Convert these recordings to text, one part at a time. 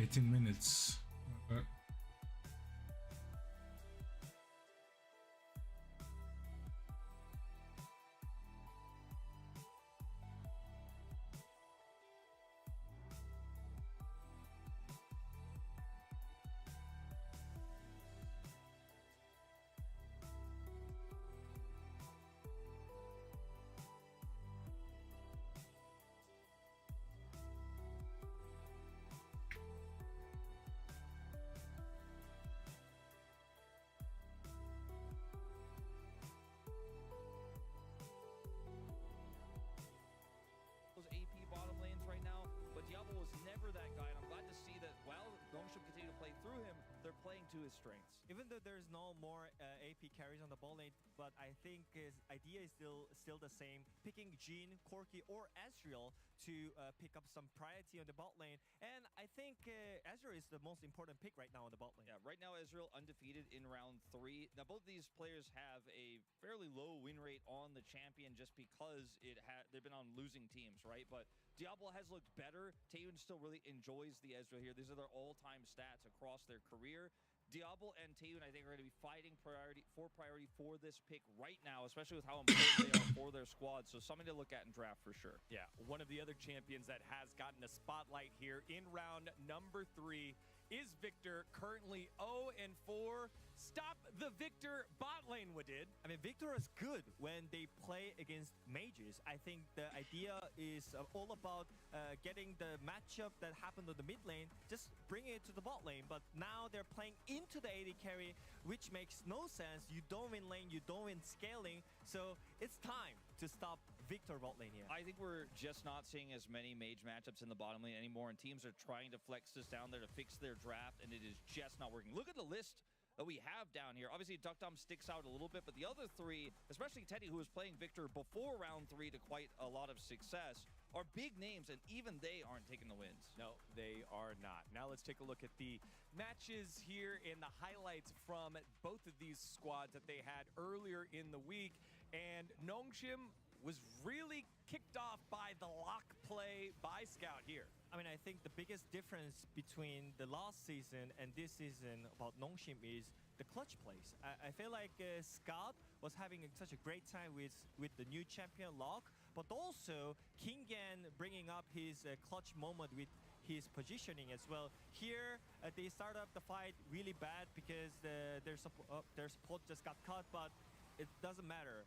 18 minutes. Okay. AP bottom lanes right now, but Diablo was never that guy, and I'm glad to see that while Nongshoom continue to play through him, they're playing to his strengths. Even though there's no more AP carries on the ball lane, but I think his idea is still the same, picking Jhin, Corki, or Ezreal to pick up some priority on the bot lane, and I think Ezreal is the most important pick right now on the bot lane. Yeah, right now Ezreal undefeated in round 3. Now both these players have a fairly low win rate on the champion just because they've been on losing teams, right? But Diablo has looked better. Taeyun still really enjoys the Ezreal here. These are their all-time stats across their career. Diablo and Taeyun, I think, are going to be fighting priority for this pick right now, especially with how important they are for their squad. So something to look at in draft for sure. Yeah, one of the other champions that has gotten a spotlight here in round number 3 is Victor, currently 0-4. Stop the Victor bot lane, Wadid. I mean, Victor is good when they play against mages. I think the idea is all about getting the matchup that happened on the mid lane, just bringing it to the bot lane. But now they're playing into the AD carry, which makes no sense. You don't win lane, you don't win scaling. So it's time to stop Victor bot lane here. I think we're just not seeing as many mage matchups in the bottom lane anymore, and teams are trying to flex this down there to fix their draft, and it is just not working. Look at the list that we have down here. Obviously, Duckdom sticks out a little bit, but the other three, especially Teddy, who was playing Victor before round 3 to quite a lot of success, are big names, and even they aren't taking the wins. No, they are not. Now let's take a look at the matches here and the highlights from both of these squads that they had earlier in the week. And Nongshoom was really kicked off by the lock play by Scout here. I mean, I think the biggest difference between the last season and this season about Nongshoom is the clutch plays. I feel like Scout was having such a great time with the new champion Lock, but also Kingen bringing up his clutch moment with his positioning as well. Here, they start up the fight really bad because their support just got cut, but it doesn't matter.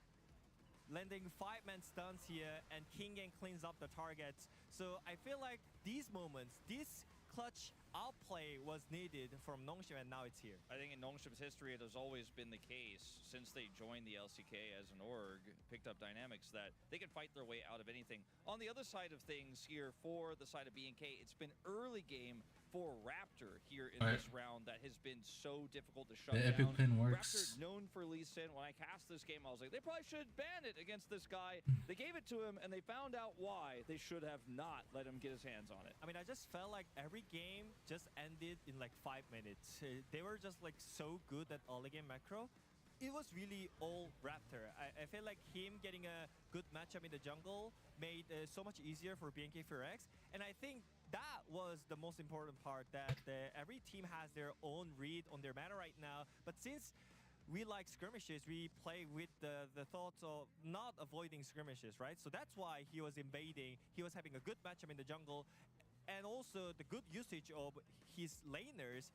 Landing 5-man stuns here, and Kingen cleans up the targets. So I feel like these moments, this clutch outplay was needed from Nongshoom, and now it's here. I think in Nongshoom's history, it has always been the case since they joined the LCK as an org, picked up dynamics, that they can fight their way out of anything. On the other side of things here, for the side of BNK, it's been early game for Raptor here in this round that has been so difficult to shut down. The epic pin works. Raptor known for Lee Sin. When I cast this game, I was like, they probably should ban it against this guy. They gave it to him, and they found out why they should have not let him get his hands on it. I mean, I just felt like every game just ended in like 5 minutes. They were just like so good at early game macro. It was really all Raptor. I feel like him getting a good matchup in the jungle made so much easier for BNK4X. And I think that was the most important part, that every team has their own read on their meta right now. But since we like skirmishes, we play with the thoughts of not avoiding skirmishes, right? So that's why he was invading. He was having a good matchup in the jungle. And also the good usage of his laners,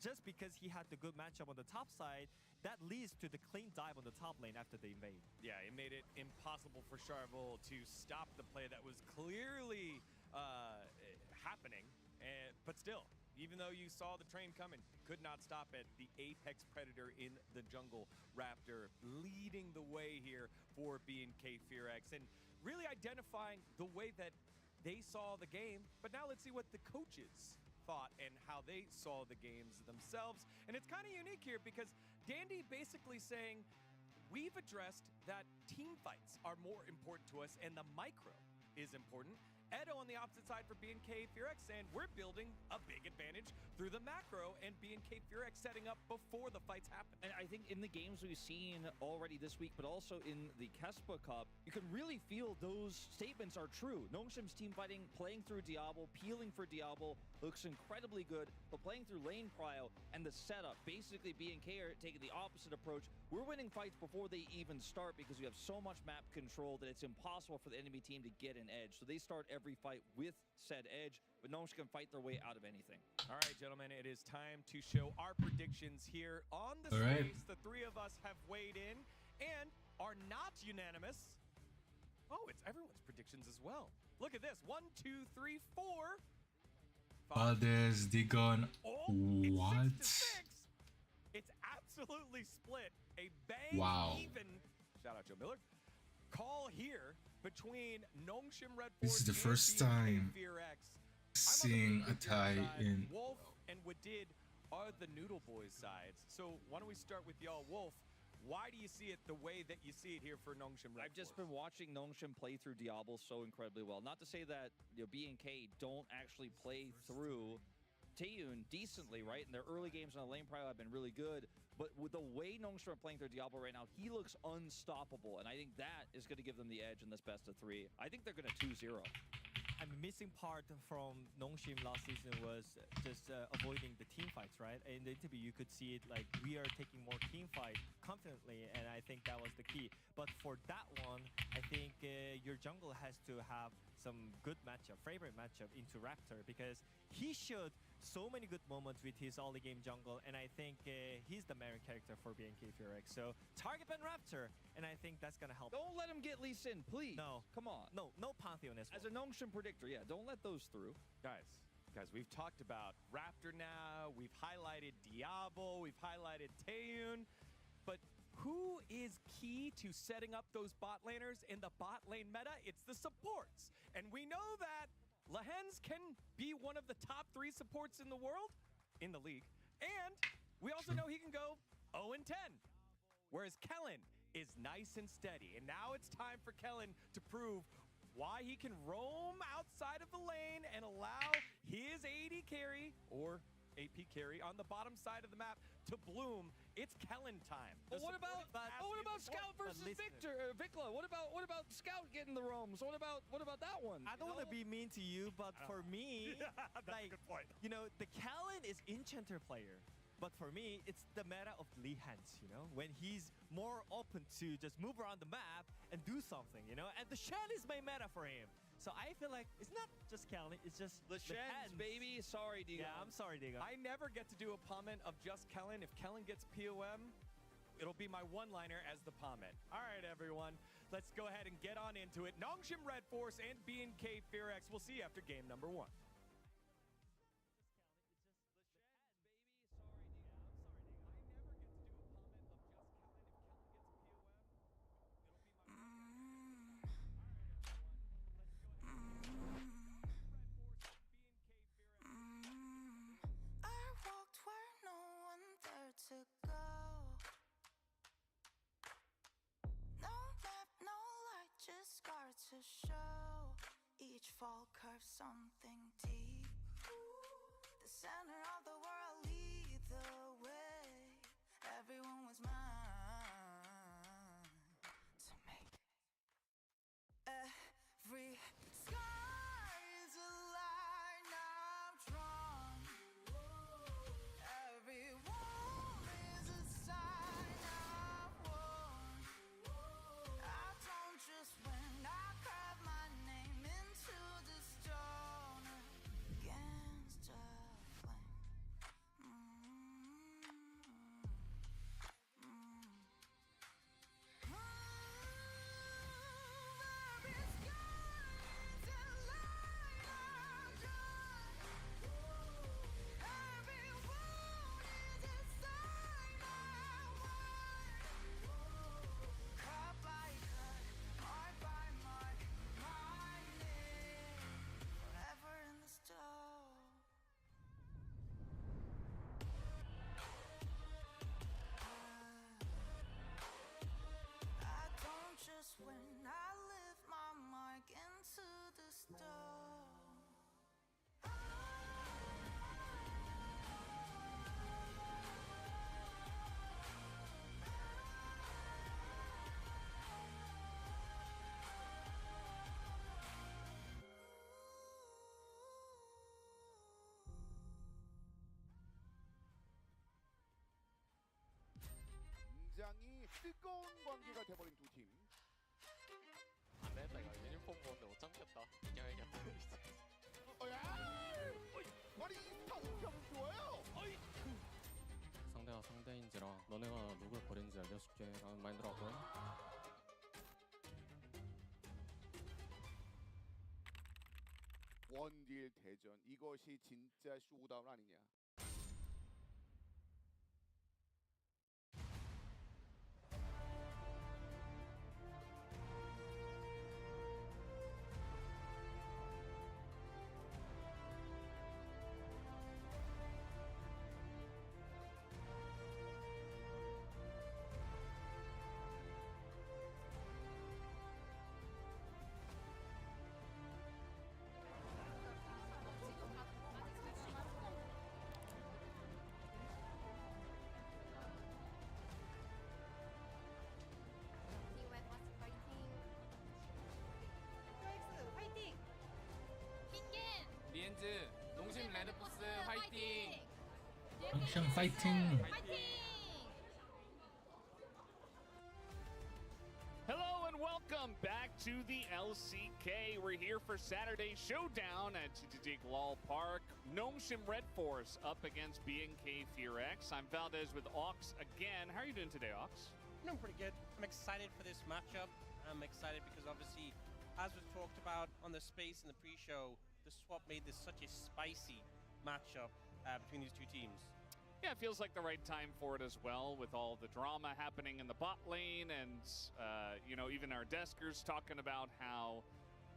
just because he had the good matchup on the top side, that leads to the clean dive on the top lane after the invade. Yeah, it made it impossible for Charvel to stop the play that was clearly happening. But still, even though you saw the train coming, could not stop it. The Apex Predator in the jungle, Raptor, leading the way here for BNK4X and really identifying the way that they saw the game. But now let's see what the coaches thought and how they saw the games themselves. And it's kind of unique here because Dandy basically saying, we've addressed that team fights are more important to us and the micro is important. Edo on the opposite side for BNK Furex, and we're building a big advantage through the macro, and BNK Furex setting up before the fights happen. And I think in the games we've seen already this week, but also in the Cashapp Cup, you can really feel those statements are true. Nongshim's team fighting, playing through Diablo, peeling for Diablo, looks incredibly good, but playing through lane prio and the setup, basically BNK are taking the opposite approach. We're winning fights before they even start because we have so much map control that it's impossible for the enemy team to get an edge. So they start every fight with said edge, but Nongshim can fight their way out of anything. All right, gentlemen, it is time to show our predictions here on the All right. space. The three of us have weighed in and are not unanimous. Oh, it's everyone's predictions as well. Look at this. 1, 2, 3, 4. 5. Others, Digon. Oh, What? it's 6 to 6. It's absolutely split. A bang Wow. even. Shout out Joe Miller. Call here between Nongshim Red Force This is the and first BNK time Fear-X. seeing a tie in. Wolf and Wadid are the Noodle Boys sides. So why don't we start with y'all, Wolf? Why do you see it the way that you see it here for Nongshim Red I've just Force? been watching Nongshim play through Diablo so incredibly well. Not to say that BNK don't actually play through Taeyun decently, right? In their early games on the lane prio have been really good, but with the way Nongshim are playing through Diablo right now, he looks unstoppable, and I think that is going to give them the edge in this best of 3. I think they're going to 2-0. I mean, missing part from Nongshim last season was just avoiding the team fights, right? In the interview, you could see it like we are taking more team fight confidently, and I think that was the key. But for that one, I think your jungle has to have some good matchup, favorite matchup into Raptor, because he showed so many good moments with his early game jungle, and I think he's the main character for BNK Furex. So target ban Raptor, and I think that's gonna help. Don't let him get Lee Sin, please. No. Come on. No Pantheon as well. As a Nongshim predictor, yeah, don't let those through. Guys, we've talked about Raptor now. We've highlighted Diablo. We've highlighted Taeyun. But who is key to setting up those bot laners in the bot lane meta? It's the supports. And we know that Lehens can be one of the top 3 supports in the world, in the league. And we also know he can go 0-10. Whereas Kellen is nice and steady. And now it's time for Kellen to prove why he can roam outside of the lane and allow his AD carry, or AP carry, on the bottom side of the map to bloom. It's Kellen time. But what about Scout versus listen. Vikla? What about Scout getting the roams? What about that one? I don't want to be mean to you, but for me, That's like, a good point. you know, the Kalen is enchanter player. But for me, it's the meta of Lee Hans, you know? When he's more open to just move around the map and do something, you know? And the Shen is my meta for him. So I feel like it's not just Kalen, it's just the Leshens, baby. Sorry, Diego. Yeah, I'm sorry, Diego. I never get to do a comment of just Kellen. If Kellen gets POM, it'll be my one-liner as the comment. All right, everyone. Let's go ahead and get on into it. Nongshim Red Force and BNK Fear-X. We'll see you after game number 1. To go. No map, no light, just scar to show. Each fall curves something deep. The center of the world lead the way. Everyone was mine to make. Every sky is a line I've drawn. Every wall is a sign I've worn. I don't just win, I carve my name into the stone against a flame. 뜨거운 관계가 돼버린 두 팀. 안 되겠다 이거 유니폼 보는데 못 참겠다. 이겨야겠다. 야! 아니 스타트 평은 좋아요. 상대가 상대인지라 너네가 누굴 버린지 알려줄게라는 마인드라고. 원딜 대전 이것이 진짜 쇼다운 아니냐. 리엔즈 농심 레드포스 화이팅! 농심 파이팅! Hello and welcome back to the LCK. We're here for Saturday Showdown at GenG Lal Park. Nongshim Red Force up against BNK FearX. I'm Valdez with Ox again. How are you doing today, Ox? I'm doing pretty good. I'm excited for this matchup. I'm excited because obviously, as was talked about on the space in the pre-show, the swap made this such a spicy matchup between these two teams. Yeah, it feels like the right time for it as well, with all the drama happening in the bot lane, and you know, even our deskers talking about how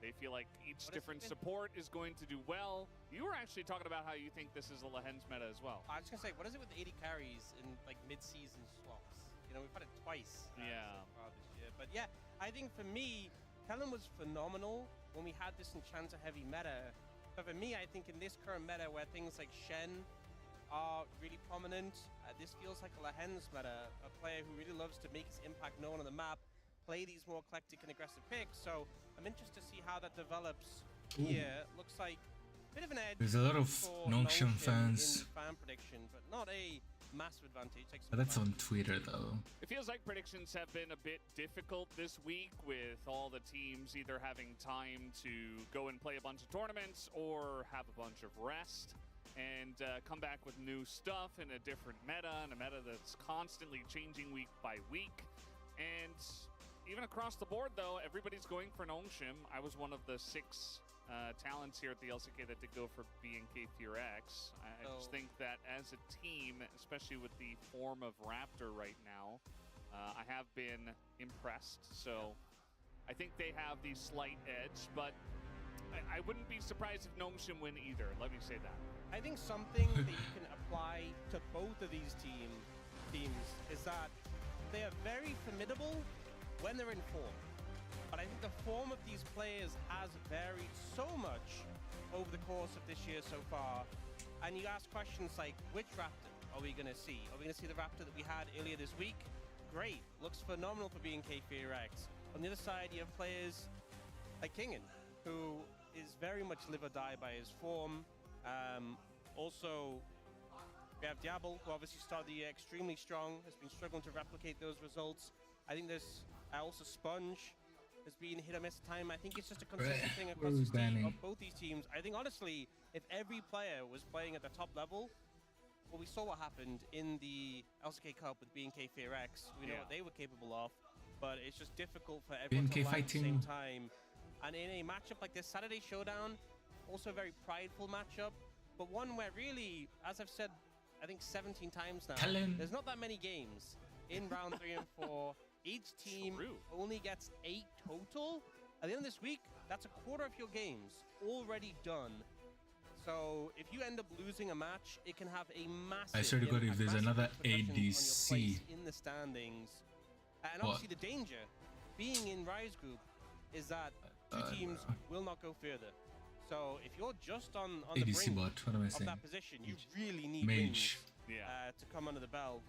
they feel like each different support is going to do well. You were actually talking about how you think this is the Lehens meta as well. I was just gonna say, what is it with 80 carries in like mid-season swaps? You know, we've had it twice so far this year. But yeah, I think for me, Kellen was phenomenal when we had this Enchanter heavy meta. But for me, I think in this current meta where things like Shen are really prominent, this feels like a Lehens meta, a player who really loves to make his impact known on the map, play these more eclectic and aggressive picks. So I'm interested to see how that develops here. Looks like a bit of an edge. There's a lot of for Nongshim fans. in fan prediction, but not a massive advantage. Takes But that's on Twitter though. It feels like predictions have been a bit difficult this week, with all the teams either having time to go and play a bunch of tournaments or have a bunch of rest and come back with new stuff in a different meta, and a meta that's constantly changing week by week. And even across the board though, everybody's going for Nongshim. I was one of the 6 talents here at the LCK that did go for BNK FearX. I just think that as a team, especially with the form of Raptor right now, I have been impressed. So I think they have the slight edge, but I wouldn't be surprised if Nongshim win either. Let me say that. I think something that you can apply to both of these teams is that they are very formidable when they're in form. But I think the form of these players has varied so much over the course of this year so far. And you ask questions like, which Raptor are we going to see? Are we going to see the Raptor that we had earlier this week? Great, looks phenomenal for BNK FearX. On the other side, you have players like Kingen, who is very much live or die by his form. Also, we have Diablo, who obviously started the year extremely strong, has been struggling to replicate those results. I think there's also Sponge has been hit or miss time. I think it's just a consistent thing across the team of both these teams. I think honestly, if every player was playing at the top level, well, we saw what happened in the LCK Cup with BNK FearX. We know what they were capable of, but it's just difficult for everyone to land at the same time. And in a matchup like this, Saturday Showdown, also a very prideful matchup, but one where really, as I've said, I think 17 times now, there's not that many games in round 3 and 4. Each team only gets 8 total. At the end of this week, that's a quarter of your games already done. So if you end up losing a match, it can have a massive I swear to God, if there's another ADC in the standings. And obviously the danger being in Rise Group is that two teams will not go further. So if you're just on the brink of that position, you really need wins to come under the belt.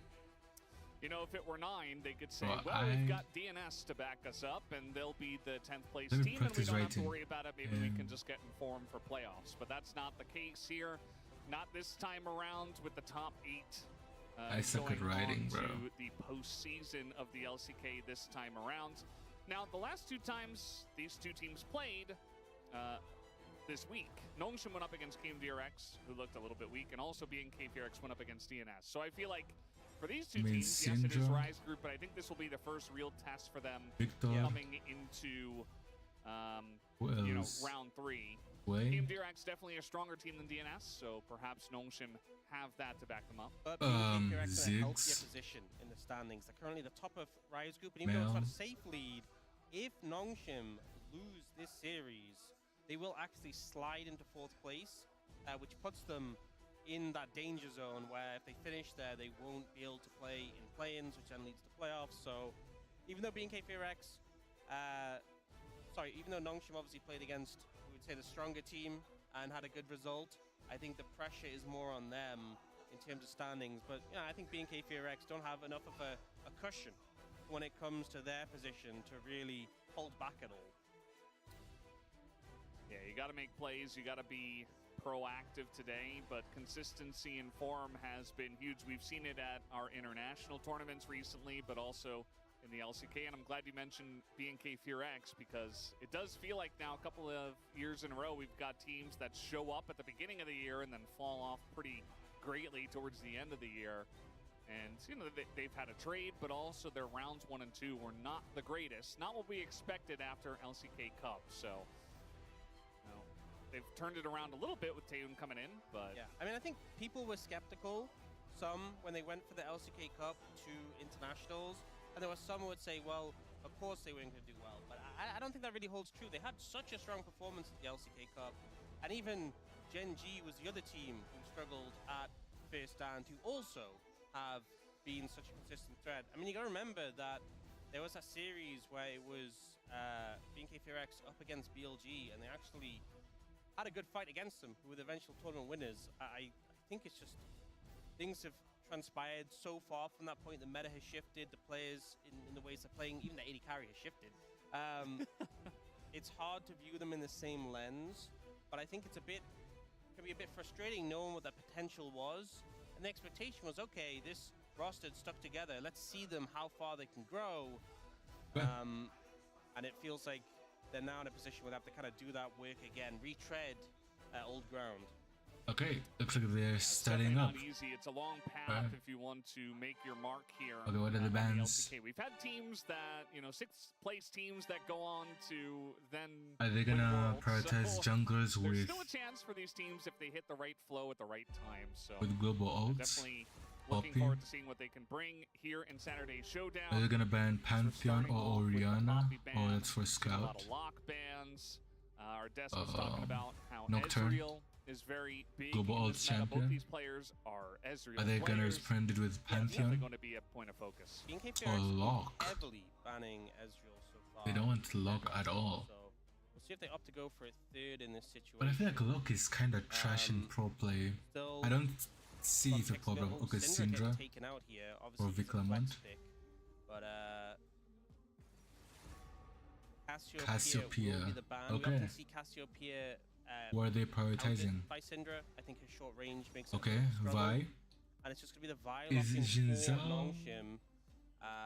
You know, if it were 9, they could say, well, we've got DNS to back us up, and they'll be the 10th place team, and we don't have to worry about it. Maybe we can just get informed for playoffs. But that's not the case here. Not this time around with the top 8 I suck at going writing, on bro. to the postseason of the LCK this time around. Now, the last two times these two teams played this week, Nongshim went up against KMDRX, who looked a little bit weak, and also BNKFRX went up against DNS. So I feel like for these two teams, yes, it is Syndra, Rise Group, but I think this will be the first real test for them Victor, coming into you know, round 3. Team DRX definitely a stronger team than DNS, so perhaps Nongshim have that to back them up. But BNK are in a healthier Ziggs, position in the standings. They're currently the top of Rise Group, and even though it's not a safe lead, if Nongshim lose this series, they will actually slide into 4th place, which puts them in that danger zone where if they finish there, they won't be able to play in play-ins, which then leads to playoffs. So even though BNKFRX, even though Nongshim obviously played against, we would say, the stronger team and had a good result, I think the pressure is more on them in terms of standings. But yeah, I think BNKFRX don't have enough of a cushion when it comes to their position to really hold back at all. Yeah, you got to make plays, you got to be proactive today, but consistency and form has been huge. We've seen it at our international tournaments recently, but also in the LCK, and I'm glad you mentioned BNKFRX because it does feel like now a couple of years in a row we've got teams that show up at the beginning of the year and then fall off pretty greatly towards the end of the year. And, you know, they've had a trade, but also their rounds 1 and 2 were not the greatest, not what we expected after LCK Cup, so they've turned it around a little bit with Taehoon coming in, but... Yeah, I mean, I think people were skeptical, some, when they went for the LCK Cup to internationals, and there were some who would say, well, of course they weren't going to do well, but I don't think that really holds true. They had such a strong performance at the LCK Cup, and even GenG was the other team who struggled at first stand, who also have been such a consistent threat. I mean, you got to remember that there was a series where it was BNKFRX up against BLG, and they actually had a good fight against them, who were the eventual tournament winners. I think it's just things have transpired so far from that point. The meta has shifted, the players in the ways they're playing, even the AD carry has shifted. It's hard to view them in the same lens, but I think it's can be a bit frustrating knowing what that potential was. And the expectation was, okay, this roster stuck together, let's see them, how far they can grow. And it feels like they're now in a position where they have to kind of do that work again, retread old ground. Okay, looks like they're starting up. Not easy. It's a long path if you want to make your mark here. Okay, what are the bans? LCK. We've had teams that, you know, 6th place teams that go on to then. Are they gonna prioritize junglers there's with still a chance for these teams if they hit the right flow at the right time. So global ults? definitely looking forward to seeing what they can bring here in Saturday's showdown. Are they gonna ban Pantheon or Oriana? Oh, that's for A lot Scout. of lock bans. Our Des was talking about how Nocturne. Ezreal is very big. Global in Ult this meta. Both champion. these players are Ezreal Are they gonna players. rebrand it with Definitely Pantheon? going to be a point of focus. BNKFRX Lock. heavily banning Ezreal so far. They don't want Lock at all. So we'll see if they opt to go for a 3rd in this situation. But I feel like Lock is kinda trash in pro play. Still, I don't see the problem. Syndra Okay, gets Syndra. taken out here, obviously or it's a Viklamant. flex pick, but Cassiopeia. will be the ban. Okay. We often see Cassiopeia What are they outed prioritizing? by Syndra. I think his short range makes it Okay, struggle. Vi. And it's just going to be the Vi Is lock-in Jin for Zhao- Nongshim.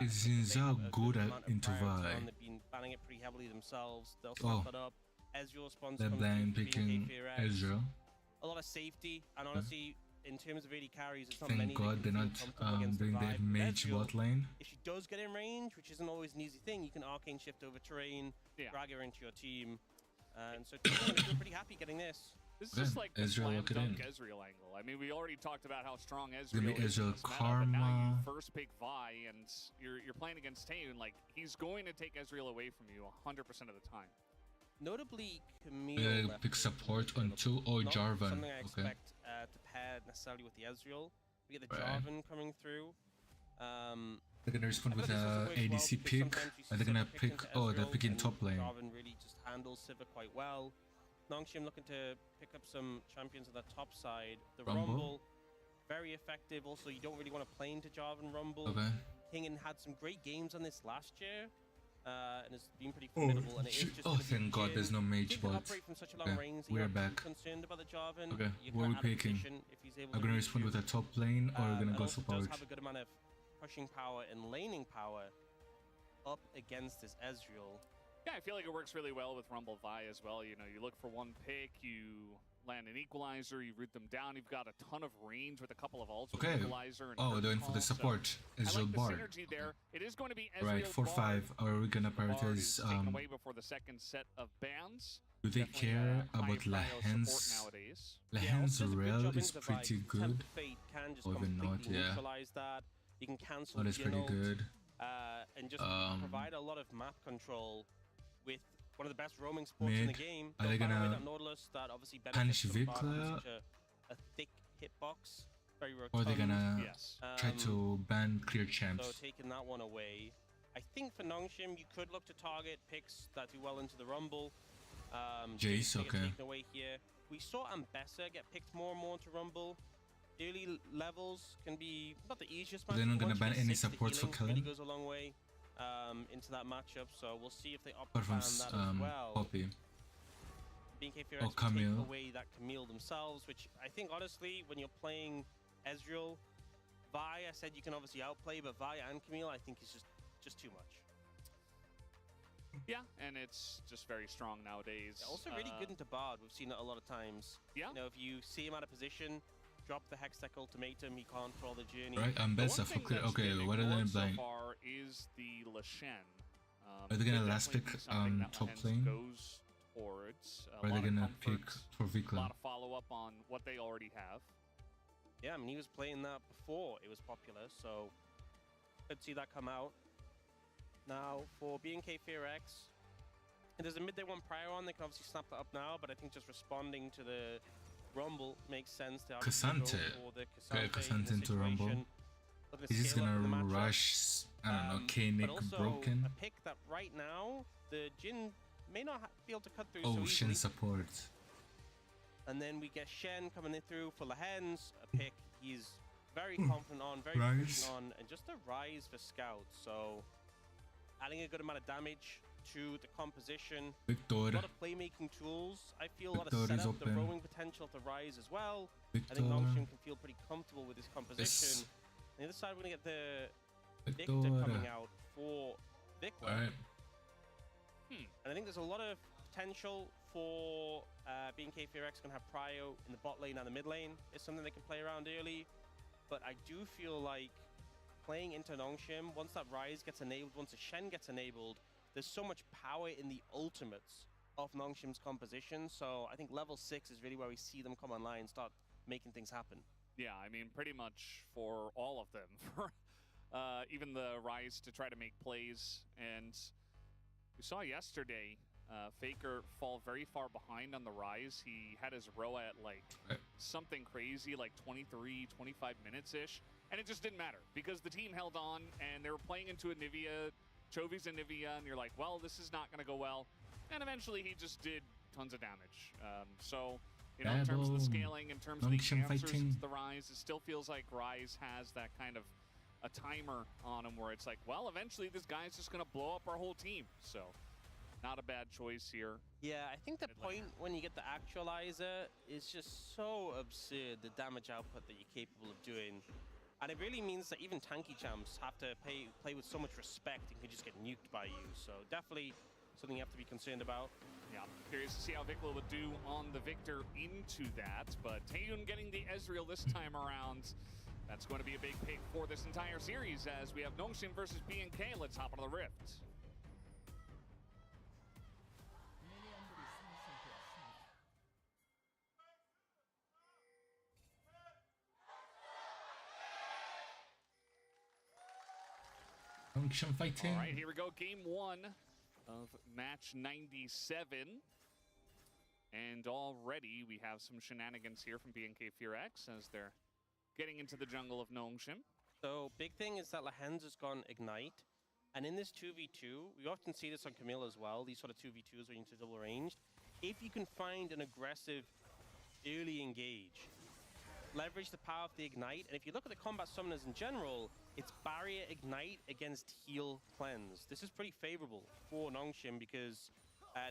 Is Jin Zhao good amount of into priority Vi? on. They've been banning it pretty heavily themselves. They'll slap it up. Ezreal response They're comes blind through from picking BNKFRX. Ezreal. A lot of safety, and honestly, in terms of AD carries, it's not Thank many God that they're can not feel comfortable against the doing Vi. that With mage Ezreal, bot lane. if she does get in range, which isn't always an easy thing, you can arcane shift over terrain, drag her into your team. And so teams are pretty happy getting this. This is Okay, just like the Ezreal, slam look it dunk in. Ezreal angle. I mean, we already talked about how strong Gonna be Ezreal is in Ezreal this meta, but now Karma. you first pick Vi, and you're playing against Taehoon. Like, he's going to take Ezreal away from you 100% of the time. Notably, Camille left Pick it support available. on 2 or Not Jarvan. something I Okay. expect to pair necessarily with the Ezreal. We get the Right. Jarvan coming through. They're gonna respond I with feel like this also a works ADC well because pick. sometimes you see Are they gonna Sivir picked pick? into Oh, they're Ezreal picking and top lane. Jarvan really just handles Sivir quite well. Nongshim looking to pick up some champions on the top side. The Rumble, very effective. Also, you don't really want to play into Jarvan Rumble. Okay. Kingen had some great games on this last year, and it's been pretty formidable. And it is just gonna be thank God Jin. there's no mage Jin can bot. operate from such a long Okay, range. we're You're not back. too concerned about the Jarvan. Okay, You're what are we kinda out of picking? position if he's able I'm to gonna reach respond you. with a top lane, or we're gonna And go also support. does have a good amount of pushing power and laning power up against this Ezreal. Yeah, I feel like it works really well with Rumble Vi as well. You know, you look for one pick, you land an equalizer, you root them down. You've got a ton of range with a couple of ults with Okay. equalizer and Oh, Earth they're in for the Call, so support. I Ezreal like the Bard. synergy there. It is going to be Ezreal Right, 4-5. Bard. Are we gonna The Bard is prioritize? taken away before the second set of bans. Do they Definitely, care high about prio support Lahen's? nowadays. Lahen's also does a good rel job is into the pretty vibes. good. Tempt Fate can just Or even completely not, yeah. neutralize that. You can cancel That is pretty Jinult, good. and just Um, provide a lot of map control with one of the best roaming sports in the Mid. game. Are they Don't ban away gonna that Nautilus that obviously punish benefits from Bard having Vikla? such a thick hitbox, very Or rotund. are they gonna Yes. try Um, to ban clear So champs? taking that one away. I think for Nongshim, you could look to target picks that do well into the Rumble. Jace, may get okay. taken away here. We saw Ambessa get picked more and more into Rumble. Early levels can be not the easiest matchup. They're not but gonna once you ban get any 6, the supports for healing really killing? goes a long way into that matchup. So we'll see if they opt to Apart from ban that as well. Poppy. BNK or will Camille. take away that Camille themselves, which I think honestly, when you're playing Ezreal, Vi, I said you can obviously outplay, but Vi and Camille, I think is just too much. Yeah, and it's just very strong nowadays. Yeah, also really good into Bard. We've seen it a lot of times. Yeah. You know, if you see him out of position, drop the Hextech ultimatum, he can't control the journey. Right, The one Ambessa thing for clear. that's Okay, been what are they ignored so playing? far is the Lashen. Are they gonna could last definitely pick, be something that top Lahen's lane? goes towards. A Or are lot they of gonna pick comfort, for a Vikla? lot of follow-up on what they already have. Yeah, I mean, he was playing that before it was popular, so let's see that come out. Now, for BNK Fear X, there's a midday one prior on. They can obviously snap that up now, but I think just responding to the Rumble makes sense. To Cassante. for the Okay, Cassante in Cassante this into Rumble. situation. Looking to He's just scale up gonna in the matchup. rush, I don't know, But K-Nick also broken. a pick that right now, the Jin may not be able to cut through Oh, so Shin easily. support. And then we get Shen coming in through for Lahen's, a pick he's very confident on, very Rise. proficient on, and just a rise for Scout. So adding a good amount of damage to the composition. A Victor. lot of playmaking tools. I feel a lot of Victor is setup, the open. roaming potential of the Rise as well. I Victor. think Nongshim can feel pretty comfortable with his composition. Yes. On the other side, we're going to get the Victor Victor. coming out for Vikla. Alright. And I think there's a lot of potential for BNK Fear X going to have prio in the bot lane and the mid lane. It's something they can play around early. But I do feel like playing into Nongshim, once that Rise gets enabled, once the Shen gets enabled, there's so much power in the ultimates of Nongshim's composition. So I think level 6 is really where we see them come online and start making things happen. Yeah, I mean, pretty much for all of them. For even the Rise to try to make plays. And we saw yesterday Faker fall very far behind on the Rise. He had his row at like something crazy, like 23, 25 minutes-ish. And it just didn't matter because the team held on and they were playing into a Nivea, Chovy's a Nivea, and you're like, well, this is not going to go well. And eventually he just did tons of damage. So, you know, in terms of the scaling, in terms of the Nongshim answers fighting. to the Rise, it still feels like Rise has that kind of a timer on him where it's like, well, eventually this guy's just going to blow up our whole team. So, not a bad choice here. Yeah, I think the Mid point laner. when you get the actualizer is just so absurd, the damage output that you're capable of doing. And it really means that even tanky champs have to play with so much respect and can just get nuked by you. So definitely something you have to be concerned about. Yeah, curious to see how Vikla would do on the Victor into that. But Taeyun getting the Ezreal this time around. That's going to be a big pick for this entire series as we have Nongshim versus BNK. Let's hop on the Rift. Nongshim fighting. All right, here we go. Game 1 of match 97. And already we have some shenanigans here from BNK Fear X as they're getting into the jungle of Nongshim. So big thing is that Lahen's has gone Ignite. And in this 2v2, we often see this on Camille as well, these sort of 2v2s where you need to double ranged. If you can find an aggressive early engage, leverage the power of the Ignite. And if you look at the combat summoners in general, it's Barrier Ignite against Heal Cleanse. This is pretty favorable for Nongshim because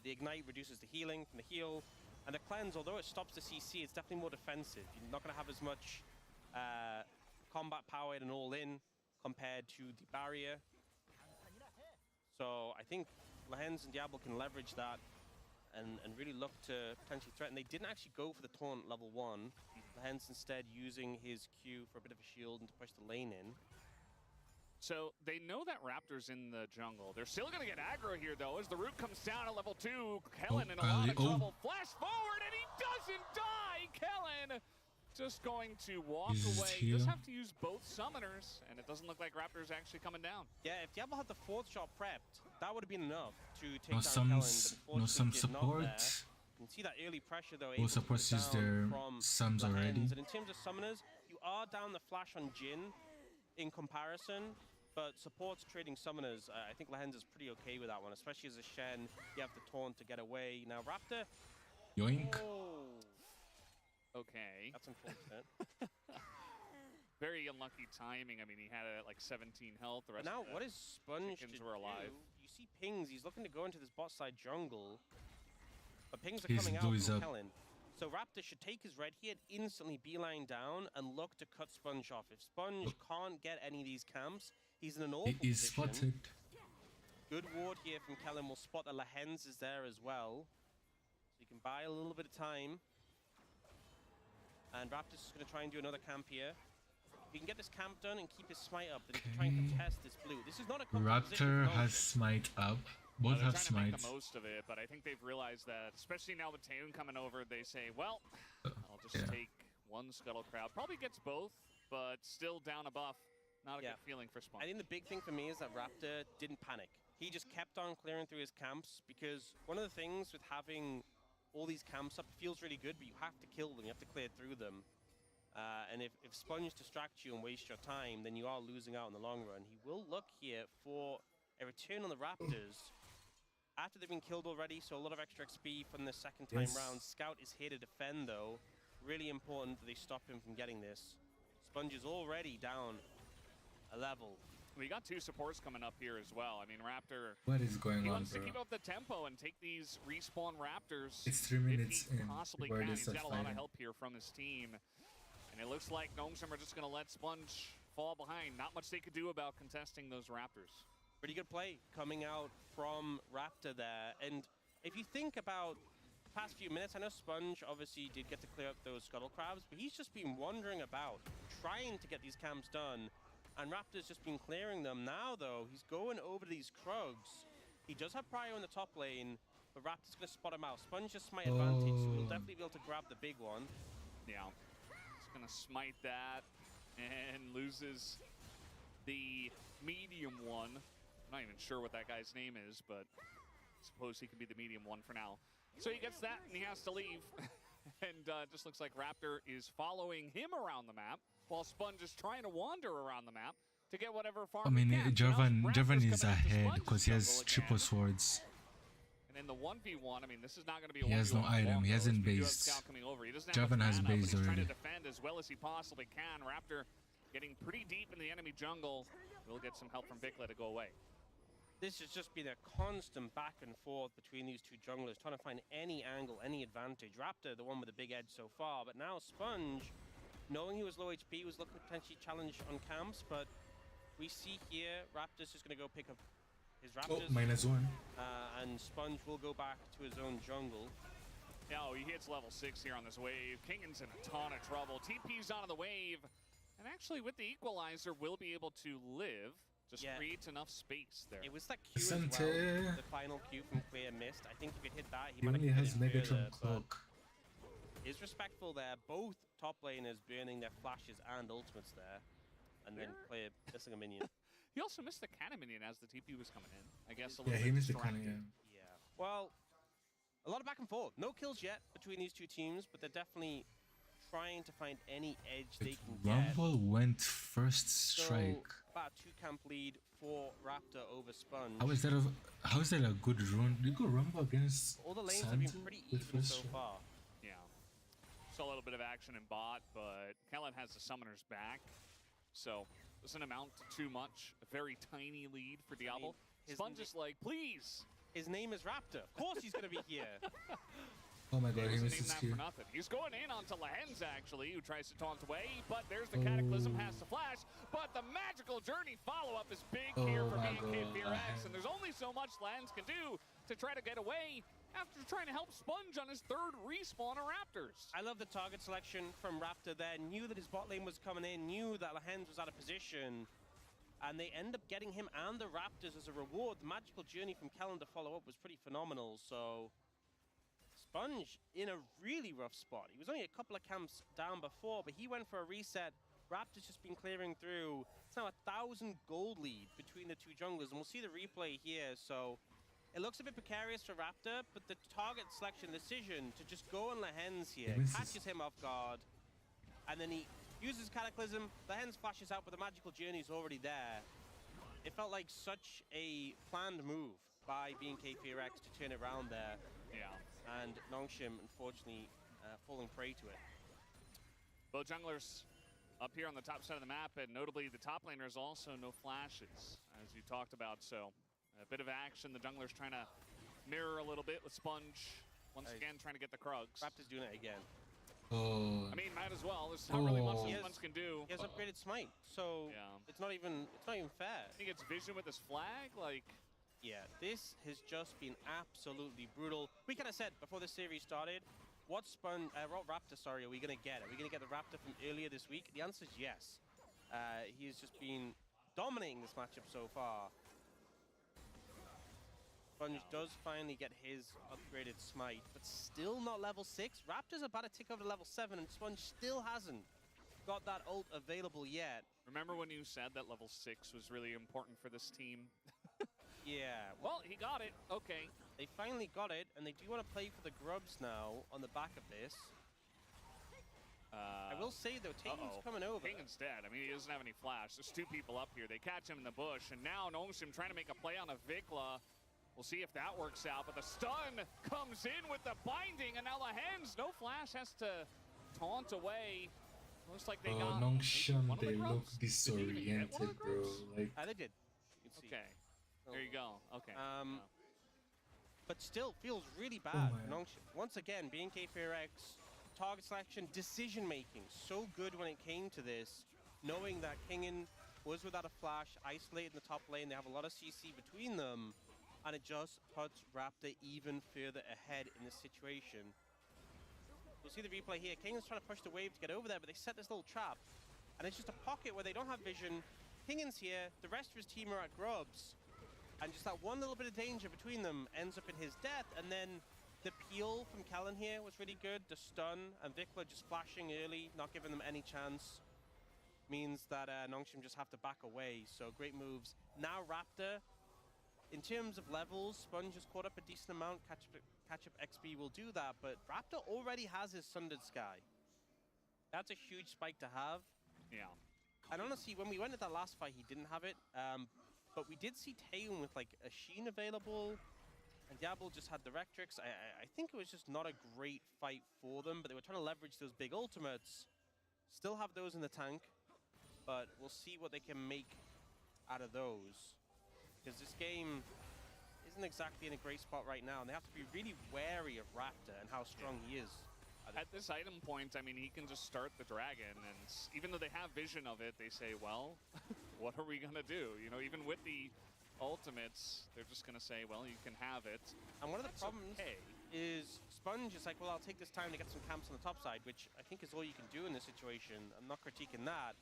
the Ignite reduces the healing from the heal. And the Cleanse, although it stops the CC, it's definitely more defensive. You're not going to have as much combat power in an all-in compared to the Barrier. So I think Lehens and Diablo can leverage that and really look to potentially threaten. They didn't actually go for the taunt level 1. Lehens instead using his Q for a bit of a shield and to push the lane in. So they know that Raptor's in the jungle. They're still going to get aggro here, though, as the root comes down at level 2. Kellen in a lot of trouble. Flash forward, and he doesn't die! Kellen just going to walk away. He does have to use both summoners, and it doesn't look like Raptor's actually coming down. Yeah, if Diablo had the 4th shot prepped, that would have been enough to take down Kellen. No some support. You can see that early pressure, though. All supports use their sums already. And in terms of summoners, you are down the flash on Jhin in comparison. But supports trading summoners, I think Lehens is pretty okay with that one, especially as a Shen. You have the taunt to get away. Now Raptor. Yoink. Oh. Okay. That's unfortunate. Very unlucky timing. I mean, he had like 17 health. The rest now, of the what is Sponge chickens to were alive. do? You see Pings. He's looking to go into this bot side jungle. But Pings are His coming out blue is from up. Kellen. So Raptor should take his red here, instantly beeline down, and look to cut Sponge off. If Sponge can't get any of these camps, he's in an awful He is position. spotted. Good ward here from Kellen. Will spot that Lehens is there as well. So you can buy a little bit of time. And Raptor's just going to try and do another camp here. If he can get this camp done and keep his smite up, then he can try and contest this blue. This is not a Raptor has smite up. Both they're have trying to smite. make the most of it, but I think they've realized that, especially now with Taeun coming over, they say, well, I'll just take one Scuttle Crowd. Probably gets both, but still down a buff. Not a good feeling for Spawn. I think the big thing for me is that Raptor didn't panic. He just kept on clearing through his camps because one of the things with having all these camps up feels really good, but you have to kill them. You have to clear through them. And if Sponge distracts you and wastes your time, then you are losing out in the long run. He will look here for a return on the Raptors after they've been killed already, so a lot of extra XP from the second time round. Scout is here to defend, though. Really important that they stop him from getting this. Sponge is already down a level. We got 2 supports coming up here as well. I mean, Raptor, What is going he on, wants bro? to keep up the tempo and take these respawn Raptors. It's 3 minutes if he in possibly before can. they He's start got a lot of fighting. help here from his team. And it looks like Gnomesham are just going to let Sponge fall behind. Not much they could do about contesting those Raptors. Pretty good play coming out from Raptor there. And if you think about the past few minutes, I know Sponge obviously did get to clear up those Scuttle Crabs, but he's just been wandering about, trying to get these camps done. And Raptor's just been clearing them. Now, though, he's going over these Krugs. He does have Prio in the top lane, but Raptor's going to spot him out. Sponge just smite advantage, so we'll definitely be able to grab the big one. Yeah. He's going to smite that and loses the medium one. I'm not even sure what that guy's name is, but I suppose he could be the medium one for now. So he gets that, and he has to leave. And just looks like Raptor is following him around the map, while Sponge is trying to wander around the map to get whatever farm I mean, he can. Jarvan is coming into ahead Sponge's because he has jungle triple again. swords. And in the 1v1, I mean, this is not going to be a 1v1. He has no long, item. He though, hasn't as we do have based. Scout coming over. He doesn't have Jarvan much has mana, but based he's trying already. to defend as well as he possibly can. Raptor getting pretty deep in the enemy jungle. Will get some help from Vikla to go away. This has just been a constant back and forth between these two junglers, trying to find any angle, any advantage. Raptor, the one with the big edge so far, but now Sponge, knowing he was low HP, was looking to potentially challenge on camps, but we see here, Raptor's just going to go pick up his Raptors. -1. And Sponge will go back to his own jungle. Yeah, oh, he hits level 6 here on this wave. Kingan's in a ton of trouble. TP's onto the wave. And actually, with the equalizer, will be able to live. Just creates enough space there. It was that Q as well, Asante. the final Q from Clear missed. I think if it hit that, he He might only have has committed Megatron further, but Cloak. is respectful there. Both top laners burning their flashes and ultimates there. And then Clear missing a minion. He also missed the cannon minion as the TP was coming in. I guess a Yeah, little he bit missed the distracted. cannon. Yeah. Well, a lot of back and forth. No kills yet between these two teams, but they're definitely trying to find any edge they can get. Rumble went first strike. So, about a 2-camp lead for Raptor over Sponge. How is that a good run? Did you go Rumble against All the lanes have been Santa pretty with even first so strike? far. Yeah. saw a little bit of action in bot, but Kellen has the summoners back, so doesn't amount to too much. A very tiny lead for Diablo. Sponge is like, please. His name is Raptor. Of course he's going to be here. Oh my god, he He missed his that Q. for nothing. He's going in onto Lehens, actually, who tries to taunt away, but there's the Cataclysm, has to flash, but the magical journey follow-up is big here for my BNK god, Fear-X, and there's only so much Lehens can do to try to get away after trying to help Sponge on his third respawn of Raptors. I love the target selection from Raptor there. Knew that his bot lane was coming in, knew that Lehens was out of position, and they end up getting him and the Raptors as a reward. The magical journey from Kellen to follow up was pretty phenomenal, so Sponge in a really rough spot. He was only a couple of camps down before, but he went for a reset. Raptor's just been clearing through. It's now 1,000 gold lead between the two junglers, and we'll see the replay here, so it looks a bit precarious for Raptor, but the target selection decision to just go on Lehens here catches him off guard, and then he uses Cataclysm. Lehens flashes out, but the magical journey is already there. It felt like such a planned move by BNK Fear-X to turn it around there. Yeah. And Nongshim, unfortunately, falling prey to it. Both junglers up here on the top side of the map, and notably the top laners also no flashes, as you talked about. So a bit of action. The junglers trying to mirror a little bit with Sponge. Once again, trying to get the Krugs. Raptor's doing it again. Oh. I mean, might as well. There's not really much He Sponge can do. has upgraded smite, so it's not even fair. He gets vision with his flag, like. Yeah, this has just been absolutely brutal. We kind of said before the series started, what Raptor, sorry, are we going to get? Are we going to get the Raptor from earlier this week? The answer is yes. He has just been dominating this matchup so far. Sponge does finally get his upgraded smite, but still not level 6. Raptor's about to tick over to level 7, and Sponge still hasn't got that ult available yet. Remember when you said that level 6 was really important for this team? Yeah. Well, he got it. Okay. They finally got it, and they do want to play for the grubs now on the back of this. I will say, though, Tatum's coming over. Tatum's dead. I mean, he doesn't have any flash. There's two people up here. They catch him in the bush, and now Nongshim trying to make a play on a Vikla. We'll see if that works out, but the stun comes in with the binding, and now Lehens, no flash, has to taunt away. Looks like they got Nongshim, they look Did they even get one disoriented, of the bro. grubs? Like, They did. You can see. Okay. There you go. Okay. But still feels really bad. my. Nongshim. Once again, BNK Fear-X, target selection, decision making, so good when it came to this, knowing that Kingen was without a flash, isolated in the top lane. They have a lot of CC between them, and it just puts Raptor even further ahead in this situation. You'll see the replay here. Kingen's trying to push the wave to get over there, but they set this little trap, and it's just a pocket where they don't have vision. Kingen's here, the rest of his team are at grubs, and just that one little bit of danger between them ends up in his death. And then the peel from Kellen here was really good. The stun and Vikla just flashing early, not giving them any chance, means that Nongshim just have to back away. So great moves. Now Raptor, in terms of levels, Sponge has caught up a decent amount. Catch up XP will do that, but Raptor already has his Sundered Sky. That's a huge spike to have. Yeah. And honestly, when we went at that last fight, he didn't have it. But we did see Taeun with like a Sheen available, and Diablo just had the Rectrix. I think it was just not a great fight for them, but they were trying to leverage those big ultimates. Still have those in the tank, but we'll see what they can make out of those. Because this game isn't exactly in a great spot right now, and they have to be really wary of Raptor and how strong he is. At this item point, I mean, he can just start the dragon, and even though they have vision of it, they say, well, what are we going to do? You know, even with the ultimates, they're just going to say, well, you can have it. And one of the problems is Sponge is like, well, I'll take this time to get some camps on the top side, which I think is all you can do in this situation. I'm not critiquing that.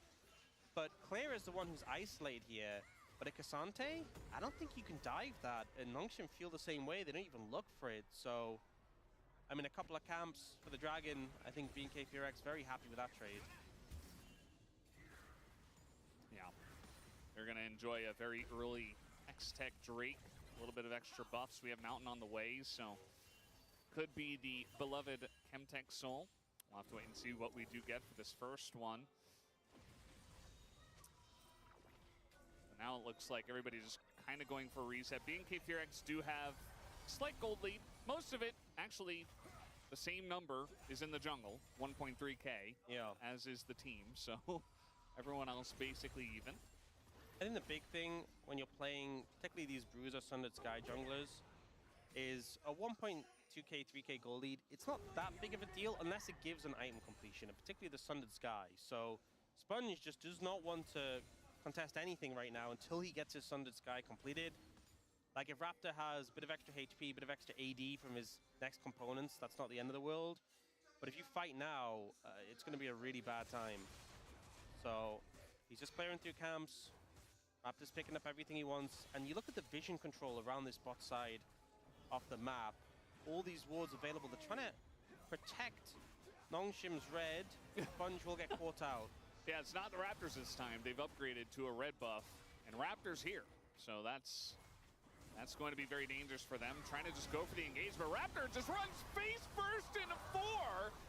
But Claire is the one who's isolated here. But at Cassante, I don't think you can dive that. And Nongshim feel the same way. They don't even look for it. So, I mean, a couple of camps for the Dragon. I think BNK Fear-X very happy with that trade. Yeah. They're going to enjoy a very early X-Tech Drake. A little bit of extra buffs. We have Mountain on the way, so could be the beloved Chemtech Soul. We'll have to wait and see what we do get for this first one. But now it looks like everybody's just kind of going for a reset. BNK Fear-X do have slight gold lead. Most of it actually the same number is in the jungle, 1.3K, Yeah. as is the team. So everyone else basically even. I think the big thing when you're playing, particularly these Bruiser Sundered Sky junglers, is a 1.2K, 3K goal lead. It's not that big of a deal unless it gives an item completion, and particularly the Sundered Sky. So Sponge just does not want to contest anything right now until he gets his Sundered Sky completed. Like, if Raptor has a bit of extra HP, a bit of extra AD from his next components, that's not the end of the world. But if you fight now, it's going to be a really bad time. So he's just clearing through camps. Raptor's picking up everything he wants. And you look at the vision control around this bot side of the map. All these wards available. They're trying to protect Nongshim's red. Sponge will get caught out. Yeah, it's not the Raptors this time. They've upgraded to a red buff, and Raptors here. So that's going to be very dangerous for them, trying to just go for the engagement. Raptor just runs face first into 4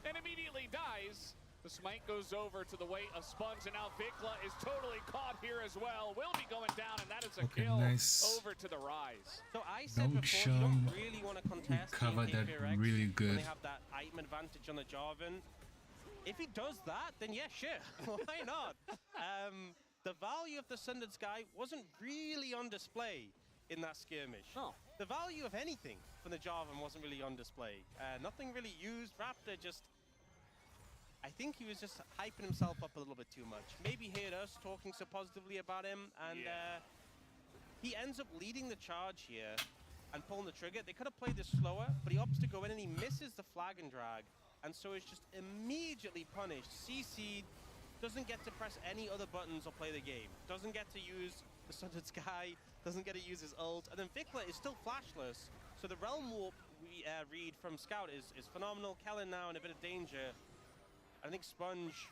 and immediately dies. The smite goes over to the weight of Sponge, and now Vikla is totally caught here as well. Will be going down, and that is a kill over to the Rise. So I said before, you don't really want to contest covered that BFX really good. when they have that item advantage on the Jarvan. If he does that, then yeah, sure, why not? The value of the Sundered Sky wasn't really on display in that skirmish. Oh. The value of anything from the Jarvan wasn't really on display. Nothing really used. Raptor just, I think he was just hyping himself up a little bit too much. Maybe heard us talking so positively about him, and he ends up leading the charge here and pulling the trigger. They could have played this slower, but he opts to go in and he misses the flag and drag, and so is just immediately punished. CC'd, doesn't get to press any other buttons or play the game. Doesn't get to use the Sundered Sky, doesn't get to use his ult, and then Vikla is still flashless. So the Realm Warp read from Scout is phenomenal. Kellen now in a bit of danger. I think Sponge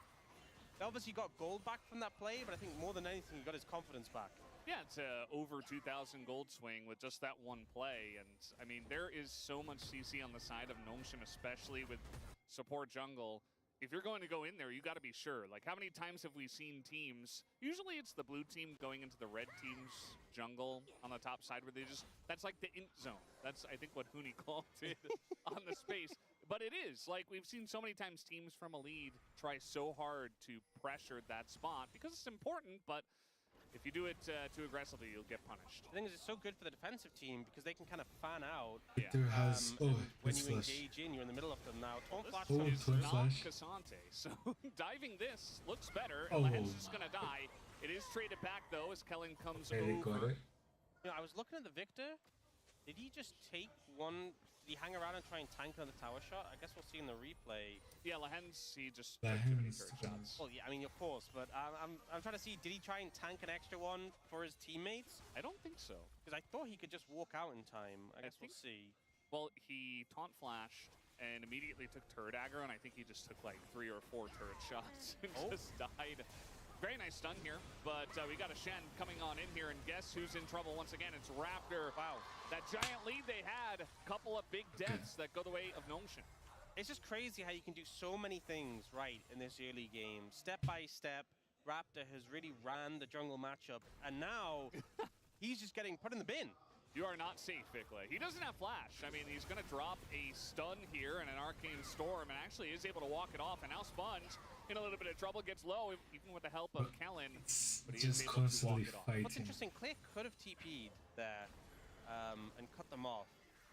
obviously got gold back from that play, but I think more than anything, he got his confidence back. Yeah, it's over 2,000 gold swing with just that one play. And I mean, there is so much CC on the side of Nongshim, especially with support jungle. If you're going to go in there, you got to be sure. Like, how many times have we seen teams, usually it's the blue team going into the red team's jungle on the top side where they just, that's like the int zone. That's, I think, what Huni called it on the space. But it is, like, we've seen so many times teams from a lead try so hard to pressure that spot because it's important, but if you do it too aggressively, you'll get punished. I think it's so good for the defensive team because they can kind of fan out. Yeah. There has when you engage in, you're in the middle of them now. Taunt Flash is Taunt not Flash. Cassante, so diving this looks better. Oh. Lehen's just gonna die. It is traded back though as Kellen comes Okay, they got over. it. You know, I was looking at the Victor. Did he just take one? Did he hang around and try and tank another tower shot? I guess we'll see in the replay. Yeah, Lehen's, he just took too many Lehen's turret shots. Well, yeah, I mean, of course, but I'm trying to see, did he try and tank an extra one for his teammates? I don't think so. Because I thought he could just walk out in time. I guess we'll see. Well, he taunt flashed and immediately took turret aggro, and I think he just took like 3 or 4 turret shots and just died. Very nice stun here, but we got a Shen coming on in here, and guess who's in trouble once again? It's Raptor. Wow. That giant lead they had, couple of big deaths that go the way of Nongshim. It's just crazy how you can do so many things right in this early game. Step by step, Raptor has really ran the jungle matchup, and now he's just getting put in the bin. You are not safe, Vikla. He doesn't have flash. I mean, he's going to drop a stun here and an arcane storm, and actually is able to walk it off. And now Sponge, in a little bit of trouble, gets low, even with the help of Kellen. But he is Just able to walk constantly it off. fighting. What's interesting, Click could have TP'd there and cut them off.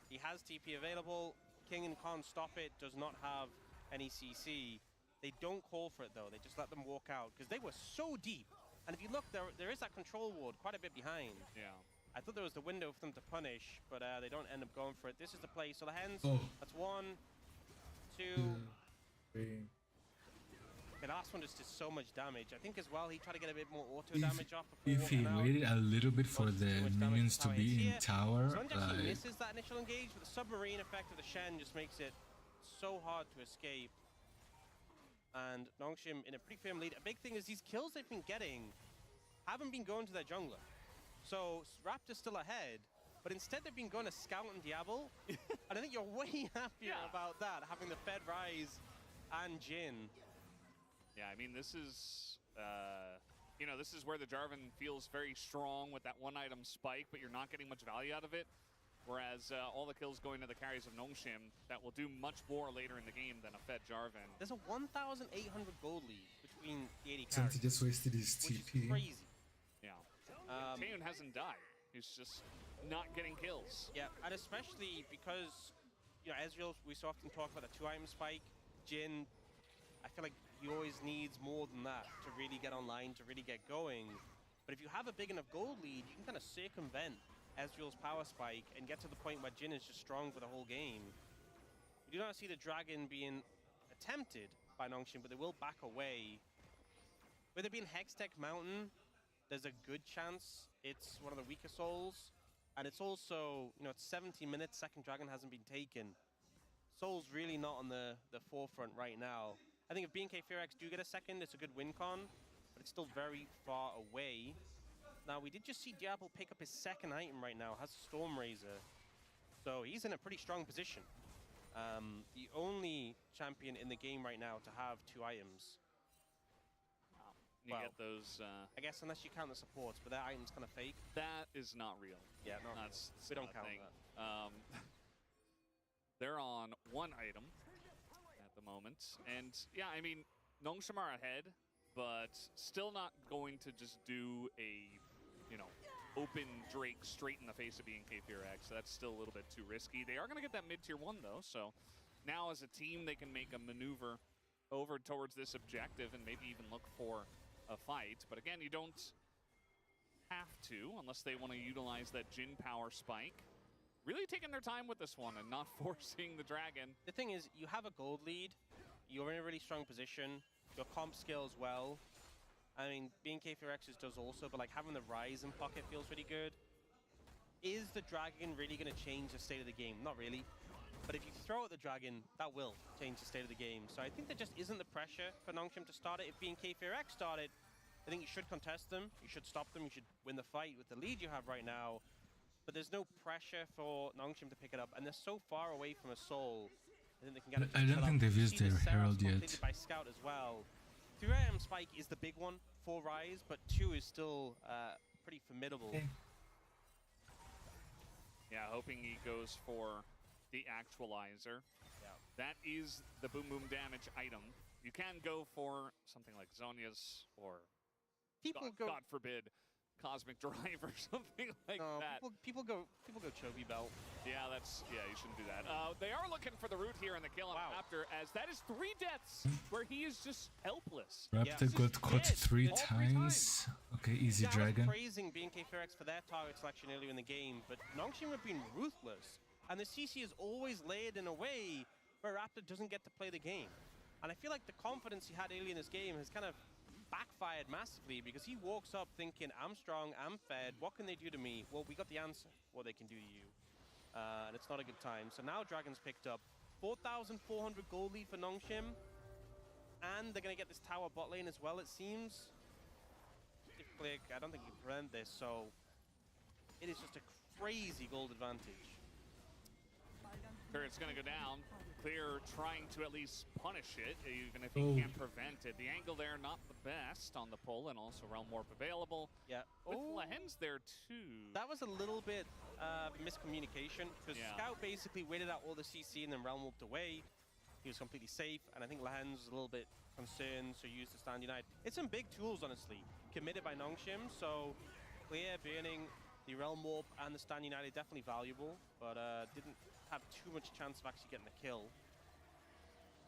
He has TP available. King and can't stop it, does not have any CC. They don't call for it, though. They just let them walk out because they were so deep. And if you look, there is that control ward quite a bit behind. Yeah. I thought there was the window for them to punish, but they don't end up going for it. This is the play. So the Hens, Oh. that's 1, 2. 3. The last one just did so much damage. I think as well he tried to get a bit more auto damage off before If he walking out. waited a little bit for Not too the much damage minions to to be in here. tower, Sponge actually like, misses that initial engage, but the submarine effect of the Shen just makes it so hard to escape. And Nongshim in a pretty firm lead. A big thing is these kills they've been getting haven't been going to their jungler. So Raptor's still ahead, but instead they've been going to Scout and Diablo. And I think you're way happier about that, having the Fed Rise and Jin. Yeah, I mean, this is, you know, this is where the Jarvan feels very strong with that one item spike, but you're not getting much value out of it. Whereas all the kills going to the carries of Nongshim that will do much more later in the game than a Fed Jarvan. There's a 1,800 gold lead between the 80 Since carries, he just wasted his which is TP. crazy. Yeah. Taeyun hasn't died. He's just not getting kills. Yeah, and especially because, you know, Ezreal, we so often talk about the 2-item spike. Jhin, I feel like he always needs more than that to really get online, to really get going. But if you have a big enough gold lead, you can kind of circumvent Ezreal's power spike and get to the point where Jhin is just strong for the whole game. We do not see the dragon being attempted by Nongshim, but they will back away. With it being Hextech Mountain, there's a good chance it's one of the weaker souls. And it's also, you know, it's 17 minutes, second dragon hasn't been taken. Soul's really not on the forefront right now. I think if BNK Fearex do get a second, it's a good win con, but it's still very far away. Now, we did just see Diablo pick up his second item right now, has Storm Razor. So he's in a pretty strong position. The only champion in the game right now to have 2 items. You Well, get those... I guess unless you count the supports, but their item's kind of fake. that is not real. Yeah, no, That's we don't not a count thing. that. They're on 1 item at the moment. And yeah, I mean, Nongshim are ahead, but still not going to just do a, you know, open Drake straight in the face of BNK Fearex. That's still a little bit too risky. They are going to get that mid-tier 1 though, so now as a team they can make a maneuver over towards this objective and maybe even look for a fight. But again, you don't have to unless they want to utilize that Jhin power spike. Really taking their time with this one and not forcing the dragon. The thing is, you have a gold lead, you're in a really strong position, your comp skills well. I mean, BNK Fearex's does also, but like having the Rise in pocket feels really good. Is the dragon really going to change the state of the game? Not really. But if you throw at the dragon, that will change the state of the game. So I think there just isn't the pressure for Nongshim to start it. If BNK Fearex started, I think you should contest them, you should stop them, you should win the fight with the lead you have right now. But there's no pressure for Nongshim to pick it up, and they're so far away from a soul. I think they can get it. I don't think they've used their Herald yet. Completed by Scout as well. 3-item spike is the big one for Rise, but 2 is still pretty formidable. Okay. Yeah, hoping he goes for the actualizer. Yeah. That is the boom boom damage item. You can go for something like Zhonya's or God forbid, Cosmic Drive or something like that. People go Chobi Belt. Yeah, you shouldn't do that. They are looking for the root here in the kill on Raptor, as that is 3 deaths where he is just helpless. Raptor got caught 3 times. Okay, easy dragon. I was praising BNK Fearex for their target selection earlier in the game, but Nongshim have been ruthless. And the CC is always layered in a way where Raptor doesn't get to play the game. And I feel like the confidence he had early in this game has kind of backfired massively, because he walks up thinking, I'm strong, I'm fed, what can they do to me? Well, we got the answer, what they can do to you. And it's not a good time. So now Dragon's picked up 4,400 gold lead for Nongshim. And they're going to get this tower bot lane as well, it seems. If Click, I don't think he can prevent this, so it is just a crazy gold advantage. It's going to go down. Clear trying to at least punish it, even if he can't prevent it. The angle there, not the best on the pull, and also Realm Warp available. Yeah. With Lehen's there too. That was a little bit miscommunication, because Scout basically waited out all the CC and then Realm Warped away. He was completely safe, and I think Lehen's was a little bit concerned, so used the Stand United. It's some big tools, honestly, committed by Nongshim, so Clear burning the Realm Warp and the Stand United definitely valuable, but didn't have too much chance of actually getting the kill.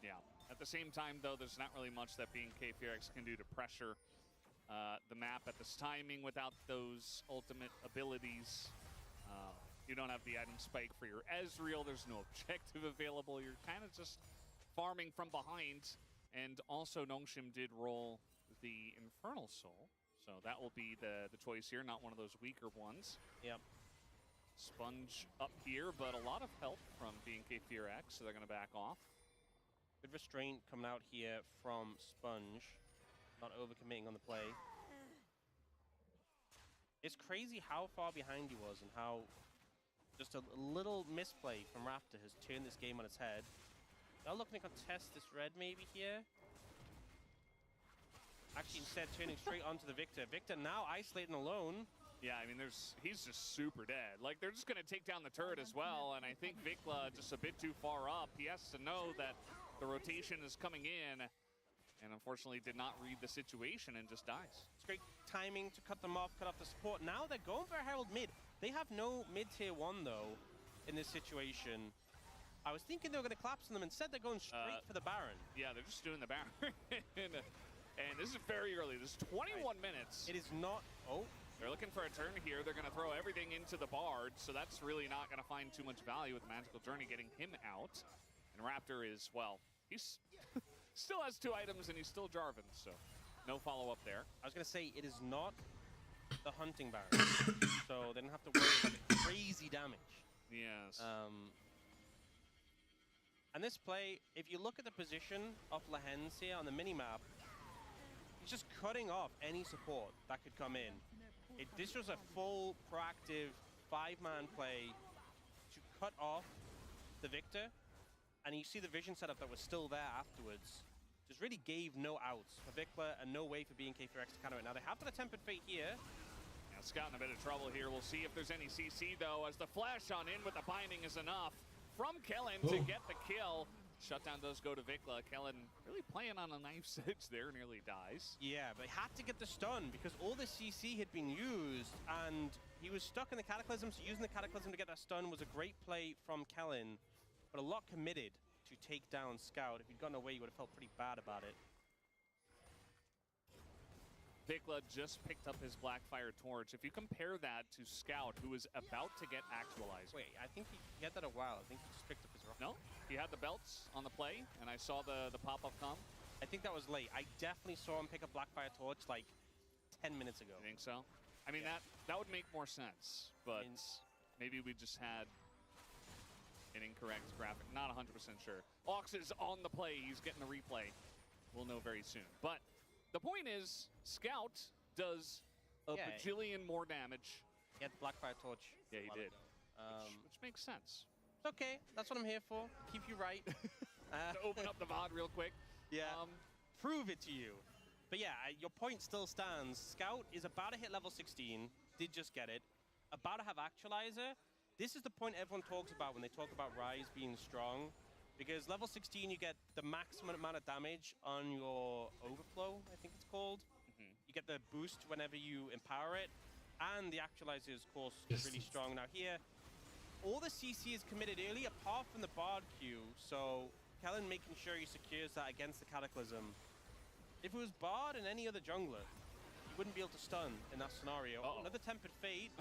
Yeah. At the same time, though, there's not really much that BNK Fearex can do to pressure the map at this timing without those ultimate abilities. You don't have the item spike for your Ezreal. There's no objective available. You're kind of just farming from behind. And also, Nongshim did roll the Infernal Soul. So that will be the choice here, not one of those weaker ones. Yep. Sponge up here, but a lot of help from BNK Fearex, so they're going to back off. Good restraint coming out here from Sponge. Not overcommitting on the play. It's crazy how far behind he was and how just a little misplay from Raptor has turned this game on its head. They're looking to contest this red maybe here. Actually, instead turning straight onto the Victor. Victor now isolating alone. Yeah, I mean, he's just super dead. Like, they're just going to take down the turret as well, and I think Vikla just a bit too far up. He has to know that the rotation is coming in, and unfortunately did not read the situation and just dies. It's great timing to cut them off, cut off the support. Now they're going for a Herald mid. They have no mid tier 1, though, in this situation. I was thinking they were going to collapse on them. Instead, they're going straight for the Baron. Yeah, they're just doing the Baron. And this is very early. This is 21 minutes. It is not... Oh. They're looking for a turn here. They're going to throw everything into the Bard, so that's really not going to find too much value with Magical Journey getting him out. And Raptor is, well, he's still has 2 items, and he's still Jarvan, so no follow-up there. I was going to say, it is not the Hunting Baron, so they don't have to worry about the crazy damage. Yes. And this play, if you look at the position of Lehens here on the minimap, he's just cutting off any support that could come in. This was a full, proactive, 5-man play to cut off the Victor, and you see the vision setup that was still there afterwards. Just really gave no outs for Vikla and no way for BNK4X to counter it. Now they have got a Tempered Fate here. Now Scout in a bit of trouble here. We'll see if there's any CC though, as the flash on in with the binding is enough from Kellen to get the kill. Shutdown does go to Vikla. Kellen really playing on a knife's edge there, nearly dies. Yeah, but he had to get the stun because all the CC had been used and he was stuck in the Cataclysm, so using the Cataclysm to get that stun was a great play from Kellen, but a lot committed to take down Scout. If he'd gotten away, he would have felt pretty bad about it. Vikla just picked up his Blackfire Torch. If you compare that to Scout, who is about to get actualized. Wait, I think he had that a while. I think he just picked up his rocket. No, he had the belts on the play, and I saw the pop-up come. I think that was late. I definitely saw him pick up Blackfire Torch like 10 minutes ago. You think so? I mean, Yeah. that would make more sense, but maybe we just had an incorrect graphic. Not 100% sure. Ox is on the play. He's getting the replay. We'll know very soon. But the point is, Scout does a bajillion more damage. He had the Blackfire Torch. Yeah, he did. Ago. Which makes sense. It's okay. That's what I'm here for. Keep you right. To open up the VOD real quick. Yeah. Prove it to you. But yeah, your point still stands. Scout is about to hit level 16. Did just get it. About to have Actualizer. This is the point everyone talks about when they talk about Ryze being strong. Because level 16, you get the maximum amount of damage on your Overflow, I think it's called. You get the boost whenever you empower it. And the Actualizer is, of course, really strong. Now here, all the CC is committed early, apart from the Bard Q. So Kellen making sure he secures that against the Cataclysm. If it was Bard and any other jungler, you wouldn't be able to stun in that scenario. Oh, another Tempered Fate.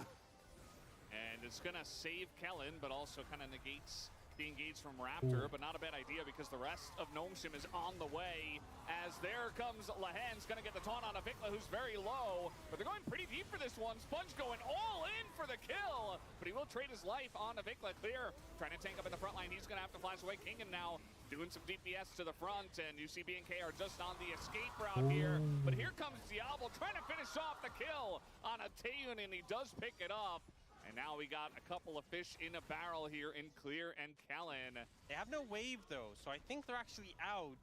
And it's going to save Kellen, but also kind of negates the engage from Raptor, but not a bad idea because the rest of Gnomeshim is on the way. As there comes Lehens, going to get the taunt on a Vikla who's very low, but they're going pretty deep for this one. Sponge going all in for the kill, but he will trade his life on a Vikla. Clear, trying to tank up in the front line. He's going to have to flash away. Kingen now doing some DPS to the front, and you see BNK are just on the escape route here. But here comes Diablo trying to finish off the kill on a Taeun, and he does pick it up. And now we got a couple of fish in a barrel here in Clear and Kellen. They have no wave, though, so I think they're actually out.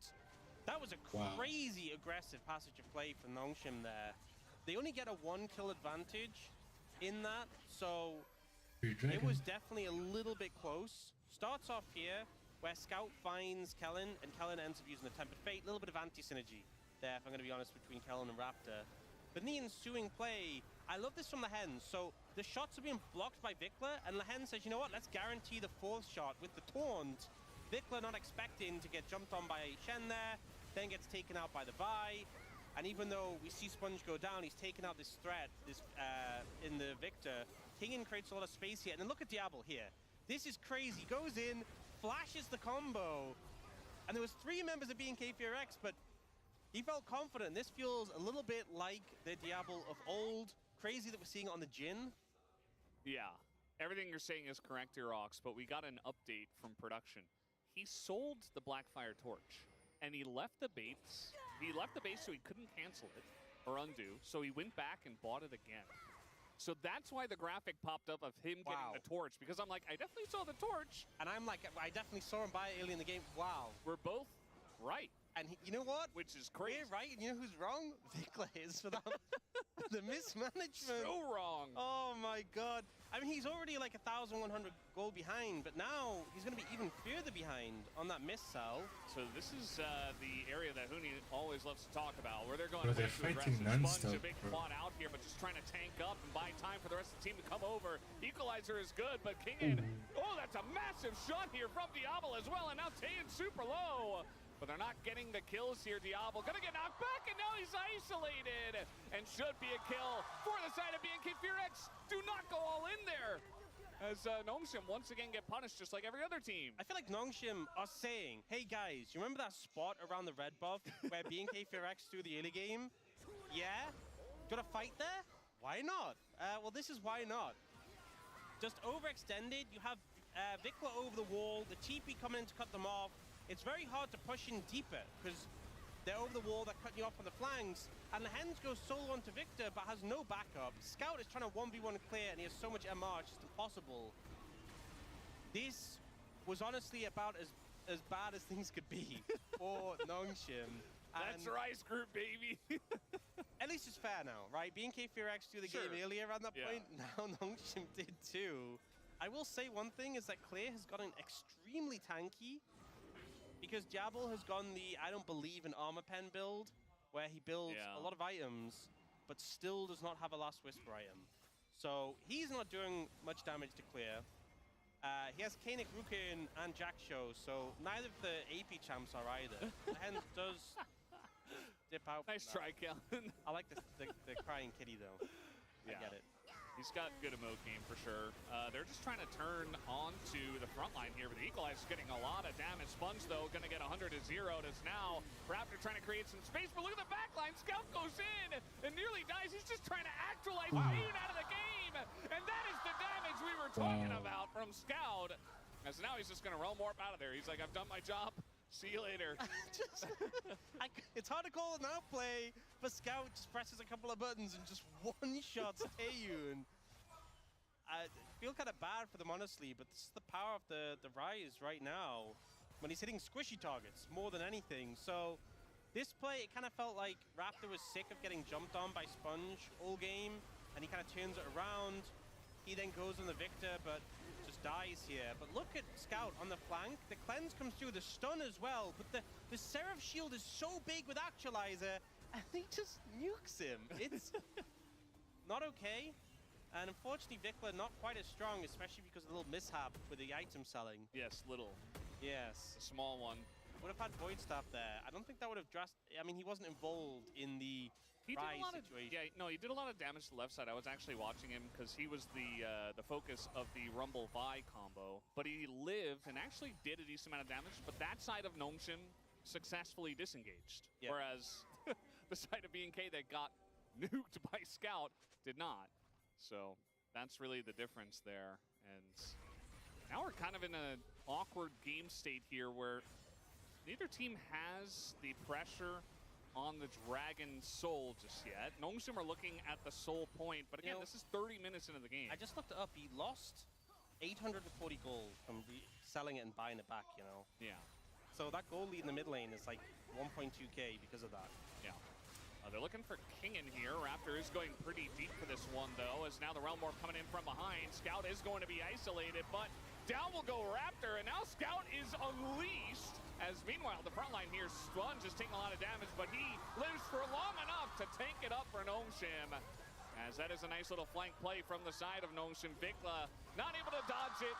That was a crazy aggressive passage of play for Nongshim there. They only get a 1-kill advantage in that, so it was definitely a little bit close. Starts off here, where Scout finds Kellen, and Kellen ends up using the Tempered Fate. A little bit of anti-synergy there, if I'm going to be honest, between Kellen and Raptor. But in the ensuing play, I love this from Lehens. So the shots are being blocked by Vikla, and Lehens says, you know what, let's guarantee the 4th shot with the taunt. Vikla not expecting to get jumped on by Shen there, then gets taken out by the Vi. And even though we see Sponge go down, he's taken out this threat in the Victor. Kingen creates a lot of space here. And then look at Diablo here. This is crazy. Goes in, flashes the combo. And there was 3 members of BNK4X, but he felt confident. This feels a little bit like the Diablo of old. Crazy that we're seeing it on the Jhin. Yeah, everything you're saying is correct here, Ox, but we got an update from production. He sold the Blackfire Torch, and he left the base. He left the base so he couldn't cancel it or undo, so he went back and bought it again. So that's why the graphic popped up of him getting the torch, because I'm like, I definitely saw the torch. And I'm like, I definitely saw him buy it early in the game. Wow. We're both right. And you know what? Which is crazy. We're right, and you know who's wrong? Vikla is for that. The mismanagement. So wrong. Oh my god. I mean, he's already like 1,100 gold behind, but now he's going to be even further behind on that miss cell. So this is the area that Huni always loves to talk about, where they're going Bro, way they're too fighting aggressive. non-stop, Sponge, a big bro. plot out here, but just trying to tank up and buy time for the rest of the team to come over. Equalizer is good, but Kingen, oh, that's a massive shot here from Diablo as well, and now Tayan super low. But they're not getting the kills here. Diablo gonna get knocked back, and now he's isolated. And should be a kill for the side of BNK Fearex. Do not go all in there. As Nongshim once again get punished just like every other team. I feel like Nongshim are saying, hey guys, you remember that spot around the red buff where BNK Fearex threw the early game? Yeah? Got a fight there? Why not? Well, this is why not. Just overextended. You have Vikla over the wall, the TP coming in to cut them off. It's very hard to push in deeper because they're over the wall, they're cutting you off on the flanks, and the Hens goes solo onto Victor but has no backup. Scout is trying to 1v1 clear and he has so much MR, it's just impossible. This was honestly about as bad as things could be for Nongshim. That's Rice Group, baby. At least it's fair now, right? BNK Fearex threw the game earlier around that point, now Nongshim did too. I will say one thing is that Clear has gotten extremely tanky, because Diablo has gone the I don't believe in armor pen build, where he builds a lot of items, but still does not have a Last Whisper item. So he's not doing much damage to Clear. He has Kanik, Rukin, and Jack Show, so neither of the AP champs are either. Hens does dip out. Nice try, Kellen. I like the crying kitty though. I get it. He's got good emote game for sure. They're just trying to turn onto the front line here, but the Equalizer's getting a lot of damage. Sponge, though, going to get 100 to 0. It is now Raptor trying to create some space, but look at the back line. Scout goes in and nearly dies. He's just trying to actualize pain out of the game, and that is the damage we were talking about from Scout. As now he's just going to roam warp out of there. He's like, I've done my job. See you later. It's hard to call an outplay, but Scout just presses a couple of buttons and just one-shots Taeyun. I feel kind of bad for them, honestly, but this is the power of the Rise right now when he's hitting squishy targets more than anything. So this play, it kind of felt like Raptor was sick of getting jumped on by Sponge all game, and he kind of turns it around. He then goes on the Victor, but just dies here. But look at Scout on the flank. The cleanse comes through, the stun as well, but the Seraph shield is so big with Actualizer, and he just nukes him. It's not okay. And unfortunately, Vikla not quite as strong, especially because of the little mishap with the item selling. Yes, little. Yes. A small one. Would have had Void Staff there. I don't think that would have I mean, he wasn't involved in the Rise situation. He did a lot of damage to the left side. I was actually watching him because he was the focus of the Rumble Vi combo. But he lived and actually did a decent amount of damage. But that side of Nongshim successfully disengaged. Yeah. Whereas the side of BNK that got nuked by Scout did not. So that's really the difference there. And now we're kind of in an awkward game state here where neither team has the pressure on the Dragon Soul just yet. Nongshim are looking at the Soul point, but again, this is 30 minutes into the game. I just looked it up. He lost 840 gold from selling it and buying it back, you know? Yeah. So that gold lead in the mid lane is like 1.2k because of that. Yeah. They're looking for King in here. Raptor is going pretty deep for this one, though, as now the Realm Warp coming in from behind. Scout is going to be isolated, but down will go Raptor, and now Scout is unleashed. As meanwhile, the front line here, Sponge is taking a lot of damage, but he lives for long enough to tank it up for Nongshim. As that is a nice little flank play from the side of Nongshim. Vikla not able to dodge it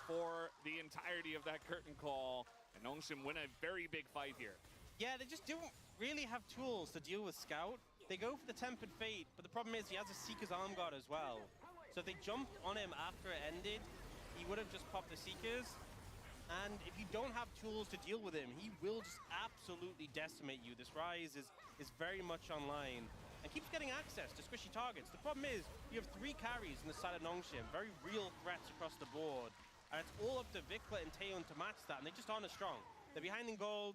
for the entirety of that curtain call. And Nongshim win a very big fight here. Yeah, they just don't really have tools to deal with Scout. They go for the Tempered Fate, but the problem is he has a Seeker's Arm Guard as well. So if they jumped on him after it ended, he would have just popped the Seekers. And if you don't have tools to deal with him, he will just absolutely decimate you. This Rise is very much online and keeps getting access to squishy targets. The problem is you have 3 carries on the side of Nongshim, very real threats across the board. And it's all up to Vikla and Taeyun to match that, and they just aren't as strong. They're behind in gold.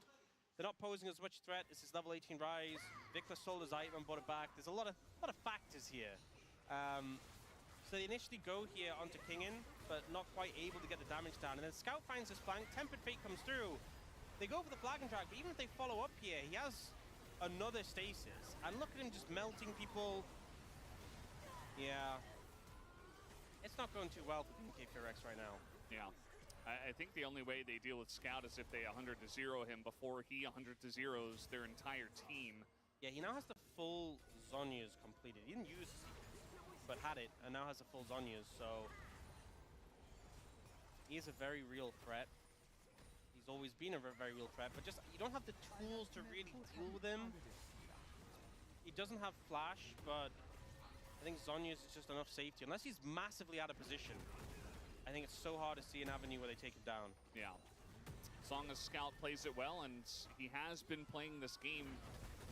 They're not posing as much threat. This is level 18 Rise. Vikla sold his item and bought it back. There's a lot of factors here. So they initially go here onto Kingen, but not quite able to get the damage down. And then Scout finds his flank. Tempered Fate comes through. they go for the flag and drag, but even if they follow up here, he has another stasis. And look at him just melting people. Yeah. It's not going too well for BKFX right now. Yeah. I think the only way they deal with Scout is if they 100-0 him before he 100-0s their entire team. Yeah, he now has the full Zhonya's completed. He didn't use but had it, and now has the full Zhonya's, so he is a very real threat. He's always been a very real threat, but just you don't have the tools to really deal with him. He doesn't have flash, but I think Zhonya's is just enough safety. Unless he's massively out of position, I think it's so hard to see an avenue where they take him down. Yeah. As long as Scout plays it well, and he has been playing this game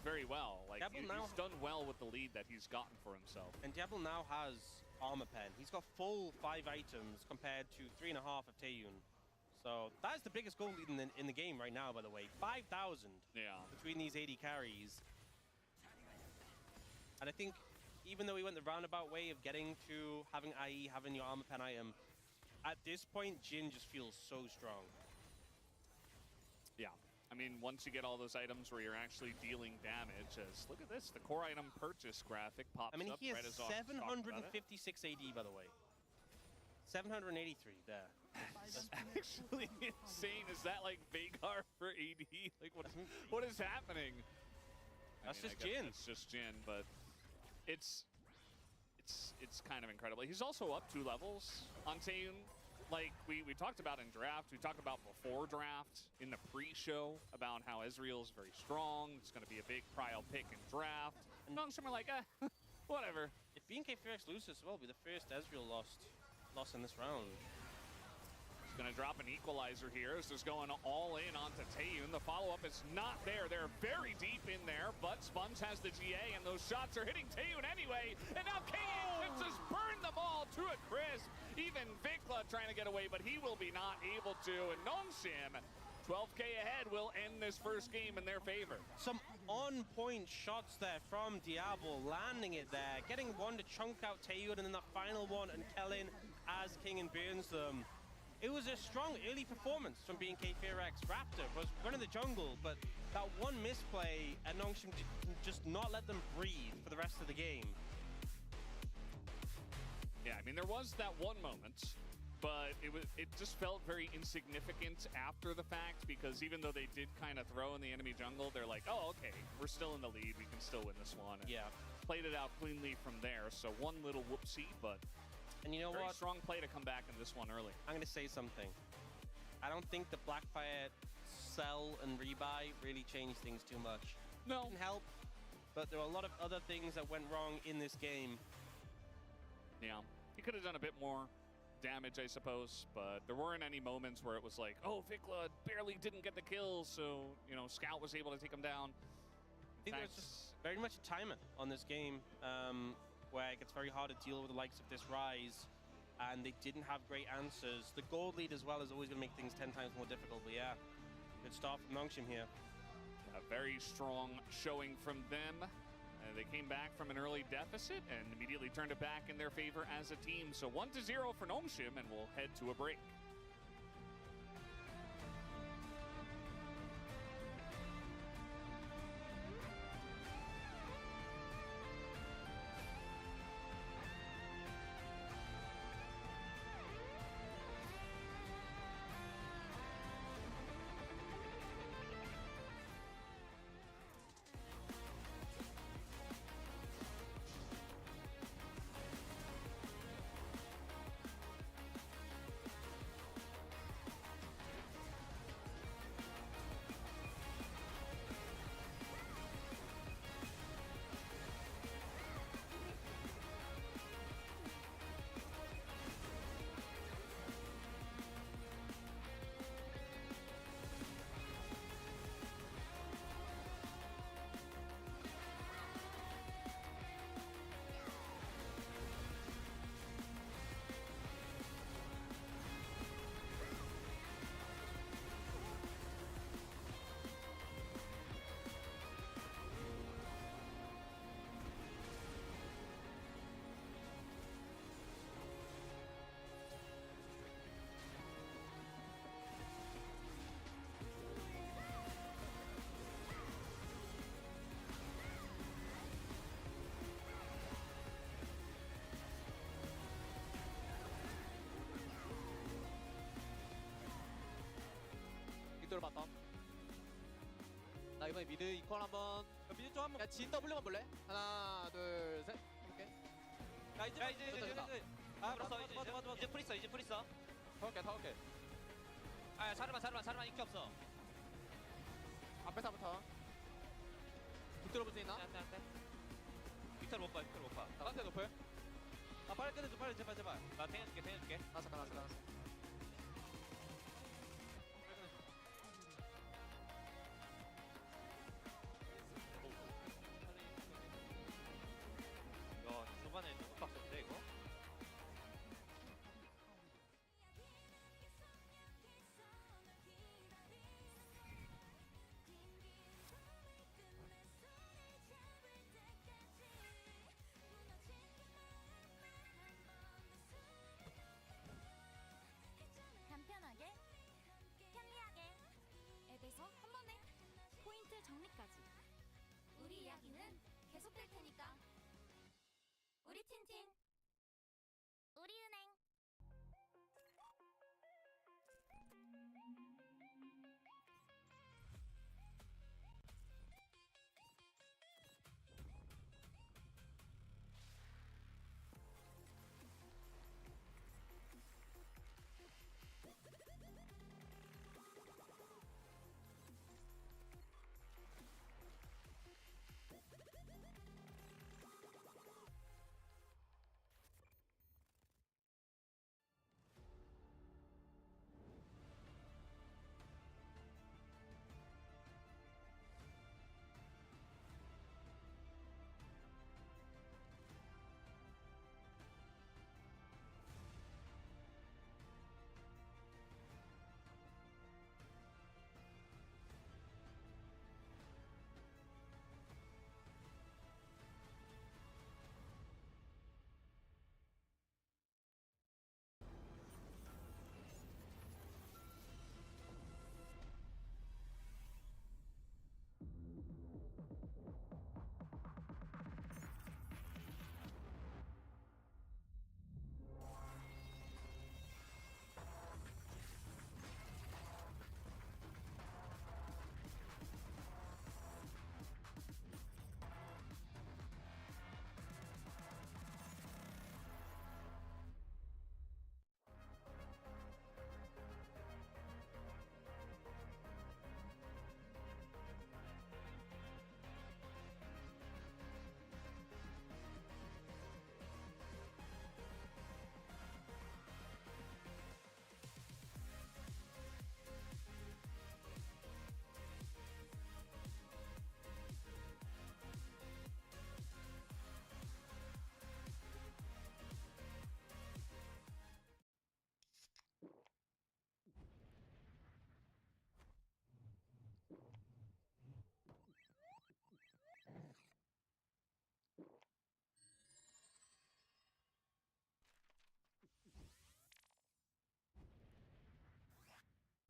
very well. Like, he's done well with the lead that he's gotten for himself. And Diablo now has armor pen. He's got full 5 items compared to 3.5 of Taeyun. So that is the biggest goal lead in the game right now, by the way. 5,000 between these 80 carries. And I think even though he went the roundabout way of getting to having IE, having your armor pen item, at this point, Jin just feels so strong. Yeah. I mean, once you get all those items where you're actually dealing damage, look at this, the core item purchase graphic pops up. I mean, he has right as 756 AD, by the way. 783 there. That's actually insane. Is that like Veigar for AD? Like, what is happening? That's just Jin. It's just Jin, but it's kind of incredible. He's also up 2 levels on Taeyun. Like we talked about in draft, we talked about before draft in the pre-show about how Ezreal's very strong. It's going to be a big prio pick in draft. And some are like, whatever. If BKFX loses as well, it'll be the first Ezreal loss in this round. He's going to drop an equalizer here. This is going all in onto Taeyun. The follow-up is not there. They're very deep in there, but Sponge has the GA, and those shots are hitting Taeyun anyway. And now KA just burned them all to a crisp. Even Vikla trying to get away, but he will be not able to. And Nongshim, 12K ahead, will end this first game in their favor. Some on-point shots there from Diablo, landing it there, getting one to chunk out Taeyun, and then the final one, and Kellen as King and burns them. It was a strong early performance from BKFX. Raptor was running the jungle, but that one misplay, and Nongshim just not let them breathe for the rest of the game. Yeah, I mean, there was that one moment, but it just felt very insignificant after the fact, because even though they did kind of throw in the enemy jungle, they're like, oh, okay, we're still in the lead. We can still win this one. And yeah. Played it out cleanly from there. So one little whoopsie, but and you know very what? Strong play to come back in this one early. I'm going to say something. I don't think the Blackfire sell and rebuy really changed things too much. No. It didn't help, but there were a lot of other things that went wrong in this game. Yeah. He could have done a bit more damage, I suppose, but there weren't any moments where it was like, oh, Vikla barely didn't get the kill, so, you know, Scout was able to take him down. I think there's just very much a timer on this game, where it gets very hard to deal with the likes of this Rise, and they didn't have great answers. The gold lead as well is always going to make things 10 times more difficult, but yeah, good start from Nongshim here. A very strong showing from them. They came back from an early deficit and immediately turned it back in their favor as a team. So 1-0 for Nongshim, and we'll head to a break. 컨트롤 바텀. 나 이번에 미드 이퀄 한번. 미드 좀 한번. 야, 진 W만 볼래? 하나, 둘, 셋. 오케이. 야 이제. 아 풀었어. 맞아. 이제 풀 있어. 이제 풀 있어. 타올게. 아, 자르만 인기 없어. 앞에서부터. 못 들어볼 수 있나? 안돼. 빅터 못 봐. 나한테 높을. 아 빨리 끝내줘 빨리 제발. 나 탱해줄게. 아, 잠깐. 야, 초반에 너무 빡센데 이거? 간편하게, 편리하게, 앱에서 한 번에 포인트 정리까지. 우리 이야기는 계속될 테니까. 우리 틴틴, 우리은행.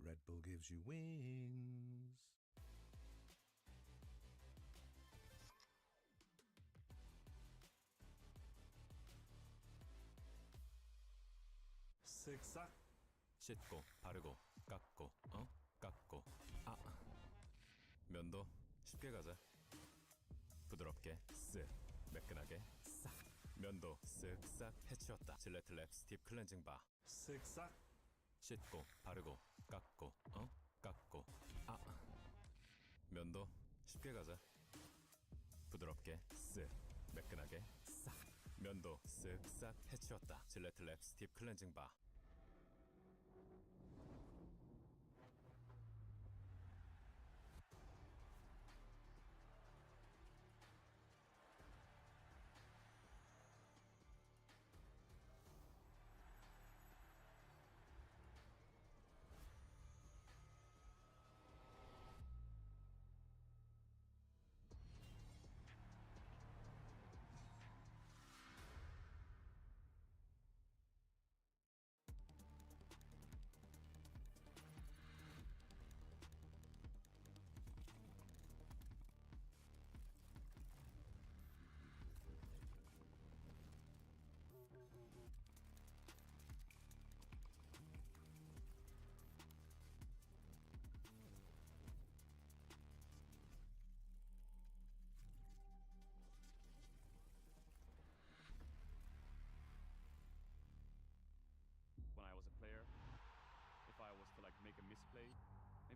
Red Bull gives you wings. 쓱싹 씻고 바르고 깎고 깎고 면도 쉽게 가자. 부드럽게 쓱 매끈하게 싹 면도 쓱싹 해치웠다. 질레트 랩 스팁 클렌징 바 쓱싹 씻고 바르고 깎고 깎고 면도 쉽게 가자. 부드럽게 쓱 매끈하게 싹 면도 쓱싹 해치웠다. 질레트 랩 스팁 클렌징 바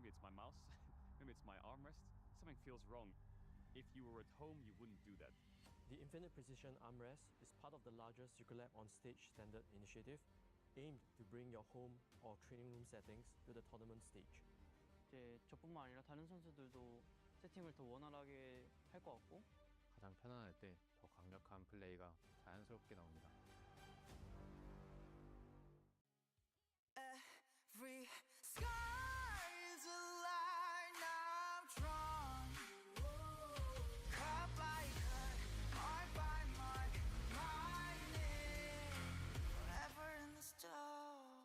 maybe it's my mouse, maybe it's my armrest. Something feels wrong. If you were at home, you wouldn't do that. The Infinite Precision Armrest is part of the larger Circulab on Stage standard initiative, aimed to bring your home or training room settings to the tournament stage. 이제 저뿐만 아니라 다른 선수들도 세팅을 더 원활하게 할 것 같고 가장 편안할 때 더 강력한 플레이가 자연스럽게 나옵니다. Every sky is a line I'm drawn. Cut by cut, mark by mark, mining forever in the stone.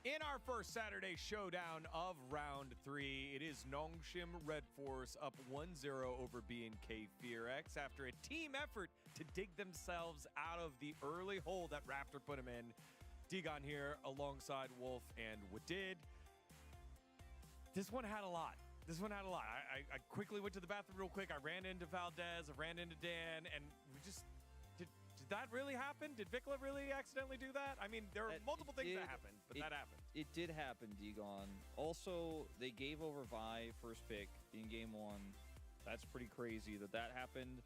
In our first Saturday showdown of round 3, it is Nongshim Red Force up 1-0 over B&K FearX after a team effort to dig themselves out of the early hole that Raptor put him in. Digon here alongside Wolf and Wadid. This one had a lot. I quickly went to the bathroom real quick. I ran into Valdez, I ran into Dan, and we just... Did that really happen? Did Vikla really accidentally do that? I mean, there are multiple things that happened, but that happened. It did happen, Digon. Also, they gave over Vi first pick in game 1. That's pretty crazy that happened.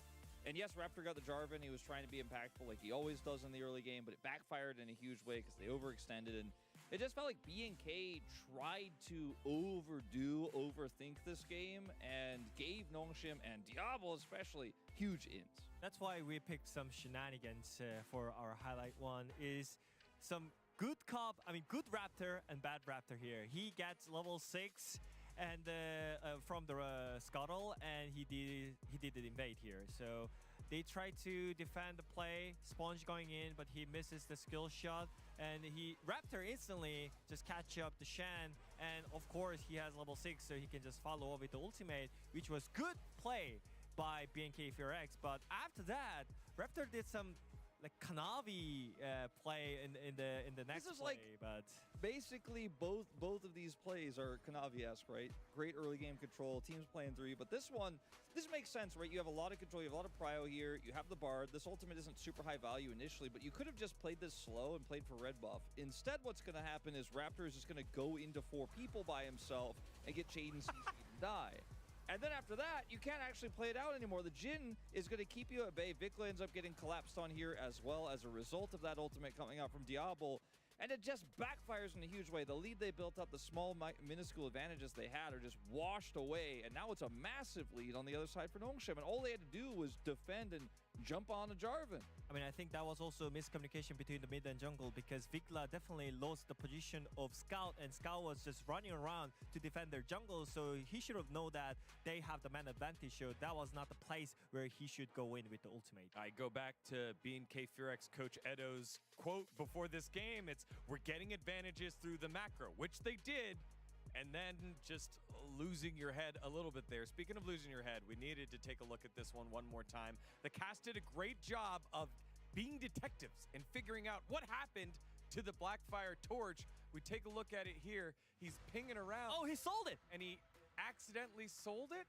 And yes, Raptor got the Jarvan. He was trying to be impactful like he always does in the early game, but it backfired in a huge way because they overextended. And it just felt like B&K tried to overthink this game and gave Nongshim and Diablo especially huge ins. That's why we picked some shenanigans for our highlight one. Is some good Raptor and bad Raptor here. He gets level 6 and from the Scuttle, and he did the invade here. So they tried to defend the play, Sponge going in, but he misses the skill shot, and Raptor instantly just catch up the Shan, and of course he has level 6, so he can just follow up with the ultimate, which was good play by B&K FearX. But after that, Raptor did some like Kanavi play in the next This is play, like but basically both of these plays are Kanavi-esque, right? Great early game control, teams playing 3, but this makes sense, right? You have a lot of control, you have a lot of prio here, you have the Bard. This ultimate isn't super high value initially, but you could have just played this slow and played for red buff. Instead, what's going to happen is Raptor is just going to go into 4 people by himself and get Jaden CC'd and die. And then after that, you can't actually play it out anymore. The Jhin is going to keep you at bay. Vikla ends up getting collapsed on here as well as a result of that ultimate coming out from Diablo. And it just backfires in a huge way. The lead they built up, the small, minuscule advantages they had are just washed away. And now it's a massive lead on the other side for Nongshim. And all they had to do was defend and jump on a Jarvan. I mean, I think that was also miscommunication between the mid and jungle, because Vikla definitely lost the position of Scout, and Scout was just running around to defend their jungle, so he should have known that they have the man advantage, so that was not the place where he should go in with the ultimate. I go back to B&K FearX coach Edo's quote before this game. It's, we're getting advantages through the macro, which they did, and then just losing your head a little bit there. Speaking of losing your head, we needed to take a look at this one more time. The cast did a great job of being detectives and figuring out what happened to the Blackfire torch. We take a look at it here. He's pinging around. Oh, he sold it! And he accidentally sold it?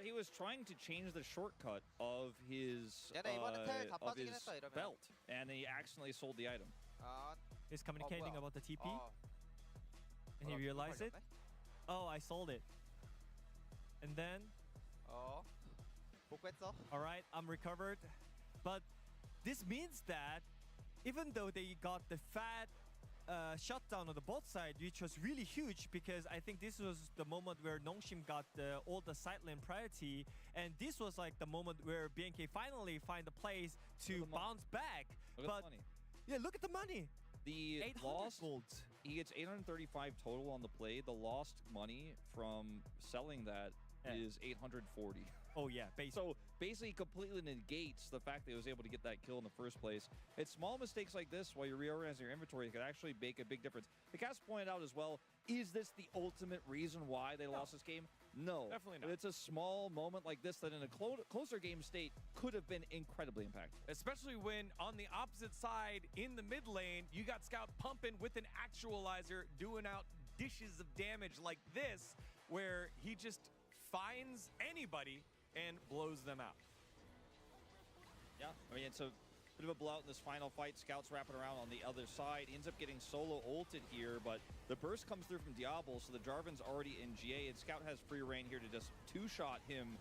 He was trying to change the shortcut of his belt, and he accidentally sold the item. He's communicating about the TP, and he realized it. Oh, I sold it. And then... all right, I'm recovered. But this means that even though they got the fat shutdown on the bot side, which was really huge, because I think this was the moment where Nongshim got all the side lane priority, and this was like the moment where B&K finally find a place to bounce back. Look at the money. Yeah, look at the money. The 800 lost gold. He gets 835 total on the play. The lost money from selling that is 840. Oh yeah, So basically completely negates the fact that he was able to get that kill in the first place. It's small mistakes like this while you're reorganizing your inventory that could actually make a big difference. The cast pointed out as well, is this the ultimate reason why they lost this game? No. Definitely not. But it's a small moment like this that in a closer game state could have been incredibly impactful. Especially when on the opposite side in the mid lane, you got Scout pumping with an actualizer, doing out dishes of damage like this, where he just finds anybody and blows them out. Yeah, I mean, it's a bit of a blowout in this final fight. Scout's wrapping around on the other side. Ends up getting solo ulted here, but the burst comes through from Diablo, so the Jarvan's already in GA, and Scout has free reign here to just two-shot him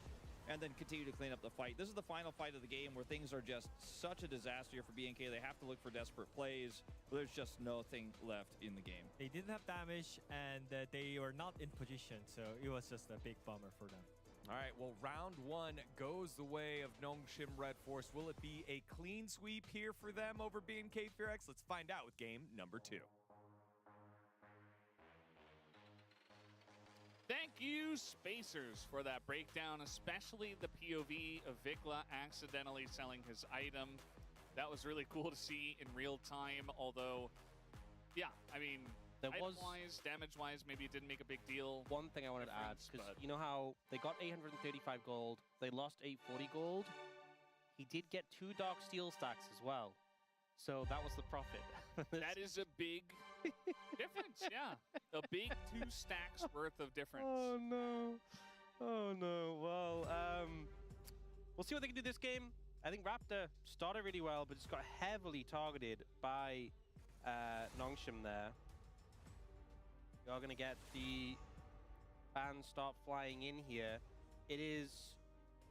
and then continue to clean up the fight. This is the final fight of the game where things are just such a disaster here for BNK. They have to look for desperate plays, but there's just nothing left in the game. They didn't have damage, and they were not in position, so it was just a big bummer for them. All right, well, round one goes the way of Nongshim Red Force. Will it be a clean sweep here for them over BNK FearX? Let's find out with game number 2. Thank you, Spacers, for that breakdown, especially the POV of Vikla accidentally selling his item. That was really cool to see in real time, although, yeah, I mean, item-wise, damage-wise, maybe it didn't make a big deal. One thing I wanted to add, because you know how they got 835 gold, they lost 840 gold. He did get 2 Dark Steel stacks as well. So that was the profit. That is a big difference, yeah. A big 2 stacks worth of difference. Oh, no. Oh, no. Well, we'll see what they can do this game. I think Raptor started really well, but just got heavily targeted by Nongshim there. You're going to get the bans start flying in here. It is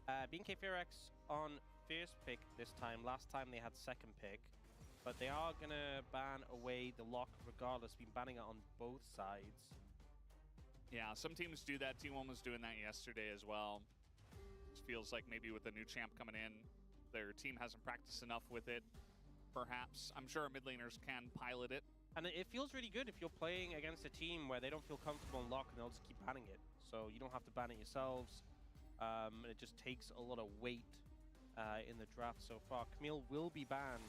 BNK FearX on first pick this time. Last time they had second pick. But they are going to ban away the lock regardless. Been banning it on both sides. Yeah, some teams do that. T1 was doing that yesterday as well. It feels like maybe with the new champ coming in, their team hasn't practiced enough with it. Perhaps. I'm sure mid laners can pilot it. And it feels really good if you're playing against a team where they don't feel comfortable in lock and they'll just keep banning it. So you don't have to ban it yourselves. It just takes a lot of weight in the draft so far. Camille will be banned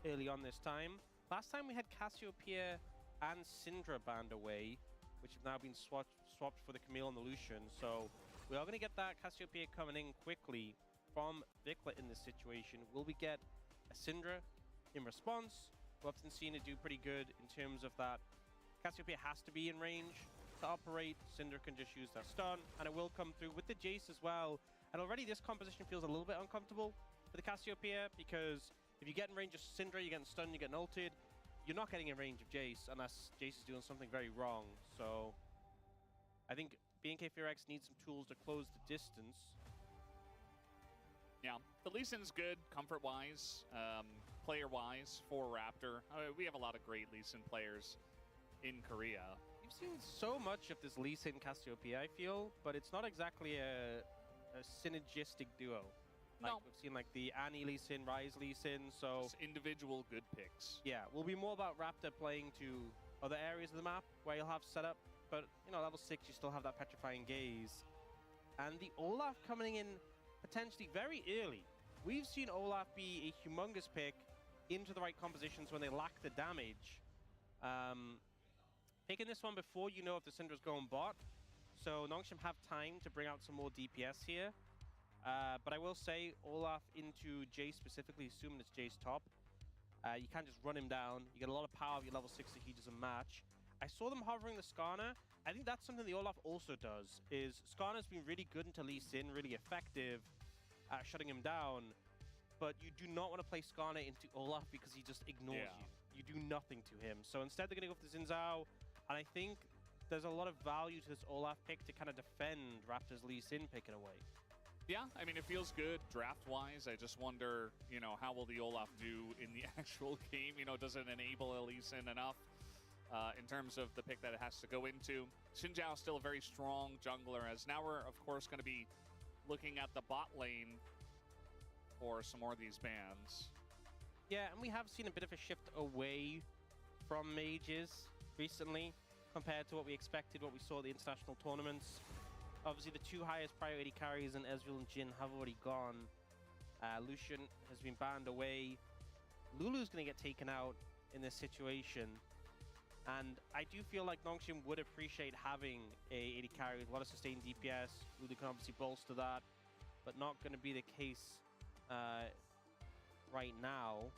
early on this time. Last time we had Cassiopeia and Syndra banned away, which have now been swapped for the Camille and the Lucian. So we are going to get that Cassiopeia coming in quickly from Vikla in this situation. Will we get a Syndra in response? We've often seen it do pretty good in terms of that. Cassiopeia has to be in range to operate. Syndra can just use that stun, and it will come through with the Jace as well. And already this composition feels a little bit uncomfortable for the Cassiopeia, because if you get in range of Syndra, you're getting stunned, you're getting ulted. You're not getting in range of Jace unless Jace is doing something very wrong. So I think BNK FearX needs some tools to close the distance. Yeah, the Lee Sin's good, comfort-wise, player-wise for Raptor. We have a lot of great Lee Sin players in Korea. You've seen so much of this Lee Sin Cassiopeia, I feel, but it's not exactly a synergistic duo. Like No. we've seen like the Annie Lee Sin, Rise Lee Sin, so Just individual good picks. yeah, will be more about Raptor playing to other areas of the map where you'll have setup, but you know, level 6 you still have that petrifying gaze. And the Olaf coming in potentially very early. We've seen Olaf be a humongous pick into the right compositions when they lack the damage. Picking this one before you know if the Syndra's going bot, so Nongshim have time to bring out some more DPS here. But I will say, Olaf into Jace specifically, assuming it's Jace top, you can't just run him down. You get a lot of power of your level 6 that he doesn't match. I saw them hovering the Skarner. I think that's something the Olaf also does, is Skarner's been really good into Lee Sin, really effective at shutting him down, but you do not want to play Skarner into Olaf because he just ignores you. You do nothing to him. So instead they're going to go for the Xin Zhao, and I think there's a lot of value to this Olaf pick to kind of defend Raptor's Lee Sin pick in a way. Yeah, I mean, it feels good draft-wise. I just wonder, you know, how will the Olaf do in the actual game? You know, does it enable a Lee Sin enough in terms of the pick that it has to go into? Xin Zhao is still a very strong jungler, as now we're, of course, going to be looking at the bot lane for some more of these bans. Yeah, and we have seen a bit of a shift away from mages recently compared to what we expected, what we saw at the international tournaments. Obviously, the two highest priority carries in Ezreal and Jhin have already gone. Lucian has been banned away. Lulu's going to get taken out in this situation. And I do feel like Nongshim would appreciate having a 80 carry with a lot of sustained DPS. Lulu can obviously bolster that, but not going to be the case right now.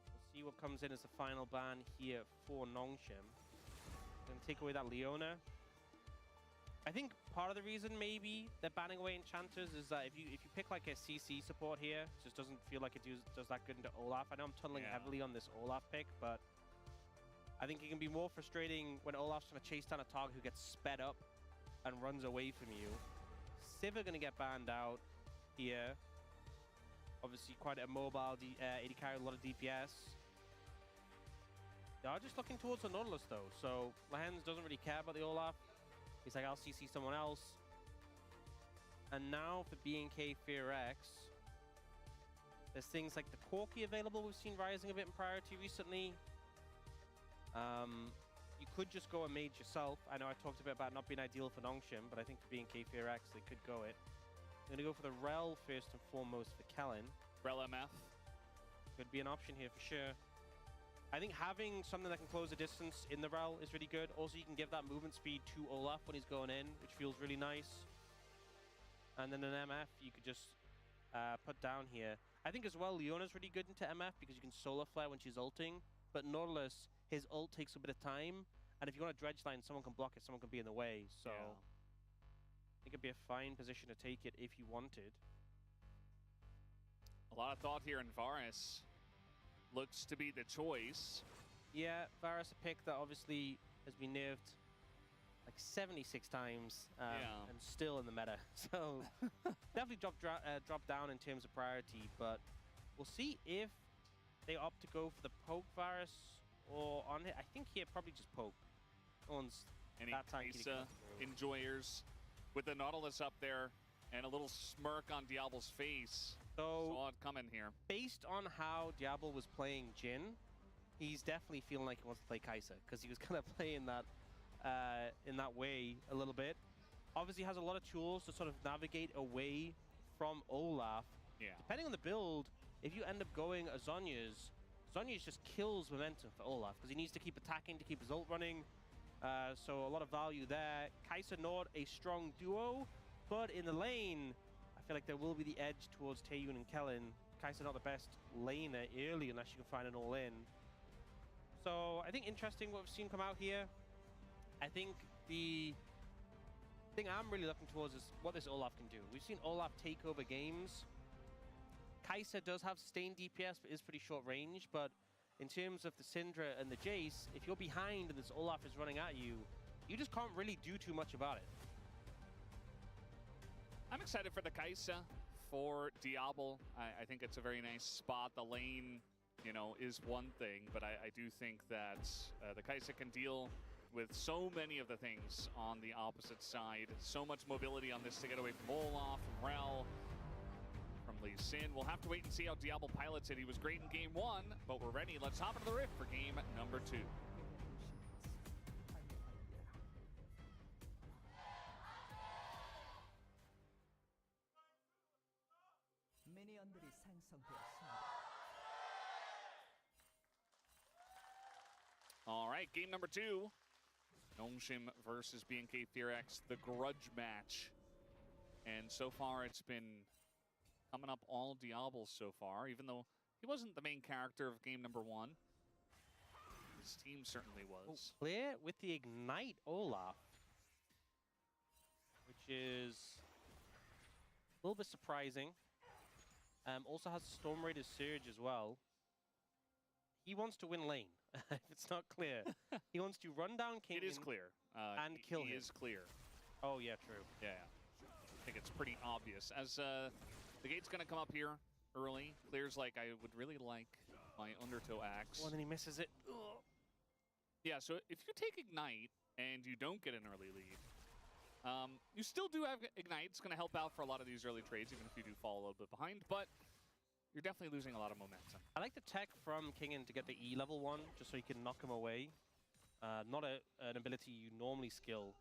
We'll see what comes in as the final ban here for Nongshim. Going to take away that Leona. I think part of the reason maybe they're banning away enchanters is that if you pick like a CC support here, it just doesn't feel like it does that good into Olaf. I know I'm tunneling heavily on this Olaf pick, but I think it can be more frustrating when Olaf's trying to chase down a target who gets sped up and runs away from you. Civ are going to get banned out here. Obviously quite a mobile 80 carry, a lot of DPS. They are just looking towards the Nautilus though, so Lahens doesn't really care about the Olaf. He's like, I'll CC someone else. And now for BNK Fear X, there's things like the Corki available we've seen rising a bit in priority recently. You could just go a mage yourself. I know I talked a bit about not being ideal for Nongshim, but I think for BNK Fear X, they could go it. I'm going to go for the Rel first and foremost for Kellen. Rel MF. Could be an option here for sure. I think having something that can close the distance in the Rel is really good. Also, you can give that movement speed to Olaf when he's going in, which feels really nice. And then an MF you could just put down here. I think as well, Leona's really good into MF because you can solar flare when she's ulting. But Nautilus, his ult takes a bit of time. And if you want a dredge line, someone can block it, someone can be in the way. So I think it'd be a fine position to take it if you wanted. A lot of thought here in Varus. Looks to be the choice. Yeah, Varus, a pick that obviously has been nerfed like 76 times and still in the meta. So definitely drop down in terms of priority, but we'll see if they opt to go for the poke Varus or on it. I think here probably just poke. No one's any that tanky. Kai'Sa enjoyers with the Nautilus up there and a little smirk on Diablo's face. So saw it coming here. Based on how Diablo was playing Jhin, he's definitely feeling like he wants to play Kai'Sa because he was kind of playing that in that way a little bit. Obviously has a lot of tools to sort of navigate away from Olaf. Yeah. Depending on the build, if you end up going a Zhonya's just kills momentum for Olaf because he needs to keep attacking to keep his ult running. So a lot of value there. Kai'Sa Nord, a strong duo, but in the lane, I feel like there will be the edge towards Taeyun and Kellen. Kai'Sa not the best laner early unless you can find an all-in. So I think interesting what we've seen come out here. I think the thing I'm really looking towards is what this Olaf can do. We've seen Olaf take over games. Kai'Sa does have sustained DPS, but is pretty short range. But in terms of the Syndra and the Jace, if you're behind and this Olaf is running at you, you just can't really do too much about it. I'm excited for the Kai'Sa, for Diablo. I think it's a very nice spot. The lane, you know, is one thing, but I do think that the Kai'Sa can deal with so many of the things on the opposite side. So much mobility on this to get away from Olaf, from Rel, from Lee Sin. We'll have to wait and see how Diablo pilots it. He was great in game one, but we're ready. Let's hop into the Rift for game number 2. All right, game number 2. Nongshim versus BNK Fear X, the grudge match. And so far, it's been coming up all Diablo so far, even though he wasn't the main character of game number 1. His team certainly was. Clear with the Ignite Olaf, which is a little bit surprising. Also has Storm Raider's Surge as well. He wants to win lane, if it's not clear. He wants to run down King. It is clear. And kill him. He is clear. Oh, yeah, true. Yeah. I think it's pretty obvious. As the gate's going to come up here early. Clear's like, I would really like my Undertow Axe. Well, then he misses it. Ugh. Yeah, so if you take Ignite and you don't get an early lead, you still do have Ignite. It's going to help out for a lot of these early trades, even if you do fall a little bit behind. But you're definitely losing a lot of momentum. I like the tech from Kingen to get the E level 1, just so you can knock him away. Not an ability you normally skill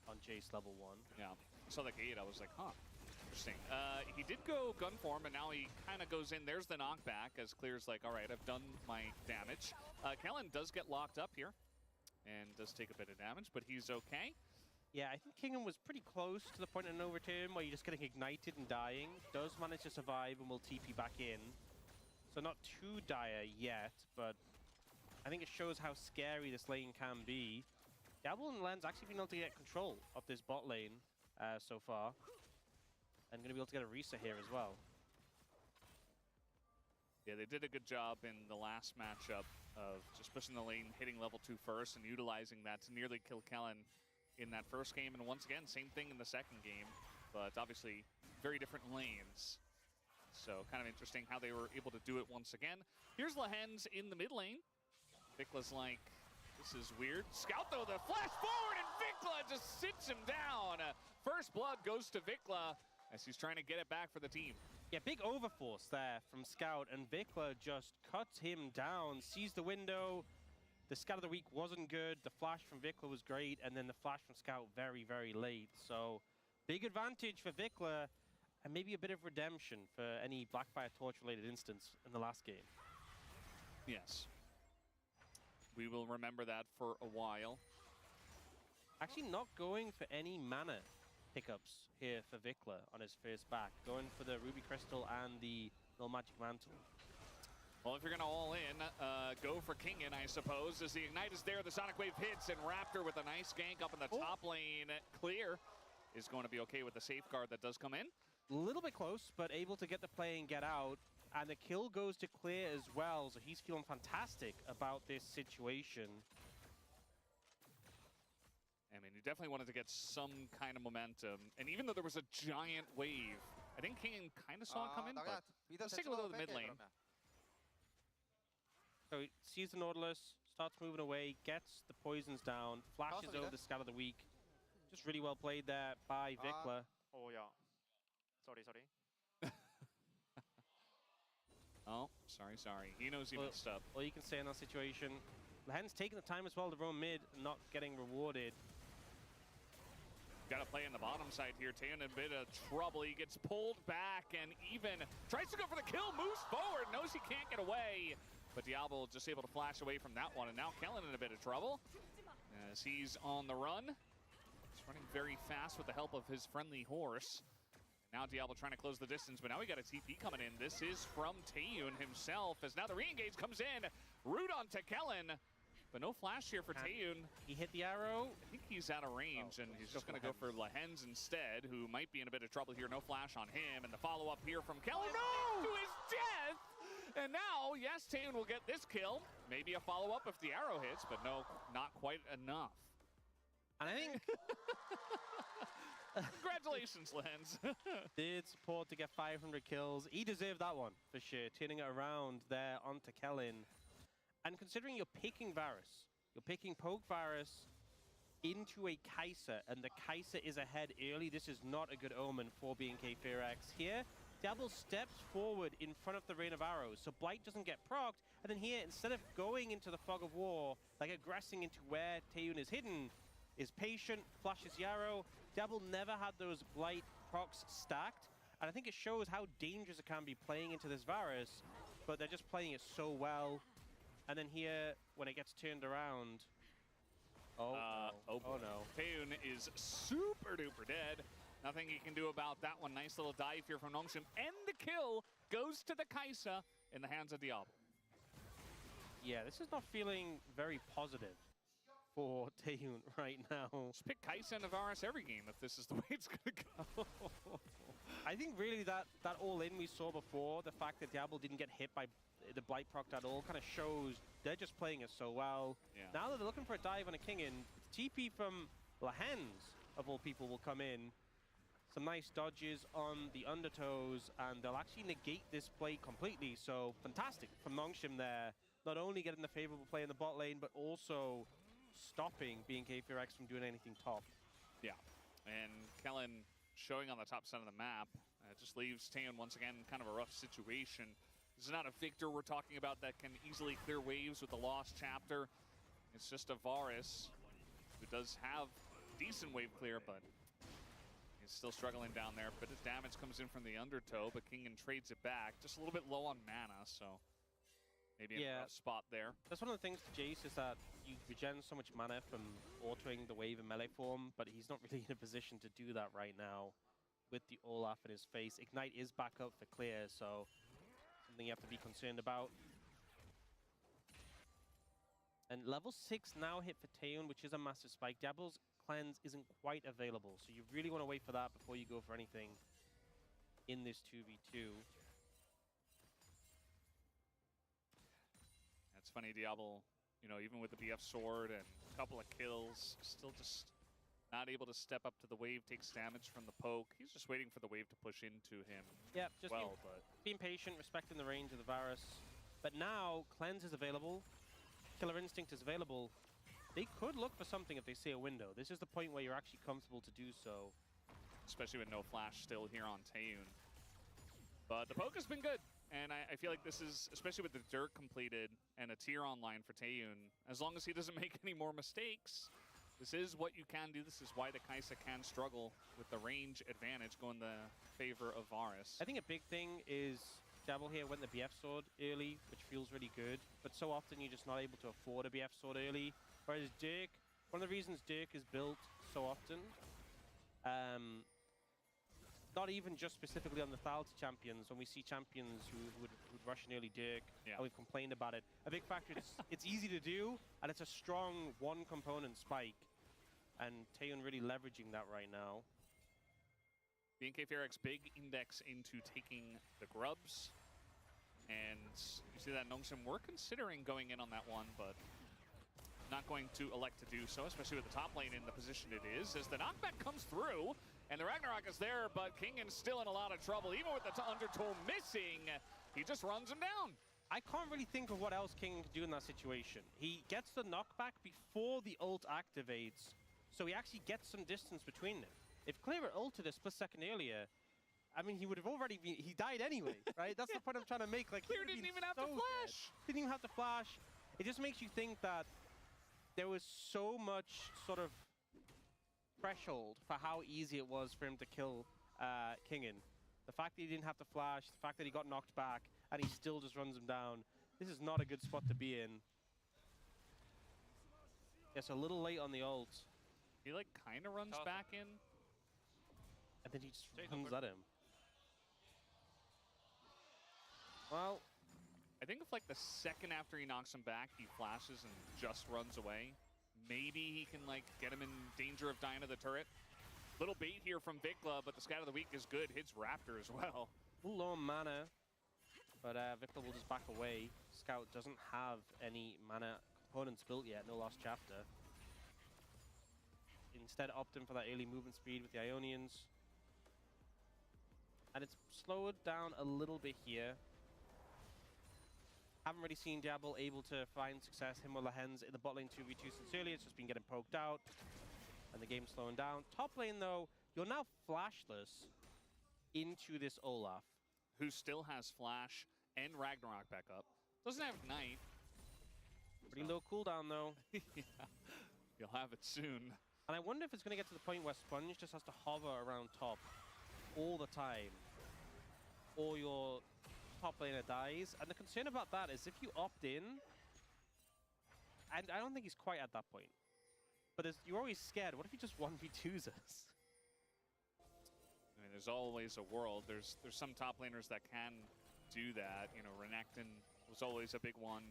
on Jace level 1. Yeah, saw the gate, I was like, huh, interesting. He did go gun form, and now he kind of goes in. There's the knockback, as Clear's like, all right, I've done my damage. Kellen does get locked up here, and does take a bit of damage, but he's okay. Yeah, I think Kingham was pretty close to the point of no return where you're just getting ignited and dying. Does manage to survive and will TP back in. So not too dire yet, but I think it shows how scary this lane can be. Diablo and Len's actually been able to get control of this bot lane so far. And going to be able to get a Risa here as well. Yeah, they did a good job in the last matchup of just pushing the lane, hitting level 2 first, and utilizing that to nearly kill Kellen in that first game. And once again, same thing in the second game, but obviously very different lanes. So kind of interesting how they were able to do it once again. Here's Lehens in the mid lane. Vicla's like, this is weird. Scout though, the flash forward, and Vicla just sits him down. First blood goes to Vicla as he's trying to get it back for the team. Yeah, big overforce there from Scout, and Vicla just cuts him down, sees the window. The Scout of the week wasn't good. The flash from Vicla was great, and then the flash from Scout very, very late. So big advantage for Vicla, and maybe a bit of redemption for any Blackfire Torch-related instance in the last game. Yes. We will remember that for a while. Actually not going for any mana pickups here for Vicla on his first back. Going for the Ruby Crystal and the Null Magic Mantle. Well, if you're going to all in, go for Kingan, I suppose. As the Ignite is there, the Sonic Wave hits, and Raptor with a nice gank up in the top lane. Clear is going to be okay with the safeguard that does come in. A little bit close, but able to get the play and get out. And the kill goes to Clear as well, so he's feeling fantastic about this situation. I mean, you definitely wanted to get some kind of momentum. And even though there was a giant wave, I think Kingan kind of saw it coming, but let's take a look at the mid lane. So he sees the Nautilus, starts moving away, gets the poisons down, flashes over the Scout of the week. Just really well played there by Vicla. Oh, yeah. Sorry. Oh, sorry. He knows he messed up. All you can say in that situation. Lehens taking the time as well to roam mid, not getting rewarded. Got to play in the bottom side here. Taeyeon in a bit of trouble. He gets pulled back and even tries to go for the kill, moves forward, knows he can't get away. But Diablo just able to flash away from that one. And now Kellen in a bit of trouble as he's on the run. He's running very fast with the help of his friendly horse. Now Diablo trying to close the distance, but now we got a TP coming in. This is from Taeyeon himself, as now the re-engage comes in. Root onto Kellen, but no flash here for Taeyeon. He hit the arrow. I think he's out of range, and he's just going to go for Lehens instead, who might be in a bit of trouble here. No flash on him, and the follow-up here from Kellen to his death. And now, yes, Taeyeon will get this kill. Maybe a follow-up if the arrow hits, but no, not quite enough. And I think... Congratulations, Lehens. Did support to get 500 kills. He deserved that one, for sure. Turning it around there onto Kellen. And considering you're picking Varus, you're picking Poke Varus into a Kai'Sa, and the Kai'Sa is ahead early. This is not a good omen for BNK Fearax. Here, Diablo steps forward in front of the Rain of Arrows, so Blight doesn't get procced. And then here, instead of going into the Fog of War, like aggressing into where Taeyeon is hidden, is patient, flashes the arrow. Diablo never had those Blight procs stacked, and I think it shows how dangerous it can be playing into this Varus, but they're just playing it so well. And then here, when it gets turned around, oh no. Taeyeon is super duper dead. Nothing he can do about that one. Nice little dive here from Nongshim, and the kill goes to the Kai'Sa in the hands of Diablo. Yeah, this is not feeling very positive for Taeyeon right now. Just pick Kai'Sa and Varus every game if this is the way it's going to go. I think really that all-in we saw before, the fact that Diablo didn't get hit by the Blight proc at all, kind of shows they're just playing it so well. Yeah. Now that they're looking for a dive on a Kingan, TP from Lehens, of all people, will come in. Some nice dodges on the undertows, and they'll actually negate this play completely. So fantastic from Nongshim there. Not only getting the favorable play in the bot lane, but also stopping BNK Fearax from doing anything top. Yeah, and Kellen showing on the top side of the map just leaves Taeyeon once again in kind of a rough situation. This is not a Victor we're talking about that can easily clear waves with the Lost Chapter. It's just a Varus who does have decent wave clear, but he's still struggling down there. Bit of damage comes in from the undertow, but Kingen trades it back. Just a little bit low on mana, so maybe in a rough spot there. That's one of the things to Jace is that you regen so much mana from autoing the wave in melee form, but he's not really in a position to do that right now with the Olaf in his face. Ignite is back up for clear, so something you have to be concerned about. And level 6 now hit for Taeyeon, which is a massive spike. Diablo's cleanse isn't quite available, so you really want to wait for that before you go for anything in this 2v2. That's funny, Diablo, you know, even with the BF sword and a couple of kills, still just not able to step up to the wave, takes damage from the poke. He's just waiting for the wave to push into him. Yeah, just being patient, respecting the range of the Varus. But now, Cleanse is available, Killer Instinct is available. They could look for something if they see a window. This is the point where you're actually comfortable to do so. Especially with no flash still here on Taeyeon. But the poke has been good. And I feel like this is, especially with the Dirk completed and a tier online for Taeyeon, as long as he doesn't make any more mistakes, this is what you can do. This is why the Kai'Sa can struggle with the range advantage going in the favor of Varus. I think a big thing is Diablo here went the BF sword early, which feels really good, but so often you're just not able to afford a BF sword early. Whereas Dirk, one of the reasons Dirk is built so often, not even just specifically on the Thalty champions, when we see champions who would rush an early Dirk, and we've complained about it. A big factor, it's easy to do, and it's a strong one-component spike. And Taeyeon really leveraging that right now. BNK Fearx big index into taking the grubs. And you see that Nongsim were considering going in on that one, but not going to elect to do so, especially with the top lane in the position it is, as the knockback comes through. And the Ragnarok is there, but Kingen's still in a lot of trouble. Even with the undertow missing, he just runs him down. I can't really think of what else Kingen could do in that situation. He gets the knockback before the ult activates, so he actually gets some distance between them. If Clear had ulted a split second earlier, I mean, he would have already been, he died anyway, right? That's the point I'm trying to make. Like, Clear didn't even have to flash. Didn't even have to flash. It just makes you think that there was so much sort of threshold for how easy it was for him to kill Kingen. The fact that he didn't have to flash, the fact that he got knocked back, and he still just runs him down. This is not a good spot to be in. It's a little late on the ult. He like kind of runs back in. And then he just runs at him. Well, I think if like the second after he knocks him back, he flashes and just runs away. Maybe he can like get him in danger of dying to the turret. Little bait here from Vikla, but the Scout of the Week is good. Hits Raptor as well. A little low on mana, but Vikla will just back away. Scout doesn't have any mana components built yet, no Lost Chapter. Instead opting for that early movement speed with the Ionians. And it's slowed down a little bit here. Haven't really seen Diablo able to find success, him or Lahens in the bot lane 2v2 since earlier. It's just been getting poked out, and the game's slowing down. Top lane, though, you're now flashless into this Olaf. Who still has Flash and Ragnarok back up. Doesn't have Ignite. Pretty low cooldown, though. Yeah. You'll have it soon. And I wonder if it's going to get to the point where Sponge just has to hover around top all the time, or your top laner dies. And the concern about that is if you opt in, and I don't think he's quite at that point, but you're always scared. What if he just 1v2s us? I mean, there's always a world. There's some top laners that can do that. You know, Renekton was always a big one.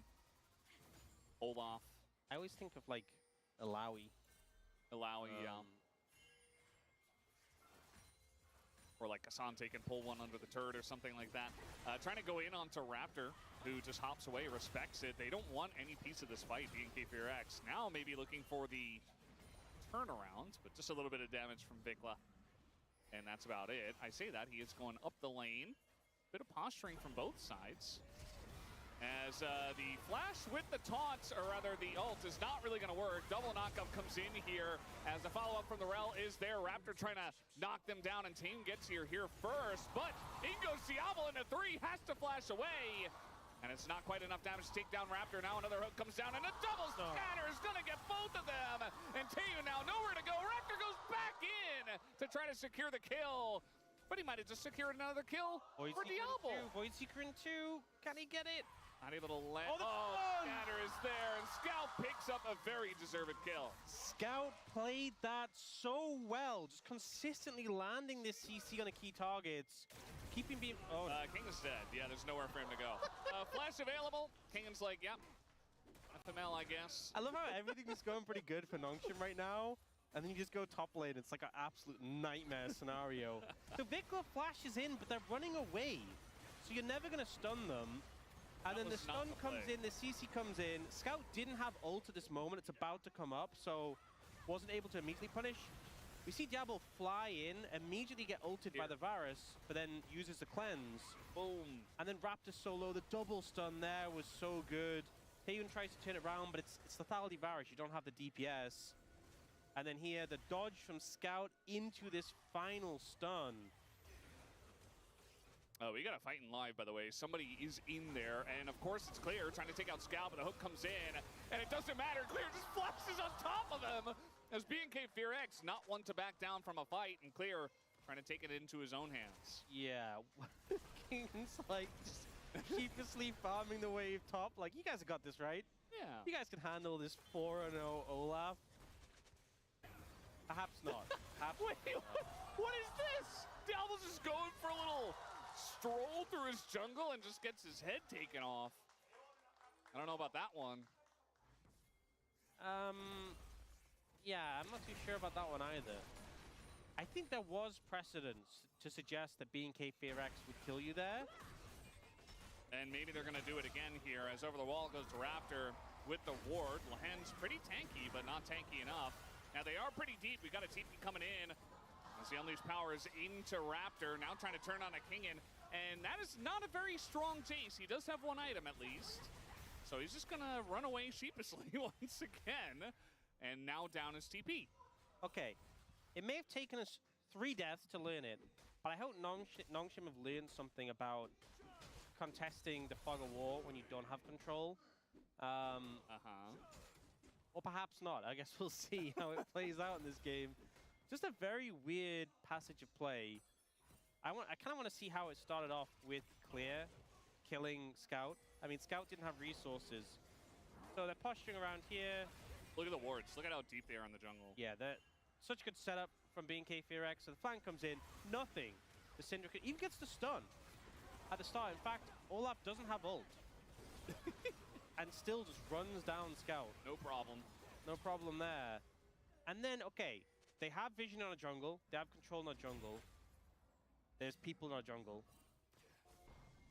Olaf. I always think of like Alawi. Or like Asante can pull one under the turret or something like that. Trying to go in onto Raptor, who just hops away, respects it. They don't want any piece of this fight, BNK Fearx. Now maybe looking for the turnaround, but just a little bit of damage from Vikla. And that's about it. I say that, he is going up the lane. Bit of posturing from both sides. As the flash with the taunt, or rather the ult, is not really going to work. Double knockup comes in here as the follow-up from the Rel is there. Raptor trying to knock them down, and Tame gets here first. But in goes Diablo into 3, has to flash away. And it's not quite enough damage to take down Raptor. Now another hook comes down, and a double scatter is going to get both of them. And Taeyu now nowhere to go. Raptor goes back in to try to secure the kill. But he might have just secured another kill for Diablo. Void Seeker in 2. Can he get it? Not able to land. Oh, scatter is there, and Scout picks up a very deserved kill. Scout played that so well, just consistently landing this CC on the key targets. Keeping being. King is dead. Yeah, there's nowhere for him to go. Flash available. King's like, yep. FML, I guess. I love how everything is going pretty good for Nongshim right now. And then you just go top lane. It's like an absolute nightmare scenario. So Vikla flashes in, but they're running away. So you're never going to stun them. And then the stun comes in, the CC comes in. Scout didn't have ult at this moment. It's about to come up, so wasn't able to immediately punish. We see Diablo fly in, immediately get ulted by the Varus, but then uses the cleanse. Boom. And then Raptor solo, the double stun there was so good. Taeyu tries to turn it around, but it's lethality Varus. You don't have the DPS. And then here, the dodge from Scout into this final stun. Oh, we got a fight in live, by the way. Somebody is in there, and of course it's Clear trying to take out Scout, but the hook comes in, and it doesn't matter. Clear just flashes on top of him as B&K FearX not one to back down from a fight, and Clear trying to take it into his own hands. Yeah, King's like just sheepishly farming the wave top. Like, you guys have got this, right? Yeah. You guys can handle this 4-0 Olaf. Perhaps not. Perhaps Wait, what is this? Diablo's just going for a little stroll through his jungle and just gets his head taken off. I don't know about that one. Yeah, I'm not too sure about that one either. I think there was precedence to suggest that B&K FearX would kill you there. And maybe they're going to do it again here as over the wall goes to Raptor with the ward. Lahen's pretty tanky, but not tanky enough. Now they are pretty deep. We got a TP coming in as he unleashed powers into Raptor. Now trying to turn on a Kingin. And that is not a very strong chase. He does have one item at least. So he's just going to run away sheepishly once again. And now down his TP. Okay. It may have taken us 3 deaths to learn it, but I hope Nongshim have learned something about contesting the fog of war when you don't have control. Or perhaps not. I guess we'll see how it plays out in this game. Just a very weird passage of play. I kind of want to see how it started off with Clear killing Scout. I mean, Scout didn't have resources. So they're posturing around here. Look at the wards. Look at how deep they are in the jungle. Yeah, such good setup from B&K FearX. So the flank comes in. Nothing. The Syndicate even gets the stun at the start. In fact, Olaf doesn't have ult. And still just runs down Scout. No problem. No problem there. And then, okay, they have vision on a jungle. They have control on a jungle. There's people in our jungle.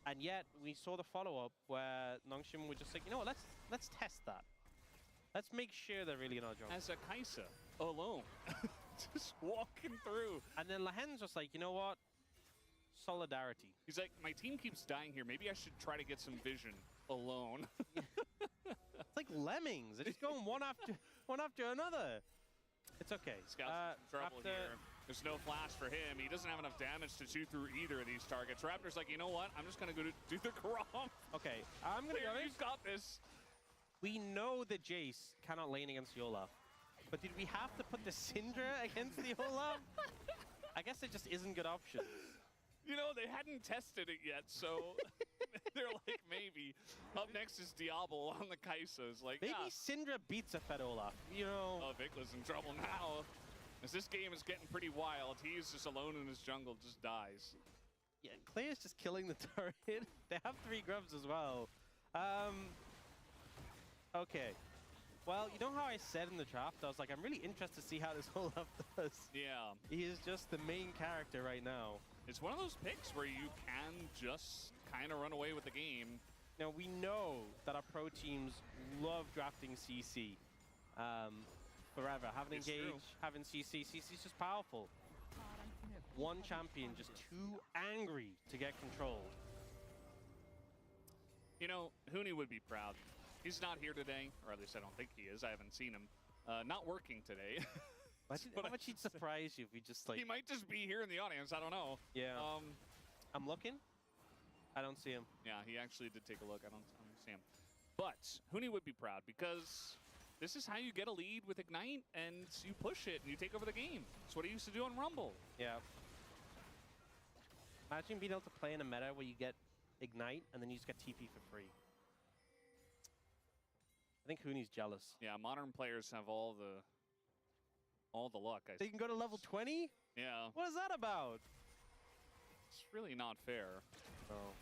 And yet, we saw the follow-up where Nongshim were just like, you know what, let's test that. Let's make sure they're really in our jungle. As a Kaisa, alone. Just walking through. And then Lahen's just like, you know what? Solidarity. He's like, my team keeps dying here. Maybe I should try to get some vision alone. It's like lemmings. They're just going one after another. It's okay. Scout's in trouble here. There's no flash for him. He doesn't have enough damage to chew through either of these targets. Raptor's like, you know what? I'm just going to go do the Karam. Okay, I'm going to go. You've got this. We know that Jace cannot lane against the Olaf. But did we have to put the Syndra against the Olaf? I guess it just isn't good option. You know, they hadn't tested it yet, so they're like, maybe. Up next is Diablo on the Kai'Sas. Like, maybe Syndra beats a fed Olaf, you know. Oh, Vikla's in trouble now. As this game is getting pretty wild, he's just alone in his jungle, just dies. Yeah, Clay's just killing the turret. They have 3 grubs as well. Okay. Well, you know how I said in the draft, I was like, I'm really interested to see how this Olaf does. Yeah. He is just the main character right now. It's one of those picks where you can just kind of run away with the game. Now, we know that our pro teams love drafting CC. Forever. Having Engage, having CC. CC's just powerful. One champion just too angry to get controlled. You know, Huni would be proud. He's not here today, or at least I don't think he is. I haven't seen him. Not working today. How much he'd surprise you if we just like... He might just be here in the audience. I don't know. Yeah. I'm looking. I don't see him. Yeah, he actually did take a look. I don't see him. But Huni would be proud because this is how you get a lead with Ignite and you push it and you take over the game. That's what he used to do on Rumble. Yeah. Imagine being able to play in a meta where you get Ignite and then you just get TP for free. I think Huni's jealous. Yeah, modern players have all the luck. They can go to level 20? Yeah. What is that about? It's really not fair. Oh.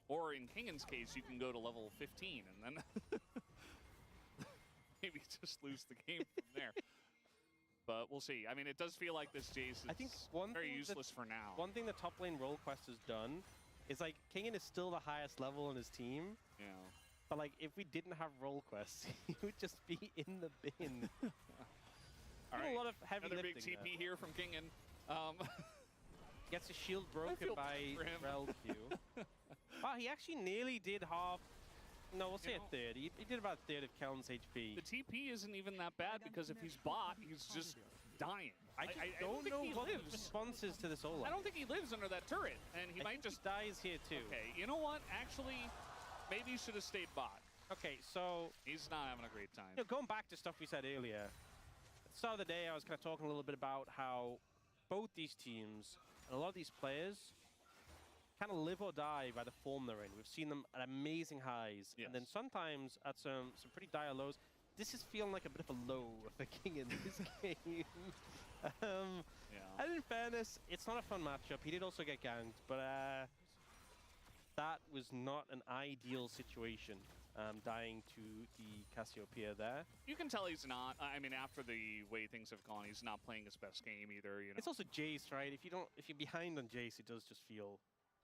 Or in Kingan's case, you can go to level 15 and then maybe just lose the game from there. But we'll see. I mean, it does feel like this Jace is very useless for now. One thing the top lane role quest has done is, like, Kingan is still the highest level on his team. Yeah. But, like, if we didn't have role quests, he would just be in the bin. All right. A lot of heavy Another big lifting TP here from Kingan. Gets his shield broken by Rel Q. Wow, he actually nearly did half. No, we'll say a third. He did about a third of Kellen's HP. The TP isn't even that bad because if he's bot, he's just dying. I don't know what the response is to this Olaf. I don't think he lives under that turret, and he might just dies here too. Okay, you know what? Actually, maybe he should have stayed bot. Okay, so he's not having a great time. You know, going back to stuff we said earlier, at the start of the day, I was kind of talking a little bit about how both these teams and a lot of these players kind of live or die by the form they're in. We've seen them at amazing highs, and then sometimes at some pretty dire lows. This is feeling like a bit of a low for King in this game. And in fairness, it's not a fun matchup. He did also get ganked, but that was not an ideal situation, dying to the Cassiopeia there. You can tell he's not. I mean, after the way things have gone, he's not playing his best game either. You know, it's also Jace, right? If you're behind on Jace, it does just feel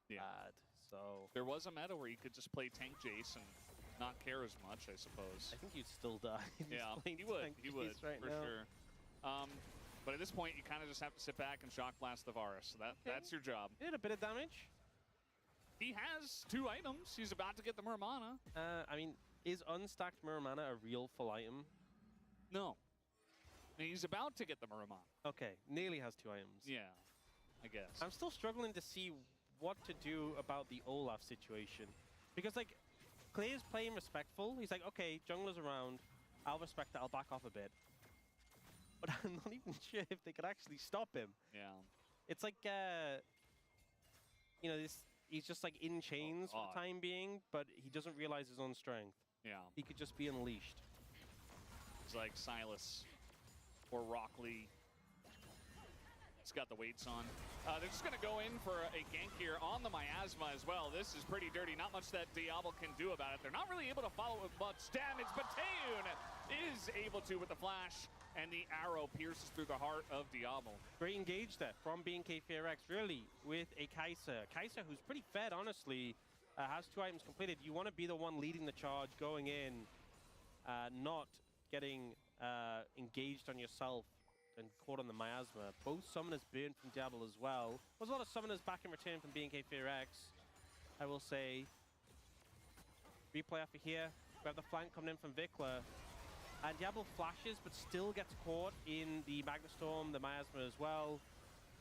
bad. So there was a meta where you could just play tank Jace and not care as much, I suppose. I think you'd still die. Yeah, he would. He would right for now. sure. But at this point, you kind of just have to sit back and shock blast the Varus. So that's your job. He did a bit of damage. He has 2 items. He's about to get the Muramana. I mean, is unstacked Muramana a real full item? No. He's about to get the Muramana. Okay, nearly has 2 items. Yeah, I guess. I'm still struggling to see what to do about the Olaf situation. Because, like, Clay's playing respectful. He's like, okay, jungler's around. I'll respect that. I'll back off a bit. But I'm not even sure if they could actually stop him. Yeah. It's like, you know, he's just, like, in chains for the time being, but he doesn't realize his own strength. Yeah. He could just be unleashed. He's like Silas or Rock Lee. He's got the weights on. They're just going to go in for a gank here on the Miasma as well. This is pretty dirty. Not much that Diablo can do about it. They're not really able to follow with much damage, but Taeun is able to with the flash, and the arrow pierces through the heart of Diablo. Great engage there from BNK4X, really, with a Kai'Sa. Kai'Sa, who's pretty fed, honestly, has 2 items completed. You want to be the one leading the charge, going in, not getting engaged on yourself and caught on the Miasma. Both summoners burned from Diablo as well. There's a lot of summoners back in return from BNK4X, I will say. Replay after here. We have the flank coming in from Vikla. And Diablo flashes, but still gets caught in the Magnastorm, the Miasma as well.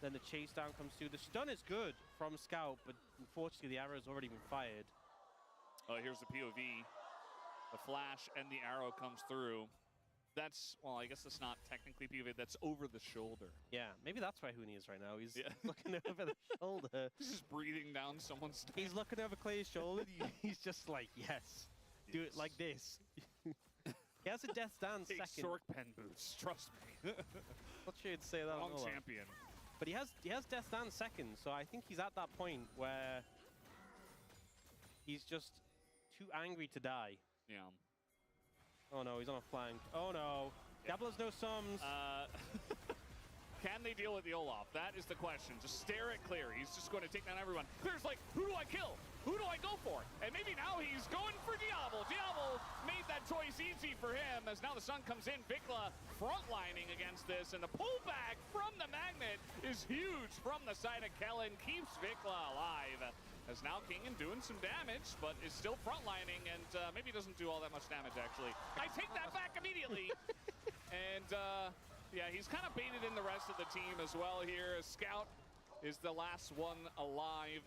Then the chase down comes through. The stun is good from Scout, but unfortunately the arrow's already been fired. Oh, here's the POV. The flash and the arrow comes through. That's, well, I guess that's not technically POV, that's over the shoulder. Yeah, maybe that's why Huni is right now. He's looking over the shoulder. He's just breathing down someone's neck. He's looking over Clay's shoulder. He's just like, yes, do it like this. He has a Death Dance Take second. Sork pen boots, trust me. Not sure you'd say that. Wrong champion. But he has Death Dance second, so I think he's at that point where he's just too angry to die. Yeah. Oh no, he's on a flank. Oh no. Diablo's no sums. Can they deal with the Olaf? That is the question. Just stare it clear. He's just going to take down everyone. There's like, who do I kill? Who do I go for? And maybe now he's going for Diablo. Diablo made that choice easy for him as now the sun comes in. Vikla frontlining against this, and the pullback from the Magnet is huge from the side of Kellen. Keeps Vikla alive. As now Kingan doing some damage, but is still frontlining, and maybe doesn't do all that much damage, actually. I take that back immediately. And, yeah, he's kind of baited in the rest of the team as well here. Scout is the last one alive.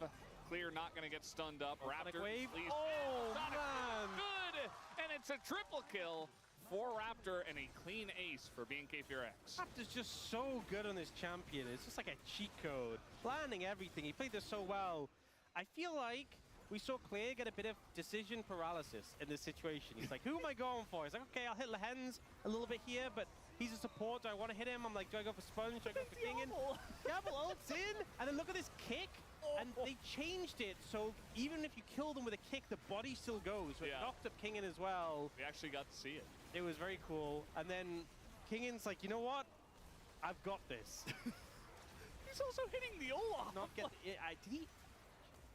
Clear not going to get stunned up. Raptor, wave. please. Oh, Sonic man. good! And it's a triple kill for Raptor and a clean ace for BNK FearX. Raptor's just so good on this champion. It's just like a cheat code. Planning everything. He played this so well. I feel like we saw Clear get a bit of decision paralysis in this situation. He's like, who am I going for? He's like, okay, I'll hit Lehens a little bit here, but he's a support. Do I want to hit him? I'm like, do I go for Sponge? Do I go for Kingin? Diablo ults in, and then look at this kick. And they changed it, so even if you kill them with a kick, the body still goes. So it knocked up Kingin as well. We actually got to see it. It was very cool. And then Kingin's like, you know what? I've got this. He's also hitting the Olaf. Not get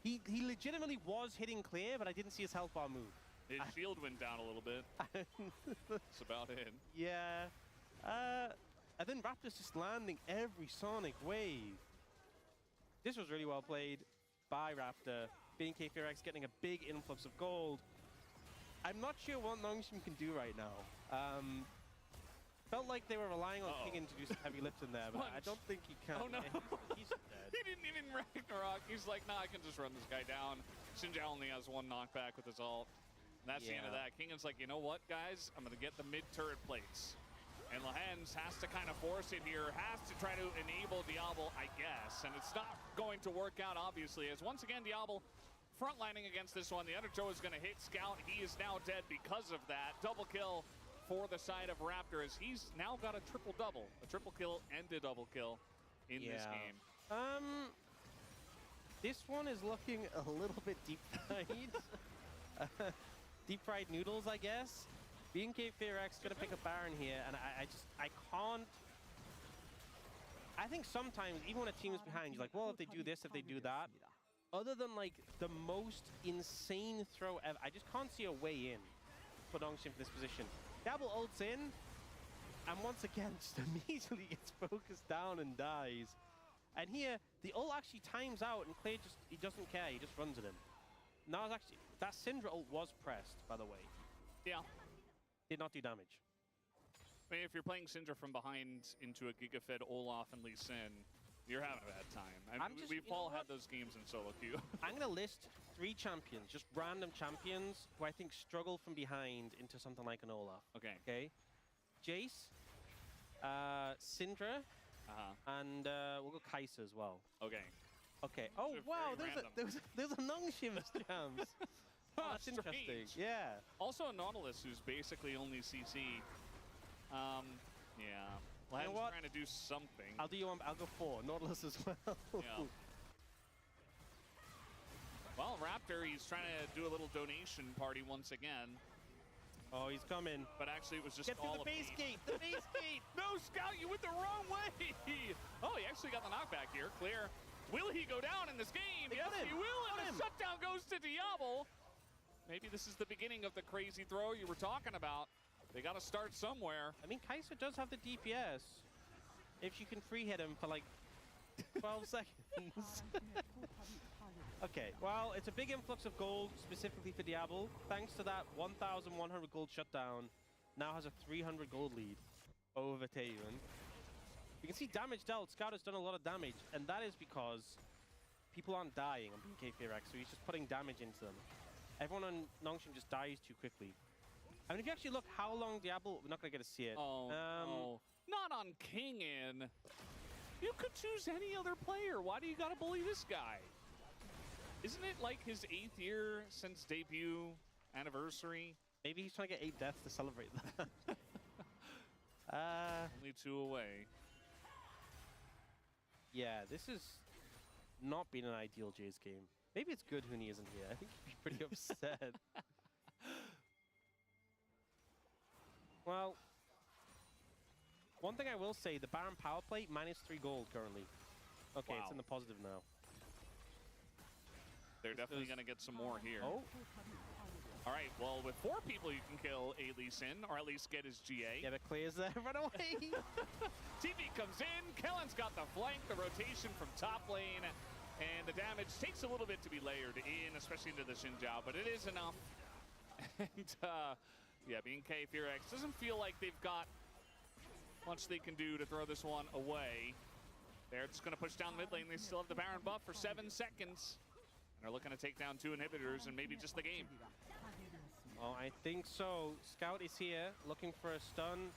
he legitimately was hitting Clear, but I didn't see his health bar move. His shield went down a little bit. That's about it. Yeah. And then Raptor's just landing every Sonic wave. This was really well played by Raptor. BNK FearX getting a big influx of gold. I'm not sure what Nongshim can do right now. Felt like they were relying on Kingin to do some heavy lifting there, but I don't think he can. Oh no. He's dead. He didn't even Ragnarok. He's like, nah, I can just run this guy down. Shinja only has one knockback with his ult. And that's the end of that. Kingin's like, you know what, guys? I'm going to get the mid-turret plates. And Lehens has to kind of force it here, has to try to enable Diablo, I guess. And it's not going to work out, obviously, as once again, Diablo frontlining against this one. The Undertow is going to hit Scout. He is now dead because of that. Double kill for the side of Raptor, as he's now got a triple-double. A triple kill and a double kill in this game. This one is looking a little bit deep-fried. Deep-fried noodles, I guess. BNK FearX gonna pick a Baron here, and I can't. I think sometimes, even when a team is behind, you're like, well, if they do this, if they do that. Other than like the most insane throw ever, I just can't see a way in for Nongshim for this position. Diablo ults in, and once again, just immediately gets focused down and dies. And here, the ult actually times out, and Clay he doesn't care, he just runs at him. Now it's actually, that Syndra ult was pressed, by the way. Yeah. Did not do damage. I mean, if you're playing Syndra from behind into a Giga-fed Olaf and Lee Sin, you're having a bad time. We've all had those games in solo queue. I'm going to list 3 champions, just random champions, who I think struggle from behind into something like an Olaf. Okay. Jace, Syndra, and we'll go Kai'Sa as well. Okay. Oh, wow, there's a Nongshim jams. Oh, that's strange. Interesting. Yeah. Also a Nautilus who's basically only CC. Yeah. Lehens trying to do something. I'll go 4. Nautilus as well. Yeah. Well, Raptor, he's trying to do a little donation party once again. Oh, he's coming. But actually, it was just Get through the base gate. The base gate. No, Scout, you went the wrong way. Oh, he actually got the knockback here. Clear. Will he go down in this game? Yes, he will. And the shutdown goes to Diablo. Maybe this is the beginning of the crazy throw you were talking about. They got to start somewhere. I mean, Kai'Sa does have the DPS. If you can free hit him for like 12 seconds. Okay, well, it's a big influx of gold specifically for Diablo. Thanks to that 1,100 gold shutdown, now has a 300 gold lead over Taeyun. You can see damage dealt. Scout has done a lot of damage, and that is because people aren't dying on BNK FearX, so he's just putting damage into them. Everyone on Nongshim just dies too quickly. I mean, if you actually look how long Diablo, we're not going to get to see it. Oh, no. Not on Kingin. You could choose any other player. Why do you got to bully this guy? Isn't it like his 8th year since debut anniversary? Maybe he's trying to get 8 deaths to celebrate that. Only 2 away. Yeah, this has not been an ideal Jays game. Maybe it's good Huni isn't here. I think he'd be pretty upset. Well, one thing I will say, the Baron power play, -3 gold currently. Okay, it's in the positive now. They're definitely going to get some more here. Oh. All right, well, with 4 people, you can kill a Lee Sin, or at least get his GA. Yeah, but Clear's there. Run away! TV comes in. Kellen's got the flank, the rotation from top lane, and the damage takes a little bit to be layered in, especially into the Xinjiao, but it is enough. And, yeah, BNK FearX doesn't feel like they've got much they can do to throw this one away. They're just going to push down mid lane. They still have the Baron buff for 7 seconds. And they're looking to take down 2 inhibitors and maybe just the game. Oh, I think so. Scout is here, looking for a stun.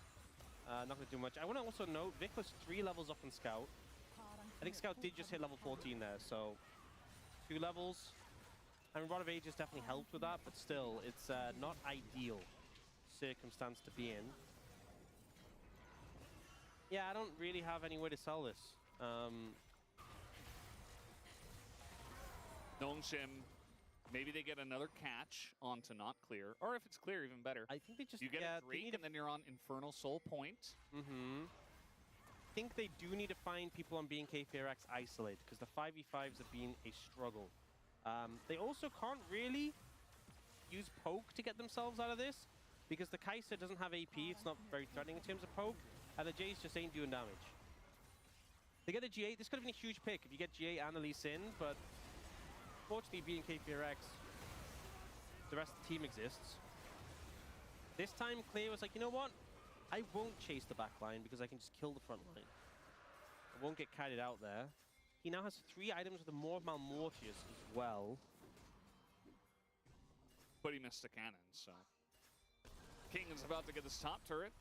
Not going to do much. I want to also note, Vicla's 3 levels up on Scout. I think Scout did just hit level 14 there, so 2 levels. I mean, Rod of Ages definitely helped with that, but still, it's not ideal circumstance to be in. Yeah, I don't really have any way to sell this. Nongshim, maybe they get another catch onto not clear, or if it's clear, even better. I think they just you get a Drake, and then you're on Infernal Soul Point. I think they do need to find people on BNK Fearax isolated, because the 5v5s have been a struggle. They also can't really use poke to get themselves out of this, because the Kai'Sa doesn't have AP. It's not very threatening in terms of poke, and the Jace just ain't doing damage. They get a G8. This could have been a huge pick if you get G8 and a Lee Sin, but fortunately, BNK Fearax, the rest of the team exists. This time, Clear was like, you know what? I won't chase the back line because I can just kill the front line. I won't get carried out there. He now has 3 items with the Maw of Malmortius as well. But he missed the cannon, so... King is about to get this top turret.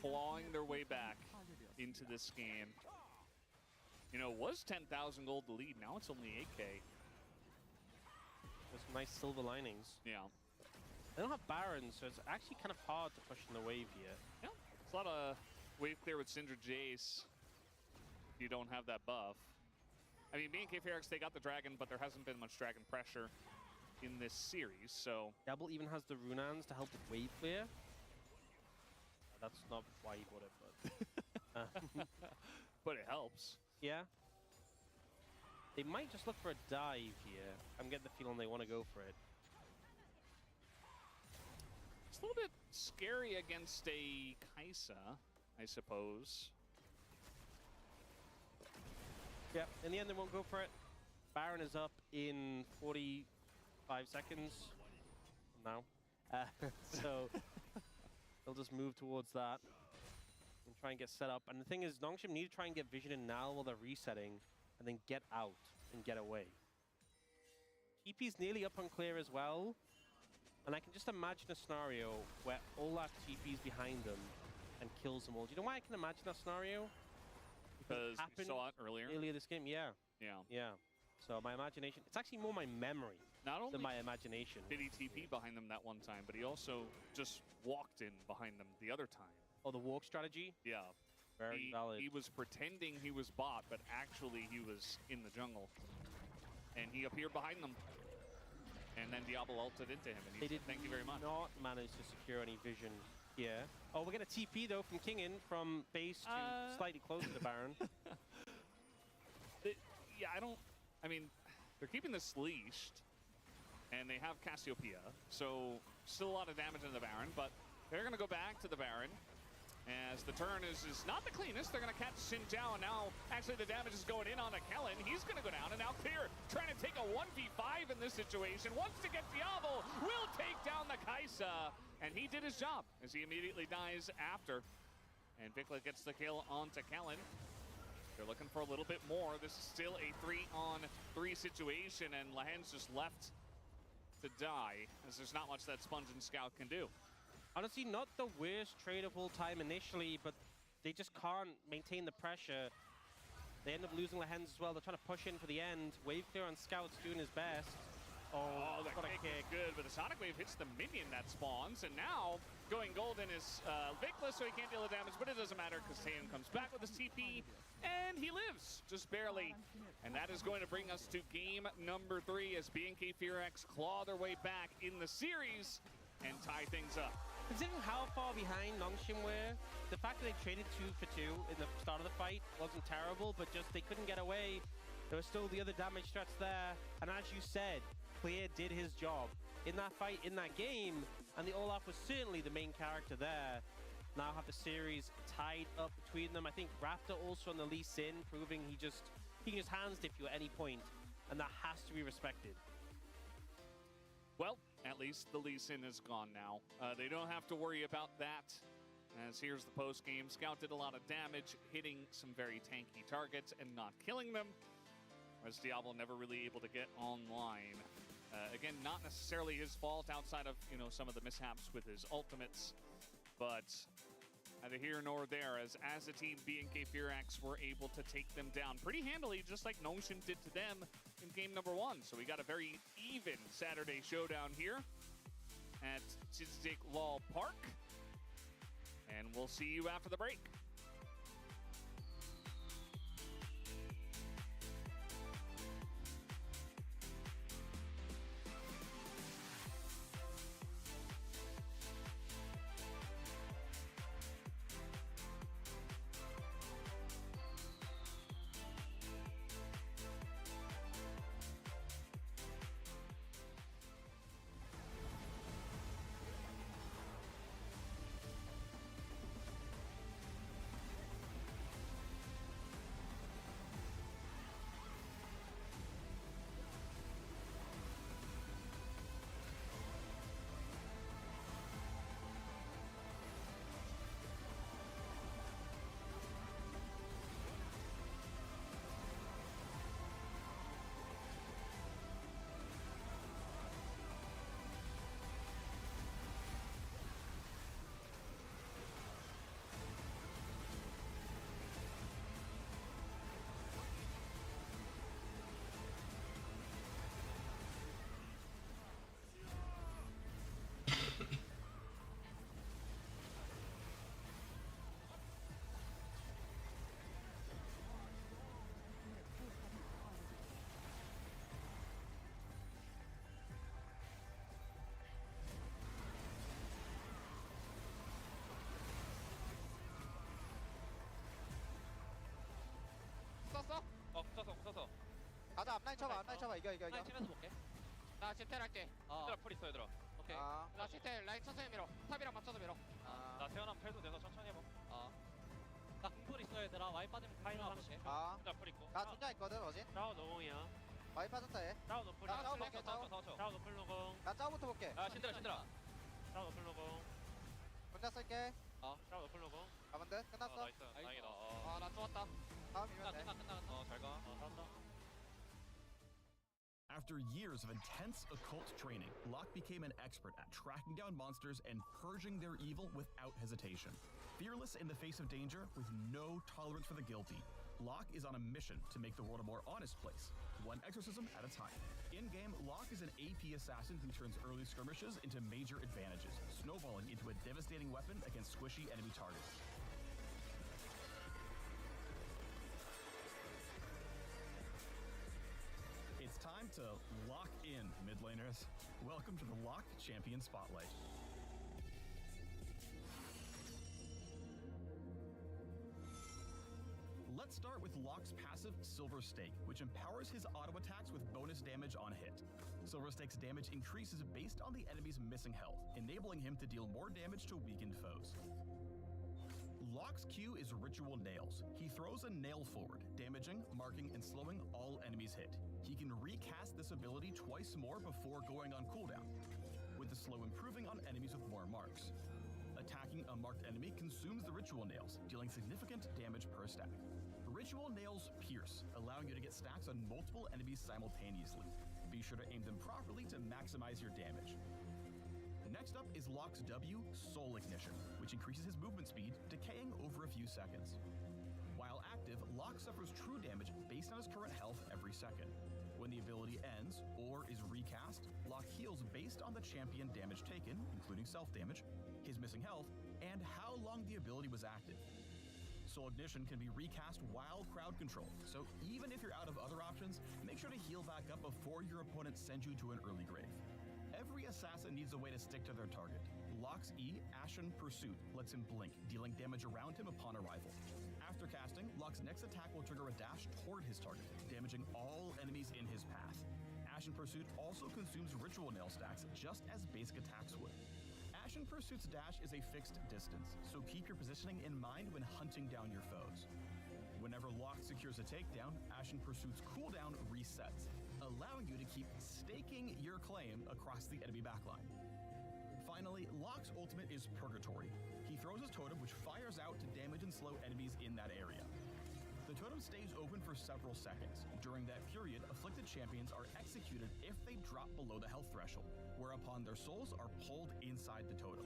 Clawing their way back into this game. You know, it was 10,000 gold to lead. Now it's only 8K. With some nice silver linings. Yeah. They don't have Barons, so it's actually kind of hard to push in the wave here. Yeah, it's a lot of wave clear with Syndra Jace. You don't have that buff. I mean, BNK Fearax, they got the dragon, but there hasn't been much dragon pressure in this series, so... Double even has the Runans to help with wave clear. That's not why he bought it, but... but it helps. Yeah. They might just look for a dive here. I'm getting the feeling they want to go for it. It's a little bit scary against a Kai'Sa, I suppose. Yeah, in the end, they won't go for it. Baron is up in 45 seconds now. So they'll just move towards that and try and get set up. And the thing is, Nongshim need to try and get vision in now while they're resetting and then get out and get away. TP's nearly up on clear as well. And I can just imagine a scenario where Olaf TP's behind them and kills them all. Do you know why I can imagine that scenario? Because we saw it earlier. Earlier this game, yeah. Yeah. Yeah. So my imagination, it's actually more my memory than my imagination. Did he TP behind them that one time, but he also just walked in behind them the other time. Oh, the walk strategy? Yeah. Very valid. He was pretending he was bot, but actually he was in the jungle. And he appeared behind them. And then Diablo ulted into him, and he said, thank you very much. Not manage to secure any vision here. Oh, we're going to TP, though, from Kingin, from base to slightly closer to Baron. Yeah, I mean, they're keeping this leashed, and they have Cassiopeia, so still a lot of damage in the Baron, but they're going to go back to the Baron. As the turn is not the cleanest, they're going to catch Xin Zhao, and now actually the damage is going in on a Kellen. He's going to go down, and now Clear trying to take a 1v5 in this situation. Wants to get Diablo, will take down the Kai'Sa, and he did his job as he immediately dies after. And Vikla gets the kill onto Kellen. They're looking for a little bit more. This is still a 3-on-3 situation, and Lahen's just left to die, as there's not much that Sponge and Scout can do. Honestly, not the worst trade of all time initially, but they just can't maintain the pressure. They end up losing Lahens as well. They're trying to push in for the end. Wave clear on Scout's doing his best. Oh, the kick is good, but the Sonic Wave hits the minion that spawns, and now going golden is Vikla, so he can't deal the damage, but it doesn't matter because Tayan comes back with his TP, and he lives, just barely. And that is going to bring us to game number 3 as BNK Fearax claw their way back in the series and tie things up. Considering how far behind Nongshim were, the fact that they traded 2 for 2 in the start of the fight wasn't terrible, but just they couldn't get away. There were still the other damage threats there, and as you said, Clear did his job in that fight, in that game, and the Olaf was certainly the main character there. Now have the series tied up between them. I think Raptor also on the Lee Sin, proving he can just hand stiff you at any point, and that has to be respected. Well, at least the Lee Sin is gone now. They don't have to worry about that As here's the post-game. Scout did a lot of damage, hitting some very tanky targets and not killing them. As Diablo never really able to get online. Again, not necessarily his fault outside of, some of the mishaps with his ultimates. But neither here nor there, as a team, B&K Firax were able to take them down pretty handily, just like Notion did to them in game number 1. So we got a very even Saturday showdown here at Chisdik Law Park. And we'll see you after the break. 붙었어. 가자 앞라인 쳐봐 이겨 라인 치면서 볼게. 나 지텔 할게. 얘들아 풀 있어 얘들아. 오케이. 나 지텔 라인 천천히 밀어. 탑이랑 맞춰서 밀어. 나 태어나면 텔도 돼서 천천히 해봐. 나 궁풀 있어 얘들아. 와이 빠지면 파이널 할게. 나풀 있고. 나 중량 있거든 어진. 짜오 노공이야. 많이 빠졌다 얘. 짜오 노플. 나 짜오 볼게 짜오 노플 노공. 나 짜오부터 볼게. 신들아. 짜오 노플 노공. 혼자 쓸게. 짜오 노플 노공. 가면 돼? 끝났어? 나이스. 다행이다. 나 좋았다. 다음이면 돼. 끝나. 잘 가. 잘한다. After years of intense occult training, Locke became an expert at tracking down monsters and purging their evil without hesitation. Fearless in the face of danger, with no tolerance for the guilty, Locke is on a mission to make the world a more honest place, one exorcism at a time. In-game, Locke is an AP assassin who turns early skirmishes into major advantages, snowballing into a devastating weapon against squishy enemy targets. It's time to lock in, mid laners. Welcome to the Locke Champion Spotlight. Let's start with Locke's passive Silver Stake, which empowers his auto attacks with bonus damage on hit. Silver Stake's damage increases based on the enemy's missing health, enabling him to deal more damage to weakened foes. Locke's Q is Ritual Nails. He throws a nail forward, damaging, marking, and slowing all enemies hit. He can recast this ability twice more before going on cooldown, with the slow improving on enemies with more marks. Attacking a marked enemy consumes the Ritual Nails, dealing significant damage per stack. Ritual Nails pierce, allowing you to get stacks on multiple enemies simultaneously. Be sure to aim them properly to maximize your damage. Next up is Locke's W, Soul Ignition, which increases his movement speed, decaying over a few seconds. While active, Locke suffers true damage based on his current health every second. When the ability ends, or is recast, Locke heals based on the champion damage taken, including self-damage, his missing health, and how long the ability was active. Soul Ignition can be recast while crowd control, so even if you're out of other options, make sure to heal back up before your opponent sends you to an early grave. Every assassin needs a way to stick to their target. Locke's E, Ashen Pursuit, lets him blink, dealing damage around him upon arrival. After casting, Locke's next attack will trigger a dash toward his target, damaging all enemies in his path. Ashen Pursuit also consumes Ritual Nail stacks just as basic attacks would. Ashen Pursuit's dash is a fixed distance, so keep your positioning in mind when hunting down your foes. Whenever Locke secures a takedown, Ashen Pursuit's cooldown resets, allowing you to keep staking your claim across the enemy backline. Finally, Locke's ultimate is Purgatory. He throws his totem, which fires out to damage and slow enemies in that area. The totem stays open for several seconds. During that period, afflicted champions are executed if they drop below the health threshold, whereupon their souls are pulled inside the totem.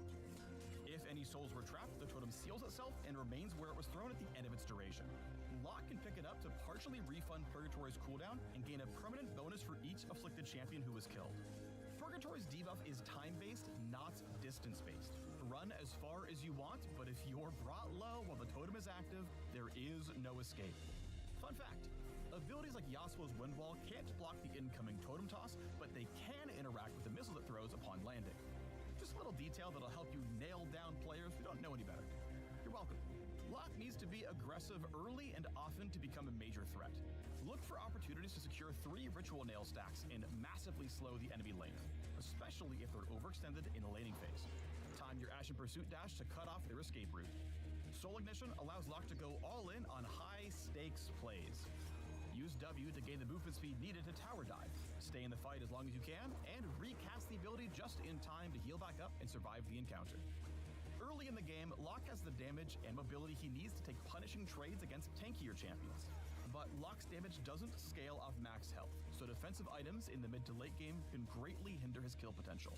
If any souls were trapped, the totem seals itself and remains where it was thrown at the end of its duration. Locke can pick it up to partially refund Purgatory's cooldown and gain a permanent bonus for each afflicted champion who was killed. Purgatory's debuff is time-based, not distance-based. Run as far as you want, but if you're brought low while the totem is active, there is no escape. Fun fact, abilities like Yasuo's Wind Wall can't block the incoming totem toss, but they can interact with the missiles it throws upon landing. Just a little detail that'll help you nail down players who don't know any better. You're welcome. Locke needs to be aggressive early and often to become a major threat. Look for opportunities to secure 3 ritual nail stacks and massively slow the enemy lane, especially if they're overextended in the laning phase. Time your Ashen Pursuit dash to cut off their escape route. Soul Ignition allows Locke to go all in on high-stakes plays. Use W to gain the movement speed needed to tower dive. Stay in the fight as long as you can, and recast the ability just in time to heal back up and survive the encounter. Early in the game, Locke has the damage and mobility he needs to take punishing trades against tankier champions. But Locke's damage doesn't scale off max health, so defensive items in the mid to late game can greatly hinder his kill potential.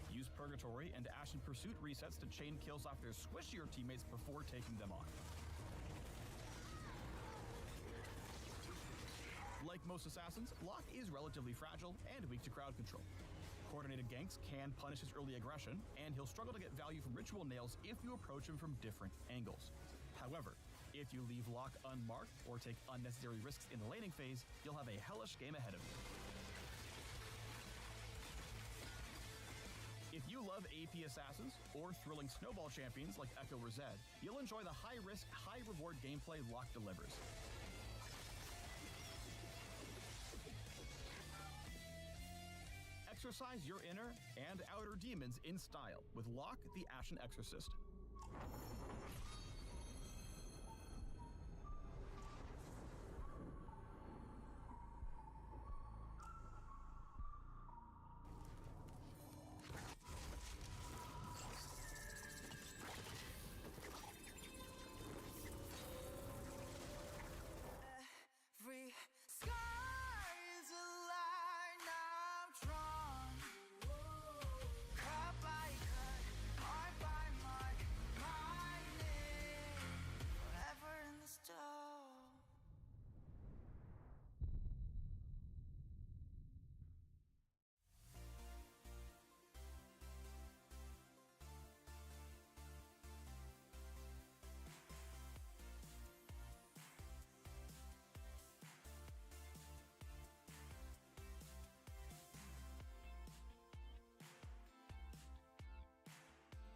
Use Purgatory and Ashen Pursuit resets to chain kills off their squishier teammates before taking them on. Like most assassins, Locke is relatively fragile and weak to crowd control. Coordinated ganks can punish his early aggression, and he'll struggle to get value from ritual nails if you approach him from different angles. However, if you leave Locke unmarked or take unnecessary risks in the laning phase, you'll have a hellish game ahead of you. If you love AP assassins or thrilling snowball champions like Echo or Zed, you'll enjoy the high-risk, high-reward gameplay Locke delivers. Exercise your inner and outer demons in style with Locke the Ashen Exorcist. Every sky is a line I'm drawn. Cut by cut, mark by mark, my name forever in the stone.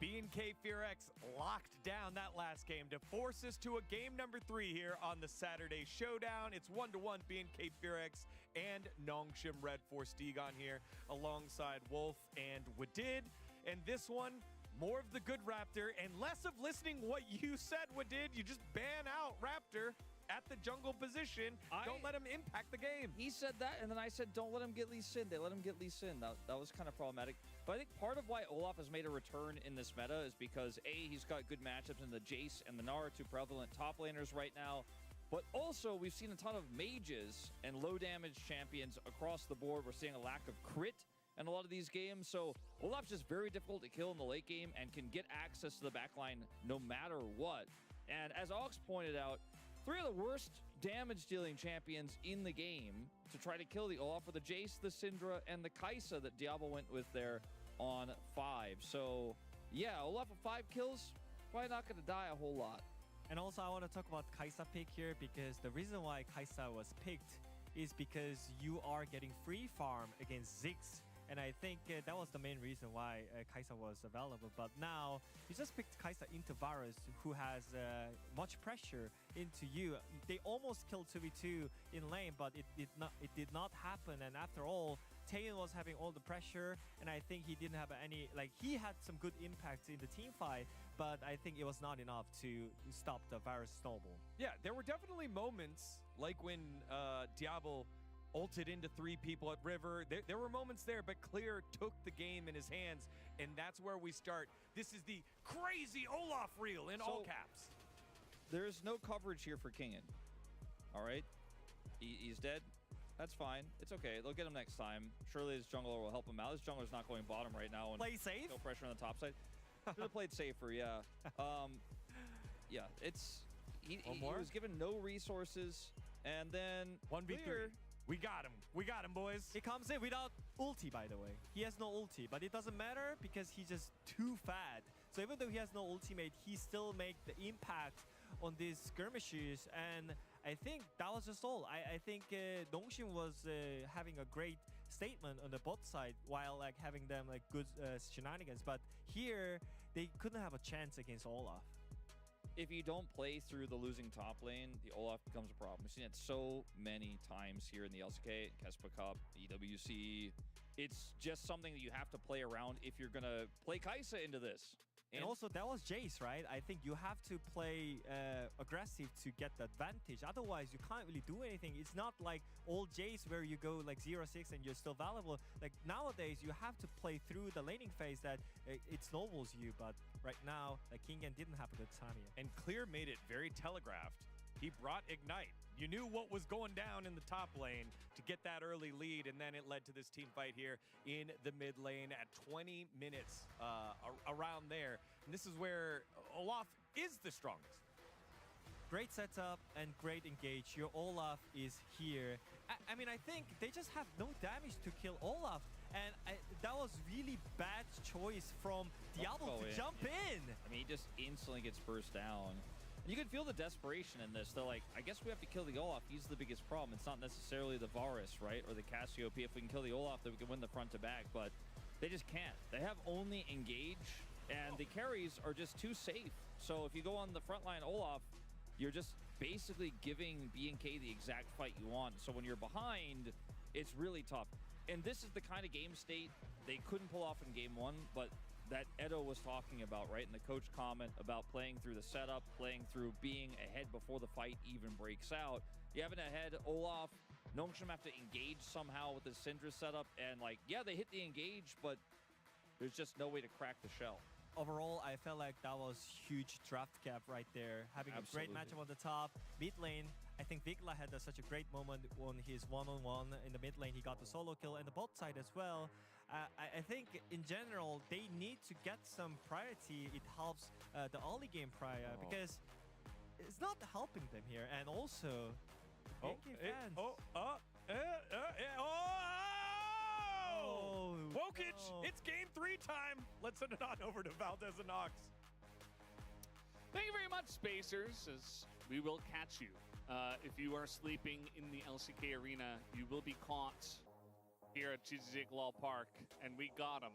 B&K FearX locked down that last game to force us to a game number 3 here on the Saturday Showdown. It's 1-1 B&K FearX and Nongshim Red for Stegon here alongside Wolf and Wadid. And this one, more of the good Raptor and less of listening what you said, Wadid. You just ban out Raptor at the jungle position. Don't let him impact the game. He said that, and then I said, don't let him get Lee Sin. They let him get Lee Sin. That was kind of problematic. But I think part of why Olaf has made a return in this meta is because, A, he's got good matchups in the Jace and the Nara, 2 prevalent top laners right now. But also, we've seen a ton of mages and low damage champions across the board. We're seeing a lack of crit in a lot of these games. So Olaf's just very difficult to kill in the late game and can get access to the backline no matter what. And as Ox pointed out, 3 of the worst damage-dealing champions in the game to try to kill the Olaf are the Jace, the Syndra, and the Kai'Sa that Diablo went with there on 5. So, yeah, Olaf with 5 kills, probably not going to die a whole lot. And also, I want to talk about Kai'Sa pick here because the reason why Kai'Sa was picked is because you are getting free farm against Ziggs. And I think that was the main reason why Kai'Sa was available. But now, you just picked Kai'Sa into Varus, who has much pressure into you. They almost killed 2v2 in lane, but it did not happen. And after all, Taeyeon was having all the pressure, and I think he didn't have any, like, he had some good impact in the team fight, but I think it was not enough to stop the Varus snowball. Yeah, there were definitely moments like when Diablo ulted into 3 people at River. There were moments there, but Clear took the game in his hands, and that's where we start. This is the crazy Olaf reel in all caps. There's no coverage here for Kingen. All right? He's dead. That's fine. It's okay. They'll get him next time. Surely his jungler will help him out. His jungler's not going bottom right now. And play safe? No pressure on the top side. Should have played safer, yeah. Yeah, he was given no resources, and then 1v3. We got him. We got him, boys. He comes in without ulti, by the way. He has no ulti, but it doesn't matter because he's just too fat. So even though he has no ultimate, he still make the impact on these skirmishes, and I think that was just all. I think Nongshim was having a great statement on the bot side while like having them like good shenanigans, but here they couldn't have a chance against Olaf. If you don't play through the losing top lane, the Olaf becomes a problem. We've seen it so many times here in the LCK, Cashapp Cup, EWC. It's just something that you have to play around if you're going to play Kai'Sa into this. And also, that was Jace, right? I think you have to play aggressive to get the advantage. Otherwise, you can't really do anything. It's not like old Jace where you go like 0-6 and you're still valuable. Like nowadays, you have to play through the laning phase that it snowballs you. But right now, like Kingen didn't have a good time here. And Clear made it very telegraphed. He brought Ignite. You knew what was going down in the top lane to get that early lead, and then it led to this team fight here in the mid lane at 20 minutes around there. And this is where Olaf is the strongest. Great setup and great engage. Your Olaf is here. I mean, I think they just have no damage to kill Olaf. And that was really bad choice from Diablo to jump in. I mean, he just instantly gets burst down. You can feel the desperation in this. They're like, I guess we have to kill the Olaf. He's the biggest problem. It's not necessarily the Varus, right? Or the Cassiopeia. If we can kill the Olaf, then we can win the front to back. But they just can't. They have only engage, and the carries are just too safe. So if you go on the front line Olaf, you're just basically giving B&K the exact fight you want. So when you're behind, it's really tough. And this is the kind of game state they couldn't pull off in game 1, but that Edo was talking about, right? And the coach comment about playing through the setup, playing through being ahead before the fight even breaks out. You have it ahead, Olaf, Nongshim have to engage somehow with the Syndra setup. And like, yeah, they hit the engage, but there's just no way to crack the shell. Overall, I felt like that was huge draft cap right there. Having a great matchup on the top. Mid lane, I think Vigla had such a great moment on his one-on-one in the mid lane. He got the solo kill, and the bot side as well. I think in general, they need to get some priority. It helps the early game prior because it's not helping them here. And also, fans. Wokage, it's game 3 time. Let's send it on over to Valdez and Nox. Thank you very much, Spacers, as we will catch you. If you are sleeping in the LCK arena, you will be caught here at Chichijiklal Park, and we got him.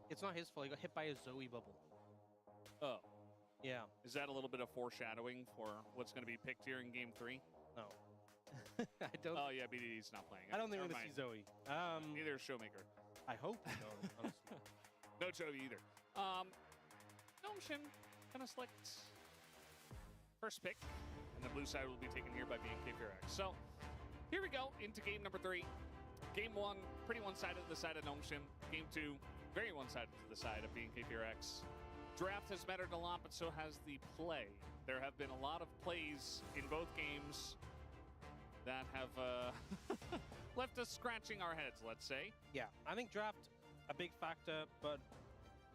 It's not his fault. He got hit by a Zoe bubble. Oh. Yeah. Is that a little bit of foreshadowing for what's going to be picked here in game 3? No. I don't. Oh, yeah, BDD's not playing. I don't think we're going to see Zoe. Neither is Showmaker. I hope we don't, honestly. No Chovy either. Nongshim going to select first pick, and the blue side will be taken here by B&K Firax. So here we go into game number 3. Game 1, pretty one-sided to the side of Nongshim. Game 2, very one-sided to the side of B&K Firax. Draft has mattered a lot, but so has the play. There have been a lot of plays in both games that have left us scratching our heads, let's say. Yeah, I think draft, a big factor, but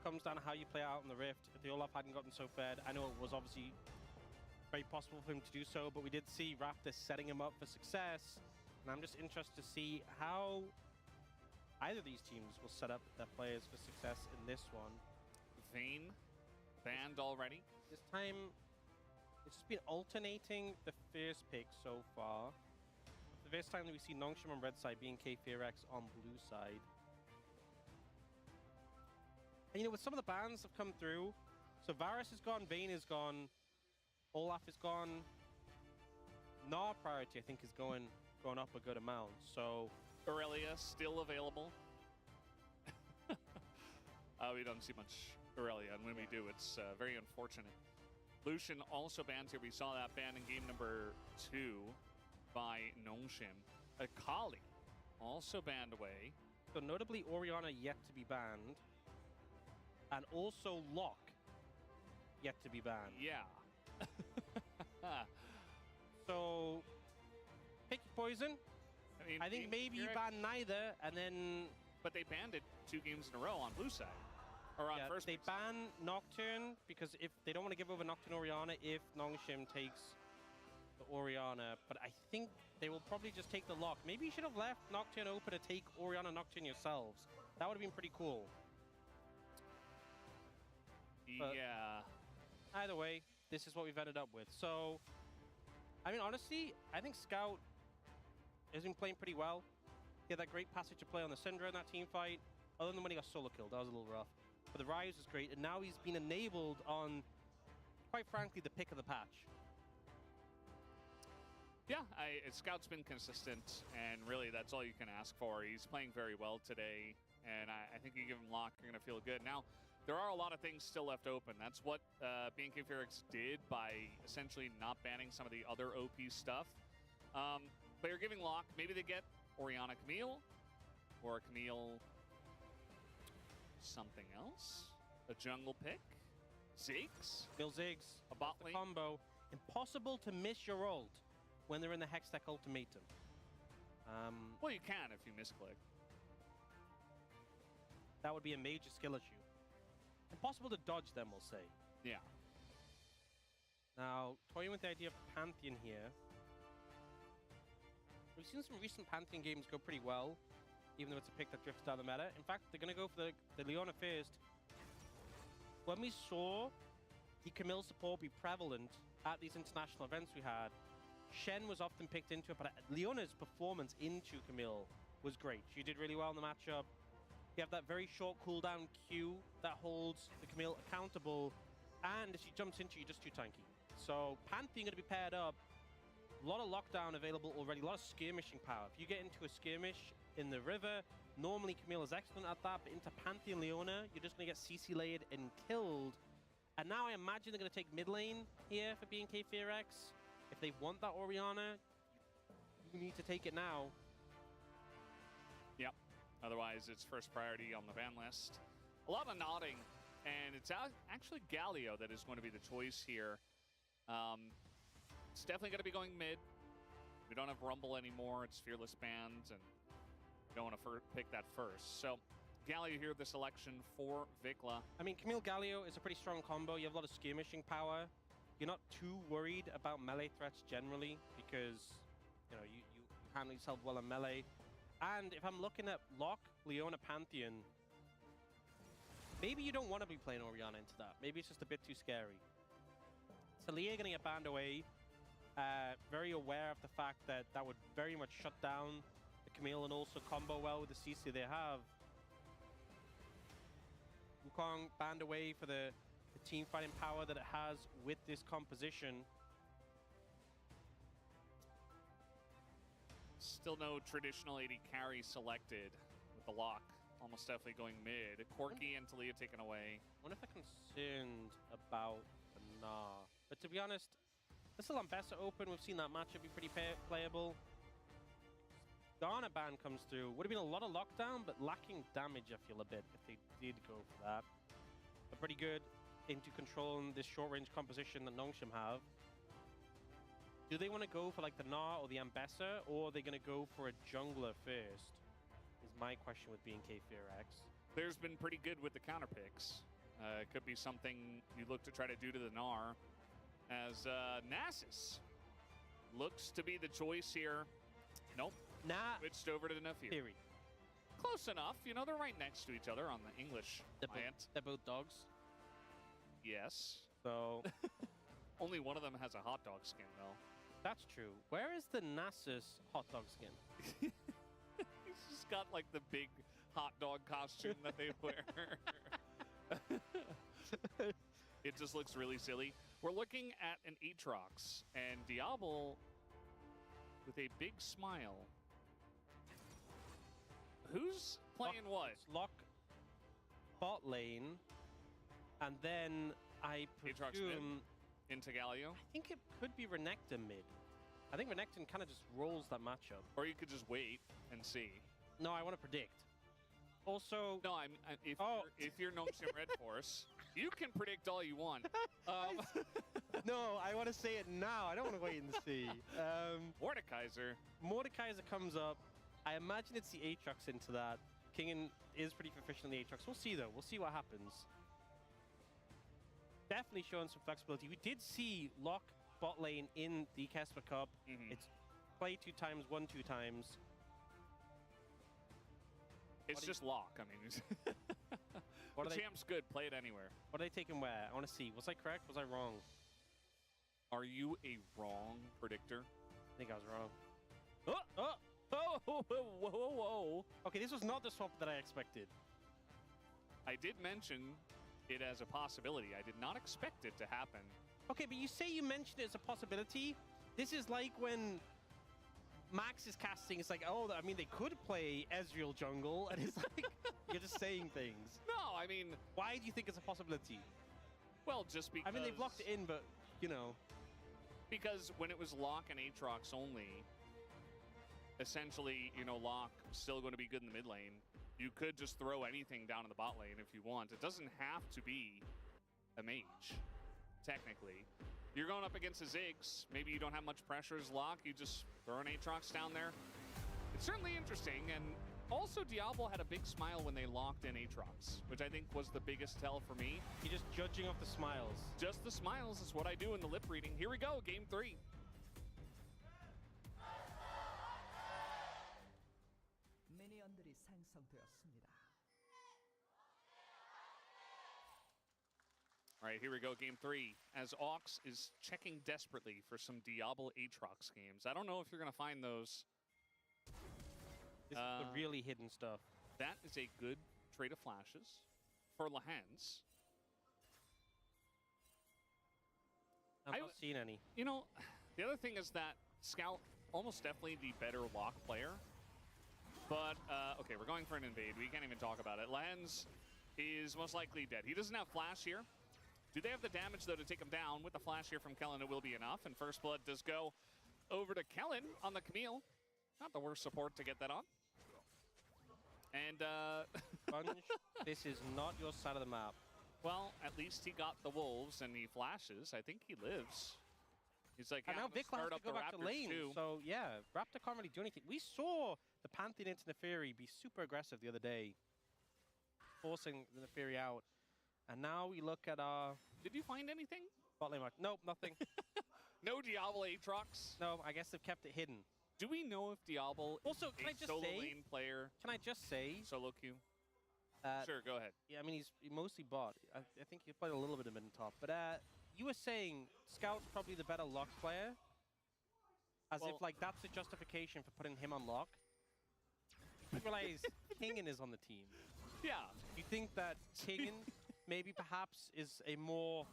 comes down to how you play out in the Rift. If the Olaf hadn't gotten so fed, I know it was obviously very possible for him to do so, but we did see Raptor setting him up for success. And I'm just interested to see how either of these teams will set up their players for success in this one. Vayne banned already. This time, it's just been alternating the first pick so far. The first time that we see Nongshim on red side, B&K Firax on blue side. And you know, with some of the bans have come through, so Varus is gone, Vayne is gone, Olaf is gone. Gnar priority, I think, is going up a good amount, so... Aurelia still available. We don't see much Aurelia, and when we do, it's very unfortunate. Lucian also banned here. We saw that ban in game number 2 by Nongshim. Akali also banned away. So notably, Orianna yet to be banned. And also Locke yet to be banned. Yeah. So, pick poison. I think maybe you ban neither, and then... But they banned it 2 games in a row on blue side. Or on first they ban Nocturne, because if they don't want to give over Nocturne Orianna if Nongshim takes the Orianna. But I think they will probably just take the lock. Maybe you should have left Nocturne open to take Orianna Nocturne yourselves. That would have been pretty cool. But either way, this is what we've ended up with. So, I mean, honestly, I think Scout has been playing pretty well. He had that great passage to play on the Syndra in that team fight. Other than when he got solo killed, that was a little rough. But the Rise is great, and now he's been enabled on, quite frankly, the pick of the patch. Yeah, Scout's been consistent, and really that's all you can ask for. He's playing very well today, and I think you give him lock, you're going to feel good. Now, there are a lot of things still left open. That's what BNK Fearix did by essentially not banning some of the other OP stuff. But you're giving lock. Maybe they get Orianna Camille, or a Camille something else. A jungle pick. Ziggs. Camille Ziggs. A bot lane. Combo. Impossible to miss your ult when they're in the Hextech ultimatum. Well, you can if you misclick. That would be a major skill issue. Impossible to dodge them, we'll say. Yeah. Now, toying with the idea of Pantheon here. We've seen some recent Pantheon games go pretty well, even though it's a pick that drifts down the meta. In fact, they're going to go for the Leona first. When we saw the Camille support be prevalent at these international events we had, Shen was often picked into it, but Leona's performance into Camille was great. She did really well in the matchup. You have that very short cooldown Q that holds the Camille accountable, and if she jumps into you, just too tanky. So Pantheon going to be paired up. A lot of lockdown available already, a lot of skirmishing power. If you get into a skirmish in the river, normally Camille is excellent at that, but into Pantheon Leona, you're just going to get CC layered and killed. And now I imagine they're going to take mid lane here for BNK Fearix. If they want that Orianna, you need to take it now. Yep. Otherwise, it's first priority on the ban list. A lot of nodding, and it's actually Galio that is going to be the choice here. It's definitely going to be going mid. We don't have Rumble anymore. It's Fearless banned, and we don't want to pick that first. So, Galio here, the selection for Vikla. I mean, Camille Galio is a pretty strong combo. You have a lot of skirmishing power. You're not too worried about melee threats generally because, you know, you handle yourself well in melee. And if I'm looking at Locke, Leona, Pantheon, maybe you don't want to be playing Orianna into that. Maybe it's just a bit too scary. Talia going to get banned away. Very aware of the fact that that would very much shut down the Camille and also combo well with the CC they have. Wukong banned away for the team fighting power that it has with this composition. Still no traditional AD carry selected with the lock. Almost definitely going mid. Corki and Talia taken away. I wonder if they're concerned about the Nah. But to be honest, this is Ambessa open. We've seen that matchup be pretty playable. Garner ban comes through. Would have been a lot of lockdown, but lacking damage, I feel a bit, if they did go for that. But pretty good into controlling this short-range composition that Nongshim have. Do they want to go for like the Nah or the Ambessa, or are they going to go for a jungler first? Is my question with BNK Fearix. There's been pretty good with the counter picks. It could be something you look to try to do to the Gnar. As Nasus looks to be the choice here. Nope. Nah. Switched over to Nafir. Theory. Close enough. You know, they're right next to each other on the English client. They're both dogs. Yes. So only one of them has a hot dog skin, though. That's true. Where is the Nasus hot dog skin? He's just got like the big hot dog costume that they wear. It just looks really silly. We're looking at an Aatrox, and Diablo with a big smile. Who's playing what? Lock bot lane, and then I presume into Galio. I think it could be Renekton mid. I think Renekton kind of just rolls that matchup. Or you could just wait and see. No, I want to predict. Also, no, if you're Nongshim Red Force, you can predict all you want. No, I want to say it now. I don't want to wait and see. Mordekaiser comes up. I imagine it's the Aatrox into that. Kingen is pretty proficient in the Aatrox. We'll see, though. We'll see what happens. Definitely showing some flexibility. We did see Lock bot lane in the Casper Cup. It's play 2 times, won 2 times. It's just Lock. I mean, the champ's good. Play it anywhere. What are they taking where? I want to see. Was I correct? Was I wrong? Are you a wrong predictor? I think I was wrong. Whoa. Okay, this was not the swap that I expected. I did mention it as a possibility. I did not expect it to happen. Okay, but you say you mentioned it as a possibility. This is like when Max is casting. It's like, oh, I mean, they could play Ezreal jungle, and it's like, you're just saying things. No, I mean... Why do you think it's a possibility? Well, just because... I mean, they've locked it in, but, you know... Because when it was Lock and Aatrox only, essentially, you know, Lock still going to be good in the mid lane. You could just throw anything down in the bot lane if you want. It doesn't have to be a mage, technically. You're going up against a Ziggs. Maybe you don't have much pressure as Lock. You just throw an Aatrox down there. It's certainly interesting. And also, Diablo had a big smile when they locked in Aatrox, which I think was the biggest tell for me. You're just judging off the smiles. Just the smiles is what I do in the lip reading. Here we go, game 3. All right, here we go, game 3, as Aux is checking desperately for some Diablo Aatrox games. I don't know if you're going to find those. This is the really hidden stuff. That is a good trade of flashes for Lahans. I've not seen any. You know, the other thing is that Scout, almost definitely the better Lock player. But, okay, we're going for an invade. We can't even talk about it. Lahans is most likely dead. He doesn't have flash here. Do they have the damage, though, to take him down? With the flash here from Kellen, it will be enough. And First Blood does go over to Kellen on the Camille. Not the worst support to get that on. And, Sponge, this is not your side of the map. Well, at least he got the Wolves and he flashes. I think he lives. He's like, and now Vikla has to go back to lane. Too. So, yeah, Raptor can't really do anything. We saw the Pantheon into Neferi be super aggressive the other day, forcing the Neferi out. And now we look at our... Did you find anything? Bot lane mark. Nope, nothing. No Diablo Aatrox? No, I guess they've kept it hidden. Do we know if Diablo also, is a solo lane player? Can I just say... Solo queue? Sure, go ahead. Yeah, I mean, he mostly bot. I think he played a little bit of mid and top. But you were saying Scout's probably the better Lock player? As if, like, that's the justification for putting him on Lock? You realize Kingen is on the team. Yeah. You think that Kingen... maybe perhaps is a more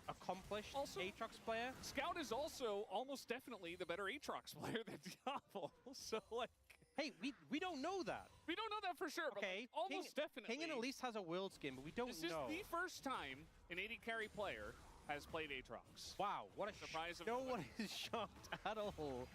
accomplished Aatrox player. Scout is also almost definitely the better Aatrox player than Diablo. So, like... Hey, we don't know that. We don't know that for sure, okay, but like, almost definitely. Kingen at least has a world skin, but we don't know. This is the first time an AD carry player has played Aatrox. Wow, what a surprise! No one is shocked at all.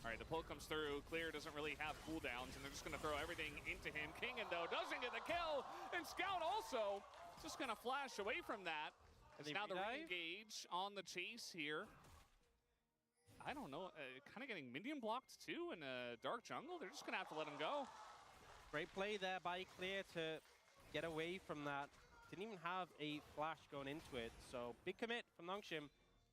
All right, the pull comes through. Clear doesn't really have cooldowns, and they're just going to throw everything into him. Kingen, though, doesn't get the kill, and Scout also just going to flash away from that. It's now the re-engage on the chase here. I don't know, kind of getting minion blocked, too, in a dark jungle. They're just going to have to let him go. Great play there by Clear to get away from that. Didn't even have a flash going into it, so big commit from Nongshim.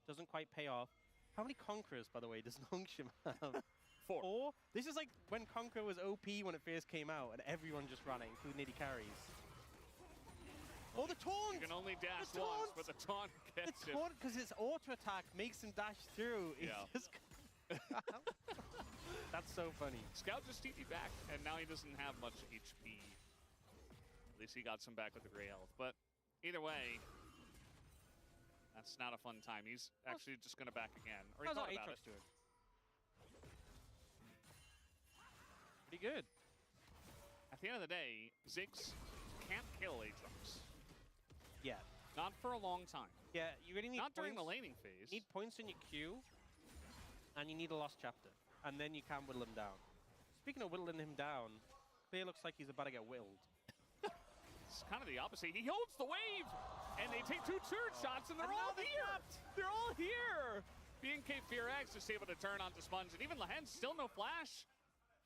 Doesn't quite pay off. How many Conquerors, by the way, does Nongshim have? 4. 4? This is like when Conqueror was OP when it first came out, and everyone just ran it, including AD carries. Oh, the taunt! You can only dash once, but the taunt gets the taunt, because his auto attack makes him dash through. Yeah. Just that's so funny. Scout just TP'd back, and now he doesn't have much HP. At least he got some back with the gray health. But either way, that's not a fun time. He's actually just going to back again. Or he thought about it. Doing? Pretty good. At the end of the day, Ziggs can't kill Aatrox. Yeah. Not for a long time. Yeah, you really need Not points. during the laning phase. You need points in your queue. and you need a lost chapter, and then you can whittle him down. Speaking of whittling him down, Clear looks like he's about to get whittled. It's kind of the opposite. He holds the wave, and they take 2 turret shots, and they're all here. They're all here. BNK FearX is able to turn onto Sponge, and even Lahen still no flash.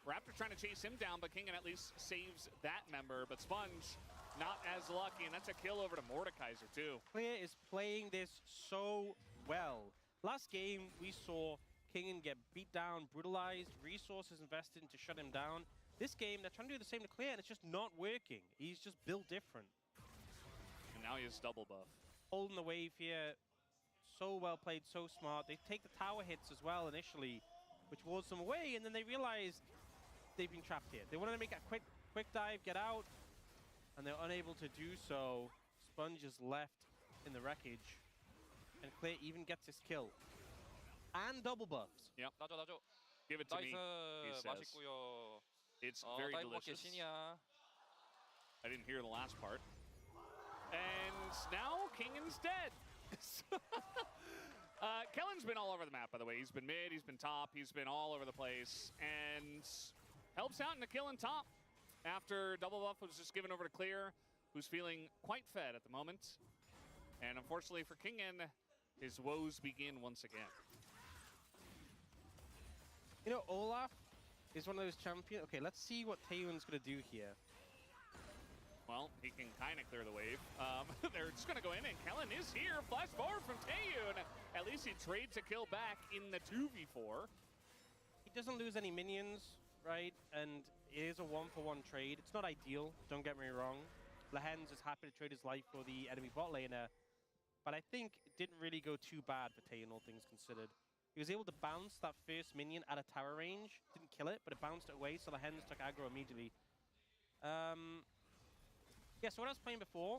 Raptor trying to chase him down, but Kingen at least saves that member. But Sponge not as lucky, and that's a kill over to Mordekaiser too. Clear is playing this so well. Last game, we saw Kingen get beat down, brutalized, resources invested to shut him down. This game, they're trying to do the same to Clear, and it's just not working. He's just built different. And now he has double buff. Holding the wave here. So well played, so smart. They take the tower hits as well initially, which wards them away, and then they realize they've been trapped here. They wanted to make a quick dive, get out, and they're unable to do so. Sponge is left in the wreckage, and Clear even gets his kill. And double buffs. Yep. 놔줘. Give it to me, he says. 맛있고요. It's very 다이브 먹기 delicious. 신이야. I didn't hear the last part. And now Kingen's dead. Kellen's been all over the map, by the way. He's been mid, he's been top, he's been all over the place. And helps out in the kill in top after double buff was just given over to Clear, who's feeling quite fed at the moment. And unfortunately for Kingen, his woes begin once again. You know, Olaf is one of those champions. Okay, let's see what Taeyun's going to do here. Well, he can kind of clear the wave. They're just going to go in, and Kellen is here. Flash forward from Taeyun. At least he trades a kill back in the 2v4. He doesn't lose any minions, right? And it is a 1-for-1 trade. It's not ideal, don't get me wrong. Lahen's is happy to trade his life for the enemy bot laner. But I think it didn't really go too bad for Taeyun, all things considered. He was able to bounce that first minion at a tower range. Didn't kill it, but it bounced it away, so the hens took aggro immediately. Yeah, so what I was playing before...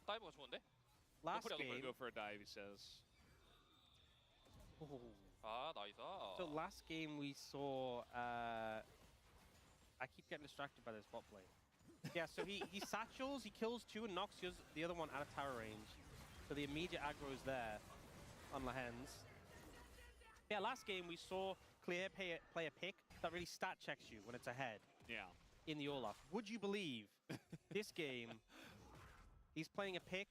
다이브가 좋은데? Last I'm game... gonna go for a dive, he says. 나이스. So last game we saw... I keep getting distracted by this bot play. Yeah, so he satchels, he kills 2 and knocks the other one out of tower range. So the immediate aggro is there on Lahen's. Yeah, last game we saw Clear play a pick that really stat checks you when it's ahead. Yeah. In the Olaf. Would you believe this game he's playing a pick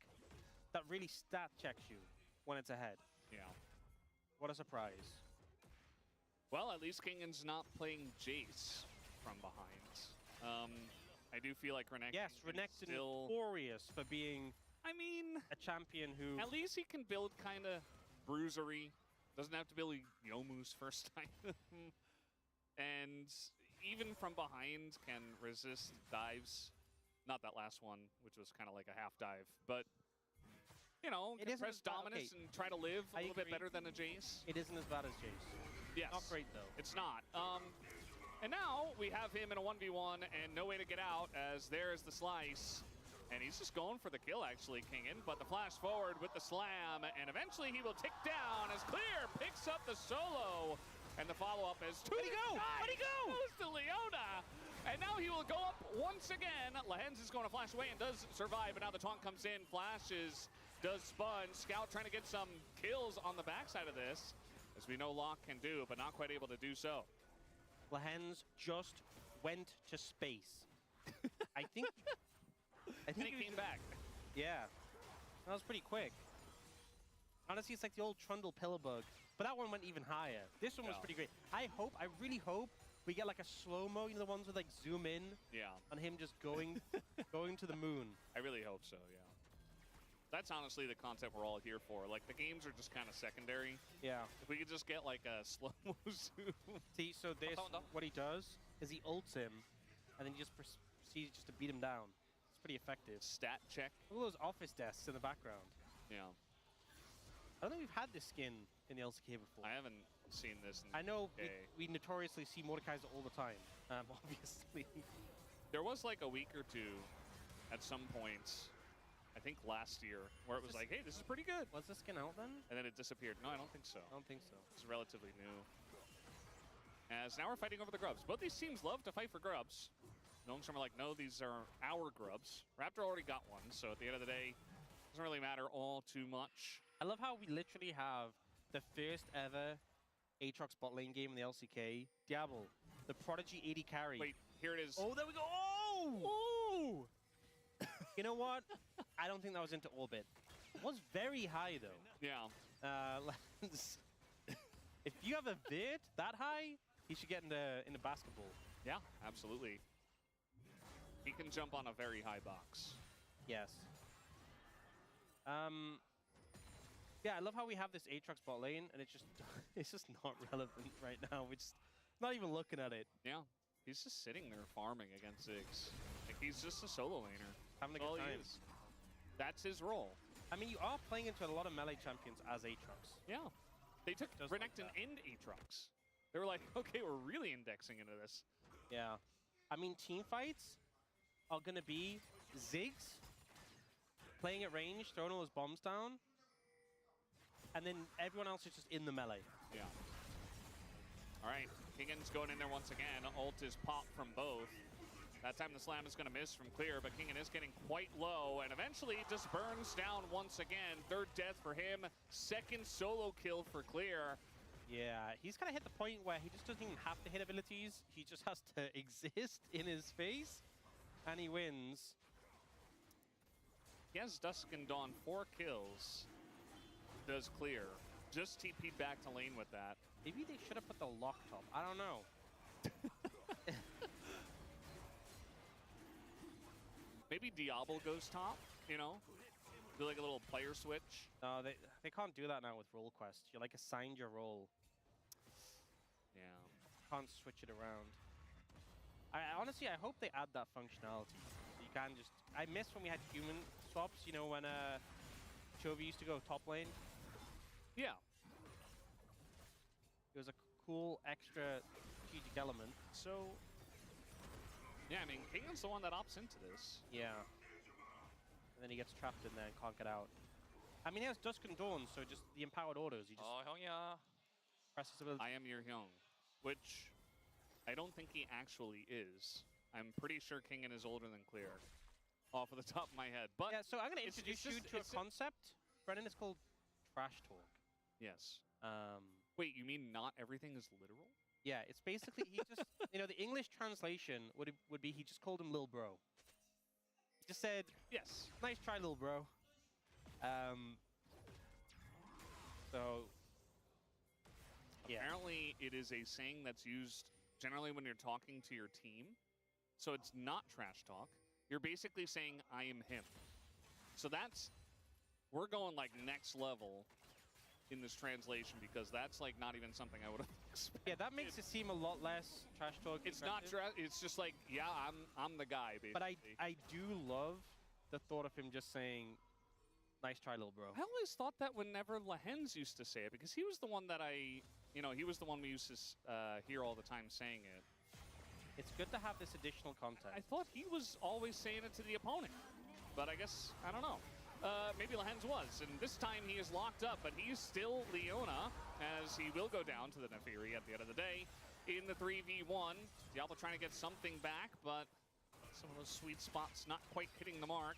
that really stat checks you when it's ahead? Yeah. What a surprise. Well, at least Kingen's not playing Jace from behind. I do feel like Renekton. Yes, Renekton still notorious for being a champion who... At least he can build kind of bruisery. Doesn't have to build Yomu's first time. And even from behind can resist dives. Not that last one, which was kind of like a half dive. But, you know, can press dominance and try to live a little bit better than a Jace. It isn't as bad as Jace. Yes. Not great, though. It's not. And now we have him in a 1v1 and no way to get out, as there's the slice. And he's just going for the kill, actually, Kingen. But the flash forward with the slam, and eventually he will tick down as Clear picks up the solo. And the follow-up is Where'd he go? Where'd he go? Goes to Leona. And now he will go up once again. Lahen's is going to flash away and does survive. But now the taunt comes in, flashes, does Sponge. Scout trying to get some kills on the backside of this, as we know Locke can do, but not quite able to do so. Lahen's just went to space. I think and he came back. Yeah. That was pretty quick. Honestly, it's like the old Trundle Pillarbug, but that one went even higher. This one was pretty great. I really hope we get like a slow-mo, you know, the ones with like zoom in on him just going to the moon. I really hope so, yeah. That's honestly the content we're all here for. Like, the games are just kind of secondary. Yeah. If we could just get like a slow-mo zoom. See, so this, what he does is he ults him, and then he just proceeds just to beat him down. It's pretty effective. Stat check. Look at those office desks in the background. Yeah. I don't think we've had this skin in the LCK before. I haven't seen this in I know okay. we notoriously see Mordekaiser all the time, obviously. There was like a week or two at some point, I think last year, where it was like, hey, this is pretty good. Was this skin out then? And then it disappeared. No, I don't think so. I don't think so. It's relatively new. As now we're fighting over the grubs. Both these teams love to fight for grubs. Nongstorm are like, no, these are our grubs. Raptor already got one, so at the end of the day, it doesn't really matter all too much. I love how we literally have the first ever Aatrox bot lane game in the LCK. Diablo, the Prodigy 80 carry. Wait, here it is. Oh, there we go. Oh! You know what? I don't think that was into orbit. It was very high, though. Yeah. If you have a vid that high, he should get in the basketball. Yeah, absolutely. He can jump on a very high box. Yes. Yeah, I love how we have this Aatrox bot lane, and it's just not relevant right now. We're just not even looking at it. Yeah, he's just sitting there farming against Ziggs. Like, he's just a solo laner. Having a That's all good he time. is. That's his role. I mean, you are playing into a lot of melee champions as Aatrox. Yeah. They took Just like Renekton that. and Aatrox. They were like, okay, we're really indexing into this. Yeah. I mean, team fights are going to be Ziggs playing at range, throwing all his bombs down, and then everyone else is just in the melee. Yeah. All right, Kingan's going in there once again. Ult is popped from both. That time the slam is going to miss from Clear, but Kingan is getting quite low, and eventually just burns down once again. Third death for him. Second solo kill for Clear. Yeah, he's kind of hit the point where he just doesn't even have to hit abilities. He just has to exist in his face, and he wins. He has Dusk and Dawn 4 kills. Does Clear. Just TP'd back to lane with that. Maybe they should have put the lock top. I don't know. Maybe Diablo goes top, you know? Do like a little player switch. No, they can't do that now with role quest. You're like assigned your role. Yeah. Can't switch it around. Honestly, I hope they add that functionality. So you can just... I miss when we had human swaps, you know, when Chovy used to go top lane. Yeah. It was a cool extra strategic element. So... Yeah, I mean, Kingan's the one that opts into this. Yeah. And then he gets trapped in there and can't get out. I mean, he has Dusk and Dawn, so just the empowered orders. He just presses ability. I am your Hyung, which I don't think he actually is. I'm pretty sure Kingan is older than Clear, off of the top of my head. But yeah, so I'm going to introduce you to a concept. Brennan, it's called trash talk. Yes. Wait, you mean not everything is literal? Yeah, it's basically, he just, you know, the English translation would be he just called him Lil Bro. He just said, yes, nice try, Lil Bro. So, yeah. Apparently, it is a saying that's used generally when you're talking to your team. So it's not trash talk. You're basically saying, I am him. So that's, we're going like next level in this translation, because that's like not even something I would have expected. Yeah, that makes it seem a lot less trash talk. It's not trash. It's just like, yeah, I'm the guy, basically. But I do love the thought of him just saying, nice try, Lil Bro. I always thought that whenever Lahens used to say it, because he was the one that he was the one we used to hear all the time saying it. It's good to have this additional context. I thought he was always saying it to the opponent, but I guess, I don't know. Maybe Lahens was, and this time he is locked up, but he's still Leona, as he will go down to the Nefiri at the end of the day. In the 3v1, Diablo trying to get something back, but some of those sweet spots not quite hitting the mark.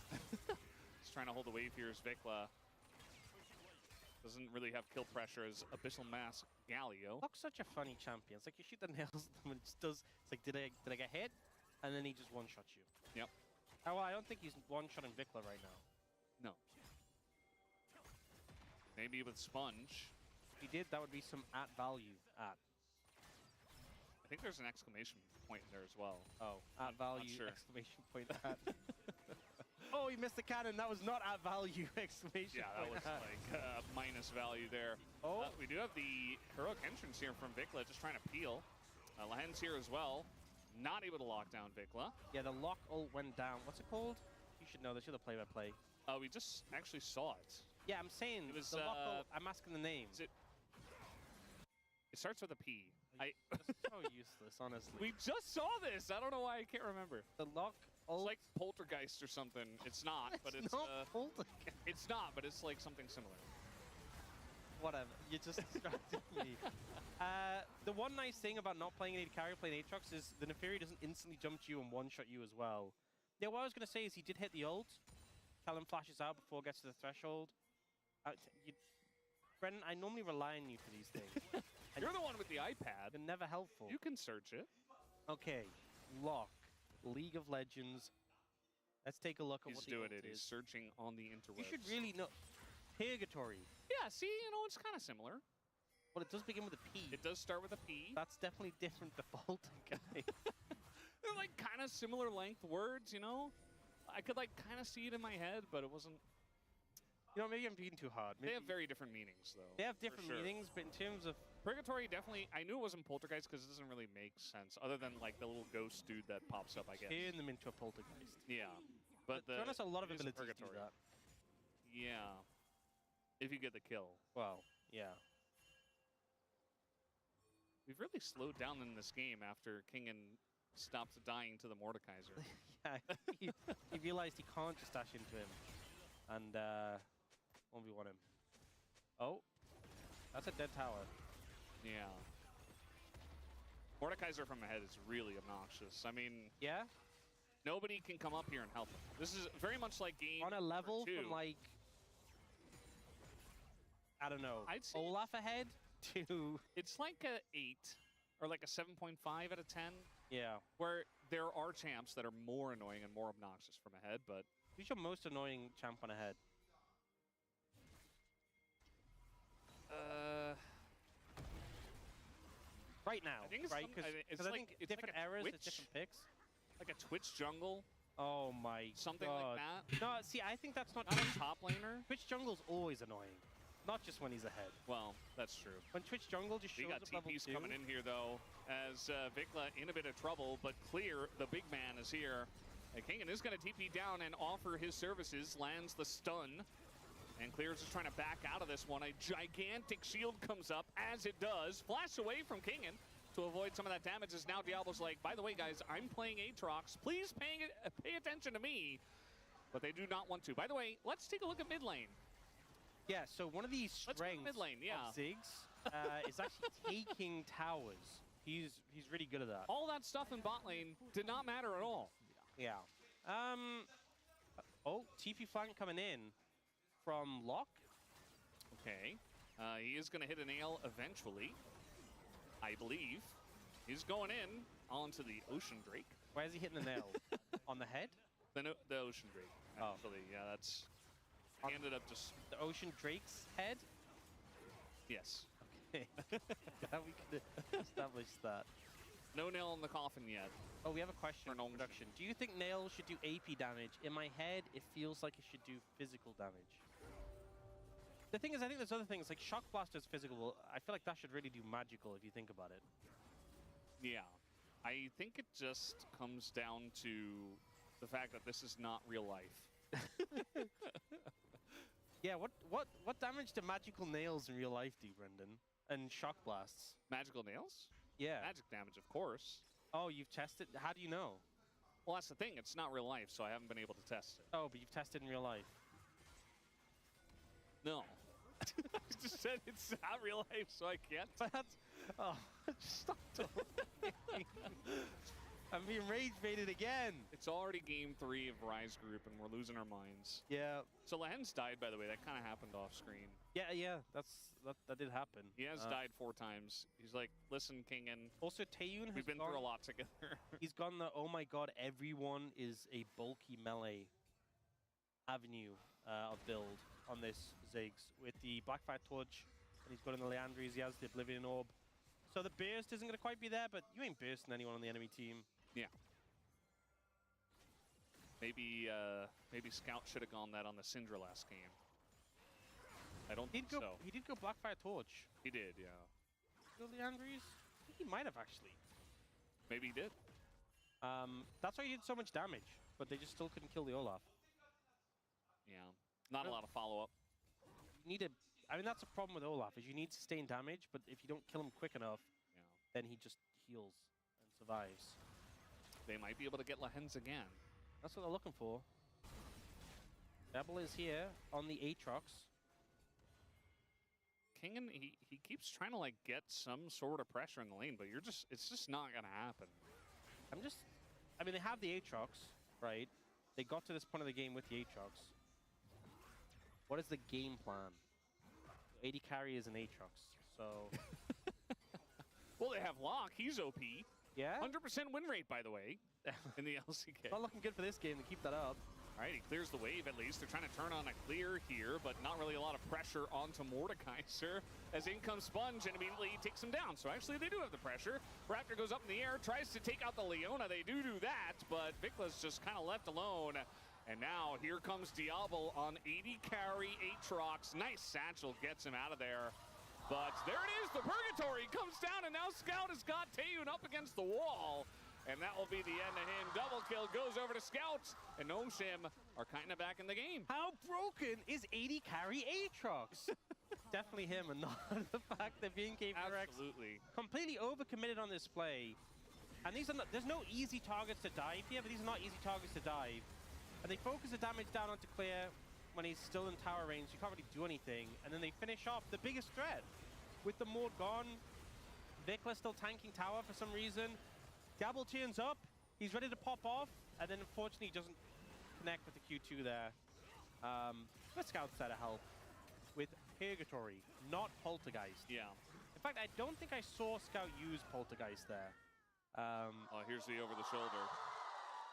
He's trying to hold the wave here as Vikla. Doesn't really have kill pressure as Abyssal Mask Galio. Locke's such a funny champion. It's like you shoot the nails at them and it just does, it's like, did I get hit? And then he just one-shots you. Yep. Oh, well, I don't think he's one-shotting Vikla right now. No. Maybe with Sponge. If he did, that would be some at value at. I think there's an exclamation point in there as well. Oh, at value, sure. exclamation point at. Oh, he missed the cannon. That was not at value, exclamation Yeah, that point was at. like minus value there. Oh. We do have the heroic entrance here from Vikla, just trying to peel. Lahens here as well. Not able to lock down Vikla. Yeah, the lock ult went down. What's it called? You should know this. You're the play-by-play. We just actually saw it. Yeah, I'm saying It was, the lock ult. I'm asking the name. It starts with a P. That's so useless, honestly. We just saw this. I don't know why I can't remember. The lock ult. It's like Poltergeist or something. It's not, but it's not Poltergeist. It's not, but it's like something similar. Whatever. You just distracted me. The one nice thing about not playing an AD carry, playing Aatrox, is the Nefiri doesn't instantly jump to you and one-shot you as well. Yeah, what I was going to say is he did hit the ult. Callum flashes out before it gets to the threshold. Brendan, I normally rely on you for these things. You're the one with the iPad. You're never helpful. You can search it. Okay, Lock, League of Legends. Let's take a look at He's what the doing ult it. He's is. searching on the interwebs. You should really know. Purgatory. Yeah, see, you know, it's kind of similar. Well, it does begin with a P. It does start with a P. That's definitely different default, guy. They're like kind of similar length words, you know? I could like kind of see it in my head, but it wasn't. You know, maybe I'm being too hard. Maybe They have very different meanings, though. They have different sure. meanings, but in terms of Purgatory, definitely. I knew it wasn't Poltergeist because it doesn't really make sense, other than like the little ghost dude that pops up, I guess. turn them into a poltergeist. Yeah, but To be honest, a lot of it is abilities do Purgatory. that. Yeah, if you get the kill. Well, yeah. We've really slowed down in this game after Kingen stopped dying to the Mordekaiser. Yeah, he realized he can't just dash into him and 1v1 him. Oh, that's a dead tower. Yeah. Mordekaiser from ahead is really obnoxious. I mean, yeah, nobody can come up here and help him. This is very much like game on a level two. from like, I don't know, I'd say Olaf ahead to it's like a 8 or like a 7.5 out of 10. Yeah. Where there are champs that are more annoying and more obnoxious from ahead, but who's your most annoying champ on ahead? Right now, I think it's right? some- I Because I think think it's different like a eras, Twitch. there's different picks. Like a Twitch jungle, Oh my something God. like that. No, see, I think that's not Not a top laner. Twitch jungle's always annoying. Not just when he's ahead. Well, that's true. When Twitch jungle just We shows got up level TPs 2. coming in here, though, as Vikla in a bit of trouble, but Clear, the big man, is here. And Kingen is going to TP down and offer his services, lands the stun. And Clear's just trying to back out of this one. A gigantic shield comes up, as it does. Flash away from Kingen to avoid some of that damage, as now Diablo's like, by the way, guys, I'm playing Aatrox. Please pay attention to me. But they do not want to. By the way, let's take a look at mid lane. Yeah, so one of these strengths mid lane, yeah. of Ziggs is actually taking towers. He's really good at that. All that stuff in bot lane did not matter at all. Yeah. Oh, TP flank coming in from Lock. Okay. He is going to hit a nail eventually, I believe. He's going in onto the Ocean Drake. Where is he hitting the nail? On the head? The Ocean Drake, actually. Yeah, that's... He ended up just... The Ocean Drake's head? Yes. Okay. Glad we could establish that. No nail in the coffin yet. Oh, we have a question from production. Do you think nail should do AP damage? In my head, it feels like it should do physical damage. The thing is, I think there's other things, like Shock Blaster's physical. I feel like that should really do magical if you think about it. Yeah. I think it just comes down to the fact that this is not real life. Yeah, what damage do magical nails in real life do, Brendan? And shock blasts? Magical nails? Yeah. Magic damage, of course. Oh, you've tested? How do you know? Well, that's the thing. It's not real life, so I haven't been able to test it. Oh, but you've tested in real life. No. I just said it's not real life, so I can't. But that's... Oh, stop talking. I'm being rage baited again. It's already game 3 of Rise Group, and we're losing our minds. Yeah. So Lahen's died, by the way. That kind of happened off screen. Yeah, that did happen. He has died 4 times. He's like, listen, Kingen. Also, Taeyun has we've been through a lot together. He's gone the, oh my god, everyone is a bulky melee avenue of build on this Ziggs. With the Blackfire Torch, and he's got in the Leandries, he has the Oblivion Orb. So the burst isn't going to quite be there, but you ain't bursting anyone on the enemy team. Yeah. Maybe Scout should have gone that on the Syndra last game. I don't think so. He did go Blackfire Torch. He did, yeah. Go Leandries? I think he might have actually. Maybe he did. That's why he did so much damage, but they just still couldn't kill the Olaf. Yeah. Not a lot of follow-up. You need I mean, that's a problem with Olaf, is you need sustained damage, but if you don't kill him quick enough, then he just heals and survives. They might be able to get Lahen's again. That's what they're looking for. Rebel is here on the Aatrox. Kingen, he keeps trying to like get some sort of pressure in the lane, but it's just not gonna happen. I mean, they have the Aatrox, right? They got to this point of the game with the Aatrox. What is the game plan? AD carry is an Aatrox, so... Well, they have Locke. He's OP. Yeah? 100% win rate, by the way, in the LCK. Not looking good for this game to keep that up. All right, he clears the wave at least. They're trying to turn on a clear here, but not really a lot of pressure onto Mordekaiser as in comes Sponge and immediately takes him down. So actually they do have the pressure. Raptor goes up in the air, tries to take out the Leona. They do that, but Vicla's just kind of left alone. And now here comes Diablo on 80 carry Aatrox. Nice satchel gets him out of there. But there it is, the Purgatory comes down, and now Scout has got Taeyun up against the wall. And that will be the end of him. Double kill goes over to Scout, and Gnome are kind of back in the game. How broken is 80 carry Aatrox? Definitely him, and not the fact that BNK Absolutely. completely overcommitted on this play. And these are not, there's no easy targets to dive here, but these are not easy targets to dive. And they focus the damage down onto Clear when he's still in tower range. You can't really do anything. And then they finish off the biggest threat. With the Mord gone, Vikla still tanking tower for some reason. Diablo turns up, he's ready to pop off, and then unfortunately he doesn't connect with the Q2 there. But Scout's there to help with Purgatory, not Poltergeist. Yeah. In fact, I don't think I saw Scout use Poltergeist there. Oh, here's the over the shoulder.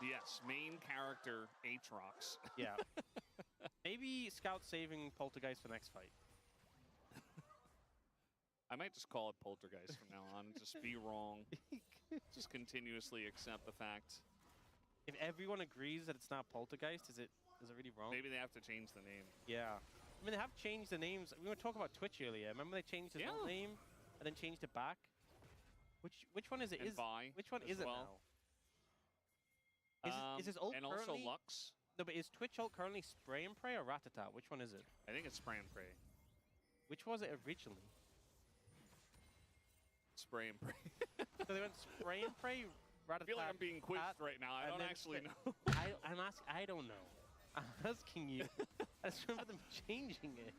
Yes, main character Aatrox. Yeah. Maybe Scout saving Poltergeist for next fight. I might just call it Poltergeist from now on and just be wrong. Just continuously accept the fact. If everyone agrees that it's not Poltergeist, is it really wrong? Maybe they have to change the name. Yeah. I mean, they have changed the names. We were talking about Twitch earlier. Remember they changed his old name and then changed it back? Which one is it? Which one is it now? Is his ult and currently... also Lux. No, but is Twitch ult currently Spray and Pray or Ratata? Which one is it? I think it's Spray and Pray. Which was it originally? Spray and Pray. So they went Spray and Pray, Ratata. I feel like I'm being quizzed right now. I don't actually know. I'm asking. I don't know. I'm asking you. I just remember them changing it.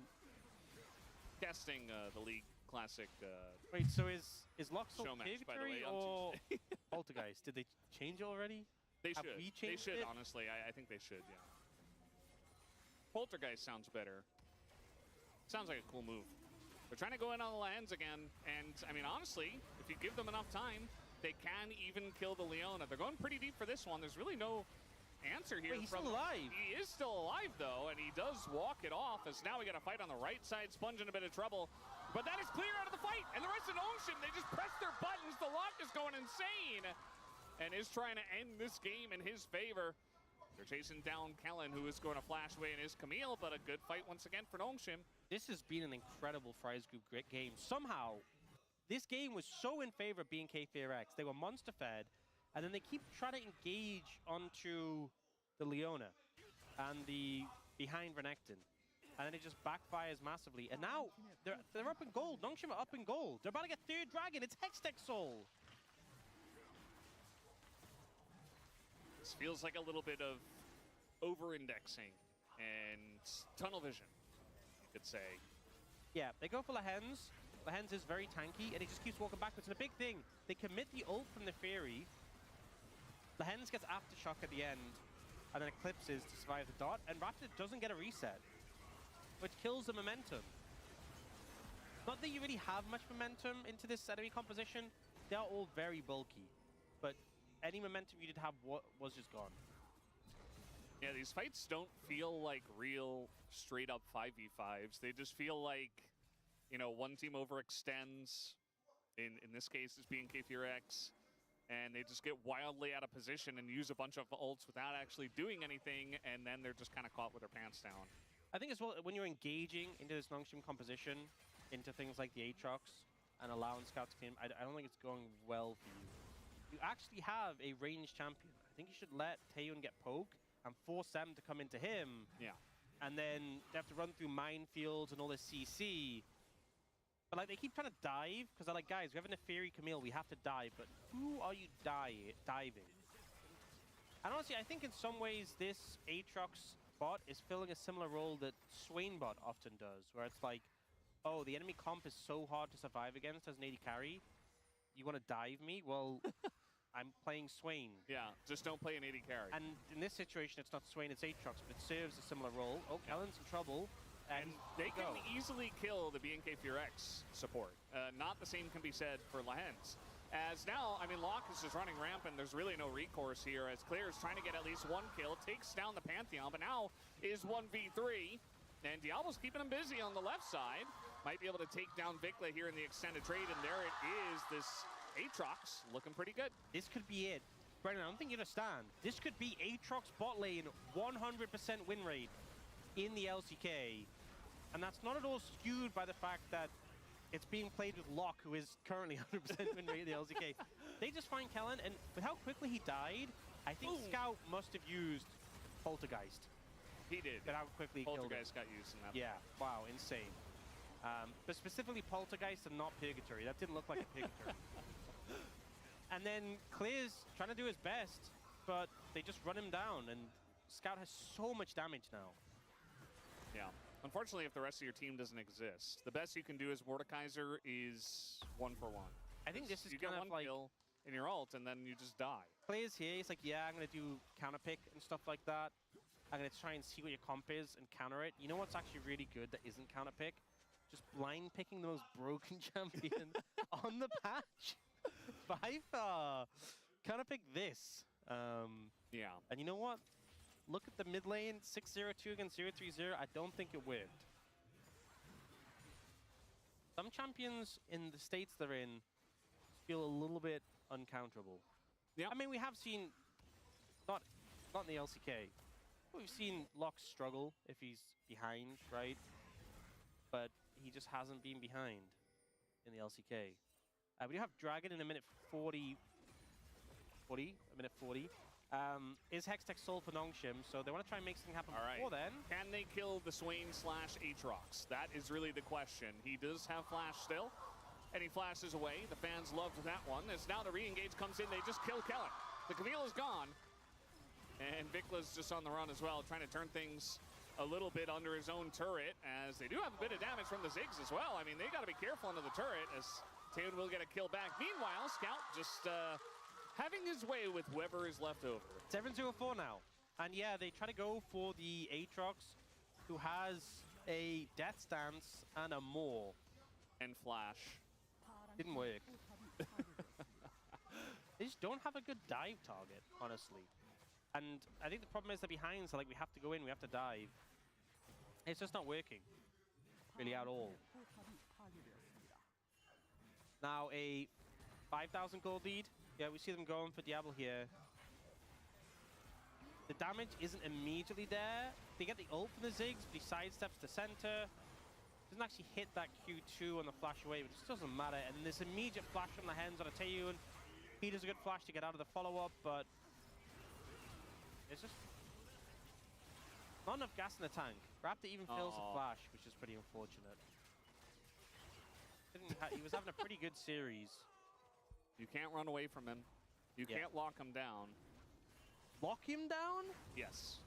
Casting the League Classic. Wait, so is Lux show match, by the Purgatory way, on or Tuesday. Poltergeist? Did they change it already? They Have should. we They changed should, it? honestly. I think they should, yeah. Poltergeist sounds better. Sounds like a cool move. They're trying to go in on the lands again, and I mean, honestly, if you give them enough time, they can even kill the Leona. They're going pretty deep for this one. There's really no answer here. Wait, he's still alive. He is still alive, though, and he does walk it off, as now we got a fight on the right side. Sponge in a bit of trouble, but that is clear out of the fight, and the rest of Ocean, they just press their buttons. The lock is going insane, and is trying to end this game in his favor. They're chasing down Kellen, who is going to flash away in his Camille, but a good fight once again for Nongshim. This has been an incredible Fry's Group great game. Somehow, this game was so in favor of BNK FearX. They were monster fed, and then they keep trying to engage onto the Leona and the behind Renekton. And then it just backfires massively. And now, they're up in gold. Nongshim are up in gold. They're about to get third dragon. It's Hextech Soul. This feels like a little bit of over-indexing and tunnel vision, you could say. Yeah, they go for Lehens. Lehens is very tanky, and he just keeps walking backwards. And the big thing, they commit the ult from the Fury. Lehens gets Aftershock at the end, and then Eclipses to survive the dot, and Raptor doesn't get a reset, which kills the momentum. Not that you really have much momentum into this enemy composition. They are all very bulky, but any momentum you did have was just gone. Yeah, these fights don't feel like real straight-up 5v5s. They just feel like, you know, one team overextends. In this case, it's BNK FearX. And they just get wildly out of position and use a bunch of ults without actually doing anything, and then they're just kind of caught with their pants down. I think as well, when you're engaging into this Nongshim composition, into things like the Aatrox, and allowing Scouts to claim, I don't think it's going well for you. You actually have a ranged champion. I think you should let Taeyun get poke and force them to come into him. Yeah. And then they have to run through minefields and all this CC. But like they keep trying to dive, because they're like, guys, we're having a Fury Camille, we have to dive, but who are you diving? And honestly, I think in some ways this Aatrox bot is filling a similar role that Swain bot often does, where it's like, oh, the enemy comp is so hard to survive against as an AD carry. You want to dive me? Well, I'm playing Swain. Yeah, just don't play an AD carry. And in this situation, it's not Swain, it's Aatrox, but it serves a similar role. Oh, Kellen's in trouble. And they can easily kill the BNK Furex support. Not the same can be said for Lens. As now, I mean, Locke is just running rampant. There's really no recourse here as Clear is trying to get at least one kill, takes down the Pantheon, but now is 1v3. And Diablo's keeping him busy on the left side. Might be able to take down Vikla here in the extended trade, and there it is. This Aatrox looking pretty good. This could be it. Brennan, I don't think you understand. This could be Aatrox bot lane 100% win rate in the LCK. And that's not at all skewed by the fact that it's being played with Locke, who is currently 100% win rate in the LCK. They just find Kellen, and with how quickly he died, I think Scout must have used Poltergeist. He did. But how quickly he Poltergeist got used in that. Yeah, wow, insane. But specifically Poltergeist and not Purgatory. That didn't look like a Purgatory. And then Clear's trying to do his best, but they just run him down, and Scout has so much damage now. Yeah. Unfortunately, if the rest of your team doesn't exist, the best you can do as Mordekaiser is 1-for-1. I think this is you get kind one of like kill in your ult, and then you just die. Clear's here. He's like, yeah, I'm going to do counter pick and stuff like that. I'm going to try and see what your comp is and counter it. You know what's actually really good that isn't counter pick? Just blind picking the most broken champion on the patch. By far. Counter pick this. Yeah. And you know what? Look at the mid lane, 6-0-2 against 0-3-0. I don't think it worked. Some champions in the states they're in feel a little bit uncounterable. Yeah. I mean, we have seen, not in the LCK, but we've seen Locke struggle if he's behind, right? But he just hasn't been behind in the LCK. We do have Dragon in a minute 40. Is Hextech sold for Nongshim, so they want to try and make something happen before then. Can they kill the Swain/Aatrox? That is really the question. He does have flash still, and he flashes away. The fans loved that one. As now the re-engage comes in, they just kill Kellen. The Camille is gone, and Vikla's just on the run as well, trying to turn things a little bit under his own turret, as they do have a bit of damage from the Ziggs as well. I mean, they got to be careful under the turret, as Taewoon will get a kill back. Meanwhile, Scout just having his way with whoever is left over. 7-0-4 now. And yeah, they try to go for the Aatrox, who has a Death Stance and a Maw. And Flash. Didn't work. They just don't have a good dive target, honestly. And I think the problem is they're behind, so like we have to go in, we have to dive. It's just not working, really at all. Now a 5,000 gold lead. Yeah, we see them going for Diablo here. The damage isn't immediately there. They get the ult from the Ziggs, but he sidesteps the center. Doesn't actually hit that Q2 on the flash away, but it just doesn't matter. And this immediate flash from the Hens on a Taewoon. He does a good flash to get out of the follow-up, but it's just not enough gas in the tank. Raptor even fails a flash, which is pretty unfortunate. He was having a pretty good series. You can't run away from him. You can't lock him down. Lock him down? Yes.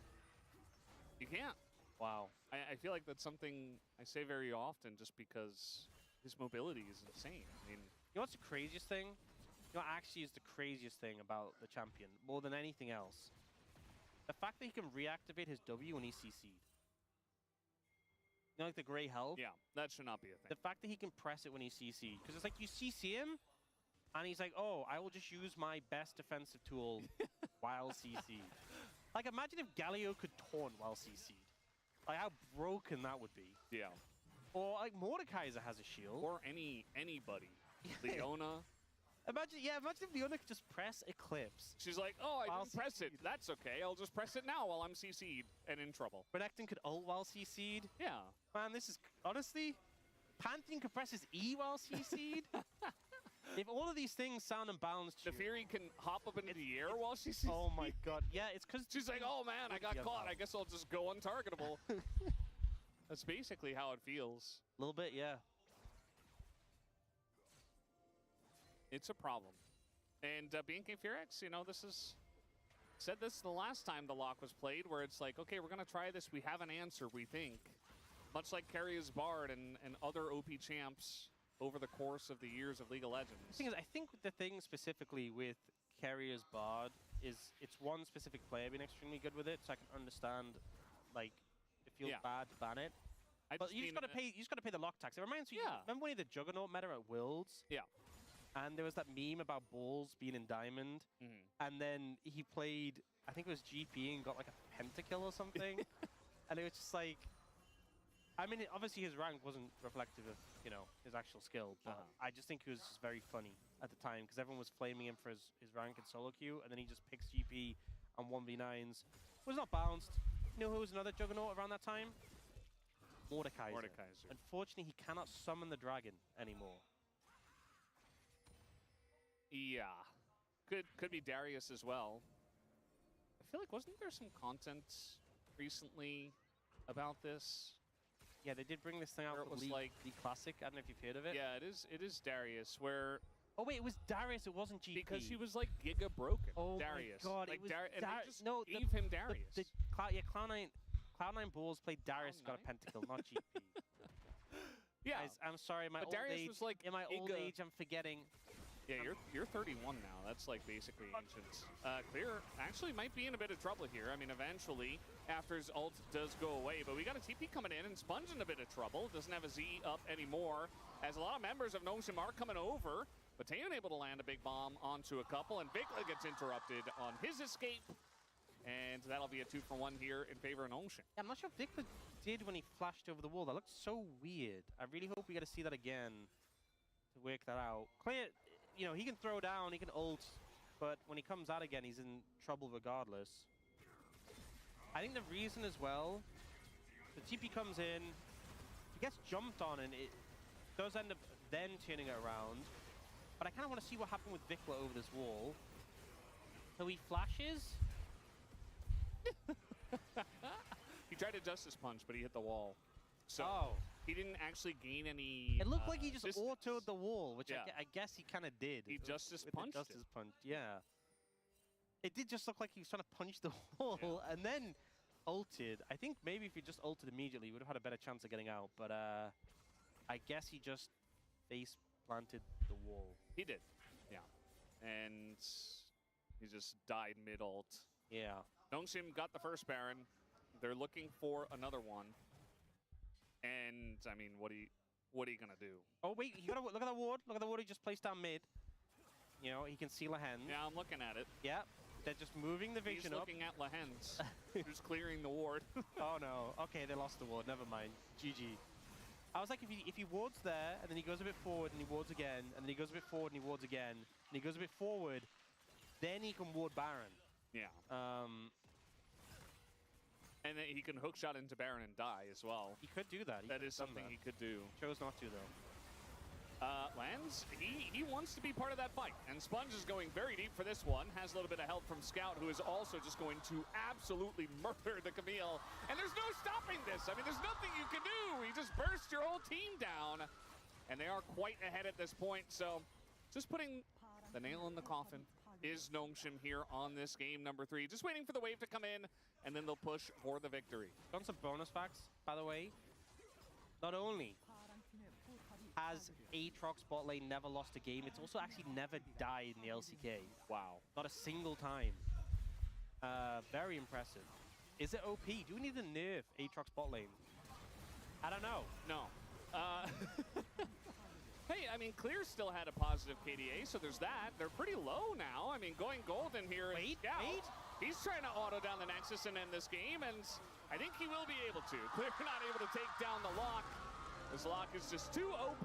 You can't. Wow. I feel like that's something I say very often just because his mobility is insane. I mean, you know what's the craziest thing? You know what actually is the craziest thing about the champion, more than anything else? The fact that he can reactivate his W when he's CC'd. You know, like the gray health? Yeah, that should not be a thing. The fact that he can press it when he's CC'd. Because it's like you CC him, and he's like, oh, I will just use my best defensive tool while CC'd. Like, imagine if Galio could taunt while CC'd. Like, how broken that would be. Yeah. Or, like, Mordekaiser has a shield. Or anybody. Leona. Imagine if Leona could just press Eclipse. She's like, oh, I didn't press it. That's okay. I'll just press it now while I'm CC'd and in trouble. Renekton could ult while CC'd. Yeah. Man, this is, honestly, Pantheon could press his E while CC'd. If all of these things sound unbalanced The Fury can hop up into the air while she's CC'd. Oh my god. Yeah, it's because she's like, oh man, I got caught. I guess I'll just go untargetable. That's basically how it feels. A little bit, yeah. It's a problem. And BNK Furex, you know, said this the last time the lock was played, where it's like, okay, we're going to try this. We have an answer, we think. Much like Carrier's Bard and other OP champs over the course of the years of League of Legends. The thing is, I think the thing specifically with Carrier's Bard is it's one specific player being extremely good with it, so I can understand, like, it feels bad to ban it. But you just gotta pay. You just gotta pay the lock tax. It reminds me. Yeah. Remember when he had the Juggernaut meta at Worlds? Yeah. And there was that meme about balls being in Diamond, and then he played. I think it was GP and got like a pentakill or something, and it was just like. I mean, obviously his rank wasn't reflective of, you know, his actual skill, but I just think it was just very funny at the time because everyone was flaming him for his rank in solo queue, and then he just picks GP on 1v9s. Was not bounced. You know who was another Juggernaut around that time? Mordekaiser. Unfortunately, he cannot summon the dragon anymore. Yeah. Could be Darius as well. I feel like wasn't there some content recently about this? Yeah, they did bring this thing out Where for it was League, like League Classic. I don't know if you've heard of it. Yeah, it is Darius where. Oh wait, it was Darius. It wasn't GP. Because he was like giga broken. Oh Darius. my god, like it was and they just no, gave him Darius. Cloud9 Bulls played Darius, got a pentakill, not GP. Yeah, Guys, I'm sorry, my but old Darius age. was like in my old giga- age, I'm forgetting. Yeah, you're 31 now. That's like basically ancient. Clear actually might be in a bit of trouble here. I mean, eventually, after his ult does go away, but we got a TP coming in and Sponge in a bit of trouble. Doesn't have a Z up anymore, as a lot of members of Notion are coming over. But Taeyeon able to land a big bomb onto a couple, and Vikla gets interrupted on his escape. And that'll be a 2-for-1 here in favor of Notion. Yeah, I'm not sure if Vikla did when he flashed over the wall. That looked so weird. I really hope we get to see that again to work that out. Clear, you know, he can throw down, he can ult, but when he comes out again, he's in trouble regardless. I think the reason as well, the TP comes in, he gets jumped on, and it does end up then turning it around. But I kind of want to see what happened with Vikla over this wall. So he flashes. He tried to Justice Punch, but he hit the wall. So he didn't actually gain any. It looked like he just distance. autoed the wall, which Yeah. I guess he kind of did. He Justice with the punched Justice it. Punch, yeah. It did just look like he was trying to punch the wall and then ulted. I think maybe if he just ulted immediately, he would have had a better chance of getting out. But I guess he just face planted the wall. He did, yeah. And he just died mid-ult. Yeah. Nongshim got the first Baron. They're looking for another one. And, I mean, what are you going to do? Oh, wait, you gotta look at the ward. Look at the ward he just placed down mid. You know, he can see Lehend. Yeah, I'm looking at it. Yeah, they're just moving the vision He's up. looking at Lehend's, who's clearing the ward. Oh, no. Okay, they lost the ward. Never mind. GG. I was like, if he wards there, and then he goes a bit forward, and he wards again, and then he goes a bit forward, and he wards again, and he goes a bit forward, then he can ward Baron. Yeah. And then he can hookshot into Baron and die as well. He could do that. That is something he could do. Chose not to, though. Lands, he wants to be part of that fight. And Sponge is going very deep for this one. Has a little bit of help from Scout, who is also just going to absolutely murder the Camille. And there's no stopping this. I mean, there's nothing you can do. He just burst your whole team down. And they are quite ahead at this point. So just putting the nail in the coffin is Nongshim here on this game number 3. Just waiting for the wave to come in, and then they'll push for the victory. Got some bonus facts, by the way. Not only has Aatrox bot lane never lost a game, it's also actually never died in the LCK. Wow. Not a single time. Very impressive. Is it OP? Do we need to nerf Aatrox bot lane? I don't know. No. Hey, I mean, Clear still had a positive KDA, so there's that. They're pretty low now. I mean, going golden here is Scout. He's trying to auto down the Nexus and end this game, and I think he will be able to. Clear not able to take down the lock. This lock is just too OP,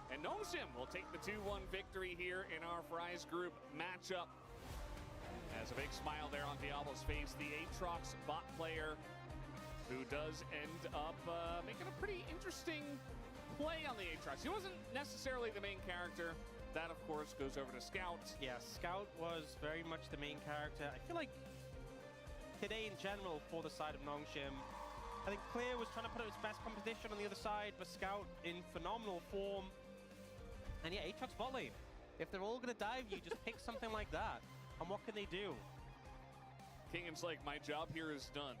and Nongshim will take the 2-1 victory here in our Fries group matchup. As a big smile there on Diablo's face, the Aatrox bot player, who does end up making a pretty interesting play on the Aatrox. He wasn't necessarily the main character. That, of course, goes over to Scout. Yeah, Scout was very much the main character. I feel like today in general for the side of Nongshim, I think Clear was trying to put up its best competition on the other side, but Scout in phenomenal form. And yeah, Aatrox bot lane. If they're all going to dive you, just pick something like that. And what can they do? Kingham's like, my job here is done.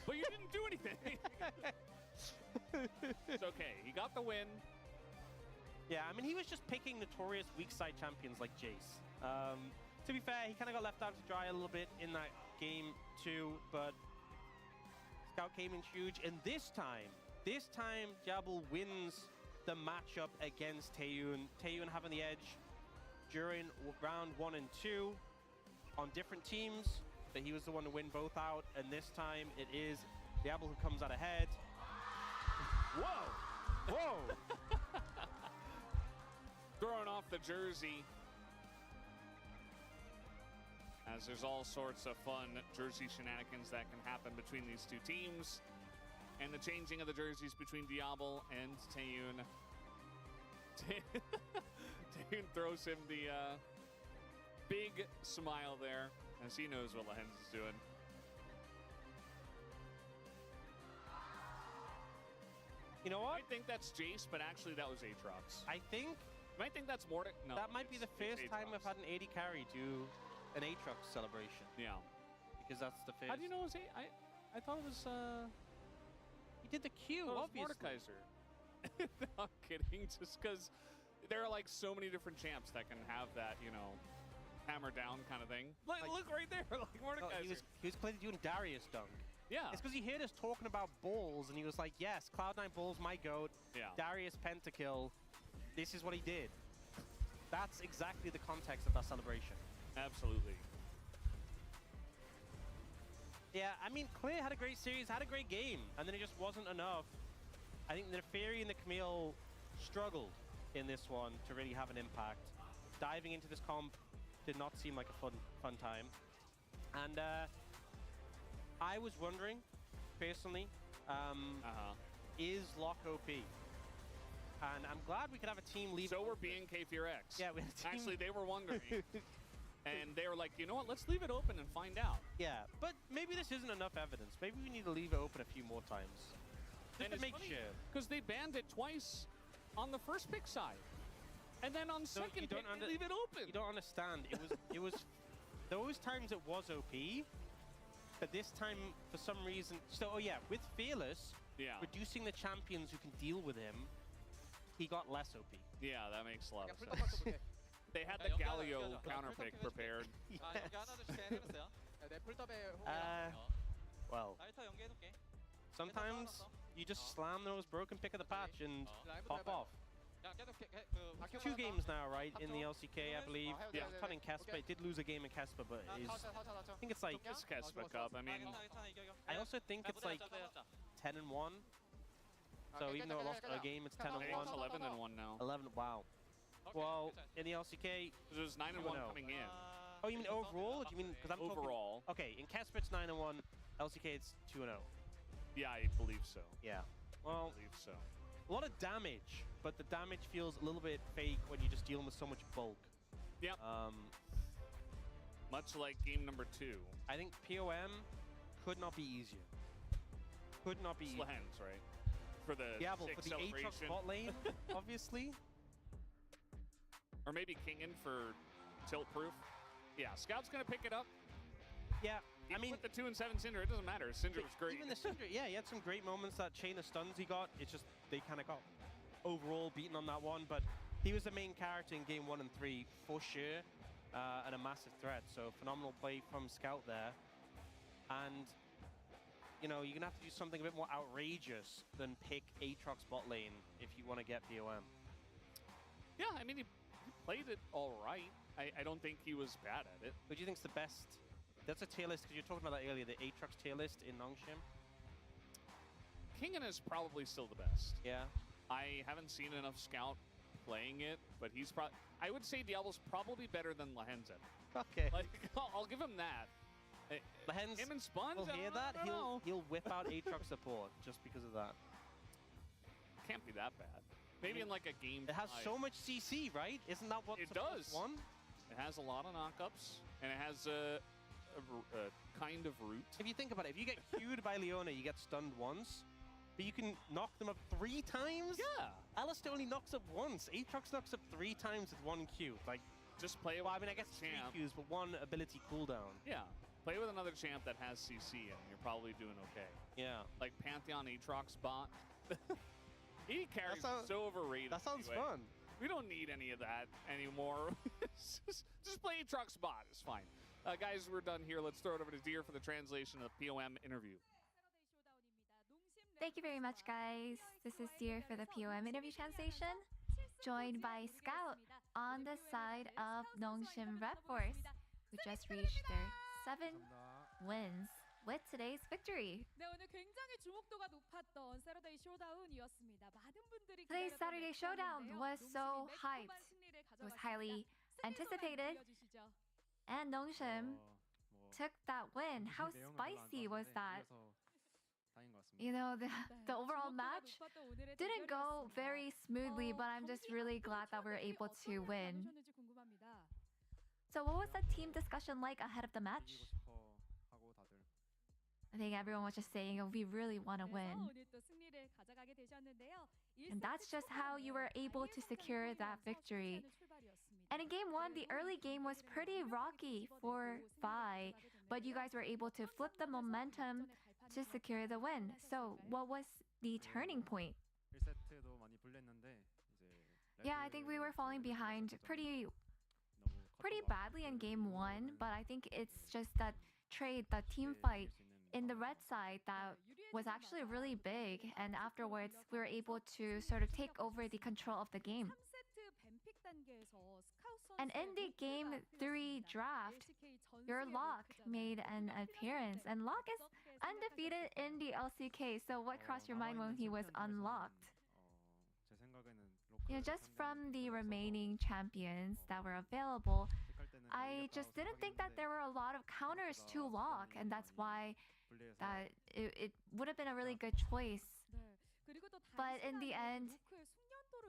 But you didn't do anything. It's okay. He got the win. Yeah, I mean, he was just picking notorious weak side champions like Jace. To be fair, he kind of got left out to dry a little bit in that game too, but Scout came in huge, and this time This time, Diablo wins the matchup against Taeyun. Taeyun having the edge during round 1 and 2 on different teams, but he was the one to win both out, and this time it is Diablo who comes out ahead. Whoa! Whoa! Throwing off the jersey. As there's all sorts of fun jersey shenanigans that can happen between these two teams. And the changing of the jerseys between Diablo and Taeyun. Taeyun throws him the big smile there as he knows what Lehens is doing. You know what? I think that's Jace, but actually that was Aatrox. I think... You might think that's Mordek. No, that might be the first time Aatrox. I've had an AD carry do an Aatrox celebration. Yeah. Because that's the first... How do you know it was I thought it was... He did the Q, obviously. Mordekaiser. No, I'm kidding. Just because there are like so many different champs that can have that, you know, hammer down kind of thing. Like, look right there, like Mordekaiser. He was clearly doing Darius dunk. Yeah. It's because he heard us talking about balls, and he was like, yes, Cloud9 balls, my goat. Yeah. Darius pentakill. This is what he did. That's exactly the context of that celebration. Absolutely. Yeah, I mean, Clear had a great series, had a great game, and then it just wasn't enough. I think the Neferi and the Camille struggled in this one to really have an impact. Diving into this comp did not seem like a fun time. And I was wondering, personally, is Lock OP? And I'm glad we could have a team leave. So we're being K4X. Yeah, we had a team. Actually, they were wondering. And they were like, you know what, let's leave it open and find out. Yeah, but maybe this isn't enough evidence. Maybe we need to leave it open a few more times. Just to make sure. Because they banned it twice on the first pick side. And then on second pick, they leave it open. You don't understand. It was those times it was OP, but this time, for some reason... So, oh yeah, with Fearless, reducing the champions who can deal with him, he got less OP. Yeah, that makes a lot of sense. They had the Galio counter pick prepared. Well, sometimes you just slam those broken pick of the patch and pop off. 2 games now, right, in the LCK, I believe. Yeah. Cutting Casper. It did lose a game in Casper, but I think it's like... It's Casper Cup, I mean... I also think it's like 10-1. So even though it lost a game, it's 10-1. It's 11-1 now. 11, wow. Well, in the LCK... It was 9-1 coming in. Oh, you mean overall? Or do you mean... Because I'm overall. Okay, in Casper it's 9-1. LCK it's 2-0. Yeah, I believe so. Yeah. Well, I believe so. A lot of damage, but the damage feels a little bit fake when you're just dealing with so much bulk. Yep. Much like game number 2. I think POM could not be easier. Could not be easier. Lehens, right? For the for the Aatrox bot lane, obviously. Or maybe Kingen for tilt proof. Yeah, Scout's gonna pick it up. Yeah, I mean, with the 2 and 7 Syndra, it doesn't matter. Syndra was great. Even the Syndra, yeah, he had some great moments. That chain of stuns he got, it's just they kind of got overall beaten on that one. But he was the main character in game 1 and 3 for sure, and a massive threat. So phenomenal play from Scout there. And you know, you're gonna have to do something a bit more outrageous than pick Aatrox bot lane if you want to get POM. Yeah, I mean, he played it all right. I don't think he was bad at it. What do you think's the best? That's a tier list, because you were talking about that earlier, the Aatrox tier list in Nongshim. Kingen is probably still the best. Yeah. I haven't seen enough Scout playing it, but he's probably... I would say Diablo's probably better than Lehens at it. Okay. Like, I'll give him that. Lehens, him and Sponge, will hear that, I don't know. he'll whip out Aatrox support just because of that. Can't be that bad. Maybe in like a game. It has so much CC, right? Isn't that what it supports does? One? It has a lot of knockups, and it has a kind of root. If you think about it, if you get queued by Leona, you get stunned once, but you can knock them up 3 times? Yeah. Alistair only knocks up once. Aatrox knocks up 3 times with 1 Q. Like, just play well, I mean, I guess 3 Qs, but 1 ability cooldown. Yeah. Play with another champ that has CC, and you're probably doing okay. Yeah. Like Pantheon Aatrox bot. He carries so overrated. That sounds anyway. fun. We don't need any of that anymore. just play Aatrox bot. It's fine. Guys, we're done here. Let's throw it over to Deer for the translation of the POM interview. Thank you very much, guys. This is Dear for the POM interview translation, joined by Scout on the side of Nongshim Red Force, who just reached their 7 wins with today's victory. 네, 오늘 굉장히 주목도가 높았던 세러데이 쇼다운이었습니다. 많은 분들이 Today's 기다렸던 Saturday Showdown 매치업인데요. was so 농심이 hyped. 매콤한 승리를 It was 가져갔습니다. highly anticipated, 들려주시죠. and Nongshim took that win. How spicy was that? You know, the overall match didn't go very smoothly, but I'm just really glad that we were able to win. So what was the team discussion like ahead of the match? I think everyone was just saying, oh, we really want to win. 오늘 또 승리를 가져가게 되셨는데요. And that's just how you were able to secure that victory. And in game 1, the early game was pretty rocky for Vi, but you guys were able to flip the momentum to secure the win. So what was the turning point? 1세트도 많이 불렸는데 이제 Yeah, I think we were falling behind pretty badly in game 1, but I think it's just that trade, the team fight in the red side that was actually really big, and afterwards we were able to sort of take over the control of the game. 3세트 뱀픽 단계에서 스카우트 And in the game 3 draft, your Locke made an appearance, and Locke is undefeated in the LCK. So what crossed your mind when he was unlocked? 제 생각에는 You know, just from the remaining champions that were available, I just didn't think that there were a lot of counters to Locke, and that's why that it would have been a really good choice. But in the end,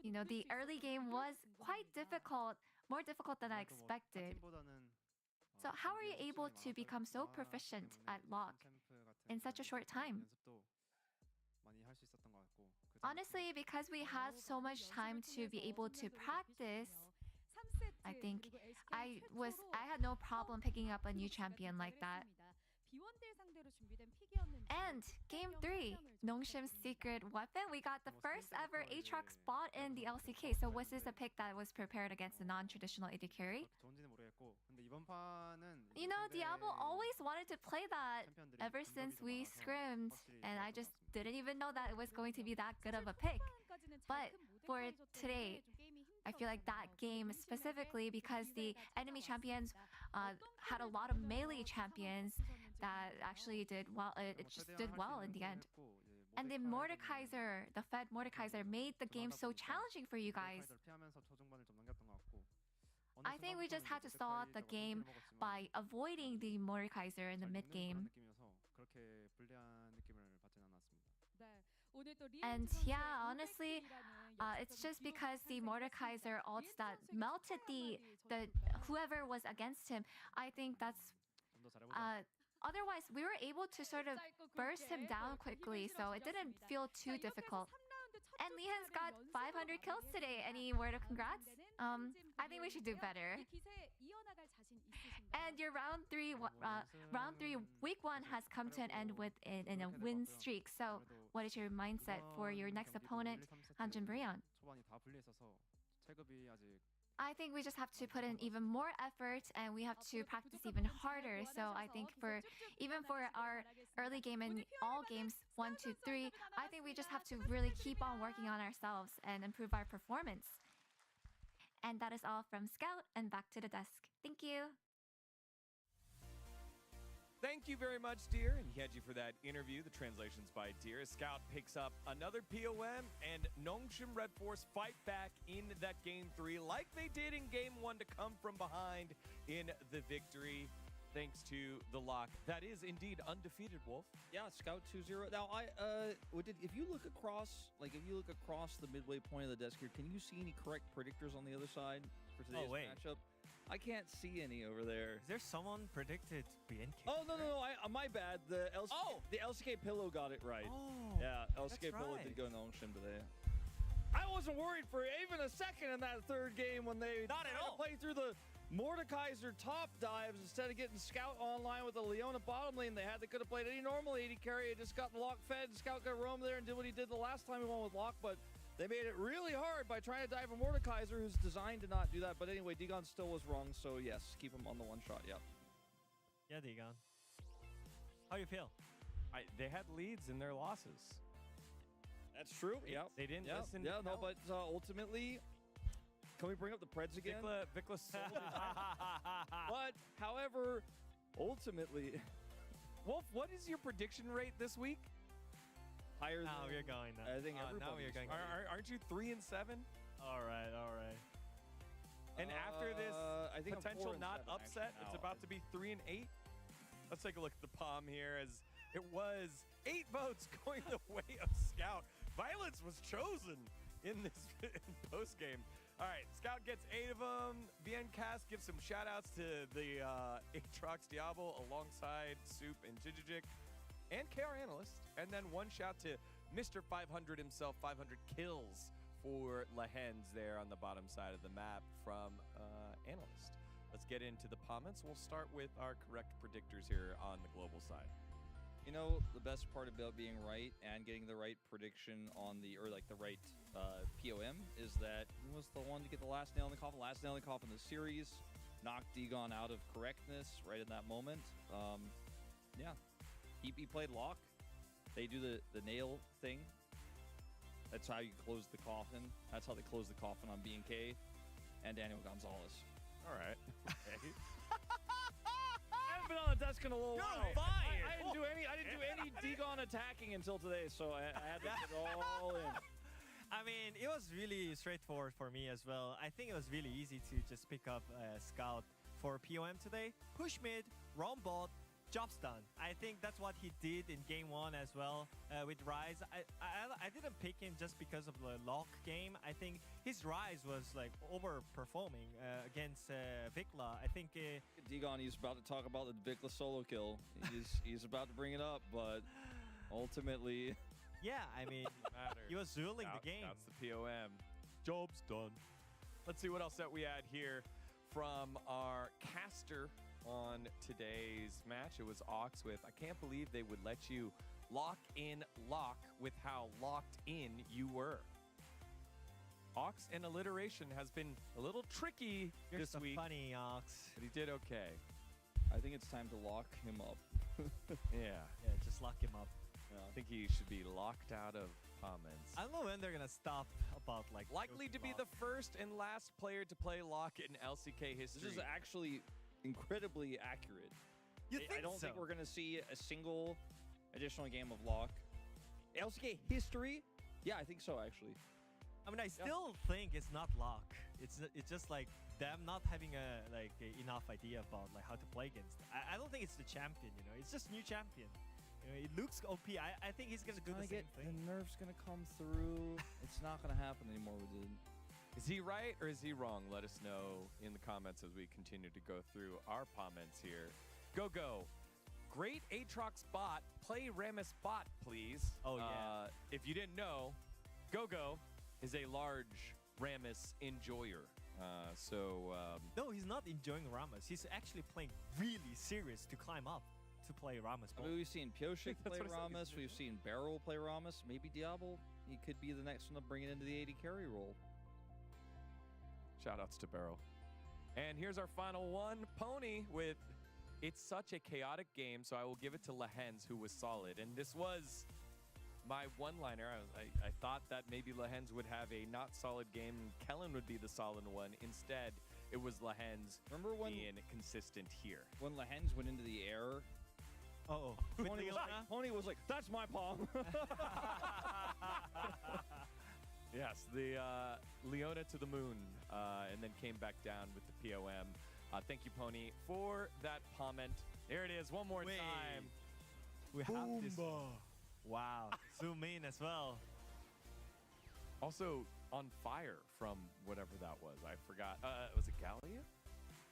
you know, the early game was quite difficult, more difficult than I expected. So how are you able to become so proficient at Locke in such a short time? 많이 할 수 있었던 것 같고 Honestly, because we had so much time to be able to practice, I think I had no problem picking up a new champion like that. B1대 상대로 준비된 픽이었는지 And game 3, Nongshim's secret weapon, we got the first ever Aatrox bot in the LCK. So was this a pick that was prepared against the non-traditional AD carry? 좋은지는 모르겠고 근데 이번 판은 You know, Diablo always wanted to play that ever since we scrimmed, and I just didn't even know that it was going to be that good of a pick. But for today, I feel like that game specifically, because the enemy champions had a lot of melee champions that actually did well. It just did well in the end. And the Mordekaiser, the Fed Mordekaiser, made the game so challenging for you guys. 피하면서 초중반을 좀 넘겼던 것 같고 I think we just had to start the game by avoiding the Mordekaiser in the mid game. 느낌이어서 그렇게 불리한 느낌을 받진 않았습니다. 네. 오늘 또 리얼 And 선수의 yeah, honestly, it's just because the Mordekaiser ults that melted the whoever was against him. I think that's otherwise we were able to sort of burst him down quickly, so it didn't feel too difficult. And Leehan's got 500 kills today. Any word of congrats? I think we should do better. 이 기세 이어나갈 자신 있으신가요? And your round three week 1 has come to an end with in a win streak. So what is your mindset for your next opponent, Hanjun Brion? 초반이 다 불리해 있어서 체급이 아직 I think we just have to put in even more effort, and we have to practice even harder. So I think even for our early game and all games 1, 2, 3, I think we just have to really keep on working on ourselves and improve our performance. And that is all from Scout, and back to the desk. Thank you. Thank you very much, Dear, and Yeji for that interview. The translations by Dear. Scout picks up another POM, and Nongshim Red Force fight back in that game 3 like they did in game 1 to come from behind in the victory. Thanks to the lock. That is indeed undefeated, Wolf. Yeah, Scout 2-0. Now, if you look across the midway point of the desk here, can you see any correct predictors on the other side for today's matchup? I can't see any over there. Is there someone predicted BNK? Oh, no, my bad. The LCK Pillow got it right. Oh, yeah, LCK Pillow did go Nongshim today. I wasn't worried for even a second in that third game when they played through the Mordekaiser top dives instead of getting Scout online with the Leona bottom lane. They could have played any normal AD carry. It just got the lock fed. Scout got roam there and did what he did the last time he won with lock, but they made it really hard by trying to dive a Mordekaiser who's designed to not do that. But anyway, Digon still was wrong, so yes, keep him on the one shot, yep. Yeah, Digon. How you feel? They had leads in their losses. That's true. Yeah. They didn't listen. Yeah, to no, but ultimately, can we bring up the Preds again? Vikla sold his But, however, ultimately, Wolf, what is your prediction rate this week? Higher than Now we're going. I think now we're going. Aren't you 3-7? All right. And after this I think I'm potential 4-7 not upset, actually it's now. about to be 3-8. Let's take a look at the palm here as it was 8 votes going the way of Scout. Violence was chosen in this post game. All right, Scout gets 8 of them. VNcast gives some shout outs to the Aatrox Diablo alongside Soup and Jijijik and KR Analyst. And then one shout to Mr. 500 himself, 500 kills for Lehens there on the bottom side of the map from Analyst. Let's get into the comments. We'll start with our correct predictors here on the global side. You know, the best part about being right and getting the right prediction on the, or like the right POM is that he was the one to get the last nail in the coffin. Last nail in the coffin in the series. Knocked Degon out of correctness right in that moment. Yeah. He played lock. They do the nail thing. That's how you close the coffin. That's how they close the coffin on B&K and Daniel Gonzalez. All right. Okay. I haven't been on the desk in a little while. Fine. I didn't do any Degon attacking until today, so I had to get it all in. I mean, it was really straightforward for me as well. I think it was really easy to just pick up Scout for POM today. Push mid, roam bot, job's done. I think that's what he did in game 1 as well with Rise. I didn't pick him just because of the lock game. I think his Rise was like overperforming against Vikla. I think Degon, he's about to talk about the Vikla solo kill. He's about to bring it up, but ultimately, yeah, I mean, he was ruling the game. That's the POM. Job's done. Let's see what else that we had here from our caster on today's match. It was Ox with, I can't believe they would let you lock in lock with how locked in you were. Ox and alliteration has been a little tricky You're this so week. funny, Ox. But he did okay. I think it's time to lock him up. Yeah. Yeah, just lock him up. I think he should be locked out of comments. I don't know when they're gonna stop about like Likely to be the first and last player to play lock in LCK history. This is actually incredibly accurate. You think I don't so? think we're gonna see a single additional game of lock. LCK history? Yeah, I think so actually. I mean, I still think it's not lock. It's just like them not having enough idea about like how to play against. I don't think it's the champion. You know, it's just new champion. You know, it looks OP. I think he's gonna do the same thing. The nerf's gonna come through. It's not gonna happen anymore with it. Is he right or is he wrong? Let us know in the comments as we continue to go through our comments here. Go. Great Aatrox bot. Play Rammus bot, please. Oh, yeah. If you didn't know, Go is a large Rammus enjoyer. No, he's not enjoying Rammus. He's actually playing really serious to climb up to play Rammus. I mean, we've seen Pioshik play That's what I said. Rammus. We've seen Barrel play Rammus. Maybe Diablo. He could be the next one to bring it into the AD carry role. Shoutouts to Barrow. And here's our final one, Pony with it's such a chaotic game, so I will give it to Lehens, who was solid. And this was my one-liner. I thought that maybe Lehens would have a not solid game and Kellen would be the solid one. Instead, it was Lehens being consistent here. When Lehens went into the air, Pony was like, that's my palm. Yes, the Leona to the moon, and then came back down with the POM. Thank you, Pony, for that comment. There it is, one more time. We have this. Wow, zoom in as well. Also on fire from whatever that was. I forgot. Was it Gallia?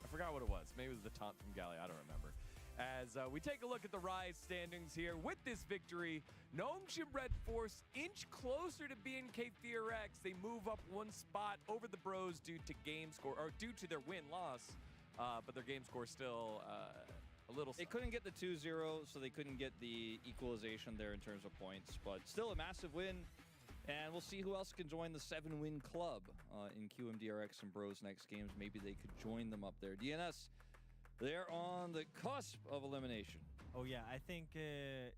I forgot what it was. Maybe it was the taunt from Gallia. I don't remember. As we take a look at the Rise standings here with this victory, Gnome Red Force inch closer to BNK FearX. They move up one spot over the Bros due to game score, or due to their win-loss, but their game score still a little. They couldn't get the 2-0, so they couldn't get the equalization there in terms of points, but still a massive win. And we'll see who else can join the 7-win club in QMDRX and Bros next games. Maybe they could join them up there. DNS, they're on the cusp of elimination. Oh yeah, I think it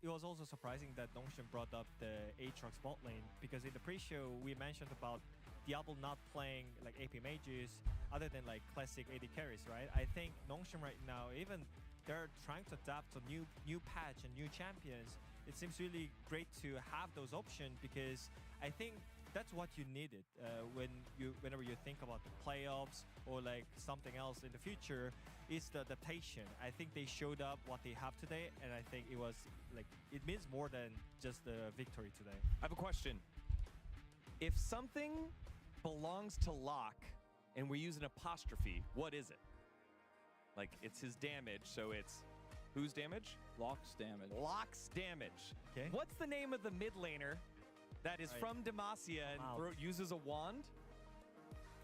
was also surprising that Nongshim brought up the Aatrox bot lane, because in the pre-show we mentioned about Diablo not playing like AP mages other than like classic AD carries, right? I think Nongshim right now, even they're trying to adapt to new patch and new champions. It seems really great to have those options, because I think that's what you needed whenever you think about the playoffs or like something else in the future, is the adaptation. I think they showed up what they have today, and I think it was like, it means more than just the victory today. I have a question. If something belongs to Locke and we use an apostrophe, what is it? Like, it's his damage, so it's whose damage? Locke's damage. Locke's damage. Okay. What's the name of the mid laner that is from Demacia and uses a wand?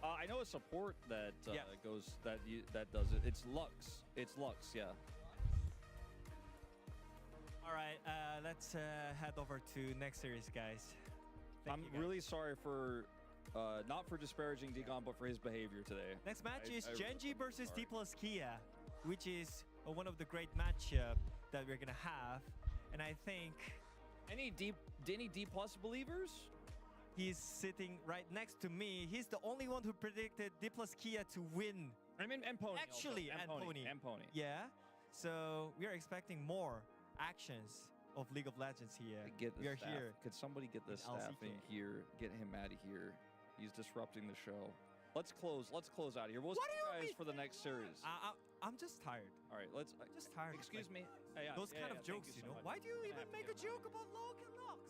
I know a support that that does it. It's Lux. It's Lux, yeah. All right, let's head over to next series, guys. I'm really sorry for not for disparaging Degon, but for his behavior today. Next match is GenG versus D plus Kia, which is one of the great matchup that we're gonna have, and I think any D plus believers. He's sitting right next to me. He's the only one who predicted D plus Kia to win. I mean, and Pony. Actually, also. and Pony. And Pony. Yeah. So we are expecting more actions of League of Legends here. We are staff. here. Could somebody get the staff LCK. in here? Get him out of here. He's disrupting the show. Let's close out of here. We'll see you guys for the next series. I'm just tired. All right, let's. Just tired. Excuse me. Those kind of jokes, you know. Why do you even make a joke about Locke and Lux?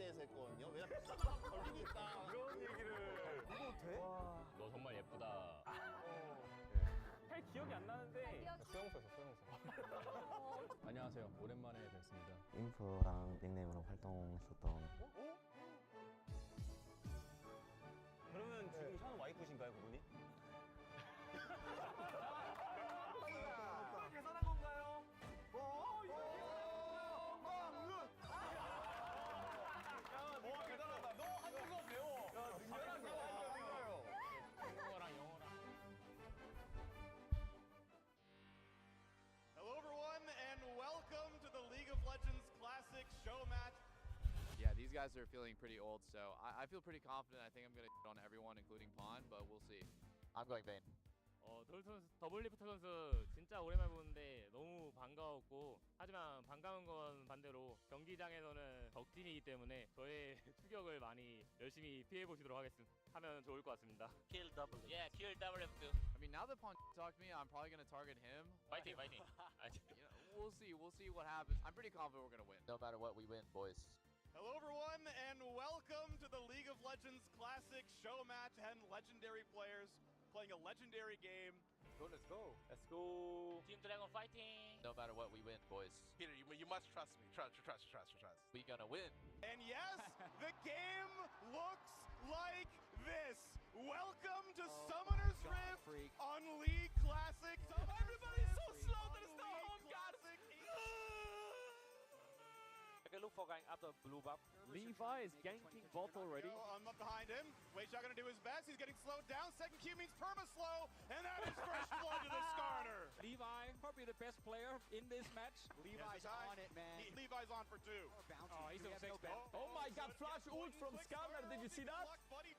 대해서 했거든요. 왜냐면 딱 걸리니까. 이런 얘기를. 이거 돼? 너 정말 예쁘다. 잘 기억이 안 나는데. 수영소에서 수영소. 안녕하세요. 오랜만에 뵙습니다. 인프랑 닉네임으로 활동했었던. 그러면 지금 현 와이프신가요, 그분이? 계산한 건가요? 와 대단하다. 너 한국어 배워. 야 능력한 거 한국어요. 한국어랑 영어랑. Hello everyone and welcome to the League of Legends Classic show match. Yeah, these guys are feeling pretty old, so I feel pretty confident. I think I'm going to hit on everyone, including Pawn, but we'll see. I'm going Vayne. 더블리프트 선수 진짜 오랜만에 보는데 너무 반가웠고, 하지만 반가운 건 반대로 경기장에서는 적진이기 때문에 저의 추격을 많이 열심히 피해 보시도록 하면 좋을 것 같습니다. Kill double. Yeah, kill double F2. I mean, now that Pawn talked to me, I'm probably going to target him. 파이팅. You know, we'll see. We'll see what happens. I'm pretty confident we're going to win. No matter what, we win, boys. Hello everyone and welcome to the League of Legends Classic show match and legendary players playing a legendary game. Let's go. Let's go. Team Dragon fighting. No matter what, we win, boys. Peter, you must trust me. Trust. We gonna win. And yes, the game looks like this. Welcome to Summoner's Rift on League Classic. Everybody's so slow that it's not home, guys. Okay, look for going up the blue buff. Levi is ganking bot already. I'm up behind him. Weishao gonna do his best. He's getting slowed down. Second Q means perma-slow, and that is first blood to the Skarner. Levi, probably the best player in this match. Levi's on it, man. Levi's on for 2. Oh, he's on 6 man. Oh my god, flash ult from Skarner. Did you see that?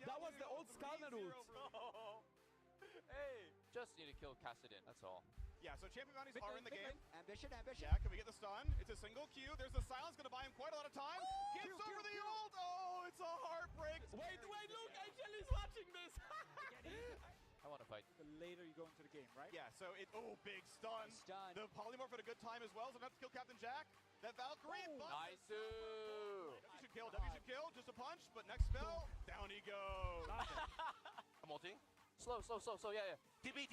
That was the old Skarner ult. Hey, just need to kill Cashapp. That's all. Yeah, so champion bounties are in the game. Ambition. Yeah, can we get the stun? It's a single Q. There's the silence, gonna buy him quite a lot of time. Gets over the ult. Oh, it's a heartbreak. Wait, look, Angel is watching this. I want to fight. The later you go into the game, right? Yeah, so big stun. The polymorph at a good time as well, so enough to kill Captain Jack. That Valkyrie. Nice. W should kill. Just a punch, but next spell, down he goes. I'm ulting. Slow. Yeah. TP.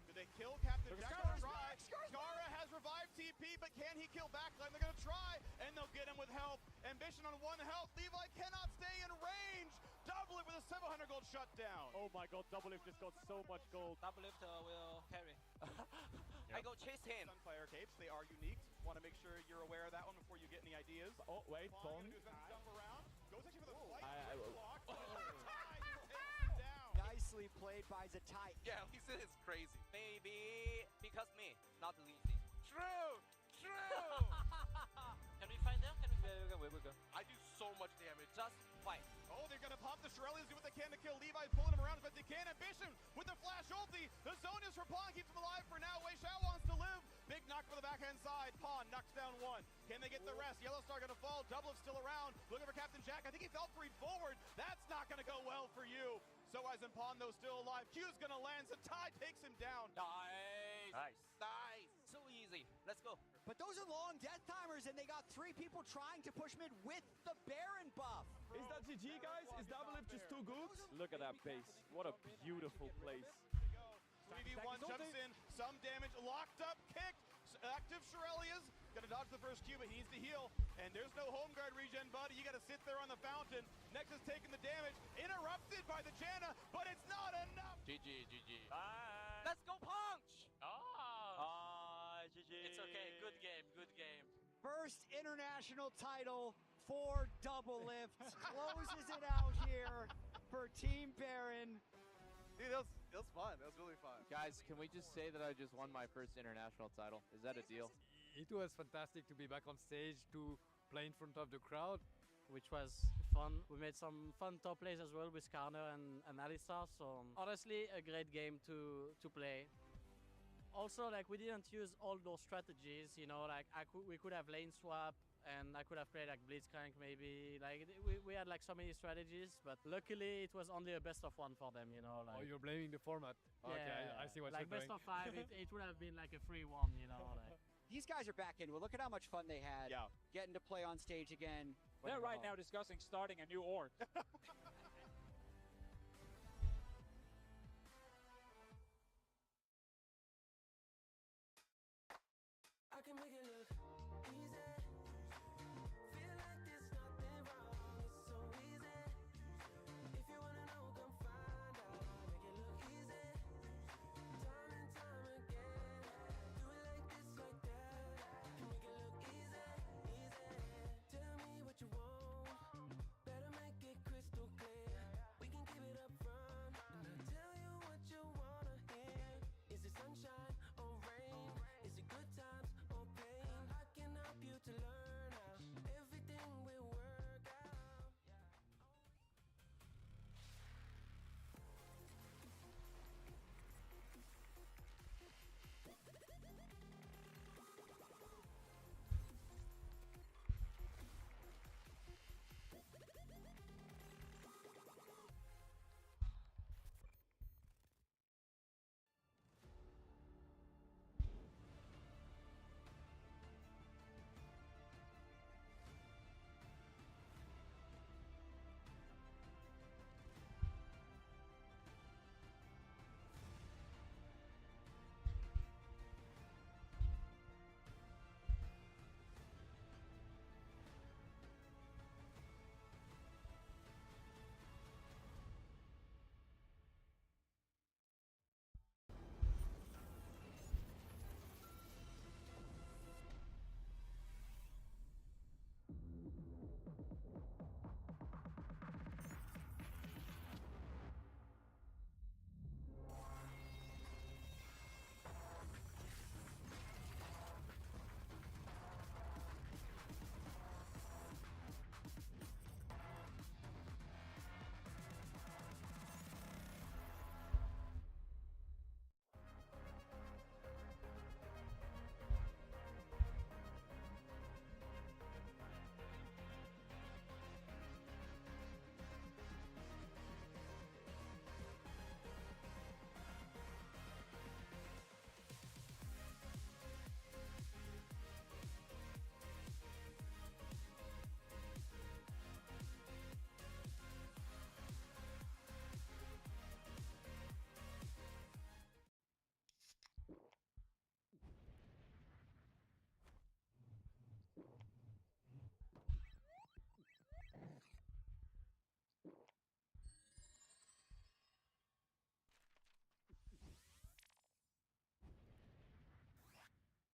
Did they kill Captain Jack? Skara has revived TP, but can he kill Backline? They're gonna try, and they'll get him with help. Ambition on 1 health. Levi cannot stay in range. Double it with a 700 gold shutdown. Oh my god, Double Lift just got so much gold. Double lift will carry. I go chase him. Sunfire capes, they are unique. Want to make sure you're aware of that one before you get any ideas. Oh, wait, Pawn Pawn. gonna do is jump around. Goes actually for the flight. Block. Nicely played by Zatai. Yeah, he said it's crazy. Maybe because me, not Lizzy. True. Can we fight there? We go. I do so much damage. Just fight. Oh, they're gonna pop the Shirelles, do what they can to kill Levi, pulling him around as best they can. Ambition with the flash ulti. The zone is for Pawn, keeps him alive for now. Weishao wants to live. Big knock for the backhand side. Pawn knocks down 1. Can they get the rest? Yellow Star gonna fall. Double still around. Looking for Captain Jack. I think he Valkyrie forward. That's not gonna go well for you. Soaz and Pawn, though, still alive. Q's gonna land. Zatai takes him down. Nice. So easy. Let's go. But those are long death timers, and they got 3 people trying to push mid with the Baron buff. Is that GG, guys? Is Double Lift just too good? Look at that base. What a beautiful place. 3v1 jumps in, some damage, locked up, kicked, active Shirelias, gonna dodge the first Q, but he needs to heal, and there's no home guard regen, buddy, you gotta sit there on the fountain. Nexus taking the damage, interrupted by the Janna, but it's not enough! GG. Let's go punch! GG. It's okay. Good game. First international title for Double Lift. Closes it out here for Team Baron. Dude, that was fun. That was really fun. Guys, can we just say that I just won my first international title? Is that a deal? It was fantastic to be back on stage, to play in front of the crowd. Which was fun. We made some fun top plays as well with Skarner and Alistar. So honestly, a great game to play. Also, like, we didn't use all those strategies, you know, like we could have lane swap, and I could have played like Blitzcrank maybe. Like we had like so many strategies, but luckily it was only a best of 1 for them, you know. Like, oh, you're blaming the format. Yeah, Okay, I see what like you're best doing. of 5, it would have been like a 3-1, you know. Like. these guys are back in. Well, look at how much fun they had. Yeah. Getting to play on stage again. They're right now discussing starting a new org. I can make it look easy. Feel like there's nothing wrong. It's so easy. If you wanna know, come find out. Make it look easy. Time and time again. Do it like this, like that. Make it look easy, easy. Tell me what you want. Better make it crystal clear. We can keep it up front. And I'll tell you what you wanna hear. Is it sunshine or rain? Is it good times or pain? I can help you to learn how everything will work out.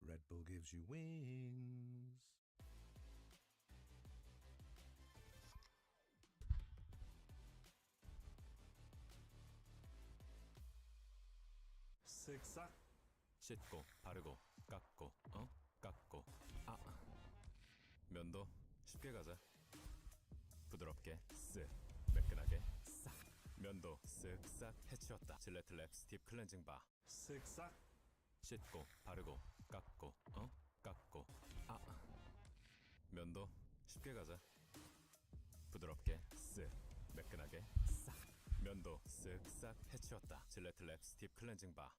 Red Bull gives you wings. 쓱싹 씻고 바르고 깎고 깎고 면도 쉽게 가자. 부드럽게 쓱 매끈하게 싹 면도 쓱싹 해치웠다. 질레트 랩스 딥 클렌징 바 쓱싹 씻고 바르고 깎고 깎고 면도 쉽게 가자. 부드럽게 쓱 매끈하게 싹 면도 쓱싹 해치웠다. 질레트 랩스 딥 클렌징 바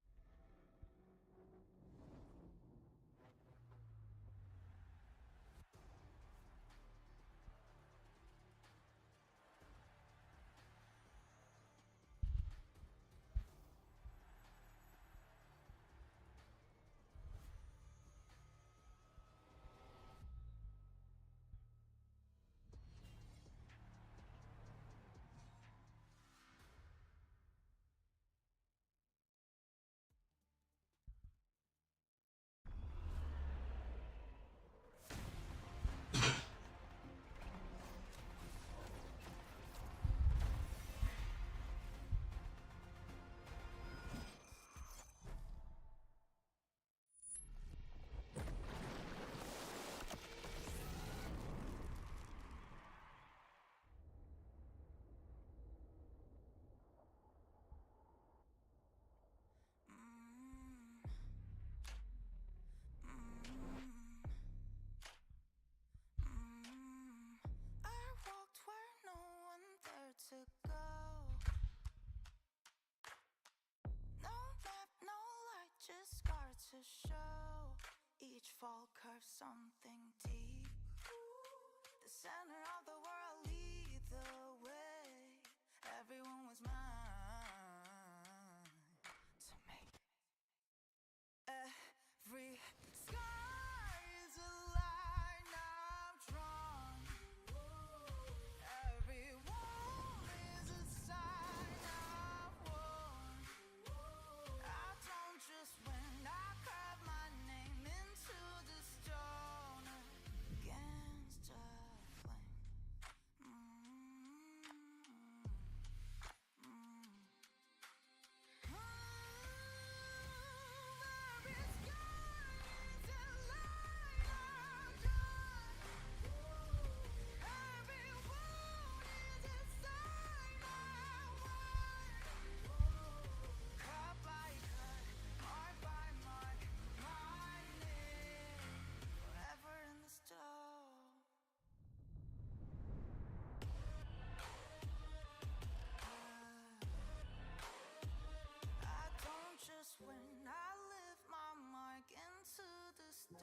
to show. Each each fall curves something deep. The center of the world lead the way. Everyone was mine to make. Every sky is a line I've drawn. Every wall is a sign I've worn. I don't just win, I carve my name into the stone against a flame. When I lift my mark into the stone.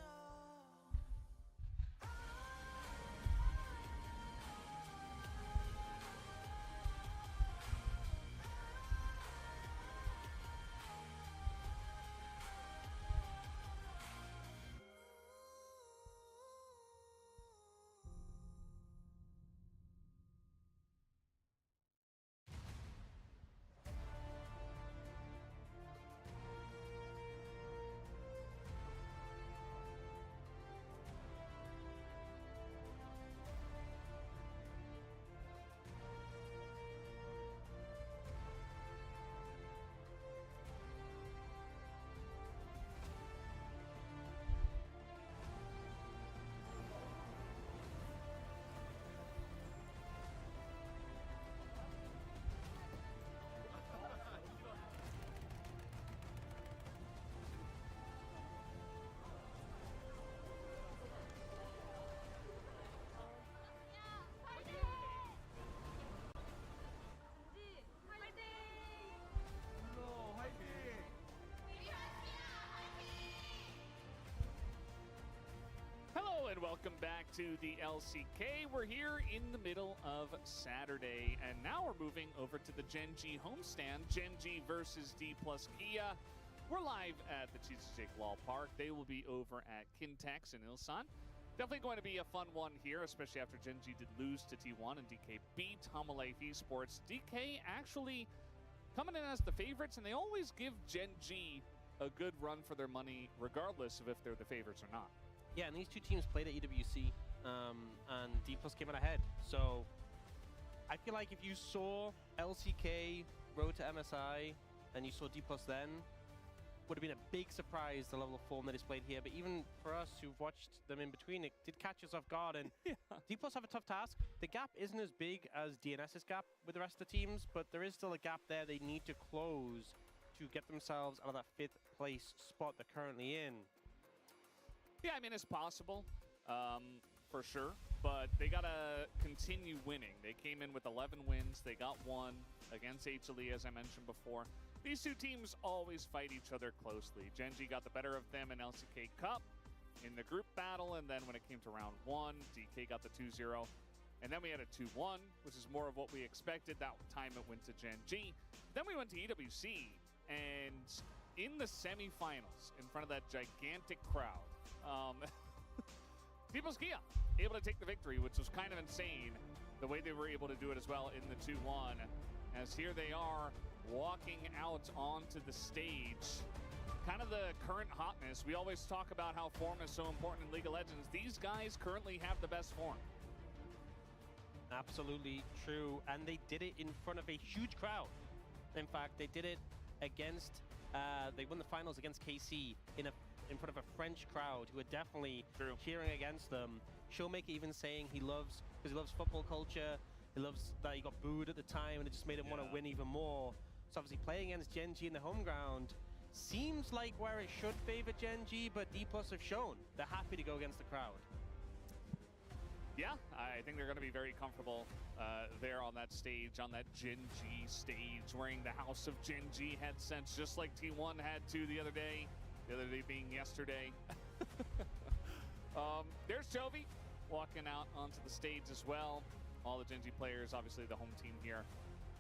Hello and welcome back to the LCK. We're here in the middle of Saturday, and now we're moving over to the GenG homestand. GenG versus D plus Gia. We're live at the Cheesecake Wall Park. They will be over at Kintex in Ilsan. Definitely going to be a fun one here, especially after GenG did lose to T1 and DK beat Homalife Esports. DK actually coming in as the favorites, and they always give GenG a good run for their money, regardless of if they're the favorites or not. Yeah, and these two teams played at EWC, and D Plus came out ahead. So I feel like if you saw LCK road to MSI, and you saw D Plus then, would have been a big surprise the level of form they displayed here. But even for us who've watched them in between, it did catch us off guard. And D Plus have a tough task. The gap isn't as big as DNS's gap with the rest of the teams, but there is still a gap there they need to close to get themselves out of that 5th place spot they're currently in. Yeah, I mean, it's possible, for sure, but they got to continue winning. They came in with 11 wins. They got one against HLE, as I mentioned before. These two teams always fight each other closely. GenG got the better of them in LCK Cup in the group battle, and then when it came to round 1, DK got the 2-0. And then we had a 2-1, which is more of what we expected. That time it went to GenG. Then we went to EWC, and in the semifinals, in front of that gigantic crowd, People's Gia able to take the victory, which was kind of insane the way they were able to do it as well in the 2-1. As here they are walking out onto the stage. Kind of the current hotness. We always talk about how form is so important in League of Legends. These guys currently have the best form. Absolutely true, and they did it in front of a huge crowd. In fact, they did it against, they won the finals against KC in front of a French crowd who are definitely cheering against them. Showmaker even saying he loves, because he loves football culture, he loves that he got booed at the time and it just made him want to win even more. So obviously playing against GenG in the home ground seems like where it should favor GenG, but D Plus have shown they're happy to go against the crowd. Yeah, I think they're going to be very comfortable there on that stage, on that GenG stage, wearing the House of GenG headsets, just like T1 had to the other day being yesterday. There's Jovi walking out onto the stage as well. All the GenG players, obviously the home team here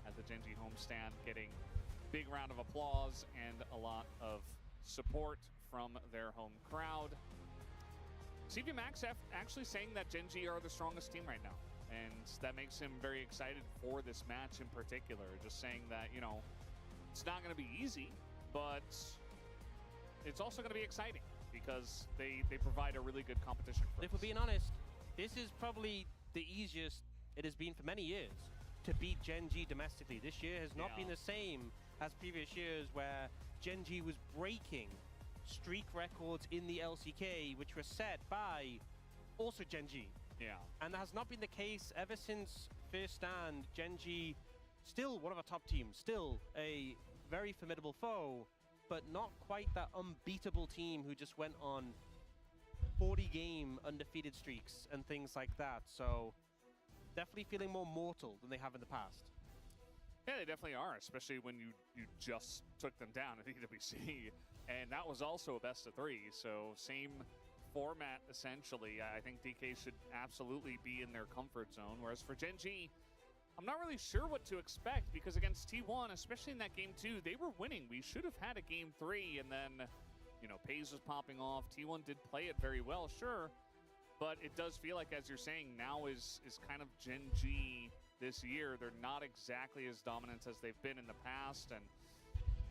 at the GenG homestand, getting big round of applause and a lot of support from their home crowd. CV Max actually saying that GenG are the strongest team right now, and that makes him very excited for this match in particular. Just saying that, you know, it's not going to be easy, but it's also going to be exciting because they provide a really good competition for us. If we're being honest, this is probably the easiest it has been for many years to beat GenG domestically. This year has not been the same as previous years where GenG was breaking streak records in the LCK, which were set by also GenG. Yeah. And that has not been the case ever since first stand. GenG, still one of our top teams, still a very formidable foe, but not quite that unbeatable team who just went on 40-game undefeated streaks and things like that. So definitely feeling more mortal than they have in the past. Yeah, they definitely are, especially when you just took them down at EWC. And that was also a best of 3, so same format essentially. I think DK should absolutely be in their comfort zone, whereas for GenG, I'm not really sure what to expect because against T1, especially in that game 2, they were winning. We should have had a game 3, and then, you know, Pays was popping off. T1 did play it very well, sure, but it does feel like, as you're saying, now is kind of GenG this year. They're not exactly as dominant as they've been in the past, and,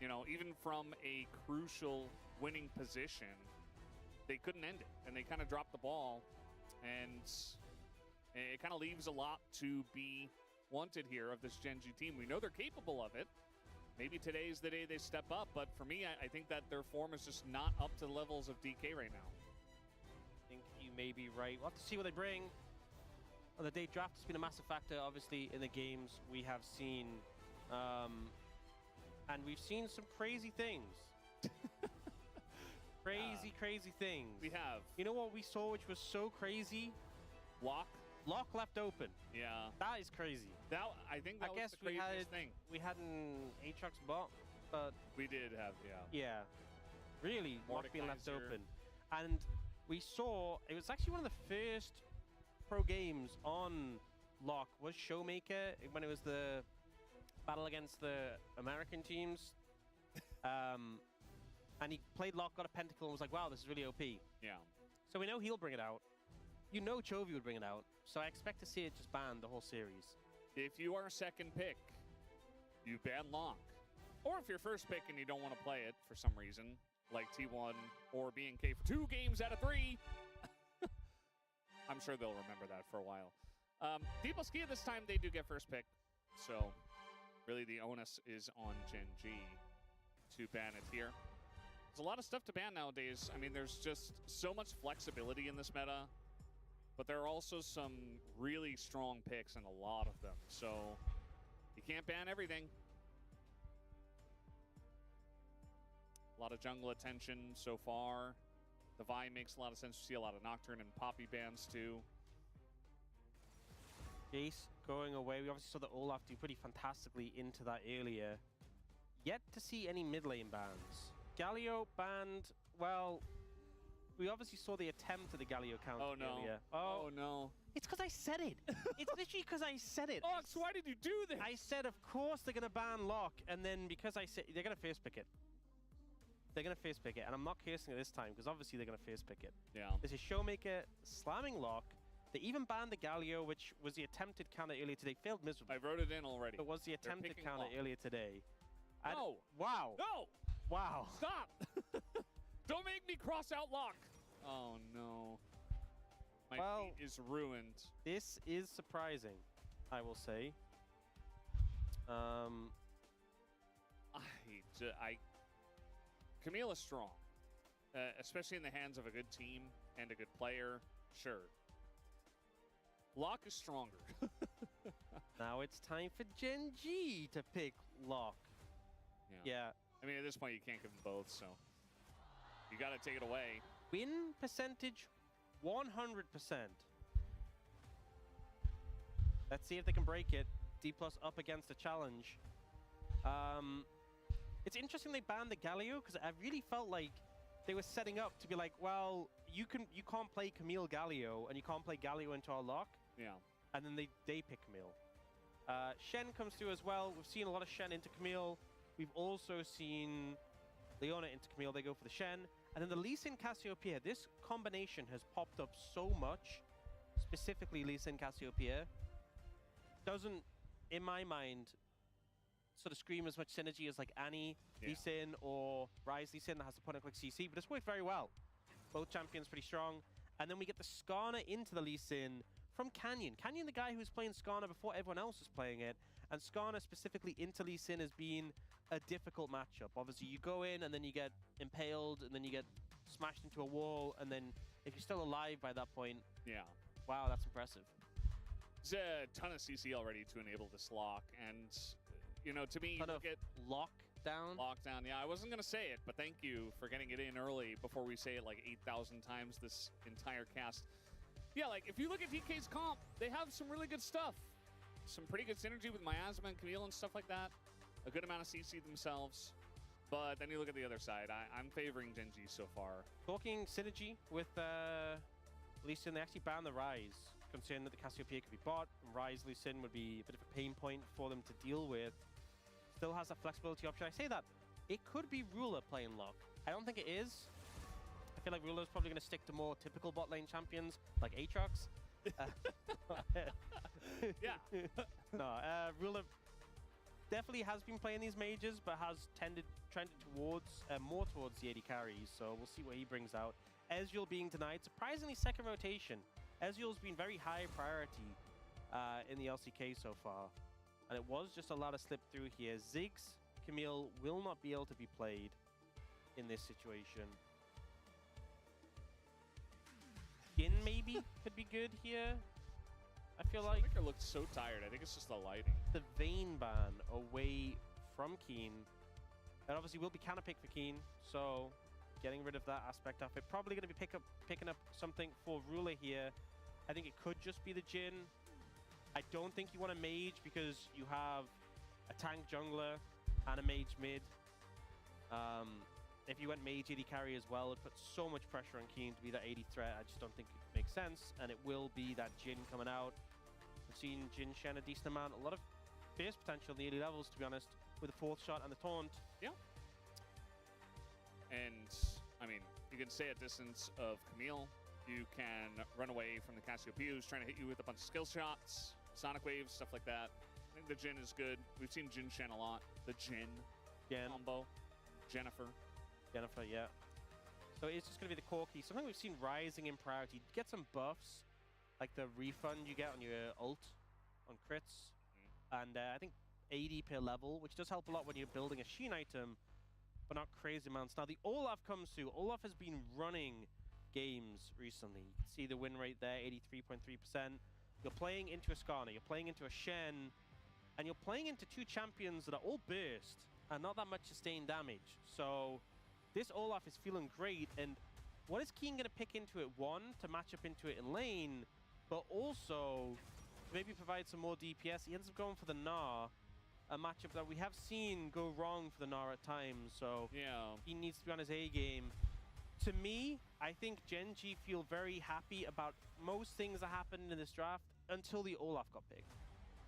you know, even from a crucial winning position, they couldn't end it, and they kind of dropped the ball, and it kind of leaves a lot to be wanted here of this GenG team. We know they're capable of it. Maybe today's the day they step up, but for me, I think that their form is just not up to the levels of DK right now. I think you may be right. We'll have to see what they bring. On the day draft has been a massive factor, obviously, in the games we have seen. And we've seen some crazy things. Crazy things. We have. You know what we saw, which was so crazy? Lock left open. Yeah. That is crazy. I think that was the craziest thing. We had an Aatrox bot, but... We did have, Yeah. Really, Lock being left open. And we saw, it was actually one of the first pro games on Lock was Showmaker, when it was the battle against the American teams. And he played Lock, got a pentacle, and was like, wow, this is really OP. Yeah. So we know he'll bring it out. You know Chovy would bring it out. So I expect to see it just banned the whole series. If you are second pick, you ban Lock. Or if you're first pick and you don't want to play it for some reason, like T1 or BNK for 2 games out of 3, I'm sure they'll remember that for a while. Deepleski, this time they do get first pick. So really the onus is on GenG to ban it here. There's a lot of stuff to ban nowadays. I mean, there's just so much flexibility in this meta, but there are also some really strong picks and a lot of them. So you can't ban everything. A lot of jungle attention so far. The Vi makes a lot of sense. You see a lot of Nocturne and Poppy bans too. Jace going away. We obviously saw that Olaf do pretty fantastically into that earlier. Yet to see any mid lane bans. Galio banned, well, we obviously saw the attempt at the Galio counter earlier. Oh no. It's because I said it. It's literally because I said it. Ox, why did you do this? I said, of course they're going to ban Lock, and then because I said, they're going to first pick it. They're going to first pick it, and I'm not cursing it this time, because obviously they're going to first pick it. Yeah. This is Showmaker slamming Lock. They even banned the Galio, which was the attempted counter earlier today. Failed miserably. I wrote it in already. It was the attempted counter earlier today. No. Wow. No. Wow. Stop. Don't make me cross out Lock. Oh, no. My feet is ruined. This is surprising, I will say. Camille is strong, especially in the hands of a good team and a good player. Sure. Lock is stronger. Now it's time for GenG to pick Lock. Yeah. I mean, at this point, you can't give them both, so you got to take it away. Win percentage, 100%. Let's see if they can break it. D+ up against the challenge. It's interesting they banned the Galio, because I really felt like they were setting up to be like, well, you can't play Camille Galio, and you can't play Galio into our lock. Yeah. And then they pick Camille. Shen comes through as well. We've seen a lot of Shen into Camille. We've also seen Leona into Camille. They go for the Shen. And then the Lee Sin Cassiopeia. This combination has popped up so much. Specifically, Lee Sin Cassiopeia doesn't, in my mind, sort of scream as much synergy as like Annie Lee Sin or Rise Lee Sin that has the point and click CC, but it's worked very well. Both champions pretty strong. And then we get the Skarner into the Lee Sin from Canyon. Canyon, the guy who's playing Skarner before everyone else is playing it. And Skarner specifically into Lee Sin has been a difficult matchup. Obviously, you go in and then you get impaled and then you get smashed into a wall. And then if you're still alive by that point, wow, that's impressive. There's a ton of CC already to enable this lock. And, you know, to me, you look at lockdown. Lockdown, yeah. I wasn't going to say it, but thank you for getting it in early before we say it like 8,000 times this entire cast. Yeah, like, if you look at DK's comp, they have some really good stuff. Some pretty good synergy with Miasma and Camille and stuff like that. A good amount of CC themselves. But then you look at the other side. I'm favoring GenG so far. Talking synergy with Lee Sin, they actually banned the Rise, considering that the Cassiopeia could be bought. And Rise Lee Sin would be a bit of a pain point for them to deal with. Still has a flexibility option. I say that. It could be Ruler playing lock. I don't think it is. I feel like Ruler's probably going to stick to more typical bot lane champions, like Aatrox. Yeah. No, Ruler definitely has been playing these mages, but has trended towards more towards the AD carries. So we'll see what he brings out. Ezreal being denied, surprisingly second rotation. Ezreal's been very high priority in the LCK so far, and it was just allowed to slip through here. Ziggs, Camille will not be able to be played in this situation. Jhin maybe could be good here. I feel like Slicker looks so tired. I think it's just the lighting. The Vayne ban away from Keen. That obviously will be counter pick for Keen, so getting rid of that aspect of it. Probably going to be picking up something for Ruler here. I think it could just be the Jhin. I don't think you want a mage because you have a tank jungler and a mage mid. If you went mage AD carry as well, it puts so much pressure on Keen to be that AD threat. I just don't think it makes sense, and it will be that Jhin coming out. We've seen Jhin Shen a decent amount, a lot of fierce potential in the early levels, to be honest, with the fourth shot and the taunt. Yeah. And, I mean, you can stay at distance of Camille. You can run away from the Cassiopeia who's trying to hit you with a bunch of skill shots, sonic waves, stuff like that. I think the Jhin is good. We've seen Jhin Shen a lot. The Jhin combo. Jennifer, yeah. So it's just going to be the core key. Something we've seen rising in priority. Get some buffs, like the refund you get on your ult on crits. And I think 80 per level, which does help a lot when you're building a Sheen item, but not crazy amounts. Now the Olaf comes through. Olaf has been running games recently. You can see the win rate there, 83.3%. You're playing into a Skarner, you're playing into a Shen, and you're playing into two champions that are all burst and not that much sustained damage. So this Olaf is feeling great, and what is Keen going to pick into it? One, to match up into it in lane, but also to maybe provide some more DPS. He ends up going for the Gnar, a matchup that we have seen go wrong for the Gnar at times, so yeah, he needs to be on his A game. To me, I think GenG feel very happy about most things that happened in this draft until the Olaf got picked.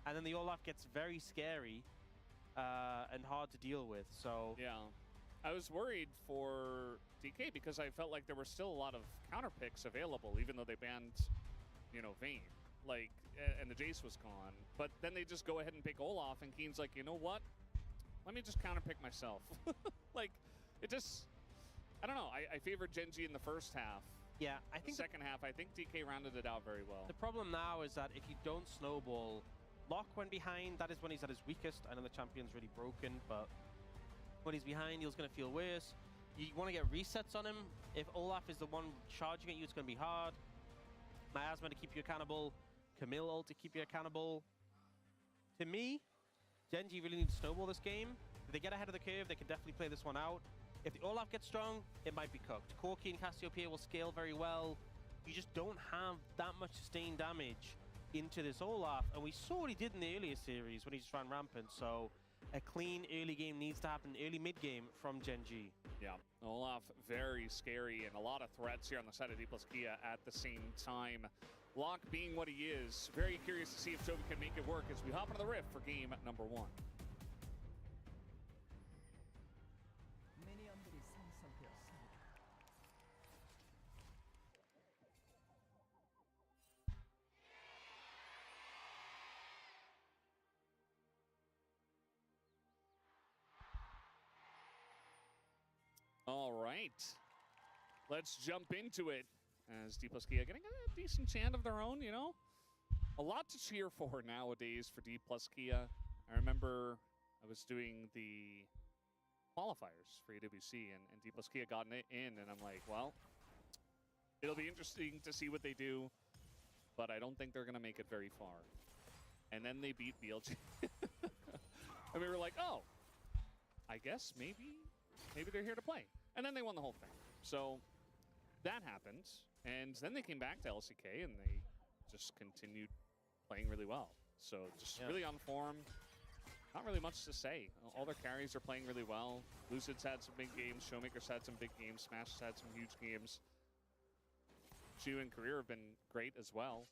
And then the Olaf gets very scary and hard to deal with, so... Yeah. I was worried for DK because I felt like there were still a lot of counter picks available, even though they banned, you know, Vayne. Like, and the Jace was gone. But then they just go ahead and pick Olaf, and Keen's like, you know what? Let me just counter pick myself. Like, it just... I don't know. I favored GenG in the first half. Yeah, I think the second half, I think DK rounded it out very well. The problem now is that if you don't snowball, Locke when behind, that is when he's at his weakest. I know the champion's really broken, but when he's behind, he's going to feel worse. You want to get resets on him. If Olaf is the one charging at you, it's going to be hard. Miasma to keep you accountable. Camille ult to keep you accountable. To me, GenG really needs to snowball this game. If they get ahead of the curve, they can definitely play this one out. If the Olaf gets strong, it might be cooked. Corki and Cassiopeia will scale very well. You just don't have that much sustained damage into this Olaf. And we saw what he did in the earlier series when he just ran rampant. So a clean early game needs to happen, early mid game from GenG. Yeah, Olaf very scary and a lot of threats here on the side of D plus Kia at the same time. Locke being what he is, very curious to see if Chovy can make it work as we hop into the rift for game number 1. All right, let's jump into it as D plus Kia getting a decent chant of their own, you know? A lot to cheer for nowadays for D plus Kia. I remember I was doing the qualifiers for AWC and D plus Kia got in and I'm like, well, it'll be interesting to see what they do, but I don't think they're going to make it very far. And then they beat BLG. And we were like, oh, I guess maybe they're here to play. And then they won the whole thing. So that happened. And then they came back to LCK and they just continued playing really well. So just really on form. Not really much to say. All their carries are playing really well. Lucid's had some big games. Showmaker's had some big games. Smash has had some huge games. Shu and Career have been great as well.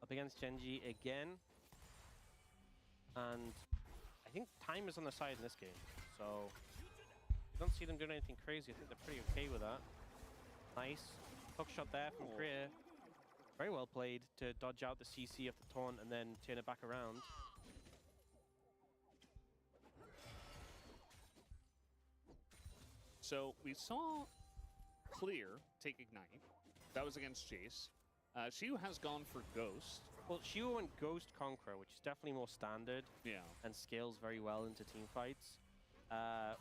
Up against GenG again. And I think time is on their side in this game. So you don't see them doing anything crazy. I think they're pretty okay with that. Nice. Hook shot there from Career. Very well played to dodge out the CC of the taunt and then turn it back around. So we saw Clear take Ignite. That was against Jace. Shiu has gone for Ghost. Well, Shiu went Ghost Conqueror, which is definitely more standard. Yeah. And scales very well into team fights.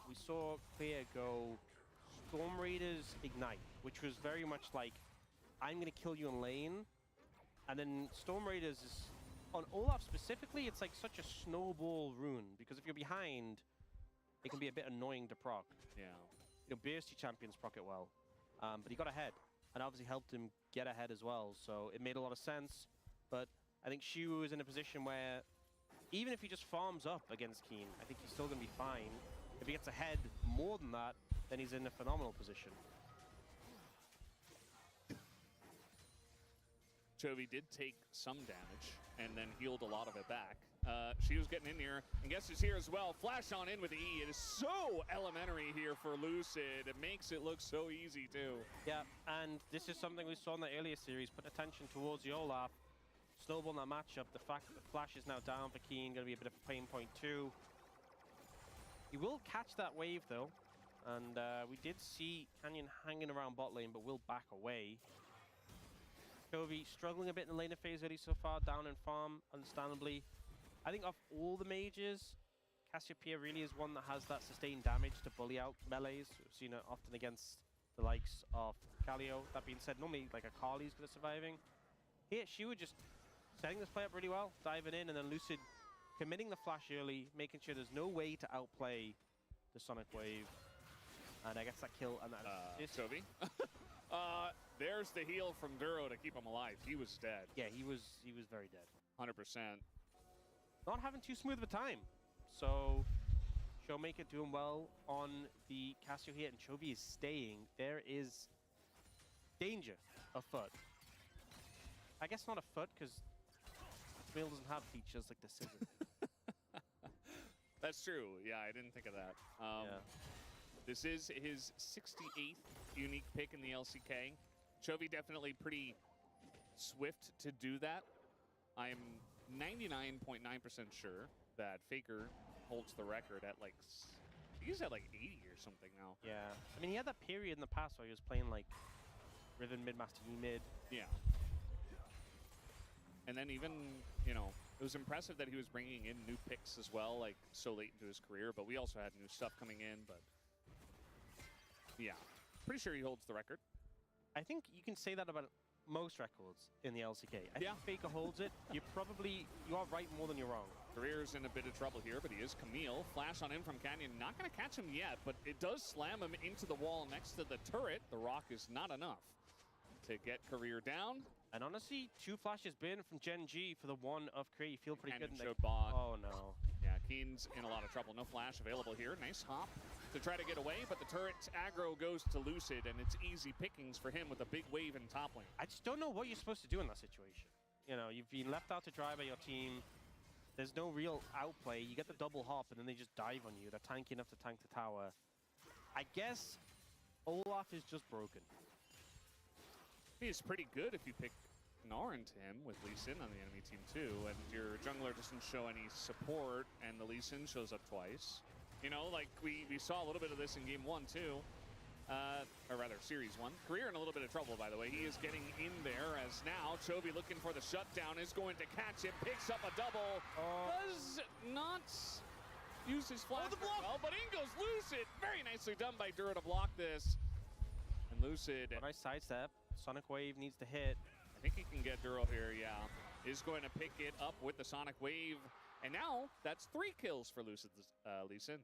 We saw Clear go Storm Raiders Ignite, which was very much like, I'm going to kill you in lane. And then Storm Raiders is, on Olaf specifically, it's like such a snowball rune. Because if you're behind, it can be a bit annoying to proc. Yeah. You know, Bursty champions proc it well. But he got ahead. And obviously helped him get ahead as well. So it made a lot of sense. But I think Shu is in a position where even if he just farms up against Keen, I think he's still going to be fine. If he gets ahead more than that, then he's in a phenomenal position. Chovy did take some damage and then healed a lot of it back. She was getting in here, and guess who's here as well? Flash on in with E. It is so elementary here for Lucid. It makes it look so easy, too. Yeah, and this is something we saw in the earlier series. Put attention towards the Olaf. Snowball in that matchup. The fact that the Flash is now down for Keen, going to be a bit of a pain point, too. He will catch that wave, though. And we did see Canyon hanging around bot lane, but will back away. Chovy struggling a bit in the laner phase early so far, down in farm, understandably. I think of all the mages, Cashapp really is one that has that sustained damage to bully out melees. We've seen it often against the likes of Kaleo. That being said, normally like a Carly's good at surviving. Here, she was just setting this play up really well, diving in, and then Lucid committing the flash early, making sure there's no way to outplay the Sonic Wave. And I guess that kill and that assist. Chovy. There's the heal from Duro to keep him alive. He was dead. Yeah, he was very dead. 100%. Not having too smooth of a time. So Showmaker doing well on the Casio here, and Chovy is staying. There is danger afoot. I guess not afoot, because Camille doesn't have features like the scissor. That's true. Yeah, I didn't think of that. This is his 68th unique pick in the LCK. Chovy definitely pretty swift to do that. I'm 99.9% sure that Faker holds the record at like, he's at like 80 or something now. Yeah. I mean, he had that period in the past where he was playing like Riven mid, Master Yi mid. Yeah. And then even, you know, it was impressive that he was bringing in new picks as well, like so late into his career, but we also had new stuff coming in, but yeah, pretty sure he holds the record. I think you can say that about most records in the LCK. I think Faker holds it. You are right more than you're wrong. Career's in a bit of trouble here, but he is Camille. Flash on in from Canyon. Not going to catch him yet, but it does slam him into the wall next to the turret. The rock is not enough to get Career down. And honestly, 2 flashes bin from GenG for the 1 of Korea. You feel pretty And good. showed bot. Oh no. Yeah, Keen's in a lot of trouble. No flash available here. Nice hop to try to get away, but the turret's aggro goes to Lucid, and it's easy pickings for him with a big wave in top lane. I just don't know what you're supposed to do in that situation. You know, you've been left out to dry by your team. There's no real outplay. You get the double hop, and then they just dive on you. They're tanky enough to tank the tower. I guess Olaf is just broken. He's pretty good if you pick Gnar into him with Lee Sin on the enemy team too, and your jungler doesn't show any support, and the Lee Sin shows up twice. You know, like we saw a little bit of this in game 1 too, or rather series 1. Career in a little bit of trouble, by the way. He is getting in there as now Chovy looking for the shutdown is going to catch him, picks up a double, does not use his flash well, but in goes Lucid. Very nicely done by Dura to block this, and Lucid. Nice sidestep. Sonic Wave needs to hit. I think he can get Duro here, yeah. Is going to pick it up with the Sonic Wave. And now, that's 3 kills for Lucid Lee Sin.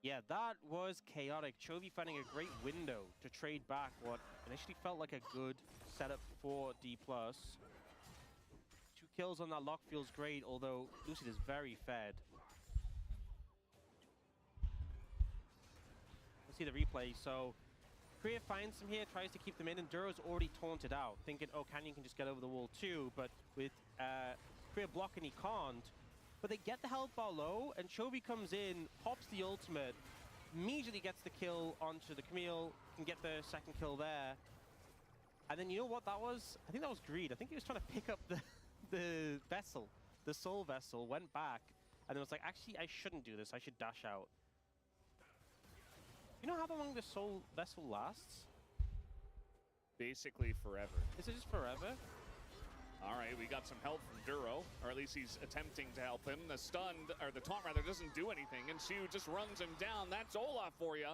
Yeah, that was chaotic. Chovy finding a great window to trade back what initially felt like a good setup for D+. 2 kills on that lock feels great, although Lucid is very fed. Let's see the replay. So Korea finds him here, tries to keep them in, and Duro's already taunted out, thinking, oh, Canyon can just get over the wall too, but with Korea blocking, he can't. But they get the health bar low, and Chovy comes in, pops the ultimate, immediately gets the kill onto the Camille, can get the second kill there. And then you know what that was? I think that was greed. I think he was trying to pick up the vessel, the soul vessel, went back, and then was like, actually, I shouldn't do this, I should dash out. You know how long the soul vessel lasts? Basically forever. Is it just forever? All right, we got some help from Duro, or at least he's attempting to help him. The stunned, or the taunt rather, doesn't do anything, and Shu just runs him down. That's Olaf for you.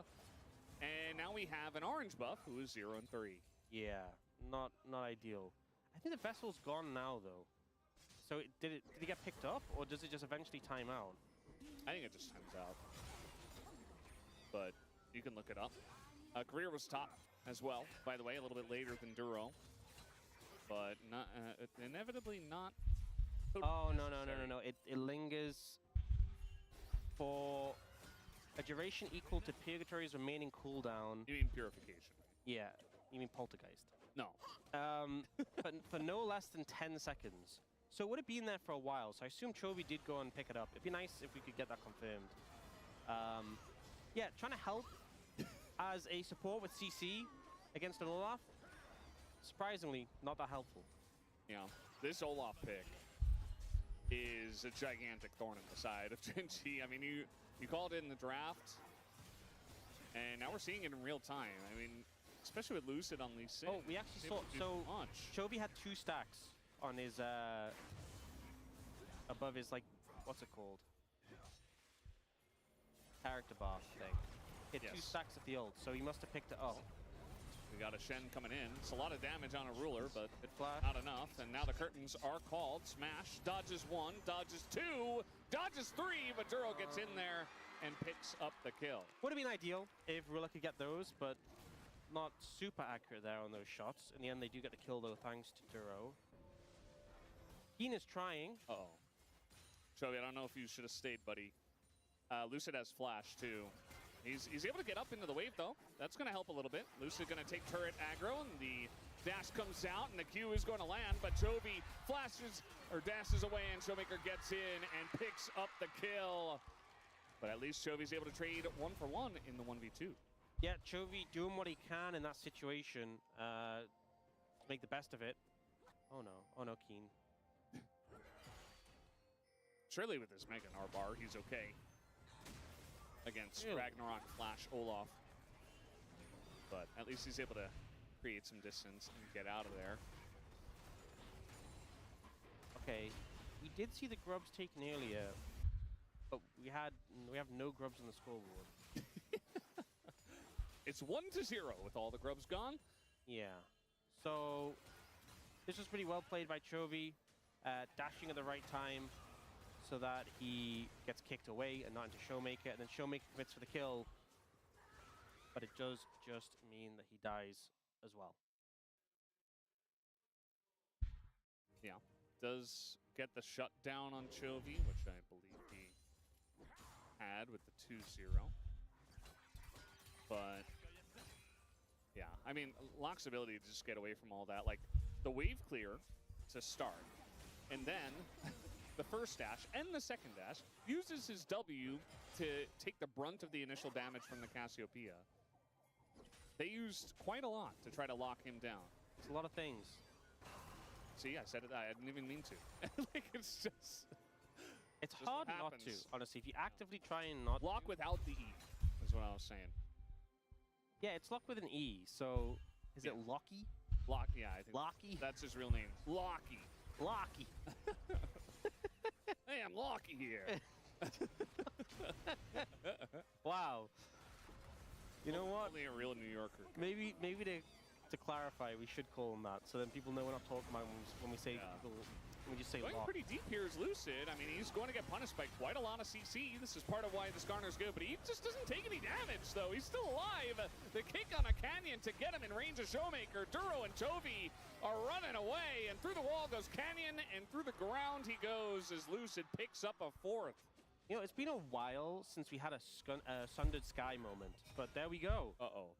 And now we have an orange buff who is 0 and 3. Yeah, not ideal. I think the vessel's gone now though. So did it get picked up, or does it just eventually time out? I think it just times out. But you can look it up. Career was top as well, by the way, a little bit later than Duro. But not inevitably not. Oh, no. It lingers for a duration equal to Purgatory's remaining cooldown. You mean Purification? Yeah, you mean Poltergeist. No. But for no less than 10 seconds. So it would have been there for a while, so I assume Chovy did go and pick it up. It'd be nice if we could get that confirmed. Yeah, trying to help as a support with CC against an Olaf. Surprisingly, not that helpful. Yeah, this Olaf pick is a gigantic thorn in the side of GenG. I mean, you called it in the draft, and now we're seeing it in real time. I mean, especially with Lucid on Lee Sin. Oh, we actually saw, so Chovy had 2 stacks on his, above his, like, what's it called? Character bar thing. Hit 2 stacks of the ult, so he must have picked it up. We got a Shen coming in. It's a lot of damage on a ruler, but not enough. And now the curtains are called. Smash dodges 1, dodges 2, dodges 3, but Duro gets in there and picks up the kill. Would have been ideal if Ruler could get those, but not super accurate there on those shots. In the end, they do get the kill, though, thanks to Duro. Keen is trying. Uh-oh. Chovy, I don't know if you should have stayed, buddy. Lucid has flash, too. He's able to get up into the wave, though. That's going to help a little bit. Lucid going to take turret aggro, and the dash comes out, and the Q is going to land, but Chovy flashes, or dashes away, and Showmaker gets in and picks up the kill. But at least Chovy's able to trade 1 for 1 in the 1v2. Yeah, Chovy doing what he can in that situation to make the best of it. Oh no, Keen. Surely with this Mega Gnar bar, he's okay against Ragnarok, Flash, Olaf. But at least he's able to create some distance and get out of there. Okay, we did see the grubs taken earlier, but we have no grubs on the scoreboard. It's 1-0 with all the grubs gone. Yeah. So this was pretty well played by Chovy, dashing at the right time so that he gets kicked away and not into Showmaker, and then Showmaker commits for the kill. But it does just mean that he dies as well. does get the shutdown on Chovy, which I believe he had with the 2-0. But yeah, I mean, Locke's ability to just get away from all that, like the wave clear to start, and then the first dash and the second dash uses his W to take the brunt of the initial damage from the Cassiopeia. They used quite a lot to try to lock him down. It's a lot of things. See, I said it. I didn't even mean to. Like, it's just... It's just hard not to, honestly. If you actively try and not... Lock without the E, is what I was saying. Yeah, it's lock with an E, so... Is it Locky? Lock, yeah, I think Locky? That's his real name. Locky. Locky. Hey, I'm Locky here. Wow. You know what? Only a real New Yorker. Maybe to clarify, we should call him that, so then people know we're not talking about when we say people, when we just say Going lock. pretty deep here is Lucid. I mean, he's going to get punished by quite a lot of CC. This is part of why the Skarner's good, but he just doesn't take any damage, though. He's still alive. The kick on a Canyon to get him in range of Showmaker. Duro and Chovy are running away, and through the wall goes Canyon, and through the ground he goes as Lucid picks up a fourth. You know, it's been a while since we had a Sundered Sky moment, but there we go. Uh-oh.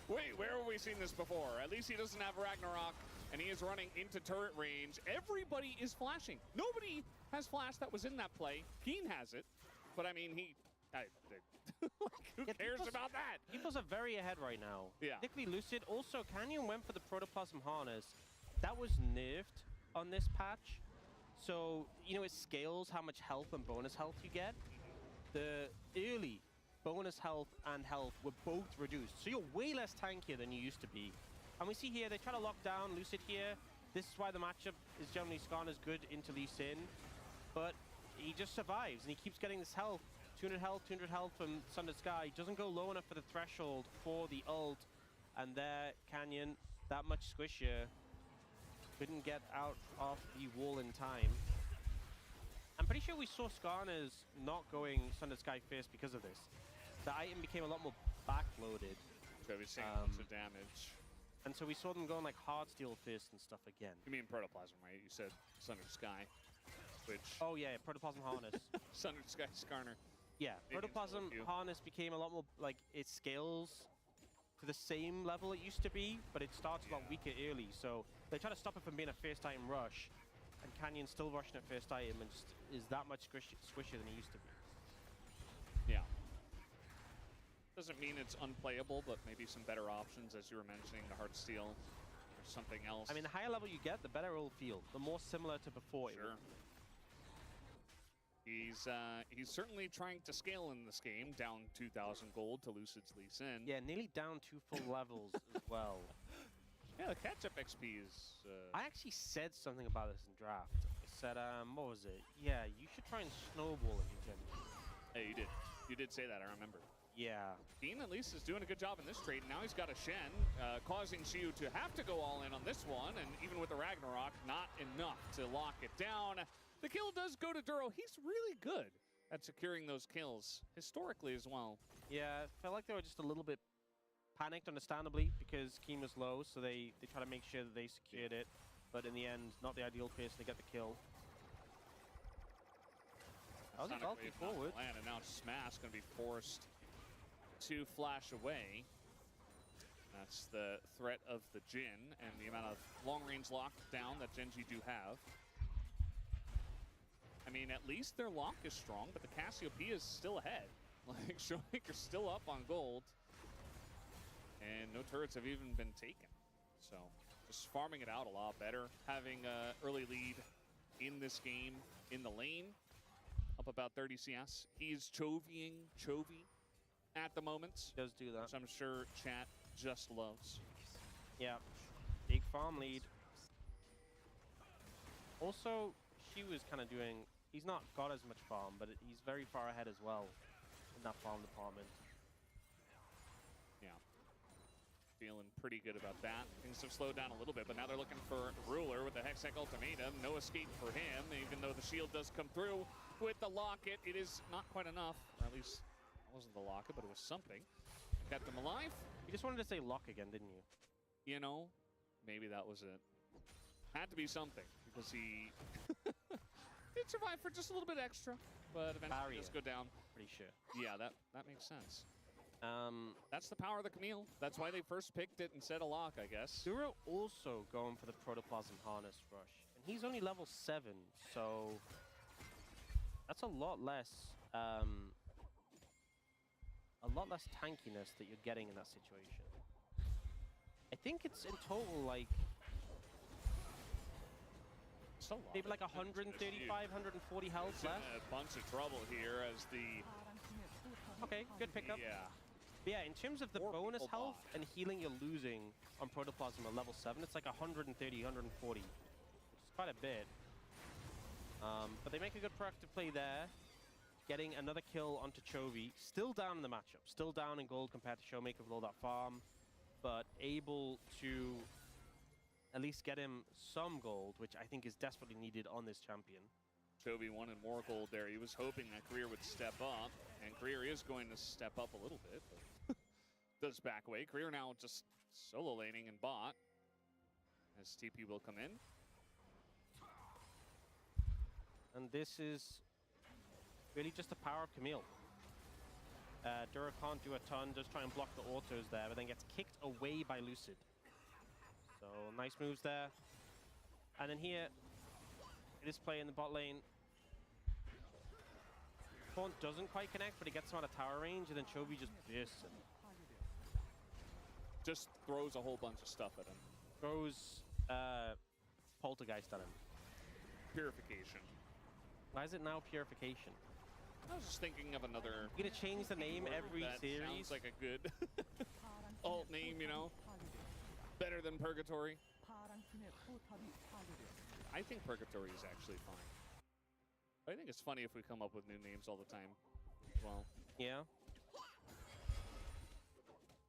Wait, where have we seen this before? At least he doesn't have Ragnarok, and he is running into turret range. Everybody is flashing. Nobody has flash that was in that play. Keen has it, but I mean, who cares about that? People's are very ahead right now. Yeah. Particularly Lucid. Also, Canyon went for the Protoplasm Harness. That was nerfed on this patch. So, you know, it scales how much health and bonus health you get. The early bonus health and health were both reduced. So you're way less tankier than you used to be. And we see here, they try to lock down Lucid here. This is why the matchup is generally Skarner's good into Lee Sin. But he just survives, and he keeps getting this health. 200 health from Sundered Sky. Doesn't go low enough for the threshold for the ult. And there, Canyon, that much squishier. Couldn't get out of the wall in time. I'm pretty sure we saw Skarner's not going Sundered Sky first because of this. The item became a lot more backloaded. Trevor's taking lots of damage. And so we saw them going like hard steel first and stuff again. You mean Protoplasm, right? You said Sundered Sky, which... Oh yeah, Protoplasm Harness. Sundered Sky Skarner. Yeah, Protoplasm Harness became a lot more, like, it scales to the same level it used to be, but it starts a lot weaker early, so they try to stop it from being a first item rush, and Canyon's still rushing at first item and just is that much squishier than he used to be. Yeah. Doesn't mean it's unplayable, but maybe some better options, as you were mentioning, the Heart Steel or something else. I mean, the higher level you get, the better it'll feel. The more similar to before. Sure. He's certainly trying to scale in this game, down 2,000 gold to Lucid's Lee Sin. Yeah, nearly down 2 full levels as well. Yeah, the catch-up XP is... I actually said something about this in draft. I said, what was it? Yeah, you should try and snowball in your GenG. Hey, you did. You did say that, I remember. Yeah. Keen at least is doing a good job in this trade. Now he's got a Shen, causing Xiu to have to go all in on this one. And even with the Ragnarok, not enough to lock it down. The kill does go to Duro. He's really good at securing those kills, historically as well. Yeah, I felt like they were just a little bit panicked, understandably, because Keen was low, so they try to make sure that they secured it. But in the end, not the ideal person to get the kill. That was ulti forward. And now Smash going to be forced to flash away. That's the threat of the Jin and the amount of long-range lockdown that GenG do have. I mean, at least their lock is strong, but the Cassiopeia is still ahead. Like, Showmaker's still up on gold. And no turrets have even been taken. So, just farming it out a lot better. Having an early lead in this game in the lane. Up about 30 CS. He's Chovy at the moment. Does do that. Which I'm sure chat just loves. Yeah. Big farm lead. Also, she was kind of doing... He's not got as much farm, but he's very far ahead as well in that farm department. Yeah. Feeling pretty good about that. Things have slowed down a little bit, but now they're looking for Ruler with the Hextech Ultimatum. No escape for him, even though the shield does come through with the locket. It is not quite enough, or at least it wasn't the locket, but it was something. Kept them alive. You just wanted to say lock again, didn't you? You know, maybe that was it. Had to be something because he did survive for just a little bit extra, but eventually just go down. Pretty sure. Yeah, that makes sense. That's the power of the Camille. That's why they first picked it instead of Lock, I guess. Duro also going for the Protoplasm Harness Rush. And he's only level 7, so that's a lot less tankiness that you're getting in that situation. I think it's in total like maybe like 135, 140 health He's in left. a bunch of trouble here as the... Okay, good pickup. Yeah. Yeah, in terms of the bonus health and healing you're losing on Protoplasm at level 7, it's like 130, 140, which is quite a bit. But they make a good proactive play there, getting another kill onto Chovy. Still down in the matchup, still down in gold compared to Showmaker with all that farm, but able to at least get him some gold, which I think is desperately needed on this champion. Chovy wanted more gold there. He was hoping that Greer would step up, and Greer is going to step up a little bit, but does back away. Greer now just solo laning and bot, as TP will come in. And this is really just the power of Camille. Dura can't do a ton, does try and block the autos there, but then gets kicked away by Lucid. So nice moves there. And then here, it is play in the bot lane. Taunt doesn't quite connect, but he gets him out of tower range, and then Chovy just bursts him. Just throws a whole bunch of stuff at him. Throws Poltergeist at him. Purification. Why is it now Purification? I was just thinking of another... You're gonna change the name every that series? Sounds like a good alt name, you know? Better than Purgatory. I think Purgatory is actually fine. But I think it's funny if we come up with new names all the time. Well, yeah.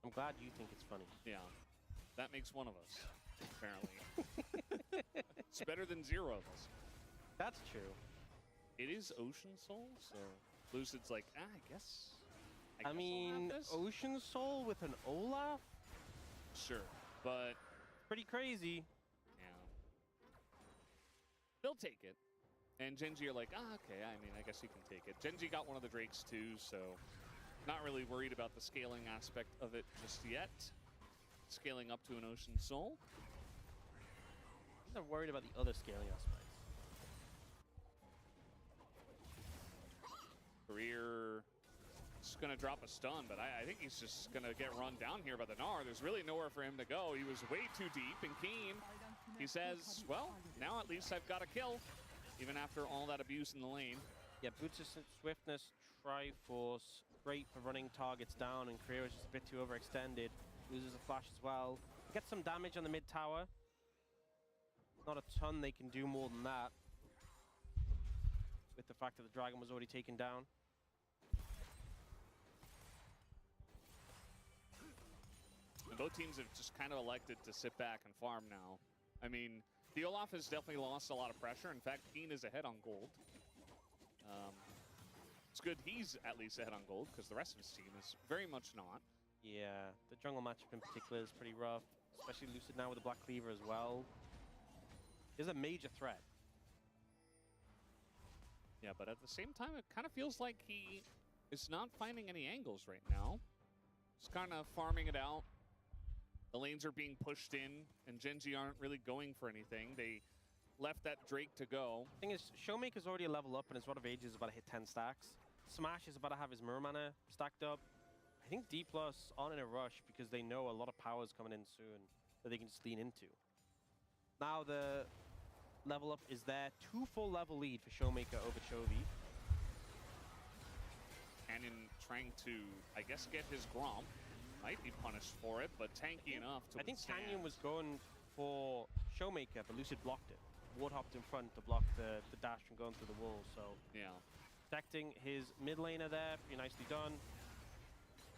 I'm glad you think it's funny. Yeah. That makes one of us, apparently. It's better than 0 of us. That's true. It is Ocean Soul, so Lucid's like, I guess I mean, Ocean Soul with an Olaf? Sure, but... Pretty crazy. Yeah. They'll take it. And GenG are like, okay, I mean, I guess you can take it. GenG got one of the Drakes too, so not really worried about the scaling aspect of it just yet. Scaling up to an Ocean Soul. I'm not worried about the other scaling aspects. Greer is going to drop a stun, but I think he's just going to get run down here by the Gnar. There's really nowhere for him to go. He was way too deep, and Keen, he says, well, now at least I've got a kill, even after all that abuse in the lane. Yeah, Boots' swiftness, Triforce, great for running targets down, and Greer is just a bit too overextended. Loses a flash as well. Gets some damage on the mid tower. Not a ton they can do more than that, with the fact that the dragon was already taken down. And both teams have just kind of elected to sit back and farm now. I mean, the Olaf has definitely lost a lot of pressure. In fact, Keen is ahead on gold. It's good he's at least ahead on gold, because the rest of his team is very much not. Yeah, the jungle matchup in particular is pretty rough, especially Lucid now with the Black Cleaver as well. Is a major threat. Yeah, but at the same time, it kind of feels like he is not finding any angles right now. He's kind of farming it out. The lanes are being pushed in, and GenG aren't really going for anything. They left that Drake to go. Thing is, Showmaker's already a level up, and his Rod of Ages is about to hit 10 stacks. Smash is about to have his Mirror Mana stacked up. I think D+ aren't in a rush because they know a lot of power is coming in soon that they can just lean into. Now the level up is there. 2 full level lead for Showmaker over Chovy. Canyon trying to, I guess, get his Gromp. Might be punished for it, but tanky enough to I think withstand. Canyon was going for Showmaker, but Lucid blocked it. Ward hopped in front to block the dash from going through the wall, so... Yeah. Protecting his mid laner there, pretty nicely done.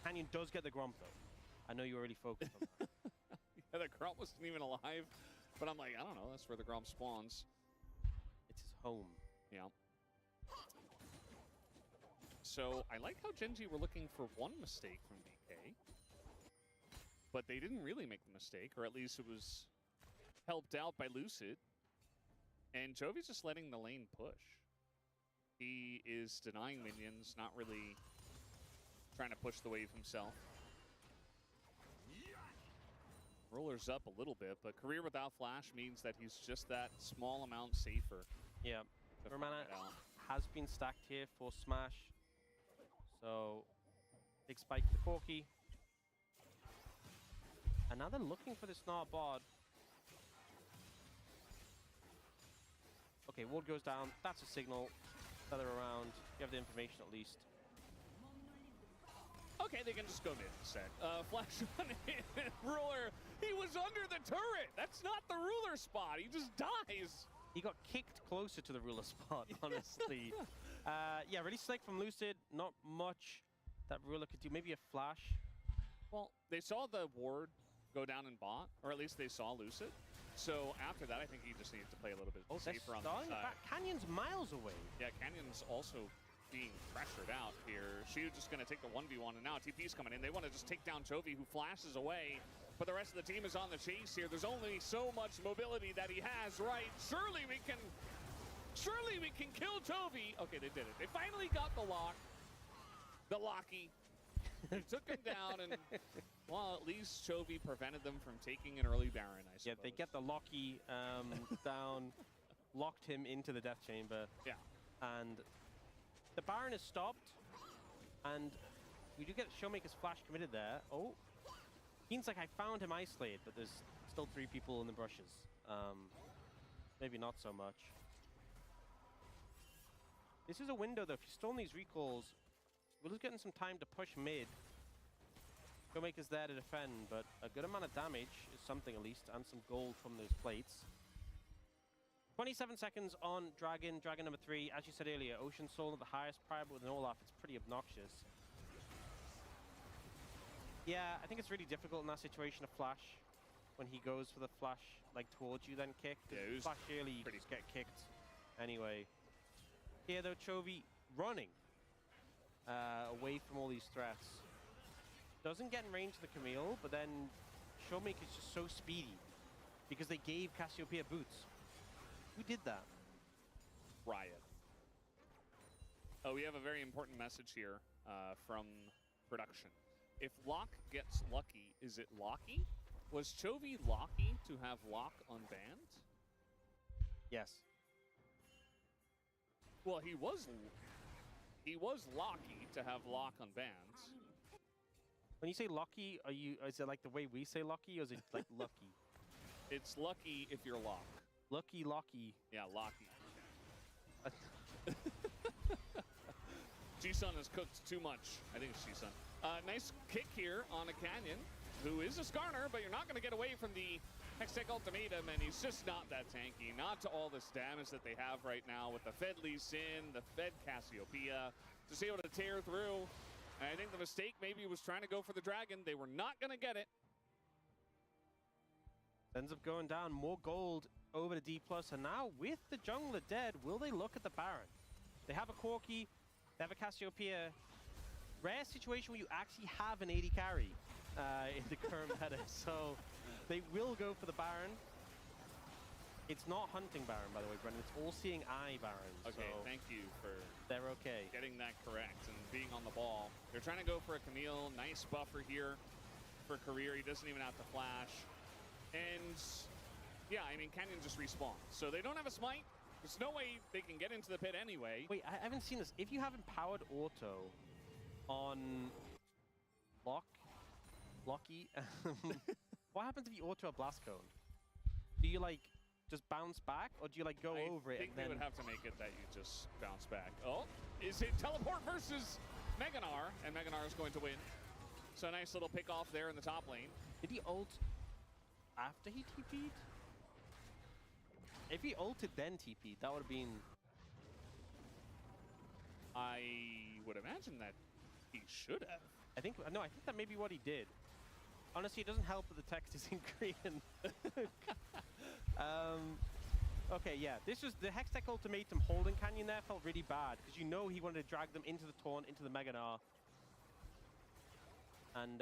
Canyon does get the Gromp, though. I know you already focused on that. Yeah, the Gromp wasn't even alive, but I'm like, I don't know, that's where the Gromp spawns. It's his home. Yeah. So, I like how GenG were looking for one mistake from DK. But they didn't really make the mistake, or at least it was helped out by Lucid. And Jovi's just letting the lane push. He is denying minions, not really trying to push the wave himself. Ruler's up a little bit, but career without flash means that he's just that small amount safer. Yeah. Romana has been stacked here for Smash. So, big spike to the Corki. And now they're looking for this Snart Bod. Okay, ward goes down. That's a signal. Feather around. You have the information at least. Okay, they can just go mid instead. Flash on him. Ruler, he was under the turret. That's not the Ruler spot. He just dies. He got kicked closer to the Ruler spot, honestly. Yeah, really slick from Lucid. Not much that Ruler could do. Maybe a flash. Well, they saw the ward go down in bot, or at least they saw Lucid. So after that, I think he just needs to play a little bit safer on the side. Canyon's miles away. Yeah, Canyon's also being pressured out here. She's just going to take the 1v1, and now TP's coming in. They want to just take down Chovy, who flashes away, but the rest of the team is on the chase here. There's only so much mobility that he has, right? Surely we can kill Chovy. Okay, they did it. They finally got the lock. The locky. They took him down, and, well, at least Chovy prevented them from taking an early Baron, I suppose. Yeah, they get the locky down, locked him into the death chamber. Yeah. And the Baron is stopped, and we do get Showmaker's flash committed there. Oh, seems like I found him isolated, but there's still 3 people in the brushes. Maybe not so much. This is a window, though. If you stall these recalls, Will's getting some time to push mid. Showmaker's there to defend, but a good amount of damage is something at least, and some gold from those plates. 27 seconds on Dragon. Dragon number 3. As you said earlier, Ocean Soul at the highest prior, but with an all-off, it's pretty obnoxious. Yeah, I think it's really difficult in that situation to flash when he goes for the flash, like, towards you, then kick. Yeah, flash early, you just get kicked anyway. Here, though, Chovy running away from all these threats. Doesn't get in range of the Camille, but then Showmaker's just so speedy because they gave Cassiopeia boots. Who did that? Riot. Oh, we have a very important message here from production. If Lock gets lucky, is it Locky? Was Chovy Locky to have Lock unbanned? Yes. Well, he was Locky to have Lock unbanned. When you say lucky, is it like the way we say lucky, or is it like lucky? It's lucky if you're Lock. Lucky, Locky. Yeah, Locky. G-Sun has cooked too much. I think it's G-Sun. Nice kick here on a Canyon, who is a Skarner, but you're not going to get away from the Hextech Ultimatum, and he's just not that tanky. Not to all this damage that they have right now with the Fed Lee Sin, the Fed Cassiopeia, just able to tear through. And I think the mistake maybe was trying to go for the Dragon. They were not going to get it. Ends up going down. More gold over to D+, and now with the jungler dead, will they look at the Baron? They have a Corki, they have a Cassiopeia. Rare situation where you actually have an AD carry in the current meta, so they will go for the Baron. It's not hunting Baron, by the way, Brendan. It's all-seeing eye Baron. Okay, so thank you for they're okay. Getting that correct and being on the ball. They're trying to go for a Camille. Nice buffer here for career. He doesn't even have to flash. And yeah, I mean, Canyon just respawns. So they don't have a smite. There's no way they can get into the pit anyway. Wait, I haven't seen this. If you have empowered auto on Locky, what happens if you auto a blast cone? Do you like just bounce back, or do you like go over it? I think they would have to make it that you just bounce back. Oh, is it teleport versus Meganar? And Meganar is going to win. So a nice little pick off there in the top lane. Did he ult after he TP'd? If he ulted then TP'd, that would have been... I would imagine that he should have. I think that may be what he did. Honestly, it doesn't help that the text is in Korean. Okay, yeah. This was the Hextech Ultimatum holding Canyon there felt really bad because you know he wanted to drag them into the taunt, into the Meganar. And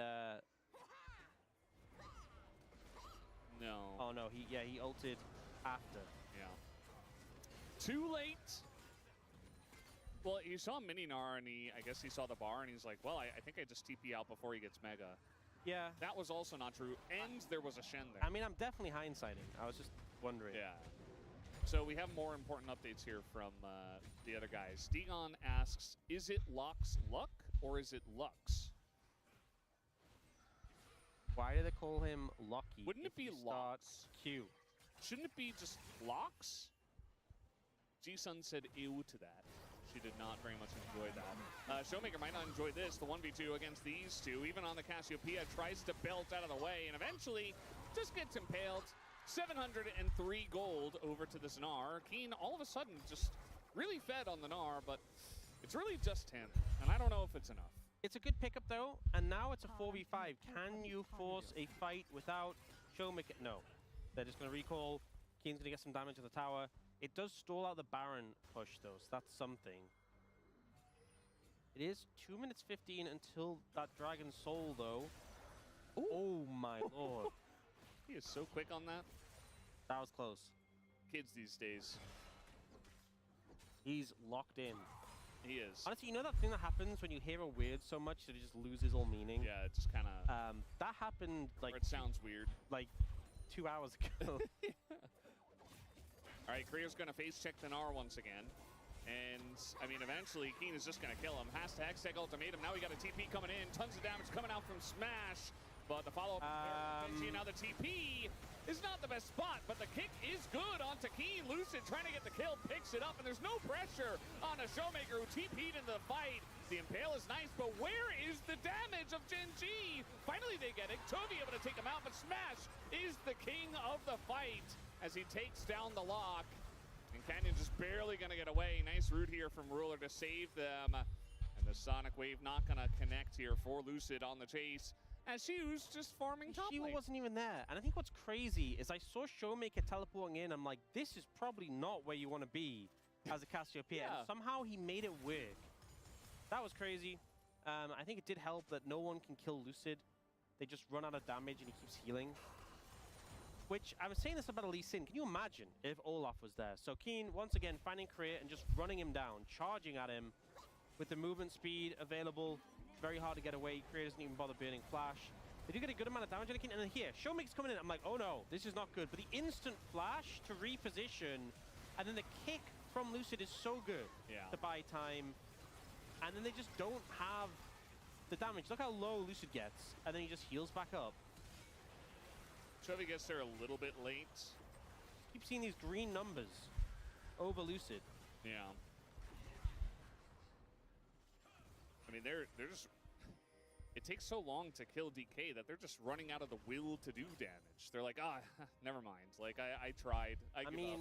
no. Oh no, he ulted after. Yeah. Too late. Well, he saw Mininar, and I guess he saw the bar, and he's like, well, I think I just TP out before he gets Mega. Yeah. That was also not true, and there was a Shen there. I mean, I'm definitely hindsighting. I was just wondering. Yeah. So we have more important updates here from the other guys. Degon asks, is it Lux Luck, or is it Lux? Why do they call him Lucky? Wouldn't it be Lux? Q. Shouldn't it be just Lux? G-Sun said ew to that. She did not very much enjoy that. Showmaker might not enjoy this. The 1v2 against these two. Even on the Cassiopeia, tries to belt out of the way, and eventually just gets impaled. 703 gold over to the Gnar. Keen all of a sudden just really fed on the Gnar, but it's really just him, and I don't know if it's enough. It's a good pickup though, and now it's a 4v5. Can you force a fight without Showmaker? No. They're just going to recall. Keen's going to get some damage to the tower. It does stall out the Baron push though, so that's something. It is 2 minutes 15 until that Dragon Soul though. Ooh. Oh my lord. He is so quick on that. That was close. Kids these days. He's locked in. He is. Honestly, you know that thing that happens when you hear a word so much that it just loses all meaning? Yeah, it just kind of... that happened like... It sounds weird. Like 2 hours ago. All right, Kriya's going to face check the Gnar once again. And, I mean, eventually, Keen is just going to kill him. Has to Hextech ultimatum. Now we got a TP coming in. Tons of damage coming out from Smash. But the follow-up GenG, now the TP is not the best spot, but the kick is good onto Keen. Lucid trying to get the kill, picks it up, and there's no pressure on a Showmaker who TP'd into the fight. The Impale is nice, but where is the damage of GenG? Finally they get it. Toby able to take him out, but Smash is the king of the fight as he takes down the lock. And Canyon just barely going to get away. Nice route here from Ruler to save them. And the Sonic Wave not going to connect here for Lucid on the chase, as Shiu's just farming top lane. Shiu wasn't even there. And I think what's crazy is I saw Showmaker teleporting in. I'm like, this is probably not where you want to be as a Cassiopeia. Yeah. And somehow he made it work. That was crazy. I think it did help that no one can kill Lucid. They just run out of damage and he keeps healing. Which, I was saying this about Lee Sin. Can you imagine if Olaf was there? So Keen, once again, finding Kriya and just running him down, charging at him with the movement speed available. Very hard to get away. Kriya doesn't even bother burning Flash. They do get a good amount of damage on Keen. And then here, Showmaker's coming in. I'm like, oh no, this is not good. But the instant Flash to reposition, and then the kick from Lucid is so good to buy time. And then they just don't have the damage. Look how low Lucid gets, and then he just heals back up. Chovy gets there a little bit late. Keep seeing these green numbers over Lucid. Yeah. I mean, they're just... It takes so long to kill DK that they're just running out of the will to do damage. They're like, never mind. Like, I tried. I give up.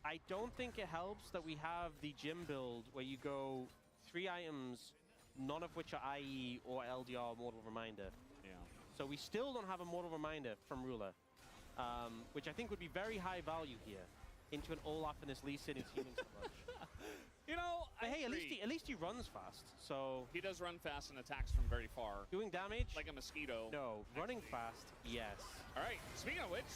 I don't think it helps that we have the gym build where you go 3 items, none of which are IE or LDR Mortal Reminder. Yeah. So we still don't have a Mortal Reminder from Ruler, which I think would be very high value here into an Olaf and this Lee Sin is healing so much. You know, but hey, at least he runs fast. So he does run fast and attacks from very far. Doing damage? Like a mosquito. No, running fast, yes. All right, speaking of which,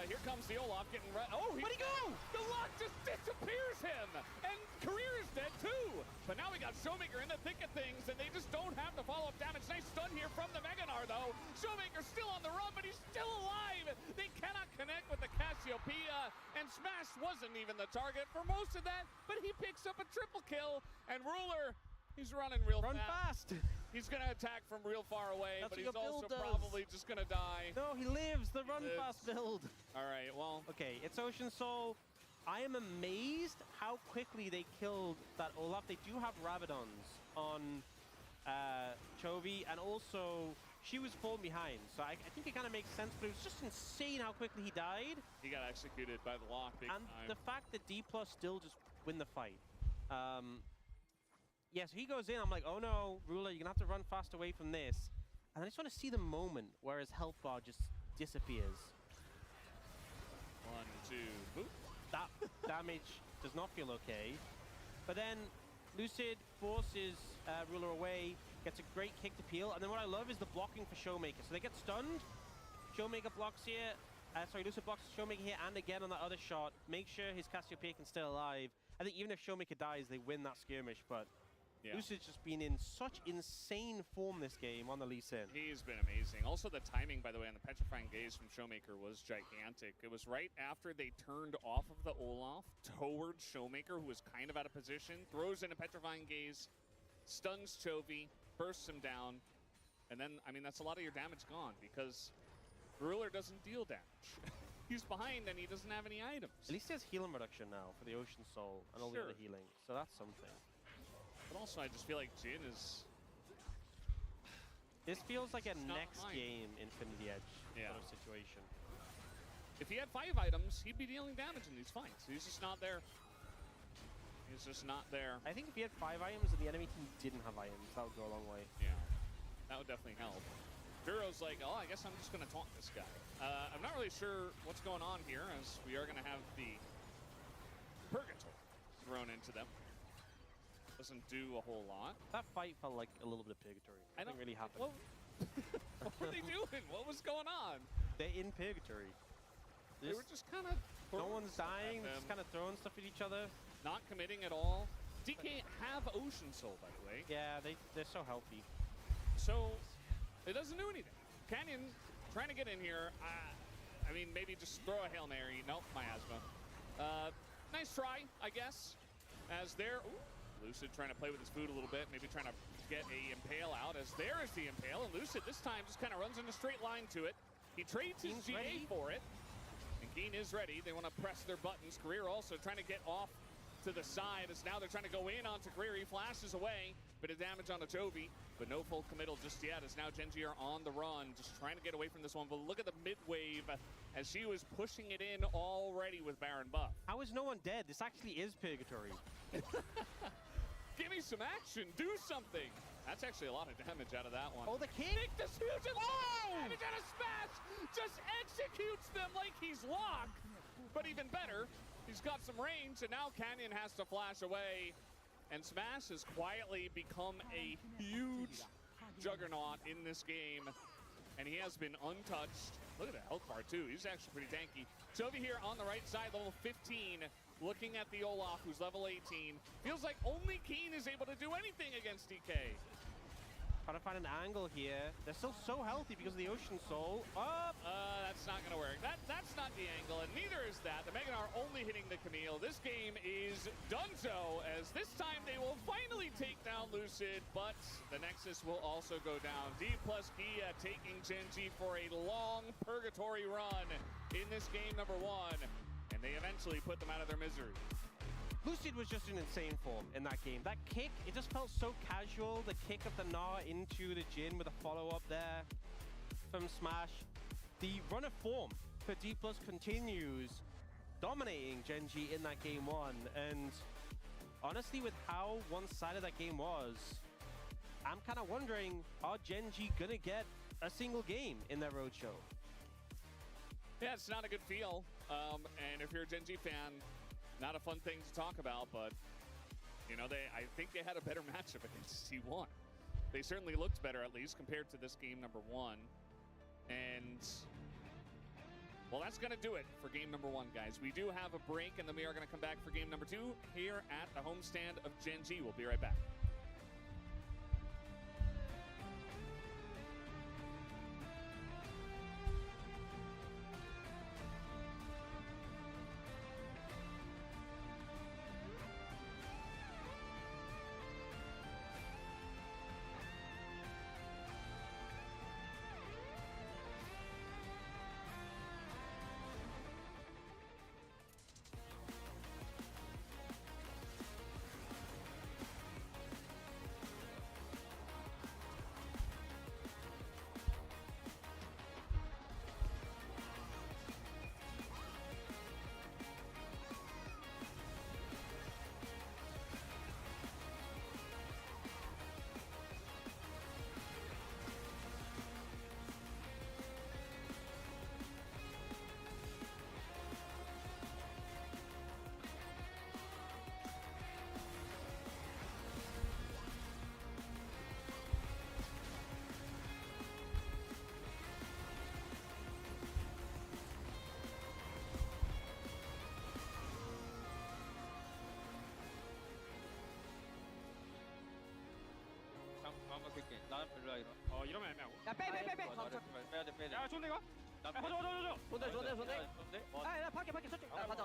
here comes the Olaf getting where'd he go? The lock just disappears him! And Career is dead too! But now we got Showmaker in the thick of things, and they just don't have the follow-up damage. Nice stun here from the Mega Gnar, though. Showmaker's still on the run, but he's still alive! They cannot connect with the Cassiopeia, and Smash wasn't even the target for most of that, but he picks up a triple kill, and Ruler, he's running real fast. He's going to attack from real far away, but he's also probably just going to die. No, he lives. The run fast build. All right, well. Okay, it's Ocean Soul. I am amazed how quickly they killed that Olaf. They do have Rabadons on Chovy, and also she was falling behind. So I think it kind of makes sense, but it was just insane how quickly he died. He got executed by the lock big time. And the fact that D+ still just win the fight. Yeah, so he goes in, I'm like, oh no, Ruler, you're gonna have to run fast away from this. And I just want to see the moment where his health bar just disappears. 1, 2, boop. That damage does not feel okay. But then Lucid forces Ruler away, gets a great kick to peel, and then what I love is the blocking for Showmaker. So they get stunned, Showmaker blocks here, Lucid blocks Showmaker here and again on that other shot, make sure his Cassiopeia can stay alive, I think even if Showmaker dies, they win that skirmish, but Yeah. Lucid's just been in such insane form this game on the Lee Sin. He's been amazing. Also, the timing, by the way, on the Petrifying Gaze from Showmaker was gigantic. It was right after they turned off of the Olaf towards Showmaker, who was kind of out of position, throws in a Petrifying Gaze, stuns Chovy, bursts him down, and then, I mean, that's a lot of your damage gone because Ruler doesn't deal damage. He's behind and he doesn't have any items. At least he has healing reduction now for the Ocean Soul and all the other healing, so that's something. But also, I just feel like Jin is... This feels like a not next mine. game Infinity Edge sort of situation. If he had 5 items, he'd be dealing damage in these fights. He's just not there. He's just not there. I think if he had 5 items and the enemy team didn't have items, that would go a long way. Yeah, that would definitely help. Duro's like, oh, I guess I'm just going to taunt this guy. I'm not really sure what's going on here, as we are going to have the Purgatory thrown into them. Doesn't do a whole lot. That fight felt like a little bit of purgatory. Nothing really happened. What were they doing? What was going on? They're in purgatory. They were just kind of... No one's dying, they're just kind of throwing stuff at each other. Not committing at all. DK have Ocean Soul, by the way. Yeah, they're so healthy. So, it doesn't do anything. Canyon trying to get in here. I mean, maybe just throw a Hail Mary. Nope, miasma. Nice try, I guess. As there... Lucid trying to play with his food a little bit, maybe trying to get a Impale out, as there is the Impale, and Lucid this time just kind of runs in a straight line to it. He trades his GA for it, and Keen is ready. They want to press their buttons. Career also trying to get off to the side, as now they're trying to go in onto Career. He flashes away, bit of damage on the Chovy, but no full committal just yet, as now GenG are on the run, just trying to get away from this one. But look at the mid-wave, as she was pushing it in already with Baron buff. How is no one dead? This actually is purgatory. Give me some action. Do something. That's actually a lot of damage out of that one. Oh, the kick! Nick Disfusion! Oh! Damage out of Smash! Just executes them like he's locked. But even better, he's got some range, and now Canyon has to flash away. And Smash has quietly become a huge juggernaut in this game. And he has been untouched. Look at the health bar, too. He's actually pretty tanky. Chovy here on the right side, level 15. Looking at the Olaf, who's level 18. Feels like only Keen is able to do anything against DK. Trying to find an angle here. They're still so healthy because of the Ocean Soul. Up! That's not going to work. That's not the angle, and neither is that. The Meganar only hitting the Camille. This game is donezo, as this time they will finally take down Lucid, but the Nexus will also go down. D plus Kia taking GenG for a long purgatory run in this game number 1. And they eventually put them out of their misery. Lucid was just in insane form in that game. That kick, it just felt so casual. The kick of the Gnar into the Jin with a follow-up there from Smash. The run of form for D+ continues, dominating GenG in that game 1. And honestly, with how one-sided that game was, I'm kind of wondering, are GenG gonna get a single game in their roadshow? Yeah, it's not a good feel. And if you're a GenG fan, not a fun thing to talk about, but, you know, I think they had a better matchup against T1. They certainly looked better, at least, compared to this game number 1. And, well, that's going to do it for game number 1, guys. We do have a break, and then we are going to come back for game number 2 here at the homestand of GenG. We'll be right back. 나는 별로야 이거. 이러면 애매하고. 야 빼. 빼야 돼. 야 좋은데 이거? 야 가져. 좋은데. 야 밖에 저쪽. 가자.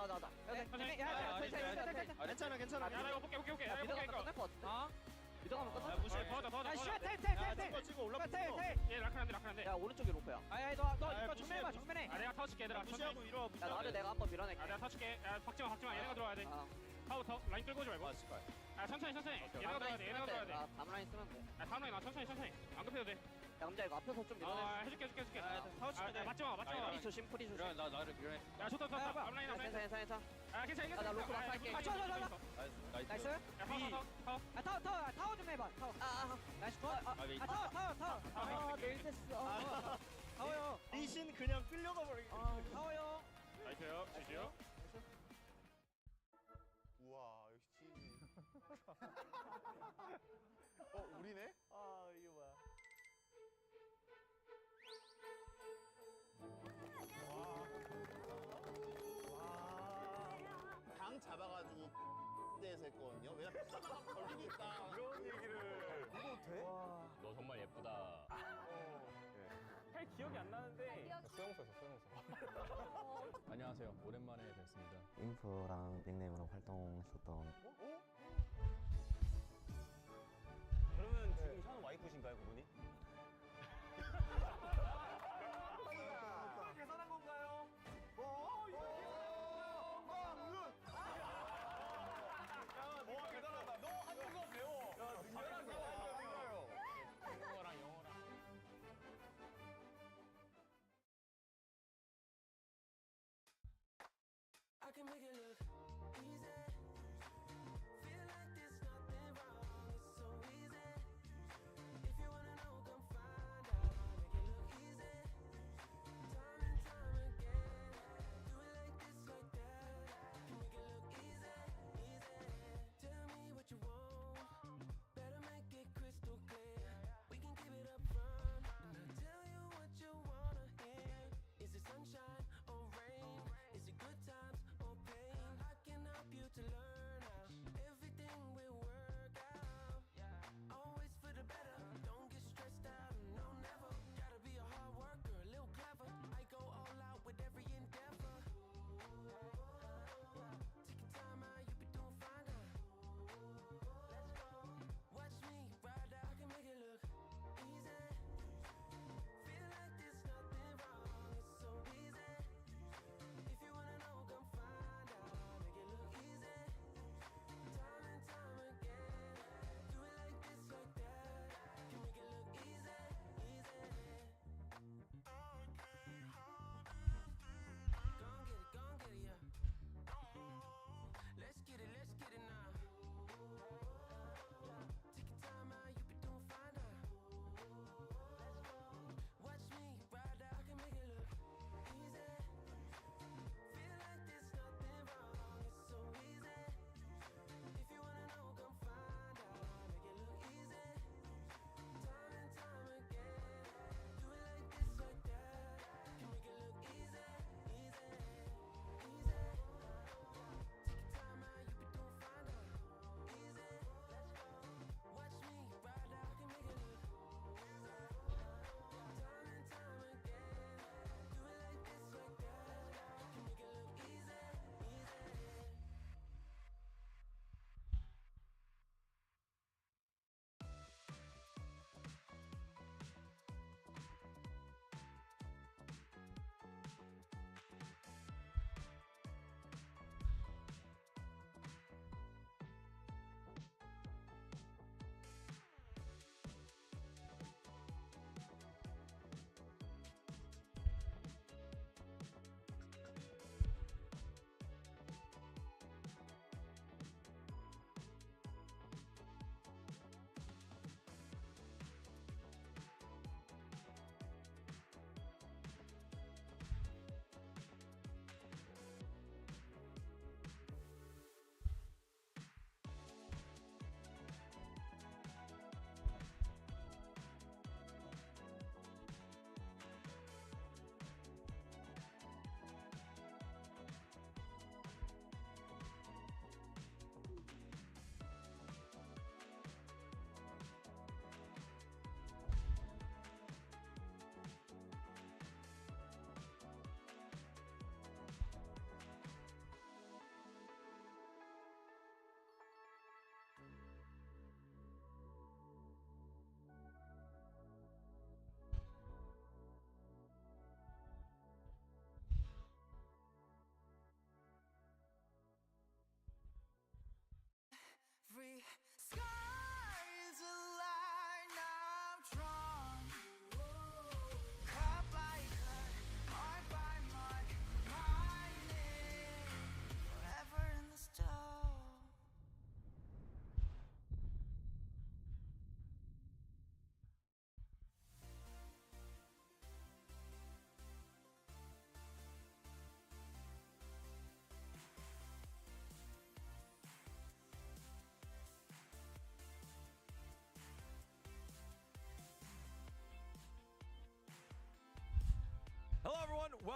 괜찮아. 야 나 이거 볼게. 야 이거 볼게 이거. 믿어가면 끝나. 무시해. 더. 찍고 올라가. 얘 라크한데. 야 오른쪽에 로프야. 너 이거 정면해. 내가 타워칠게 얘들아. 무시하고 이리 와. 야 나를 내가 한번 밀어낼게. 내가 타워칠게. 야 박지마. 얘네가 들어와야 돼. 타워부터 라인 끌고 오지 말고. 야 천천히. 얘네가 들어와야 돼. 다음 라인 쓰면 돼. 야 다음 라인 나 천천히. 안 급해도 돼. 야 남자 이거 앞에서 좀 밀어내. 해줄게. 타워칠게. 맞지마. 프리 조심. 나를 밀어내. 야 좋다. 앞 라인. 괜찮아. 괜찮아. 나 로크 막할게. 나이스. 타워 좀 해봐. 타워. 나이스 컷. 타워. 내일 됐어. 타워요. 리신 그냥 끌려가 버리게. 타워요. 나이스요. 지지요. 우와 역시 우리네? 아 이게 뭐야? 방 잡아가지고 데에서 했거든요. 왜냐면 걸리니까 이런 얘기를 이거 돼? 너 정말 예쁘다. 잘 기억이 안 나는데. 수용소에서. 안녕하세요. 오랜만에 뵙습니다. 인프랑 닉네임으로 활동했었던 그러면 지금 현 와이프신가요, 그분이? 계산한 건가요? 대단하다. 너 한국어 배워. 당연한 거예요. 영어랑. I can make it look easy.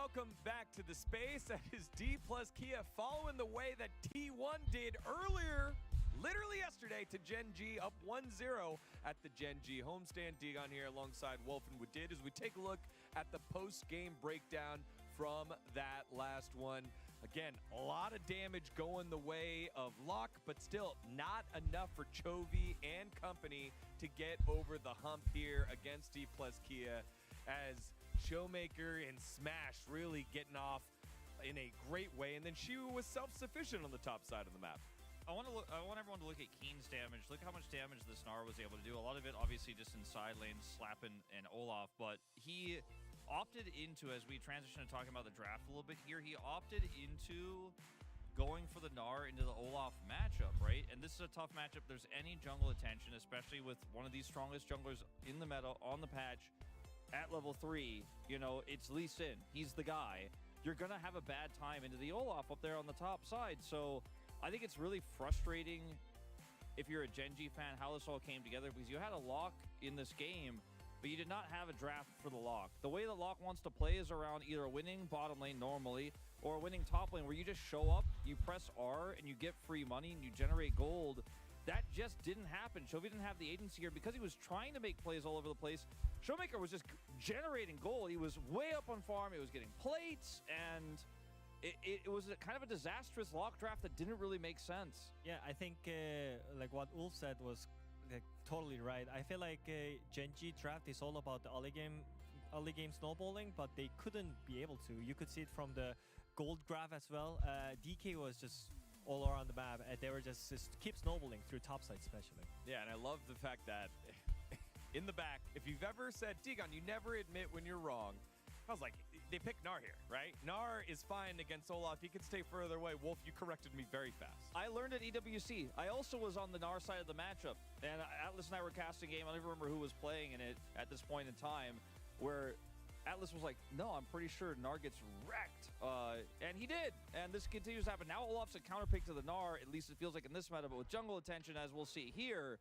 welcome back to the space. That is D plus Kia following the way that T1 did earlier, literally yesterday, to GenG up 1-0 at the GenG homestand. Digon here alongside Wolf and Wadid as we take a look at the post-game breakdown from that last one. Again, a lot of damage going the way of Locke, but still not enough for Chovy and company to get over the hump here against D plus Kia, as Showmaker and Smash really getting off in a great way, and then Shiwu was self-sufficient on the top side of the map. I want everyone to look at Keen's damage. Look how much damage the Snar was able to do. A lot of it obviously just in side lanes, slapping and Olaf, but he opted into, as we transition to talking about the draft a little bit here, he opted into going for the Gnar into the Olaf matchup, right? And this is a tough matchup. There's any jungle attention, especially with one of these strongest junglers in the meta on the patch at level 3. You know, it's Lee Sin. He's the guy. You're going to have a bad time into the Olaf up there on the top side. So I think it's really frustrating if you're a GenG fan how this all came together, because you had a lock in this game, but you did not have a draft for the lock. The way that lock wants to play is around either winning bottom lane normally or winning top lane, where you just show up, you press R, and you get free money, and you generate gold. That just didn't happen. Chovy didn't have the agency here because he was trying to make plays all over the place. Showmaker was just generating gold. He was way up on farm. He was getting plates, and it was a kind of a disastrous lock draft that didn't really make sense. Yeah, I think like what Ulf said was totally right. I feel like GenG draft is all about the early game snowballing, but they couldn't be able to. You could see it from the gold graph as well. DK was just all around the map, and they were just keep snowballing through topside especially. Yeah, and I love the fact that in the back, if you've ever said, Digon, you never admit when you're wrong. I was like, they picked Gnar here, right? Gnar is fine against Olaf. He could stay further away. Wolf, you corrected me very fast. I learned at EWC. I also was on the Gnar side of the matchup. And Atlas and I were casting a game. I don't even remember who was playing in it at this point in time, where Atlas was like, no, I'm pretty sure Gnar gets wrecked. And he did. And this continues to happen. Now Olaf's a counterpick to the Gnar. At least it feels like in this meta. But with jungle attention, as we'll see here,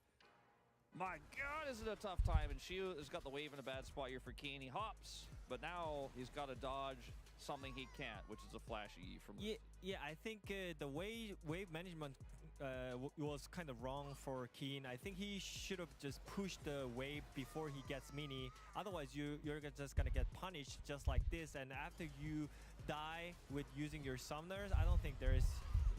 my God, is it a tough time. And Shiu has got the wave in a bad spot here for Keen. He hops, but now he's got to dodge something he can't, which is a flashy E from Yeah, I think the wave management was kind of wrong for Keen. I think he should have just pushed the wave before he gets mini. Otherwise, you're just gonna get punished just like this. And after you die with using your summoners, I don't think there is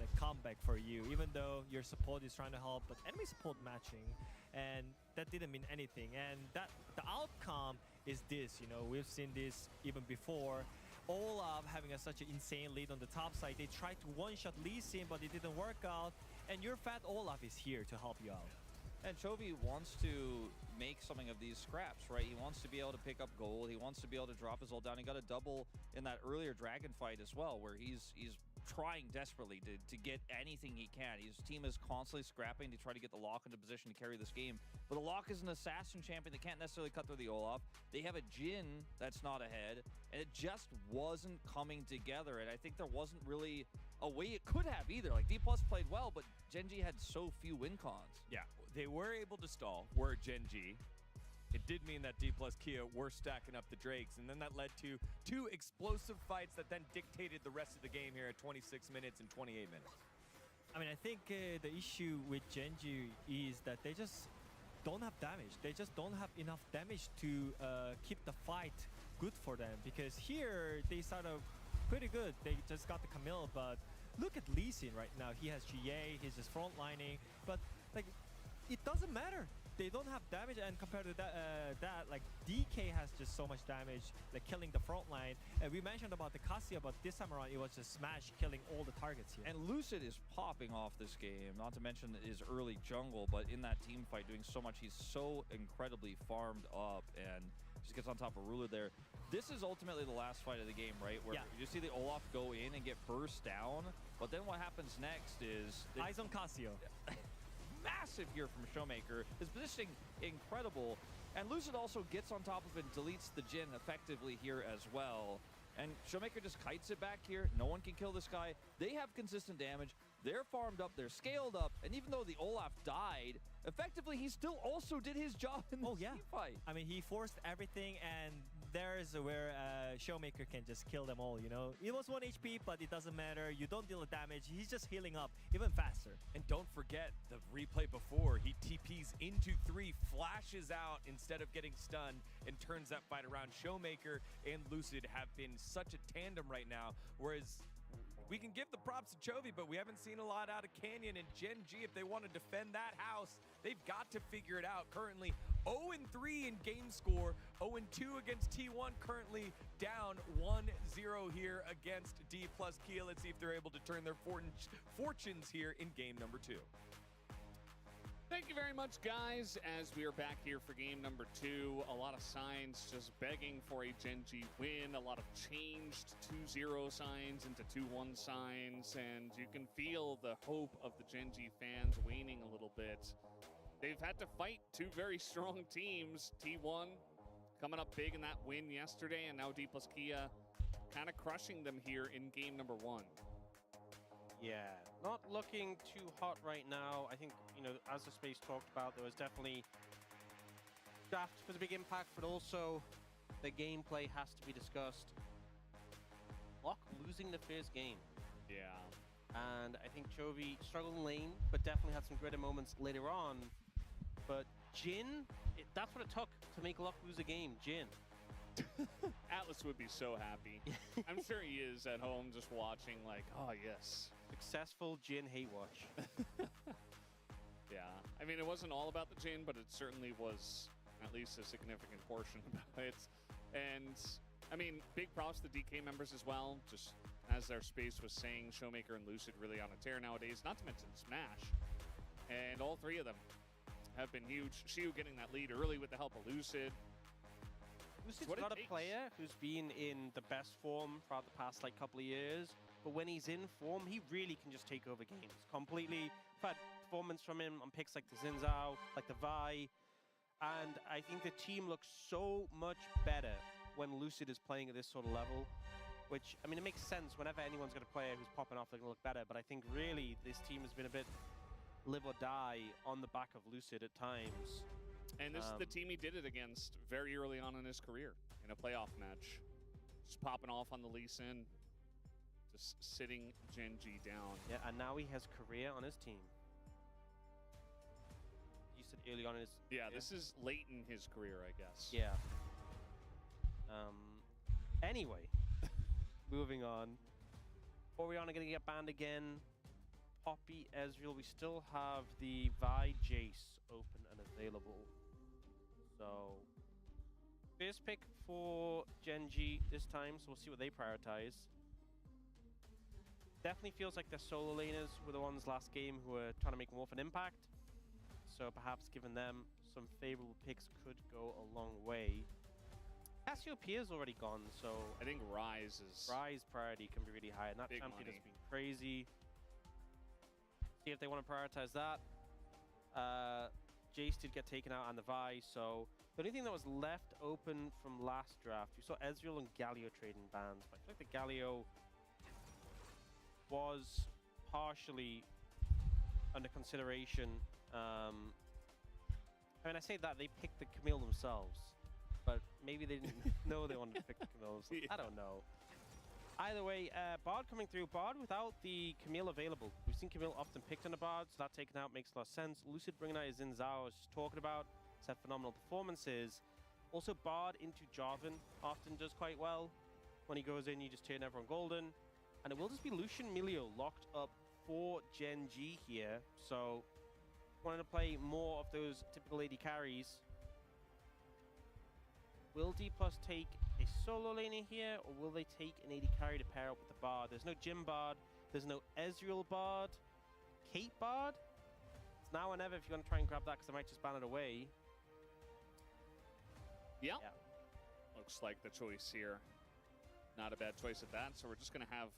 like comeback for you. Even though your support is trying to help, but enemy support matching, and that didn't mean anything. And that the outcome is this. You know, we've seen this even before. Olaf having such an insane lead on the top side. They tried to one-shot Lee Sin, but it didn't work out. And your fat Olaf is here to help you out. And Chovy wants to make something of these scraps, right? He wants to be able to pick up gold. He wants to be able to drop his ult down. He got a double in that earlier dragon fight as well, where he's trying desperately to get anything he can. His team is constantly scrapping to try to get the lock into position to carry this game. But the lock is an assassin champion that can't necessarily cut through the Olaf. They have a Jhin that's not ahead, and it just wasn't coming together. And I think there wasn't really a way it could have either. Like, D+ played well, but GenG had so few win cons. Yeah, they were able to stall, were GenG. It did mean that D+ Kia were stacking up the Drakes, and then that led to two explosive fights that then dictated the rest of the game here at 26 minutes and 28 minutes. I mean, I think the issue with GenG is that they just don't have damage. They just don't have enough damage to keep the fight good for them, because here they started pretty good. They just got the Camille, but look at Lee Sin right now. He has GA, he's just frontlining, but like, it doesn't matter. They don't have damage, and compared to that, like DK has just so much damage, like killing the front line. And we mentioned about the Cassia, but this time around it was just Smash killing all the targets here. And Lucid is popping off this game, not to mention his early jungle, but in that team fight doing so much. He's so incredibly farmed up and just gets on top of Ruler there. This is ultimately the last fight of the game, right? Where you see the Olaf go in and get burst down, but then what happens next is... Eyes on Cassio. Massive here from Showmaker. His positioning incredible, and Lucid also gets on top of it and deletes the Jhin effectively here as well. And Showmaker just kites it back here. No one can kill this guy. They have consistent damage. They're farmed up, they're scaled up, and even though the Olaf died, effectively he still also did his job in the team fight. I mean, he forced everything, and there's where Showmaker can just kill them all, you know? It was 1 HP, but it doesn't matter. You don't deal damage. He's just healing up even faster. And don't forget the replay before. He TPs into 3, flashes out instead of getting stunned, and turns that fight around. Showmaker and Lucid have been such a tandem right now, whereas we can give the props to Chovy, but we haven't seen a lot out of Canyon and GenG. If they want to defend that house, they've got to figure it out. Currently 0-3 in game score, 0-2 against T1, currently down 1-0 here against D plus Kia. Let's see if they're able to turn their fortunes here in game number 2. Thank you very much, guys, as we are back here for game number 2. A lot of signs just begging for a GenG win. A lot of changed 2-0 signs into 2-1 signs, and you can feel the hope of the GenG fans waning a little bit. They've had to fight 2 very strong teams. T1 coming up big in that win yesterday, and now D plus Kia kind of crushing them here in game number 1. Yeah, not looking too hot right now. I think, you know, as the space talked about, there was definitely draft for the big impact, but also the gameplay has to be discussed. Lock losing the first game. Yeah. And I think Chovy struggled in lane, but definitely had some greater moments later on. But Jin, that's what it took to make Lock lose a game, Jin. Atlas would be so happy. I'm sure he is at home just watching like, oh, yes. Successful Jin hate watch. Yeah. I mean, it wasn't all about the Jin, but it certainly was at least a significant portion about it. And, I mean, big props to the DK members as well. Just as their space was saying, Showmaker and Lucid really on a tear nowadays, not to mention Smash. And all 3 of them have been huge. Shiu getting that lead early with the help of Lucid. Lucid's not a player who's been in the best form throughout the past like couple of years, but when he's in form, he really can just take over games completely. I've had performance from him on picks like the Xin Zhao, like the Vi, and I think the team looks so much better when Lucid is playing at this sort of level, which, I mean, it makes sense. Whenever anyone's got a player who's popping off, they're going to look better, but I think really this team has been a bit live or die on the back of Lucid at times. And this is the team he did it against very early on in his career in a playoff match. Just popping off on the Lee Sin. Just sitting GenG down. Yeah, and now he has Korea on his team. You said early on in his... Yeah, this is late in his career, I guess. Yeah. Anyway, moving on. Orianna going to get banned again. Poppy, Ezreal. We still have the Vi Jace open and available. So, first pick for GenG this time, so we'll see what they prioritize. Definitely feels like the solo laners were the ones last game who were trying to make more of an impact. So perhaps giving them some favorable picks could go a long way. Cassiopeia's already gone, so... I think Rise is... Rise priority can be really high, and that champion has been crazy. See if they want to prioritize that. Jace did get taken out on the Vi, so the only thing that was left open from last draft, you saw Ezreal and Galio trading bans, but I feel like the Galio was partially under consideration. I mean, I say that, they picked the Camille themselves, but maybe they didn't know they wanted to pick the Camille. Yeah. I don't know. Either way, Bard coming through. Bard without the Camille available. We've seen Camille often picked on a Bard, so that taken out makes a lot of sense. Lucid bringing out his Xin Zhao, I was just talking about. He's had phenomenal performances. Also, Bard into Jarvan often does quite well. When he goes in, you just turn everyone golden. And it will just be Lucian Milio locked up for GenG here. So, wanting to play more of those typical AD carries. Will D Plus take a solo laner here, or will they take an AD carry to pair up with the Bard? There's no Jim Bard, there's no Ezreal Bard, Kate Bard. It's now or never if you want to try and grab that, because I might just ban it away. Yeah. Looks like the choice here. Not a bad choice at that, so we're just going to have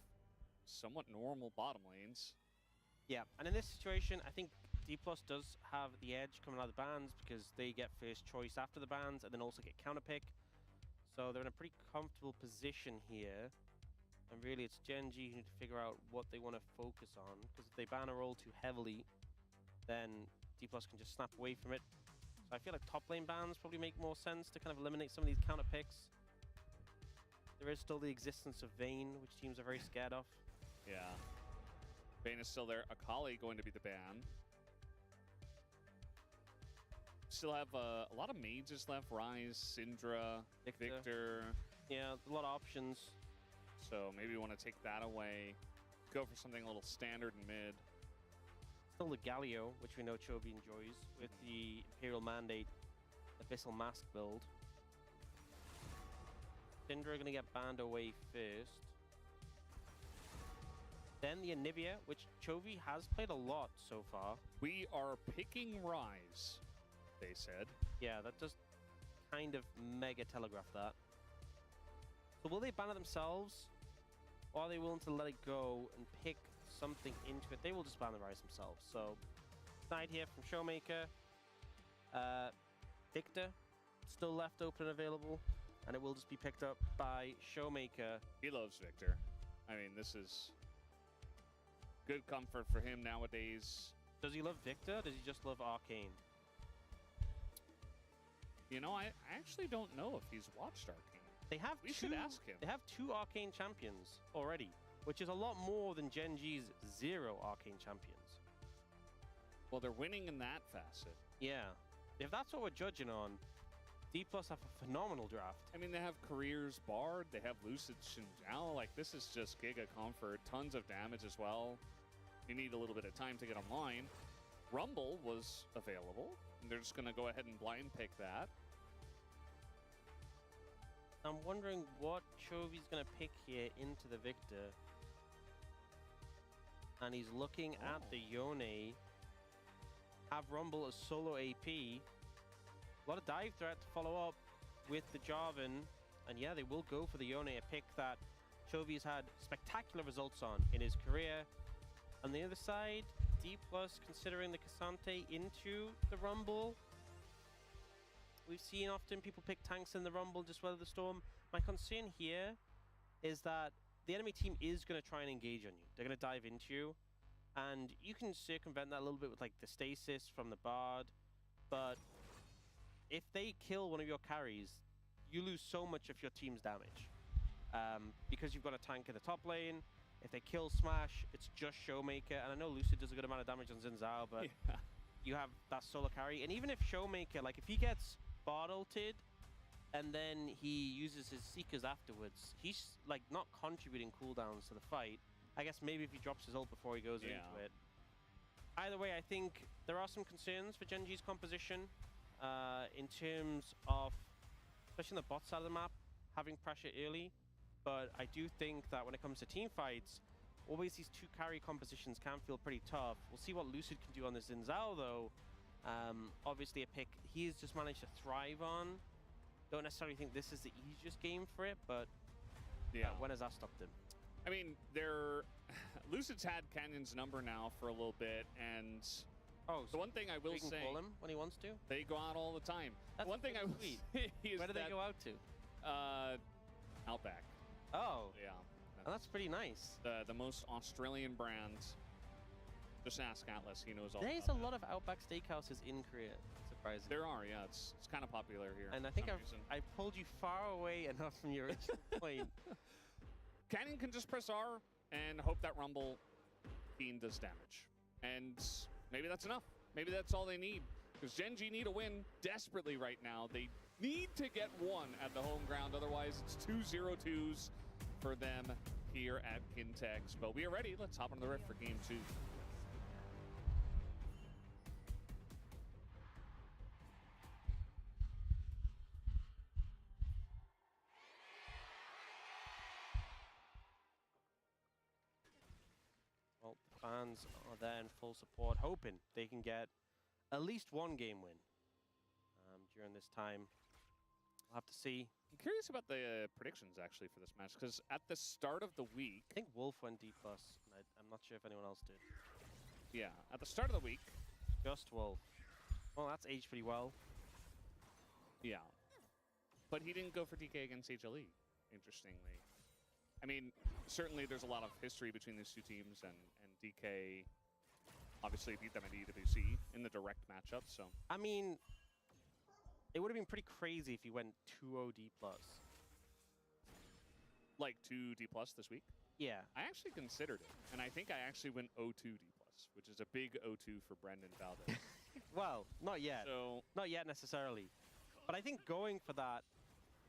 somewhat normal bottom lanes. Yeah, and in this situation, I think D Plus does have the edge coming out of the bans because they get first choice after the bans and then also get counterpick. So they're in a pretty comfortable position here. And really, it's GenG who need to figure out what they want to focus on. Because if they ban a role too heavily, then D+ can just snap away from it. So I feel like top lane bans probably make more sense to kind of eliminate some of these counter picks. There is still the existence of Vayne, which teams are very scared of. Yeah. Vayne is still there. Akali going to be the ban. Still have a lot of mages left. Ryze, Syndra, Victor. Yeah, a lot of options. So maybe you want to take that away. Go for something a little standard in mid. Still the Galio, which we know Chovy enjoys, with the Imperial Mandate Abyssal Mask build. Syndra are going to get banned away first. Then the Anivia, which Chovy has played a lot so far. We are picking Ryze, they said. Yeah, that does kind of mega telegraph that. So will they ban it themselves? Or are they willing to let it go and pick something into it? They will just ban the Ryze themselves. So, side here from Showmaker. Victor, still left open and available. And it will just be picked up by Showmaker. He loves Victor. I mean, this is good comfort for him nowadays. Does he love Victor? Does he just love Arcane? You know, I actually don't know if he's watched Arcane. We should ask him. They have 2 Arcane champions already, which is a lot more than GenG's 0 Arcane champions. Well, they're winning in that facet. Yeah. If that's what we're judging on, D+ have a phenomenal draft. I mean, they have Careers Bard, they have Lucid Shinjao. Like, this is just giga comfort. Tons of damage as well. You need a little bit of time to get online. Rumble was available, and they're just going to go ahead and blind pick that. I'm wondering what Chovy's going to pick here into the Victor. And he's looking at the Yone. Have Rumble as solo AP. A lot of dive threat to follow up with the Jarvan. And yeah, they will go for the Yone, a pick that Chovy's had spectacular results on in his career. On the other side, D+ considering the Cassante into the Rumble. We've seen often people pick tanks in the Rumble, just weather the storm. My concern here is that the enemy team is going to try and engage on you. They're going to dive into you. And you can circumvent that a little bit with like the stasis from the Bard. But if they kill one of your carries, you lose so much of your team's damage. Because you've got a tank in the top lane. If they kill Smash, it's just Showmaker. And I know Lucid does a good amount of damage on Xin Zhao, but you have that solo carry. And even if Showmaker, like if he gets Bard ulted and then he uses his Seekers afterwards, he's like not contributing cooldowns to the fight. I guess maybe if he drops his ult before he goes into it. Either way, I think there are some concerns for GenG's composition in terms of, especially on the bot side of the map, having pressure early. But I do think that when it comes to team fights, always these 2 carry compositions can feel pretty tough. We'll see what Lucid can do on this Xin Zhao though. Obviously a pick he's just managed to thrive on. Don't necessarily think this is the easiest game for it, but when has that stopped him? I mean, Lucid's had Canyon's number now for a little bit, and the one thing I will say, call him when he wants to. They go out all the time. That's one thing I will say is where do they go out to? Outback. Oh, yeah, that's pretty nice. The most Australian brand. Just ask Atlas; he knows all. There's a lot of Outback steakhouses in Korea. Surprising. There are, yeah. It's kind of popular here. And I think I've pulled you far away enough from your point. Canyon can just press R and hope that Rumble Fiend does damage. And maybe that's enough. Maybe that's all they need. Because GenG need a win desperately right now. They need to get one at the home ground. Otherwise, it's 2-0-2s for them here at Kintex. But we are ready. Let's hop on the rift for game 2. Fans are there in full support, hoping they can get at least 1 game win during this time. We'll have to see. I'm curious about the predictions, actually, for this match, because at the start of the week... I think Wolf went D+, and I'm not sure if anyone else did. Yeah, at the start of the week... Just Wolf. Well, that's aged pretty well. Yeah. But he didn't go for DK against HLE, interestingly. I mean, certainly there's a lot of history between these two teams, and DK obviously beat them at EWC in the direct matchup, so. I mean, it would have been pretty crazy if he went 2-0 D+. Like 2 D+ this week? Yeah. I actually considered it, and I think I actually went 0-2 D+, which is a big 0-2 for Brendan Valdez. Well, not yet. So, not yet necessarily. But I think going for that,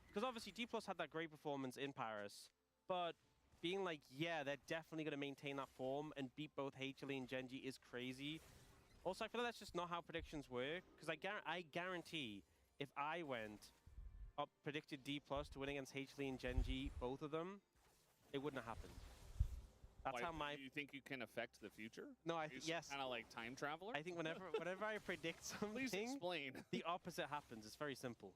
because obviously D+ had that great performance in Paris, but being like, yeah, they're definitely going to maintain that form and beat both HLE and GenG is crazy. Also, I feel like that's just not how predictions work, because I guarantee if I went up predicted D+ to win against HLE and GenG, both of them, it wouldn't have happened. That's how my... Do you think you can affect the future? No, yes. Kind of like time traveler? I think whenever I predict something, Please explain. The opposite happens. It's very simple.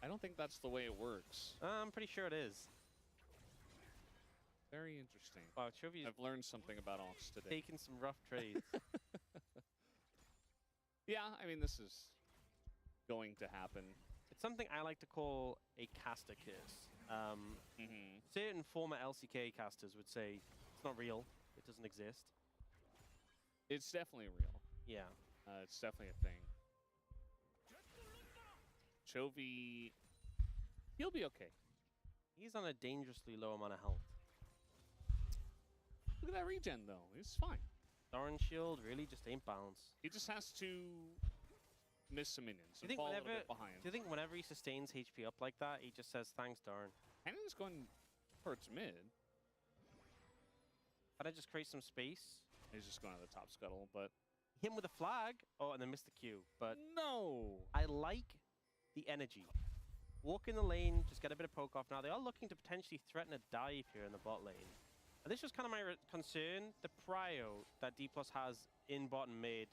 I don't think that's the way it works. I'm pretty sure it is. Very interesting. Wow, Chovy, I've learned something about Ox today. Taking some rough trades. Yeah, I mean, this is going to happen. It's something I like to call a caster kiss. Certain former LCK casters would say it's not real. It doesn't exist. It's definitely real. Yeah. It's definitely a thing. Chovy, he'll be okay. He's on a dangerously low amount of health. Look at that regen, though. He's fine. Doran shield really just ain't balanced. He just has to miss some minions and Do you think fall a little bit behind. Do you think whenever he sustains HP up like that, he just says, thanks, Doran? Cannon's going towards mid. Can I just create some space? He's just going to the top scuttle, but... Him with a flag? Oh, and then missed the Q. But no! I like the energy. Walk in the lane, just get a bit of poke off. Now, they are looking to potentially threaten a dive here in the bot lane. And this was kind of my concern. The prio that D+ has in bot and mid,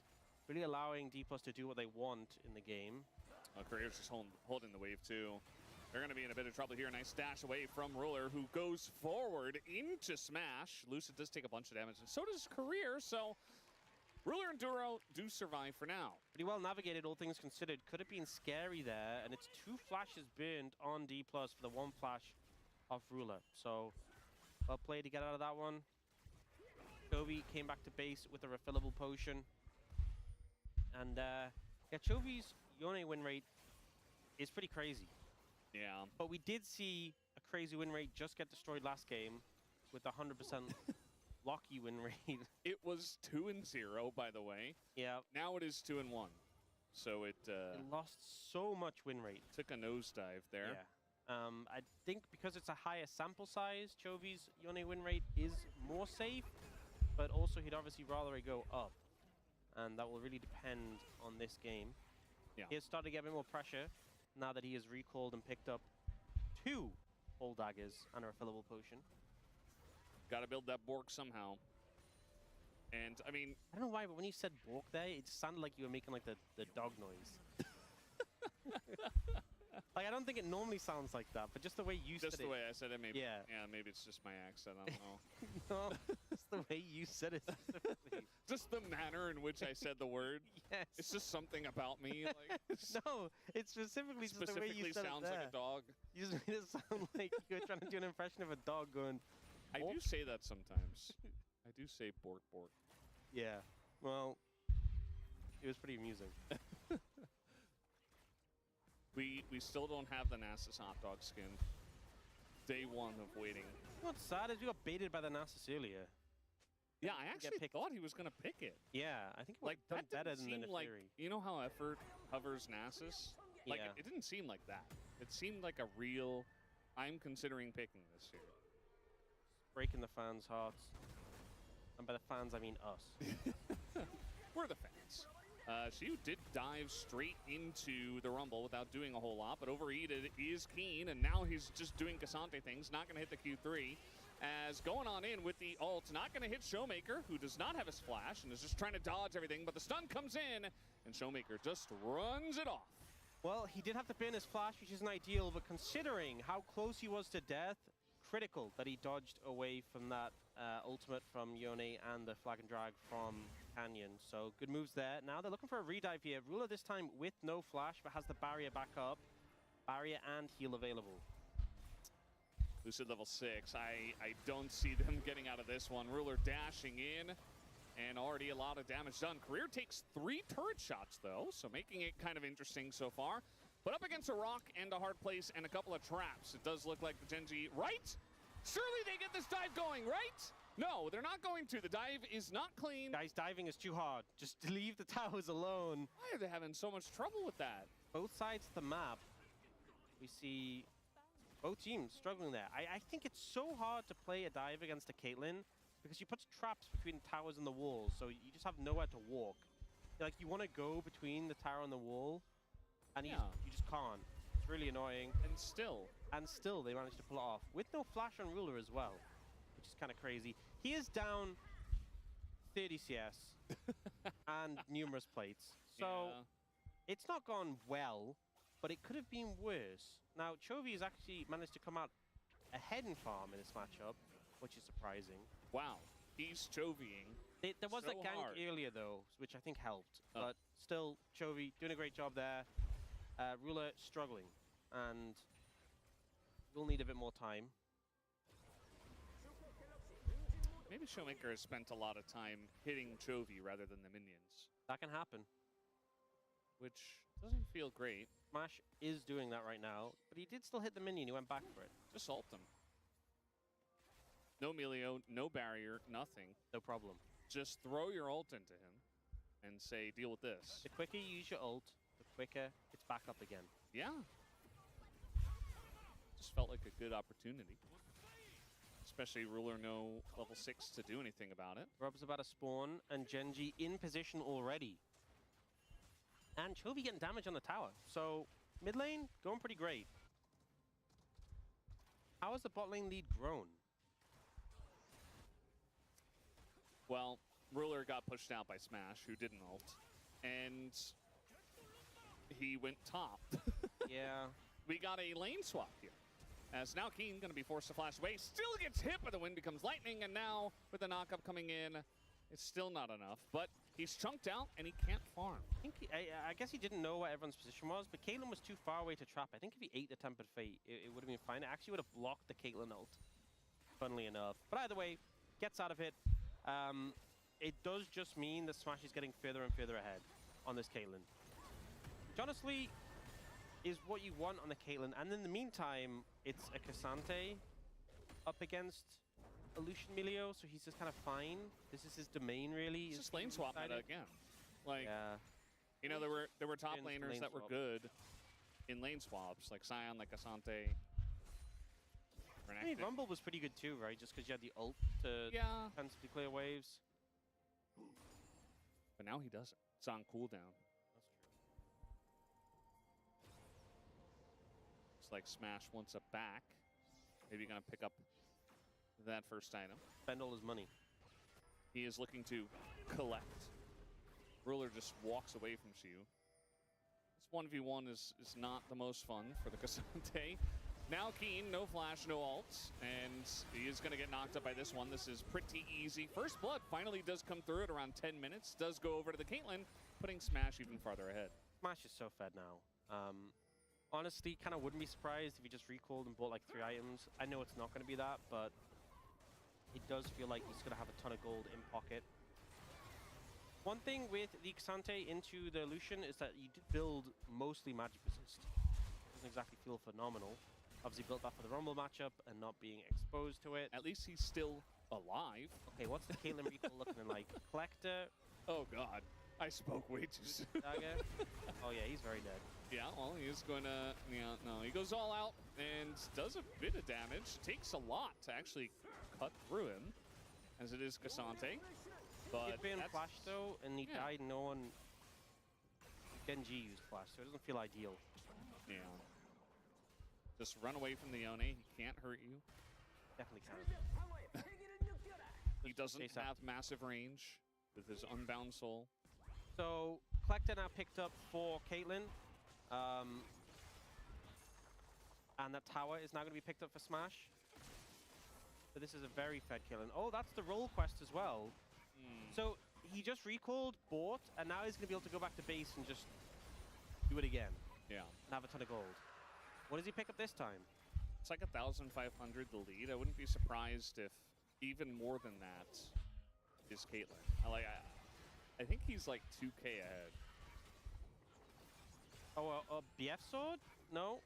really allowing D+ to do what they want in the game. Career's just holding the wave, too. They're going to be in a bit of trouble here. Nice dash away from Ruler, who goes forward into Smash. Lucid does take a bunch of damage, and so does Career, so Ruler and Duro do survive for now. Pretty well navigated, all things considered. Could have been scary there, and it's 2 flashes burned on D+ for the 1 flash of Ruler. So, well played to get out of that one. Chovy came back to base with a refillable potion. And, yeah, Chovy's Yone win rate is pretty crazy. Yeah. But we did see a crazy win rate just get destroyed last game with 100% Locky win rate. It was 2-0, by the way. Yeah. Now it is 2-1. So it lost so much win rate. Took a nosedive there. Yeah. I think because it's a higher sample size, Chovy's Yone win rate is more safe, but also he'd obviously rather it go up. And that will really depend on this game. Yeah. He's started to get a bit more pressure now that he has recalled and picked up 2 whole daggers and a refillable potion. Got to build that Bork somehow. And, I mean... I don't know why, but when you said Bork there, it just sounded like you were making, like, the dog noise. Like, I don't think it normally sounds like that, but just the way you said it. Just the way I said it, maybe. Yeah. Yeah, maybe it's just my accent, I don't know. No, just the way you said it specifically. Just the manner in which I said the word. Yes. It's just something about me. Like, no, it's specifically just the way you said sounds it like a dog. You just made it sound like you were trying to do an impression of a dog going... I do say that sometimes. I do say Bork Bork. Yeah, well, it was pretty amusing. We still don't have the Nasus hot dog skin. Day 1 of waiting. What's sad is we got baited by the Nasus earlier. Yeah, I actually thought he was going to pick it. Yeah, I think it would have done better than the like, Neferi. you know how Effort hovers Nasus? Like, Yeah. it didn't seem like that. It seemed like a real, I'm considering picking this here. Breaking the fans' hearts. And by the fans, I mean us. We're the fans. Shiu did dive straight into the Rumble without doing a whole lot, but Overheated is keen, and now he's just doing Cassante things, not going to hit the Q3. As going on in with the ult, not going to hit Showmaker, who does not have his flash, and is just trying to dodge everything, but the stun comes in, and Showmaker just runs it off. Well, he did have to burn his flash, which isn't ideal, but considering how close he was to death, critical that he dodged away from that ultimate from Yone and the flag and drag from Canyon. So good moves there. Now they're looking for a redive here. Ruler this time with no flash, but has the barrier back up. Barrier and heal available. Lucid level 6. I don't see them getting out of this one. Ruler dashing in, and already a lot of damage done. Career takes 3 turret shots, though, so making it kind of interesting so far. But up against a rock and a hard place and a couple of traps, it does look like the GenG, right? Surely they get this dive going, right? No, they're not going to. The dive is not clean. Guys, diving is too hard. Just leave the towers alone. Why are they having so much trouble with that? Both sides of the map, we see both teams struggling there. I think it's so hard to play a dive against a Caitlyn because she puts traps between the towers and the walls, so you just have nowhere to walk. Like, you want to go between the tower and the wall, and you just can't. It's really annoying. And still they managed to pull it off with no flash on Ruler as well, which is kind of crazy. He is down 30 CS and numerous plates, so it's not gone well, but it could have been worse. Now, Chovy has actually managed to come out ahead in farm in this matchup, which is surprising. Wow, he's Chovying. There was so that gank hard. earlier, though, which I think helped. But still, Chovy doing a great job there. Ruler struggling, and will need a bit more time. Maybe Showmaker has spent a lot of time hitting Chovy rather than the minions. That can happen. Which doesn't feel great. Smash is doing that right now, but he did still hit the minion. He went back for it. Just ult him. No Melio, no barrier, nothing. No problem. Just throw your ult into him and say, deal with this. The quicker you use your ult, the quicker it's back up again. Yeah. Just felt like a good opportunity. Especially Ruler no level 6 to do anything about it. Rob's about to spawn, and GenG in position already. And Chovy getting damage on the tower. So, mid lane, going pretty great. How has the bot lane lead grown? Well, Ruler got pushed out by Smash, who didn't ult. And he went top. Yeah. We got a lane swap here. As now Keen going to be forced to flash away. Still gets hit, but the wind becomes lightning. And now, with the knock-up coming in, it's still not enough. But he's chunked out, and he can't farm. I guess he didn't know what everyone's position was, but Caitlyn was too far away to trap. I think if he ate the Tempered Fate, it would have been fine. It actually would have blocked the Caitlyn ult, funnily enough. But either way, gets out of it. It does just mean that Smash is getting further and further ahead on this Caitlyn, which honestly is what you want on the Caitlyn. And in the meantime, it's a Cassante up against a Lucian Melio, so he's just kind of fine. This is his domain, really. He's just lane swap meta again. Like, you know, there were top laners that were good in lane swaps, like Sion, like Cassante. I mean, Rumble was pretty good too, right? Just because you had the ult to defensively clear waves. But now he doesn't. It's on cooldown. Looks like Smash wants a back. Maybe gonna pick up that first item. Spend all his money. He is looking to collect. Ruler just walks away from Xiu. This 1v1 is not the most fun for the Cassante. Now Keen, no flash, no ults, and he is going to get knocked up by this one. This is pretty easy. First blood finally does come through at around 10 minutes. Does go over to the Caitlyn, putting Smash even farther ahead. Smash is so fed now. Honestly, kind of wouldn't be surprised if he just recalled and bought like 3 items. I know it's not going to be that, but it does feel like he's going to have a ton of gold in pocket. One thing with the Cassante into the Lucian is that you did build mostly magic resist. Doesn't exactly feel phenomenal. Obviously built that for the Rumble matchup and not being exposed to it. At least he's still alive. Okay, what's the Caitlyn recall looking like? Collector. Oh god, I spoke way too soon. Oh yeah, he's very dead. Yeah, well, he is going to, no, he goes all out and does a bit of damage. Takes a lot to actually cut through him, as it is Cassante. But he'd been flashed though, and he died. No one. GenG used flash, so it doesn't feel ideal. Yeah. Just run away from the Yone. He can't hurt you. Definitely can't. He doesn't have massive range with his Unbound Soul. So, Collector now picked up for Caitlyn. And that tower is now going to be picked up for Smash. So this is a very fed Caitlyn. Oh, that's the role quest as well. So he just recalled, bought, and now he's going to be able to go back to base and just do it again. Yeah. And have a ton of gold. What does he pick up this time? It's like 1,500 the lead. I wouldn't be surprised if even more than that is Caitlyn. I think he's like 2K ahead. Oh, a BF sword? No.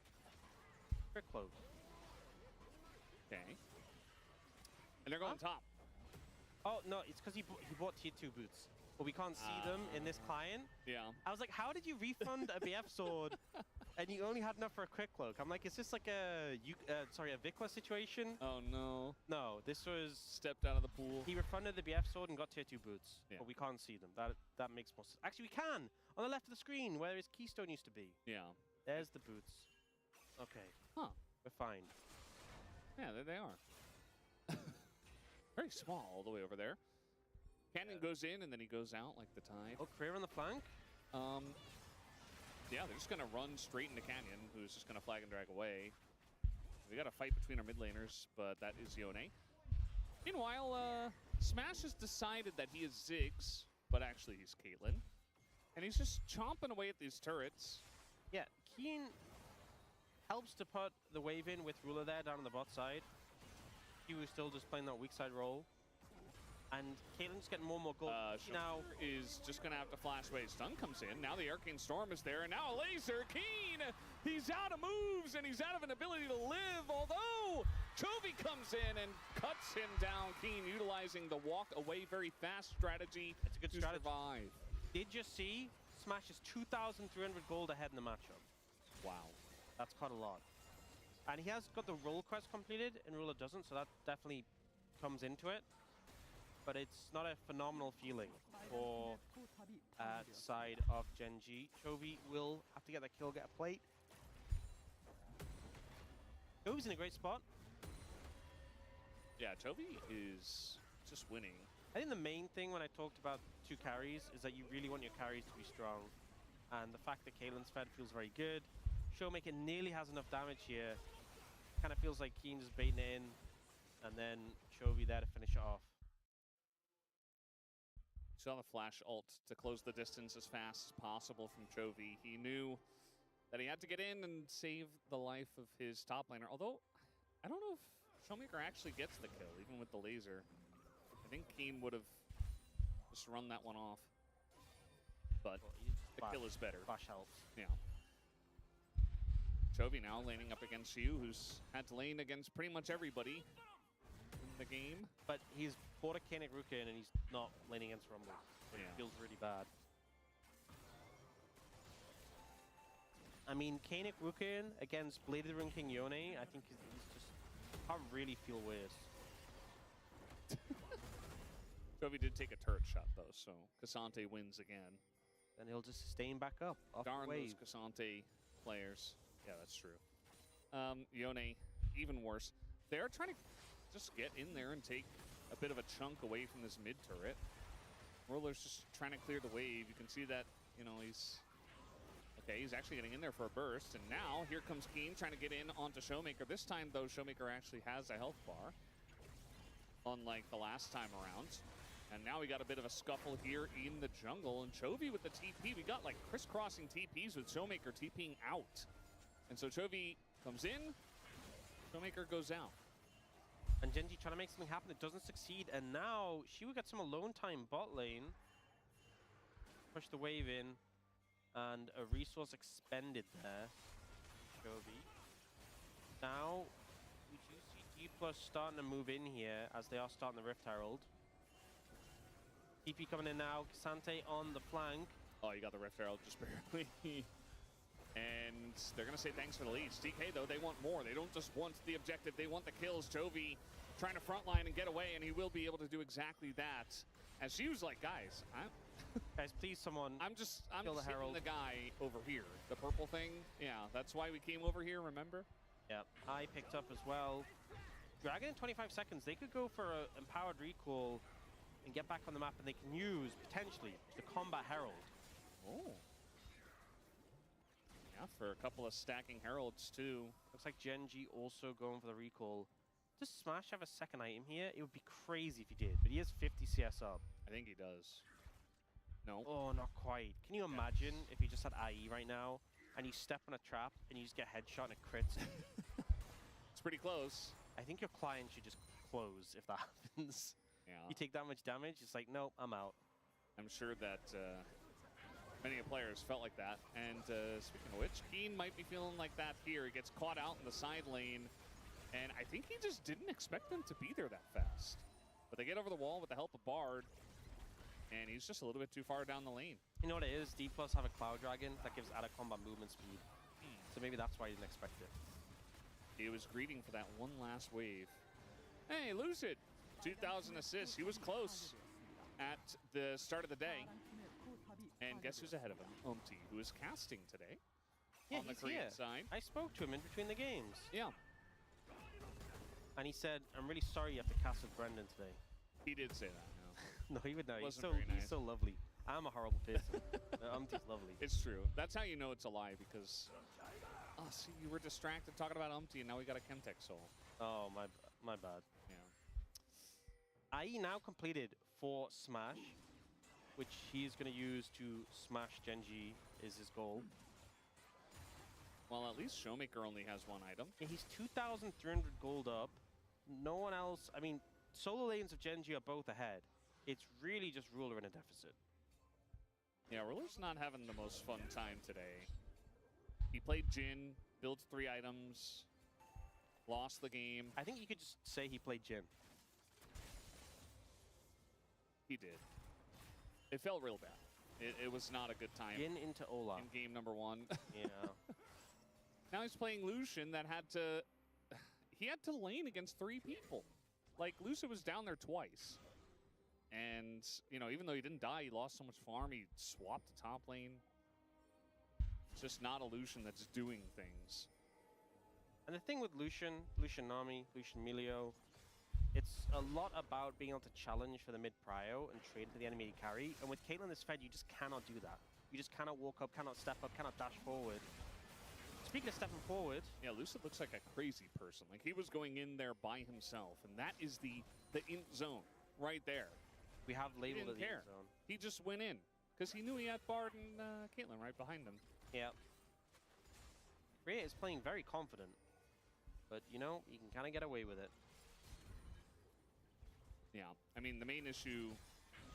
Quick cloak. Okay. And they're going top. Oh, no, it's because he bought tier 2 boots. But we can't see them in this client. Yeah. I was like, how did you refund a BF sword and you only had enough for a quick cloak? I'm like, is this like a Vikwa situation? Oh, no. No, this was... Stepped out of the pool. He refunded the BF sword and got tier 2 boots. Yeah. But we can't see them. That makes more sense. Actually, we can! On the left of the screen, where his keystone used to be. Yeah. There's the boots. Okay. Huh. We're fine. Yeah, there they are. Very small all the way over there. Cannon goes in and then he goes out like the tide. Oh, Career on the flank? Yeah, they're just going to run straight into Canyon, who's just going to flag and drag away. We got a fight between our mid laners, but that is Yone. Meanwhile, Smash has decided that he is Ziggs, but actually he's Caitlyn. And he's just chomping away at these turrets. Yeah, Keen helps to put the wave in with Ruler there down on the bot side. He was still just playing that weak side role. And Caitlyn's getting more and more gold. Now is just going to have to flash away. Stun comes in. Now the Arcane Storm is there. And now a laser. Keen! He's out of moves and he's out of an ability to live. Although Chovy comes in and cuts him down. Keen utilizing the walk away very fast strategy. It's a good strategy. Survive. Did you see? Smash is 2,300 gold ahead in the matchup. Wow. That's quite a lot. And he has got the role quest completed and Ruler doesn't, so that definitely comes into it. But it's not a phenomenal feeling for the side of GenG. Chovy will have to get that kill, get a plate. Chovy's in a great spot. Yeah, Chovy is just winning. I think the main thing when I talked about 2 carries is that you really want your carries to be strong. And the fact that Caitlyn's fed feels very good. Showmaker nearly has enough damage here. Kind of feels like Keen just baiting it in. And then Chovy there to finish it off. Saw the flash ult to close the distance as fast as possible from Chovy. He knew that he had to get in and save the life of his top laner. Although, I don't know if Showmaker actually gets the kill, even with the laser. I think Keen would have just run that one off. But the kill is better. Flash helps. Yeah. Chovy now laning up against you, who's had to lane against pretty much everybody in the game. But he's bought a Kanik Rukin and he's not laning against Rumble. It feels really bad. I mean, Kanik Rukin against Bladed Rune King Yone, I think he's just can't really feel worse. Chovy did take a turret shot though, so Cassante wins again. And he'll just sustain back up. Darn those Cassante players. Yeah, that's true. Yone, even worse. They're trying to just get in there and take a bit of a chunk away from this mid turret. Roller's just trying to clear the wave. You can see that, you know, he's actually getting in there for a burst. And now here comes Keen trying to get in onto Showmaker. This time though, Showmaker actually has a health bar, unlike the last time around. And now we got a bit of a scuffle here in the jungle. And Chovy with the TP, we got like crisscrossing TPs with Showmaker TPing out. And so Chovy comes in, Showmaker goes out. And GenG trying to make something happen, it doesn't succeed. And now she will get some alone time bot lane. Push the wave in. And a resource expended there. Chovy. Now, we do see D+ starting to move in here as they are starting the Rift Herald. TP coming in now. Cassante on the flank. Oh, you got the Rift Herald just barely. And they're going to say thanks for the lead. DK, though, they want more. They don't just want the objective. They want the kills. Chovy trying to frontline and get away, and he will be able to do exactly that. As she was like, guys, guys, please, someone I'm just kill the Herald. the guy over here. The purple thing. Yeah, that's why we came over here, remember? Yeah, I picked up as well. Dragon in 25 seconds. They could go for an empowered recall and get back on the map, and they can use, potentially, the Combat Herald. Oh. Yeah, for a couple of stacking Heralds, too. Looks like GenG also going for the recall. Does Smash have a second item here? It would be crazy if he did, but he has 50 CS up. I think he does. No. Oh, not quite. Can you imagine if he just had IE right now, and you step on a trap, and you just get headshot and it crits? It's pretty close. I think your client should just close if that happens. Yeah. You take that much damage, it's like, nope, I'm out. I'm sure that many players felt like that. And speaking of which, Keen might be feeling like that here. He gets caught out in the side lane, and I think he just didn't expect them to be there that fast. But they get over the wall with the help of Bard, and he's just a little bit too far down the lane. You know what it is? D+ have a Cloud Dragon that gives out of combat movement speed. So maybe that's why he didn't expect it. He was greeting for that one last wave. Hey, Lucid, 2,000 assists. He was close at the start of the day. And guess who's ahead of him? Umti, who is casting today on the Korean side. I spoke to him in between the games. Yeah. And he said, I'm really sorry you have to cast with Brendan today. He did say that, no. No, he would know. He's Wasn't very nice. He's so lovely. I'm a horrible person. Umti's lovely. It's true. That's how you know it's a lie, because... Oh, see, you were distracted talking about Umti, and now we got a Chemtech soul. Oh, my bad. Yeah. IE now completed 4 Smash, which he's going to use to smash GenG is his goal. Well, at least Showmaker only has 1 item. Yeah, he's 2,300 gold up. No one else... I mean, solo lanes of GenG are both ahead. It's really just Ruler in a deficit. Yeah, Ruler's not having the most fun time today. He played Jin, built 3 items, lost the game. I think you could just say he played Jin. He did. It felt real bad. It was not a good time. Jin into Olaf. In game number 1. Yeah. Now he's playing Lucian that had to... He had to lane against 3 people. Like, Lucian was down there twice. And, you know, even though he didn't die, he lost so much farm. He swapped the top lane. It's just not a Lucian that's doing things. And the thing with Lucian Nami, Lucian Milio, it's a lot about being able to challenge for the mid-prio and trade for the enemy carry. And with Caitlyn this fed, you just cannot do that. You just cannot walk up, cannot step up, cannot dash forward. Speaking of stepping forward... Yeah, Lucid looks like a crazy person. Like, he was going in there by himself. And that is the int zone right there. We have labeled it the int zone. He just went in. Because he knew he had Bard and Caitlyn right behind him. Yeah. Rhea is playing very confident. But, you know, you can kind of get away with it. Yeah. I mean, the main issue,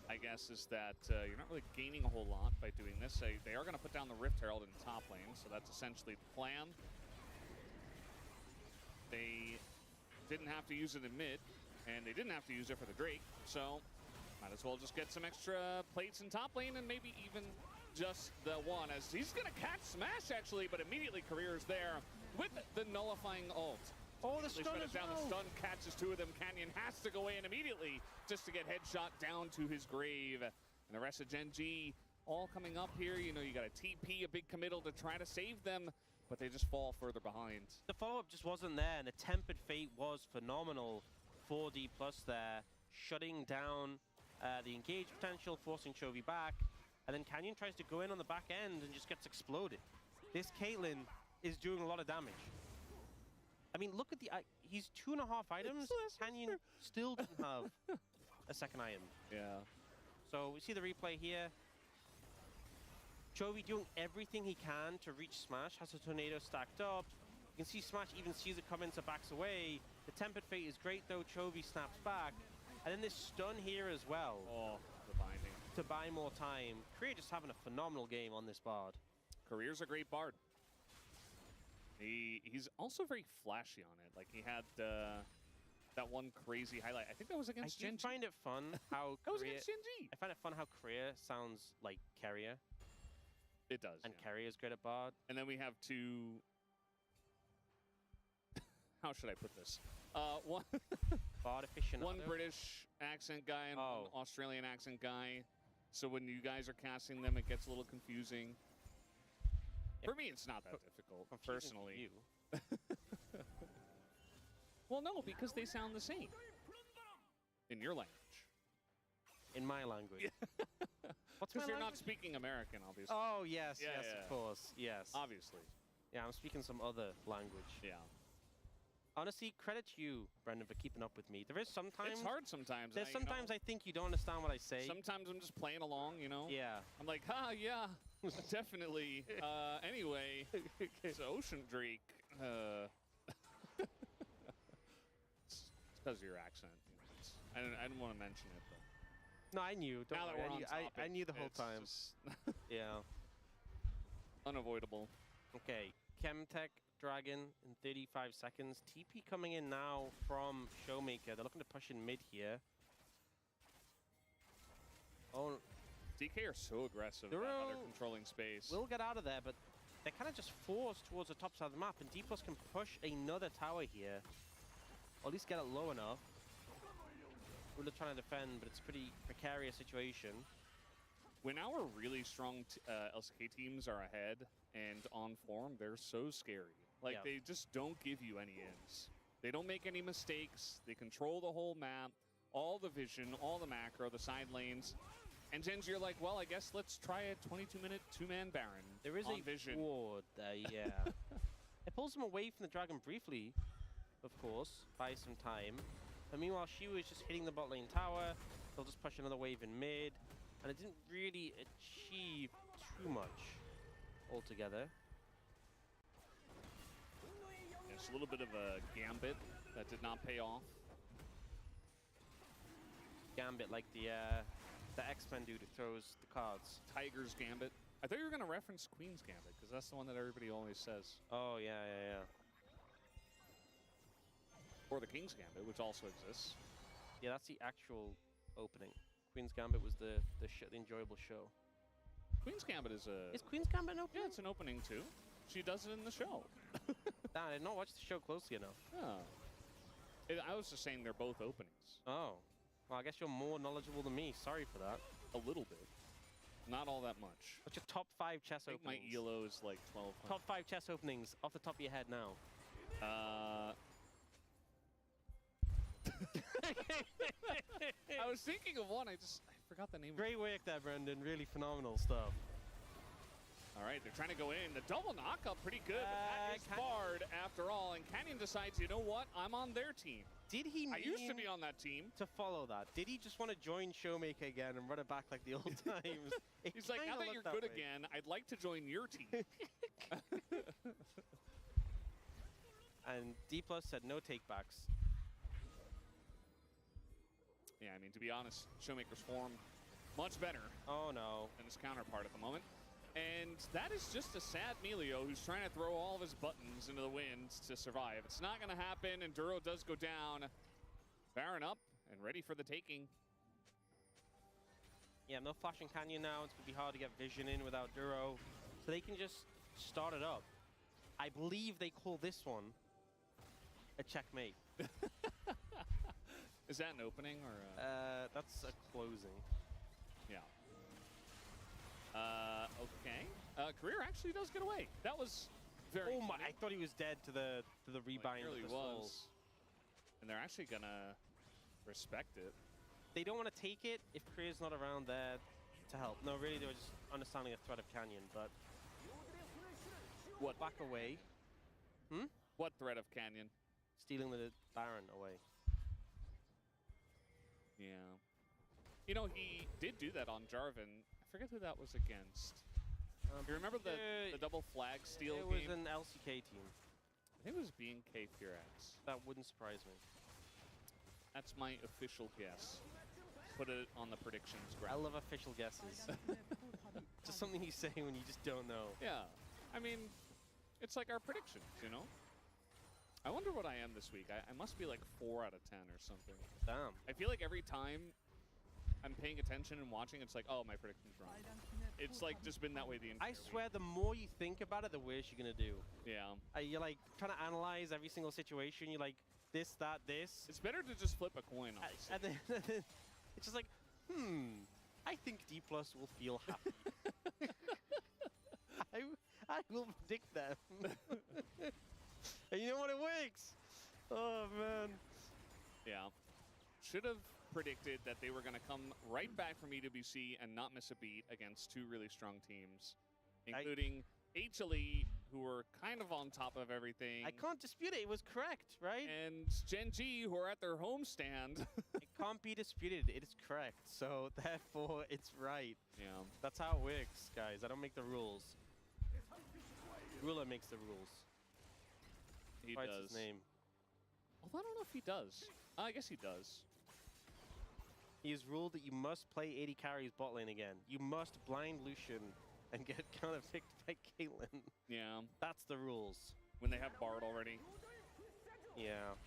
I guess, is that you're not really gaining a whole lot by doing this. They are going to put down the Rift Herald in the top lane, so that's essentially the plan. They didn't have to use it in mid, and they didn't have to use it for the Drake, so might as well just get some extra plates in top lane and maybe even just the one, as he's going to catch Smash, actually, but immediately Career's there with the nullifying ult. Oh, the stun as down. well. The stun catches 2 of them. Canyon has to go in immediately just to get headshot down to his grave. And the rest of GenG all coming up here. You know, you got a TP, a big committal to try to save them, but they just fall further behind. The follow-up just wasn't there, and the Tempered Fate was phenomenal for D+ there, shutting down the engage potential, forcing Chovy back, and then Canyon tries to go in on the back end and just gets exploded. This Caitlyn is doing a lot of damage. I mean, look at the... he's 2.5 items. Canyon still doesn't have a second item. Yeah. So we see the replay here. Chovy doing everything he can to reach Smash. Has a tornado stacked up. You can see Smash even sees it come in, so backs away. The Tempered Fate is great, though. Chovy snaps back. And then this stun here as well. Oh, the binding. To buy more time. Career just having a phenomenal game on this Bard. Career's a great Bard. He's also very flashy on it. Like, he had that one crazy highlight. I think that was against GenG. I do find it fun how that was against GenG. I find it fun how Career sounds like Carrier. It does. And Carrier's great at Bard. And then we have 2... How should I put this? One Bard aficionado. One British accent guy and one Australian accent guy. So when you guys are casting them, it gets a little confusing. For me, it's not that difficult, personally. Well, no, because they sound the same. In your language. In my language. What's my Because you're language? not speaking American, obviously. Oh, yes, Yeah, yes, yeah. of course, yes. Obviously. Yeah, I'm speaking some other language. Yeah. Honestly, credit to you, Brendan, for keeping up with me. There is sometimes... It's hard sometimes. There's sometimes I think you don't understand what I say. Sometimes I'm just playing along, you know? Yeah. I'm like, yeah, definitely. Anyway, it's Ocean Drake. Because of your accent. You know, I didn't want to mention it, but No, I knew. Don't now that worry. we're on topic, I knew the whole it's time. just Yeah. unavoidable. Okay, Chemtech Dragon in 35 seconds. TP coming in now from Showmaker. They're looking to push in mid here. Oh, DK are so aggressive about how they're controlling space. We'll get out of there, but they're kind of just forced towards the top side of the map, and D+ can push another tower here. Or at least get it low enough. We're trying to defend, but it's a pretty precarious situation. When our really strong LCK teams are ahead and on form, they're so scary. Like, Yeah. they just don't give you any ins. They don't make any mistakes. They control the whole map, all the vision, all the macro, the side lanes. And GenG, you're like, well, I guess let's try a 22-minute two-man Baron. There is on a vision. ward there, yeah. It pulls him away from the dragon briefly, of course, buys some time. But meanwhile, she was just hitting the bot lane tower. They'll just push another wave in mid. And it didn't really achieve too much altogether. It's a little bit of a gambit that did not pay off. Gambit like the X-Men dude who throws the cards. Tiger's Gambit. I thought you were going to reference Queen's Gambit, because that's the one that everybody always says. Oh, yeah. Or the King's Gambit, which also exists. Yeah, that's the actual opening. Queen's Gambit was the enjoyable show. Queen's Gambit is a... Is Queen's Gambit an opening? Yeah, it's an opening too. She does it in the show. Nah, I did not watch the show closely enough. Yeah. I was just saying they're both openings. Oh. Well, I guess you're more knowledgeable than me. Sorry for that. A little bit. Not all that much. What's your top 5 chess I think openings? my ELO is like 12. Top 5 chess openings off the top of your head now. I was thinking of one. I forgot the name. Great work there, Brendan. Really phenomenal stuff. All right, they're trying to go in. The double knockup, pretty good. But that is Bard after all. And Canyon decides, you know what? I'm on their team. Did he I used to be on that team. To follow that? Did he just want to join Showmaker again and run it back like the old times? He's like, now that you're good again, I'd like to join your team. And D+ said no takebacks. Yeah, I mean, to be honest, Showmaker's form much better. Oh, no. Than his counterpart at the moment. And that is just a sad Melio who's trying to throw all of his buttons into the wind to survive. It's not going to happen, and Duro does go down. Baron up and ready for the taking. Yeah, no flashing Canyon now. It's going to be hard to get vision in without Duro. So they can just start it up. I believe they call this one a checkmate. Is that an opening or? That's a closing. Yeah. Okay. Career actually does get away. That was very. Oh my! I thought he was dead to the rebind. Like, really was. And they're actually gonna respect it. They don't want to take it if Career's not around there to help. No, really, they were just understanding the threat of Canyon, but what? Back away. What threat of Canyon? Stealing the Baron away. Yeah. You know, he did do that on Jarvan. I forget who that was against. You remember the double flag steal game? It was an LCK team. I think it was BNK Firax. That wouldn't surprise me. That's my official guess. Put it on the predictions graph. I love official guesses. Just something you say when you just don't know. Yeah. I mean, it's like our predictions, you know? I wonder what I am this week. I must be like 4 out of 10 or something. Damn. I feel like every time I'm paying attention and watching, it's like, oh, my prediction's wrong. It's like just been that way the entire I swear, the more you think about it, the worse you're going to do. Yeah. You're like trying to analyze every single situation. You're like, this, that, this. It's better to just flip a coin, honestly. And then it's just like, I think D+ will feel happy. I will predict them. And you know what? It works. Oh, man. Yeah. Should have predicted that they were going to come right back from EWC and not miss a beat against 2 really strong teams, including HLE, who were kind of on top of everything. I can't dispute it. It was correct, right? And GenG, who are at their home stand. It can't be disputed. It is correct. So, therefore, it's right. Yeah. That's how it works, guys. I don't make the rules. Ruler makes the rules. He What's does. his name? Although I don't know if he does. I guess he does. He has ruled that you must play 80 carries bot lane again. You must blind Lucian and get kind of picked by Caitlyn. Yeah. That's the rules. When they have Bard already. Yeah.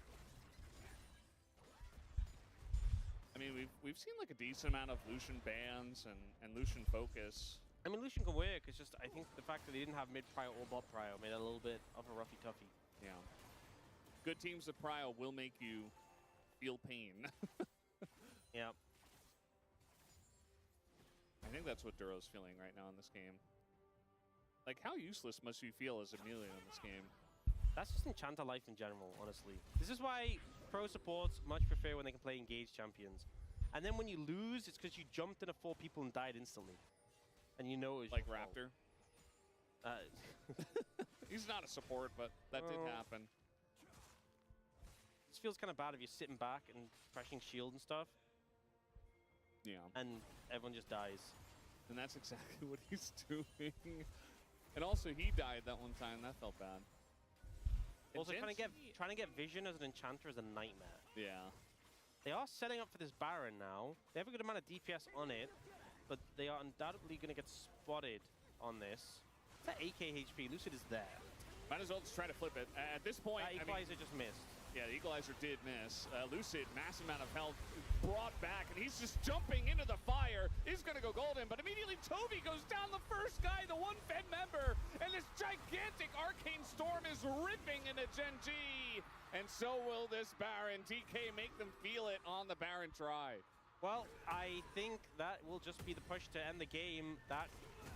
I mean, we've seen like a decent amount of Lucian bans and Lucian focus. I mean, Lucian can work. It's just, I think the fact that they didn't have mid prio or bot prio made it a little bit of a roughy toughy. Yeah. Good teams with prio will make you feel pain. Yeah. I think that's what Duro's feeling right now in this game. Like, how useless must you feel as Amelia in this game? That's just Enchanter life in general, honestly. This is why pro supports much prefer when they can play engaged champions. And then when you lose, it's because you jumped into 4 people and died instantly. And you know it was like your Raptor. Fault. He's not a support, but that did happen. This feels kind of bad if you're sitting back and pressing shield and stuff. Yeah. And everyone just dies. And that's exactly what he's doing. And also, he died that one time. That felt bad. Also, trying to get vision as an enchanter is a nightmare. Yeah. They are setting up for this Baron now. They have a good amount of DPS on it, but they are undoubtedly going to get spotted on this. It's that 8k HP. Lucid is there. Might as well just try to flip it. At this point, That equalizer just missed. Yeah, the equalizer did miss. Lucid, massive amount of health, brought back, and he's just jumping into the fire. He's going to go golden, but immediately Toby goes down, the first guy, the one Fed member, and this gigantic arcane storm is ripping into GenG. And so will this Baron. DK make them feel it on the Baron try. Well, I think that will just be the push to end the game. That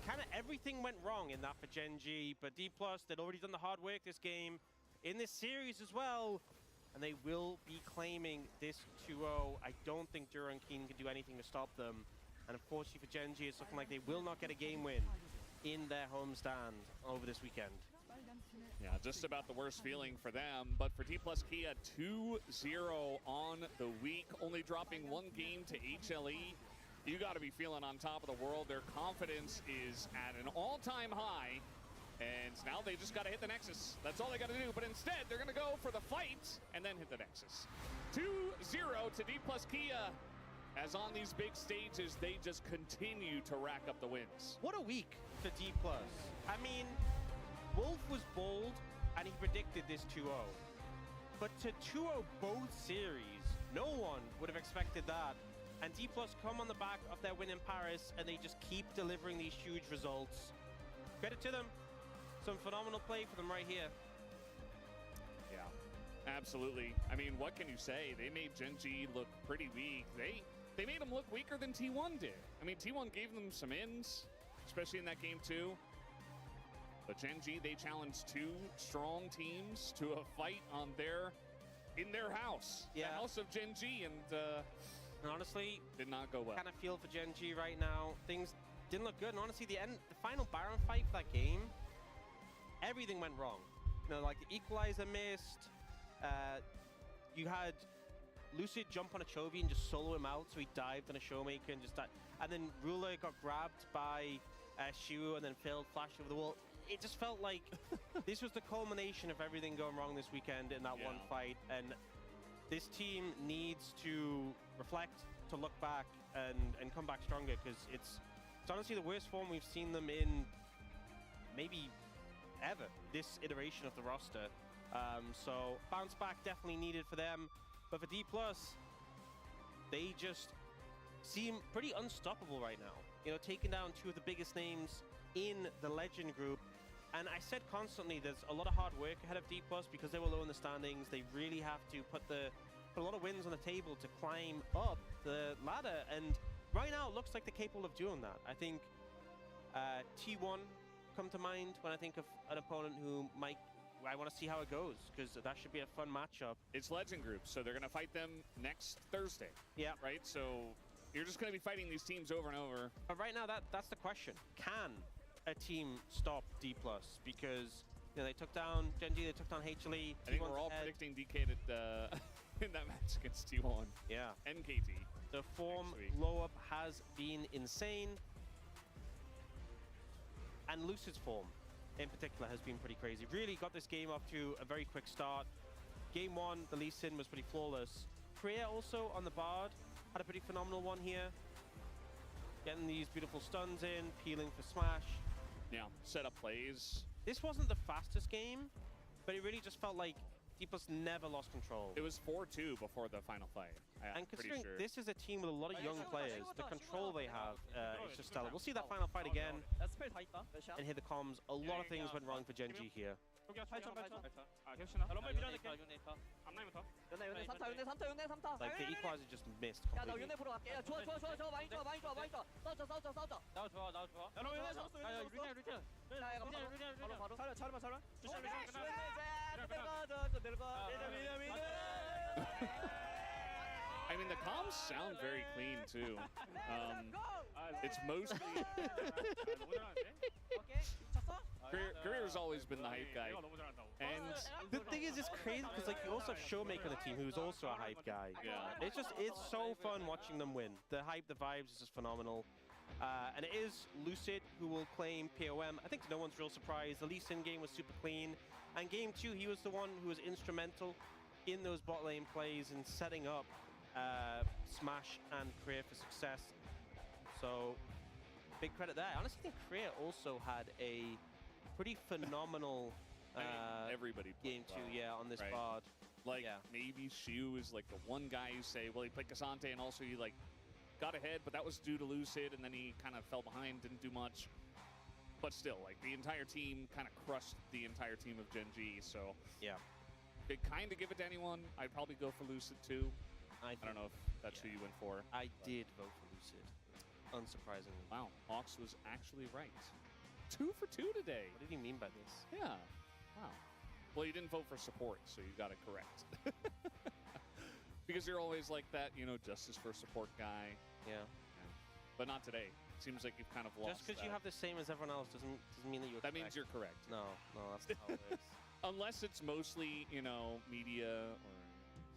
kind of everything went wrong in that for GenG, but D+, they'd already done the hard work this game, in this series as well. And they will be claiming this 2-0. I don't think Duro and Keen can do anything to stop them. And unfortunately for GenG, it's looking like they will not get a game win in their homestand over this weekend. Yeah, just about the worst feeling for them. But for D+ Kia, 2-0 on the week, only dropping 1 game to HLE. You got to be feeling on top of the world. Their confidence is at an all-time high. And now they just got to hit the Nexus. That's all they got to do. But instead, they're going to go for the fight and then hit the Nexus. 2-0 to D+ Kia. As on these big stages, they just continue to rack up the wins. What a week for D+. I mean, Wolf was bold, and he predicted this 2-0. But to 2-0 both series, no one would have expected that. And D+ come on the back of their win in Paris, and they just keep delivering these huge results. Credit to them. Some phenomenal play for them right here. Yeah, absolutely. I mean, what can you say? They made GenG look pretty weak. They made them look weaker than T1 did. I mean, T1 gave them some ins, especially in that game too. But GenG, they challenged 2 strong teams to a fight in their house. Yeah. The house of GenG, and honestly, did not go well. Kind of feel for GenG right now. Things didn't look good, and honestly, the final Baron fight for that game, everything went wrong. You know, like the equalizer missed. You had Lucid jump on a Chovy and just solo him out, so he dived on a Showmaker and just died. And then Ruler got grabbed by Shiwu and then failed flash over the wall. It just felt like this was the culmination of everything going wrong this weekend in that one fight. And this team needs to reflect, to look back and come back stronger, because it's honestly the worst form we've seen them in maybe ever, this iteration of the roster. So bounce back definitely needed for them. But for D+, they just seem pretty unstoppable right now. You know, taking down 2 of the biggest names in the Legend group. And I said constantly, there's a lot of hard work ahead of D+, because they were low in the standings. They really have to put a lot of wins on the table to climb up the ladder. And right now, it looks like they're capable of doing that. I think T1 come to mind when I think of an opponent who I want to see how it goes, because that should be a fun matchup. It's Legend Group, so they're going to fight them next Thursday. Yeah. Right? So you're just going to be fighting these teams over and over. But right now, that's the question. Can a team stop D+? Because, you know, they took down GenG, they took down HLE. I think we're all predicting DK in that match against T1. Yeah. And KT. The form low-up has been insane. And Lucid's form, in particular, has been pretty crazy. Really got this game off to a very quick start. game one, the Lee Sin was pretty flawless. Korea also on the Bard had a pretty phenomenal one here. Getting these beautiful stuns in, peeling for Smash. Yeah, set up plays. This wasn't the fastest game, but it really just felt like D+ never lost control. It was 4-2 before the final fight. I'm And considering pretty sure. this is a team with a lot of young players, the control they have is just stellar. We'll see that final fight again. And hit the comms. A lot of things went wrong for GenG here. Like the equalizer just missed completely. I mean, the comms sound very clean too. It's mostly. Career's always been the hype guy, and the thing is, it's crazy because like you also have Showmaker on the team, who's also a hype guy. Yeah. It's so fun watching them win. The hype, the vibes is just phenomenal. And it is Lucid who will claim POM. I think no one's real surprised. The Lee Sin game was super clean, and game two, he was the one who was instrumental in those bot lane plays and setting up Smash and Korea for success. So big credit there. I honestly think Korea also had a pretty phenomenal everybody game two, on this right? Bard. Like maybe Shiu is like the one guy who say, well, he played Cassante and also he like got ahead, but that was due to Lucid, and then he kind of fell behind, didn't do much. But still, like the entire team kind of crushed the entire team of GenG. So yeah, they kind of give it to anyone. I'd probably go for Lucid too. I don't know if that's who you went for. I did vote for Lucid, unsurprisingly. Wow, Hawks was actually right. 2 for 2 today. What did he mean by this? Yeah. Wow. Well, you didn't vote for support, so you got it correct. Because you're always like that, you know, justice for support guy. Yeah. But not today. Seems like you've kind of lost. Just because you have the same as everyone else doesn't mean that you're That means you're correct. No, that's not how it is. Unless it's mostly, you know, media or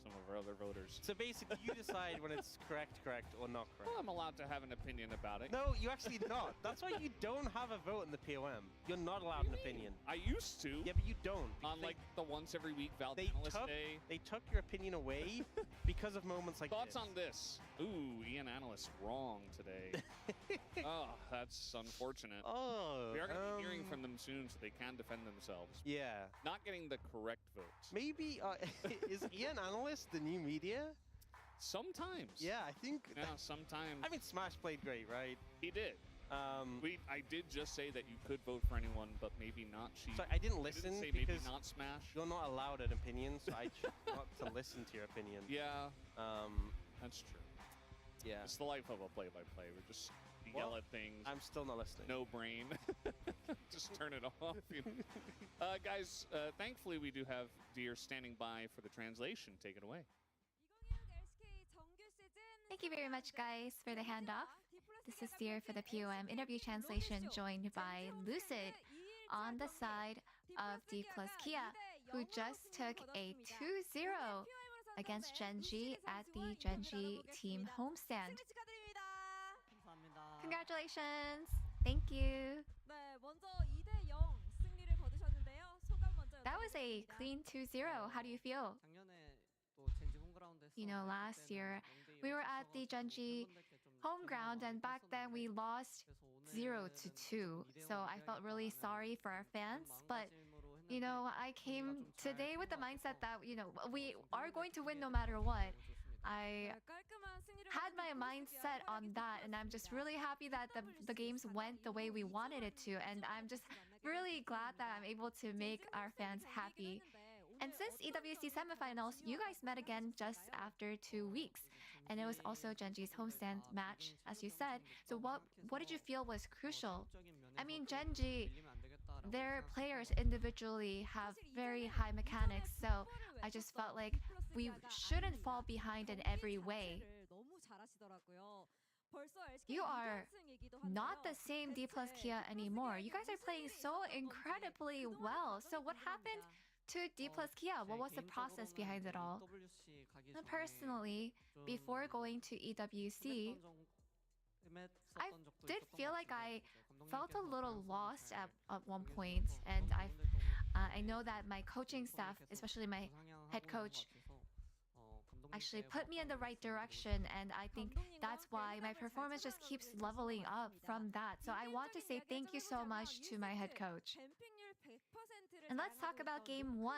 some of our other voters. So basically, you decide when it's correct or not correct. Well, I'm allowed to have an opinion about it. No, you actually not. That's why you don't have a vote in the POM. You're not allowed an opinion. I used to. Yeah, but you don't. On like the once every week Val They Analyst took, Day. they took your opinion away because of moments like Thoughts this. on this? Ooh, Ian Analyst wrong today. Oh, that's unfortunate. Oh, we are going to be hearing from them soon so they can defend themselves. Yeah. Not getting the correct votes. Maybe, is Ian Analyst the new media? Sometimes. Yeah, I think. Yeah, sometimes. I mean, Smash played great, right? He did. I did just say that you could vote for anyone, but maybe not. So I didn't listen say because maybe not Smash. You're not allowed an opinion, so I chose not to listen to your opinion. Yeah, that's true. Yeah, it's the life of a play-by-play. We're just yell at things. I'm still not listening. No brain. Just turn it off. You know. Guys, thankfully we do have Deer standing by for the translation. Take it away. Thank you very much, guys, for the handoff. This is Deer for the POM interview translation, joined by Lucid on the side of D+ Kia, who just took a 2-0 against GenG at the GenG team homestand. Congratulations! Thank you! That was a clean 2-0. How do you feel? You know, last year we were at the GenG home ground, and back then we lost 0-2. So I felt really sorry for our fans, but you know, I came today with the mindset that, you know, we are going to win no matter what. I had my mind set on that, and I'm just really happy that the games went the way we wanted it to, and I'm just really glad that I'm able to make our fans happy. And since EWC semifinals, you guys met again just after 2 weeks, and it was also GenG's homestand match, as you said. So what did you feel was crucial? I mean, GenG, their players individually have very high mechanics, so I just felt like we shouldn't fall behind in every way. You are not the same D+ Kia anymore. You guys are playing so incredibly well. So what happened to D+ Kia? What was the process behind it all? Personally, before going to EWC, I did feel like I felt a little lost at one point, and I know that my coaching staff, especially my head coach, actually put me in the right direction, and I think that's why my performance just keeps leveling up from that. So I want to say thank you so much to my head coach. And let's talk about game 1.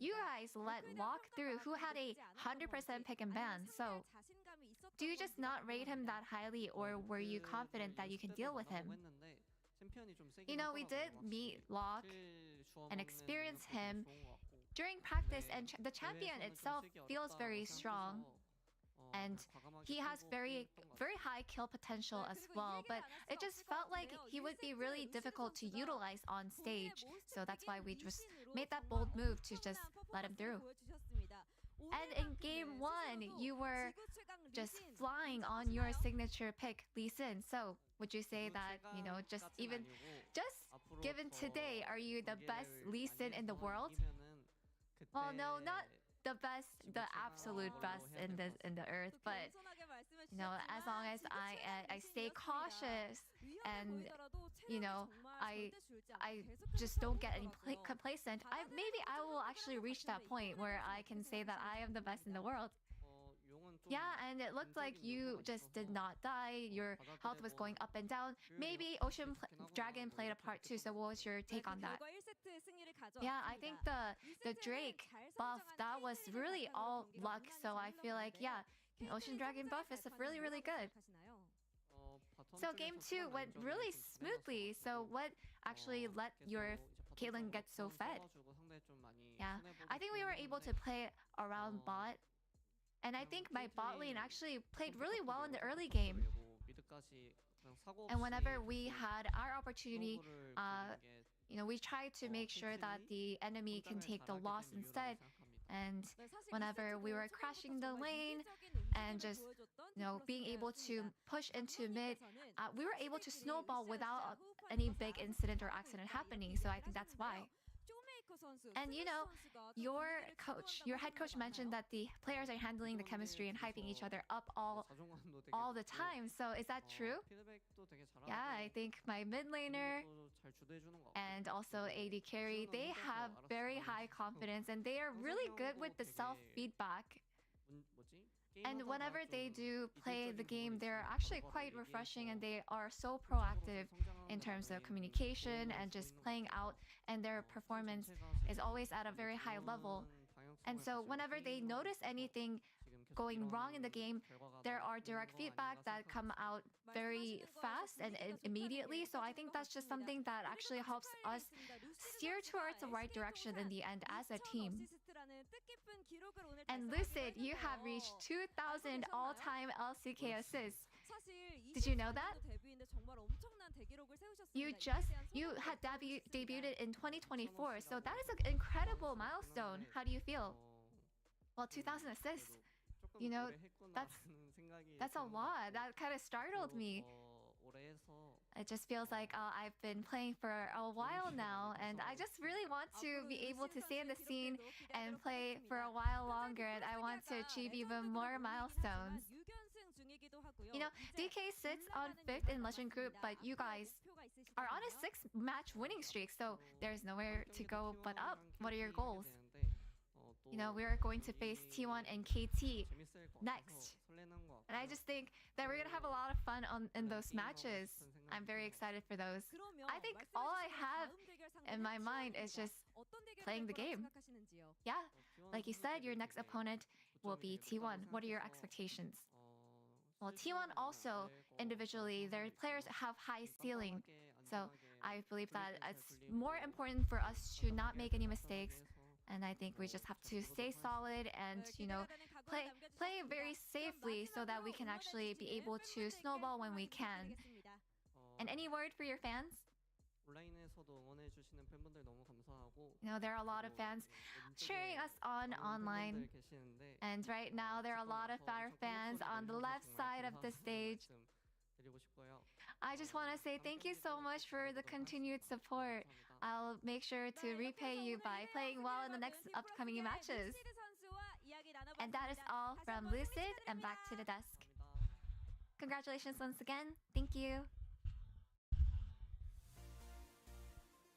You guys let walk through who had a 100% pick and ban. So do you just not rate him that highly, or were you confident that you can deal with him? You know, we did meet Locke and experience him during practice, and the champion itself feels very strong. And he has very high kill potential as well, but it just felt like he would be really difficult to utilize on stage. So that's why we just made that bold move to just let him through. And in game 1, you were just flying on your signature pick, Lee Sin. So would you say that, you know, just given today, are you the best Lee Sin in the world? Well, no, not the best, the absolute best in the earth, but you know, as long as I stay cautious and you know, I just don't get any complacent, maybe I will actually reach that point where I can say that I am the best in the world. Yeah, and it looked like you just did not die. Your health was going up and down. Maybe Ocean Dragon played a part too, so what was your take on that? Yeah, I think the Drake buff, that was really all luck, so I feel like, yeah, Ocean Dragon buff is really, really good. So game 2 went really smoothly, so what actually let your Caitlyn get so fed? Yeah, I think we were able to play around bot. And I think my bot lane actually played really well in the early game. And whenever we had our opportunity, you know, we tried to make sure that the enemy can take the loss instead. And whenever we were crashing the lane and just, you know, being able to push into mid, we were able to snowball without any big incident or accident happening. So I think that's why. And you know, your head coach mentioned that the players are handling the chemistry and hyping each other up all the time. So is that true? Yeah, I think my mid laner and also AD carry, they have very high confidence and they are really good with the self-feedback. And whenever they do play the game, they're actually quite refreshing and they are so proactive in terms of communication and just playing out, and their performance is always at a very high level. And so whenever they notice anything going wrong in the game, there are direct feedback that come out very fast and immediately. So I think that's just something that actually helps us steer towards the right direction in the end as a team. And Lucid, you have reached 2,000 all-time LCK assists. Did you know that? You had debuted in 2024, so that is an incredible milestone. How do you feel? Well, 2,000 assists. You know, that's a lot. That kind of startled me. It just feels like I've been playing for a while now, and I just really want to be able to stay in the scene and play for a while longer, and I want to achieve even more milestones. You know, DK sits on 5th in Legend Group, but you guys are on a 6-match winning streak, so there's nowhere to go but up. What are your goals? You know, we're going to face T1 and KT next. And I just think that we're going to have a lot of fun in those matches. I'm very excited for those. I think all I have in my mind is just playing the game. Yeah, like you said, your next opponent will be T1. What are your expectations? Well, T1 also, individually, their players have high ceiling. So I believe that it's more important for us to not make any mistakes. And I think we just have to stay solid and, you know, play very safely so that we can actually be able to snowball when we can. And any word for your fans? You know, there are a lot of fans cheering us on online. And right now, there are a lot of our fans on the left side of the stage. I just want to say thank you so much for the continued support. I'll make sure to repay you by playing well in the next upcoming matches. And that is all from Lucid, and back to the desk. Congratulations once again. Thank you.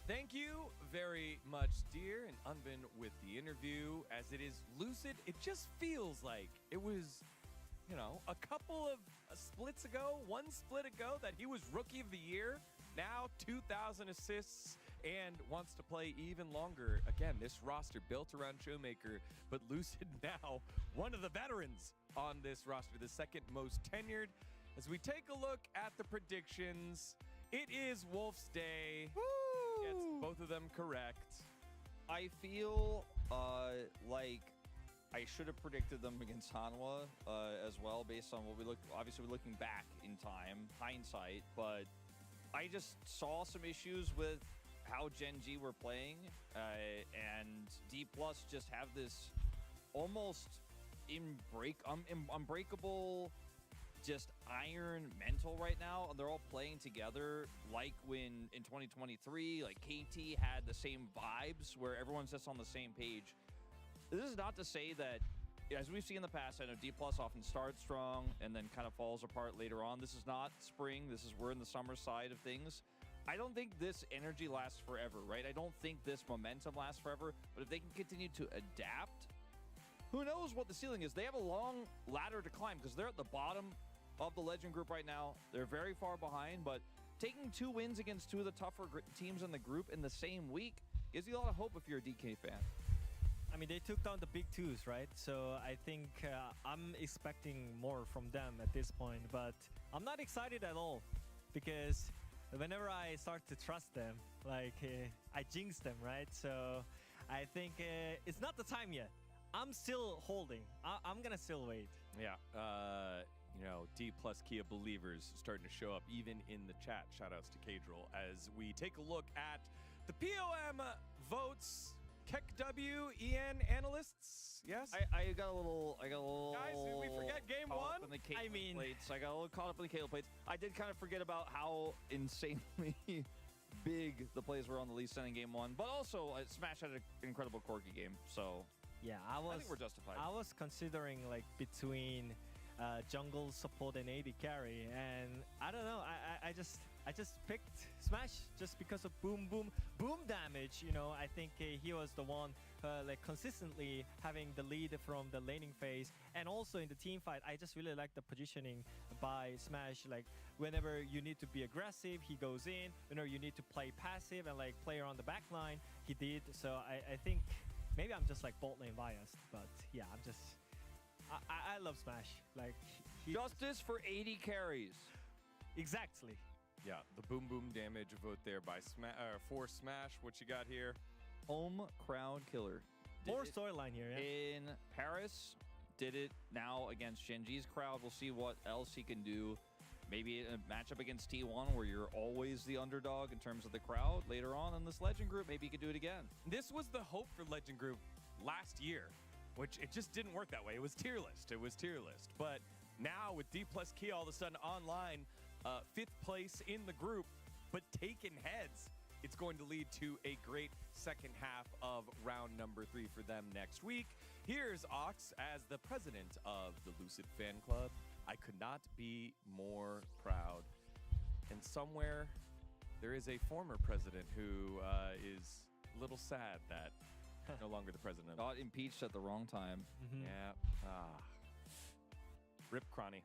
Thank you very much, dear, and Unbin with the interview. As it is Lucid, it just feels like it was, you know, a couple of splits ago, one split ago, that he was Rookie of the Year. Now 2,000 assists and wants to play even longer. Again, this roster built around Showmaker, but Lucid now one of the veterans on this roster, the second most tenured. As we take a look at the predictions, it is Wolf's Day. Woo! Gets both of them correct. I feel like I should have predicted them against Hanwha as well, based on what we look. Obviously, we're looking back in time, hindsight, but I just saw some issues with how GenG were playing, and D+ just have this almost unbreakable, just iron mental right now, and they're all playing together like when in 2023, like KT had the same vibes where everyone's just on the same page. This is not to say that, as we've seen in the past, I know D+ often starts strong and then kind of falls apart later on. This is not spring. We're in the summer side of things. I don't think this energy lasts forever, right? I don't think this momentum lasts forever, but if they can continue to adapt, who knows what the ceiling is. They have a long ladder to climb because they're at the bottom of the Legend group right now. They're very far behind, but taking 2 wins against 2 of the tougher teams in the group in the same week gives you a lot of hope if you're a DK fan. I mean, they took down the big twos, right? So I think I'm expecting more from them at this point, but I'm not excited at all because whenever I start to trust them, like I jinx them, right? So I think it's not the time yet. I'm still holding. I'm gonna still wait. Yeah, you know, D+ Kia believers starting to show up even in the chat. Shoutouts to Cadril as we take a look at the POM votes. KEKW, EN analysts, yes? I got a little Guys, did we forget game one? I mean, plates. I got a little caught up in the Caitlyn plates. I did kind of forget about how insanely big the plays were on the Lee Sin in game one, but also Smash had an incredible Corki game, so yeah, I think we're justified. I was considering like between jungle support and AD carry, and I don't know. I just picked Smash just because of boom damage. You know, I think he was the one like consistently having the lead from the laning phase, and also in the team fight, I just really like the positioning by Smash. Like whenever you need to be aggressive, he goes in. Whenever you need to play passive and like play around the back line, he did. So I think maybe I'm just like bot lane biased, but yeah, I love Smash. Like justice for 80 carries. Exactly. Yeah, the boom damage vote there by for Smash. What you got here? Home crowd killer. More storyline here. Yeah? In Paris, did it now against GenG's crowd. We'll see what else he can do. Maybe a matchup against T1 where you're always the underdog in terms of the crowd. Later on in this Legend group, maybe he could do it again. This was the hope for Legend group last year, which it just didn't work that way. It was tier list. But now with D+ Key all of a sudden online, 5th place in the group, but taking heads, it's going to lead to a great second half of round number 3 for them next week. Here's Ox as the president of the Lucid Fan Club. I could not be more proud. And somewhere there is a former president who is a little sad that no longer the president. Got impeached at the wrong time. Yeah. Rip Cronny.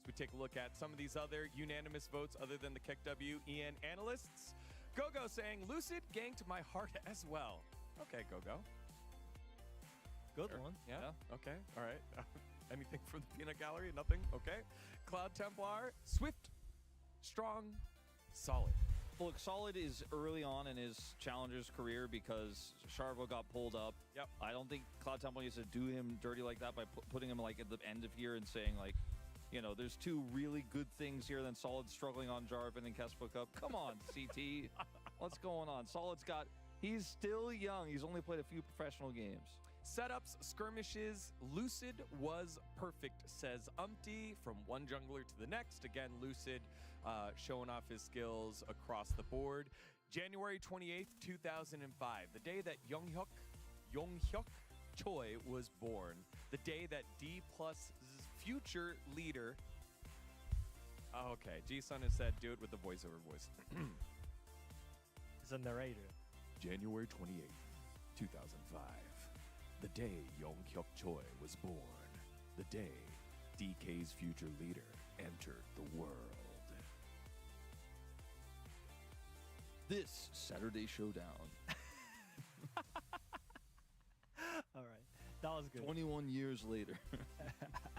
As we take a look at some of these other unanimous votes other than the KEKW EN analysts. Gogo saying, Lucid ganked my heart as well. Okay, Gogo. Good one. Yeah. Okay. All right. Anything from the peanut gallery? Nothing? Okay. Cloud Templar, Swift, strong, solid. Look, Solid is early on in his Challenger's career because Sharvo got pulled up. Yep. I don't think Cloud Temple needs to do him dirty like that by putting him like at the end of here and saying like, you know, there's 2 really good things here, then Solid struggling on Jarvan and Kespa Cup. Come on, CT. What's going on? He's still young. He's only played a few professional games. Setups, skirmishes, Lucid was perfect, says Umpty, from one jungler to the next. Again, Lucid showing off his skills across the board. January 28th, 2005, the day that Yonghyuk Choi was born. The day that D+'s future leader... Oh, okay, G-Sun has said, do it with the voiceover voice. He's a narrator. January 28th, 2005. The day Yong Hyuk Choi was born. The day DK's future leader entered the world. This Saturday Showdown. All right, that was good. 21 years later.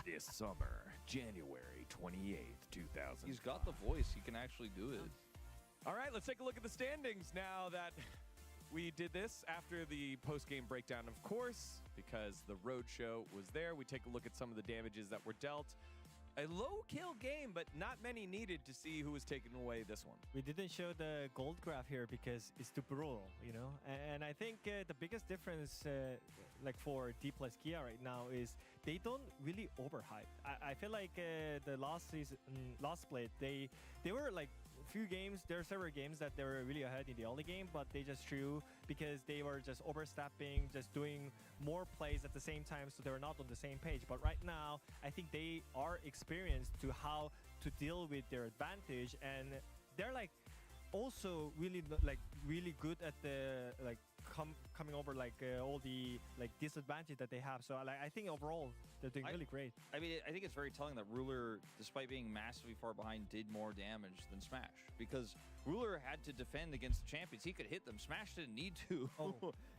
This summer, January 28th, 2000. He's got the voice. He can actually do it. All right, let's take a look at the standings now that we did this after the post-game breakdown, of course, because the road show was there. We take a look at some of the damages that were dealt. A low-kill game, but not many needed to see who was taking away this one. We didn't show the gold graph here because it's too brutal, you know? And I think the biggest difference, like for D plus Kia right now, is they don't really overhype. I feel like the last season, last split, they were like few games, there are several games that they were really ahead in the early game, but they just threw because they were just overstepping, just doing more plays at the same time, so they were not on the same page. But right now, I think they are experienced to how to deal with their advantage, and they're like also really good at the like coming over like all the like disadvantage that they have. So like I think overall they're doing really great. I mean, I think it's very telling that Ruler, despite being massively far behind, did more damage than Smash, because Ruler had to defend against the champions. He could hit them. Smash didn't need to.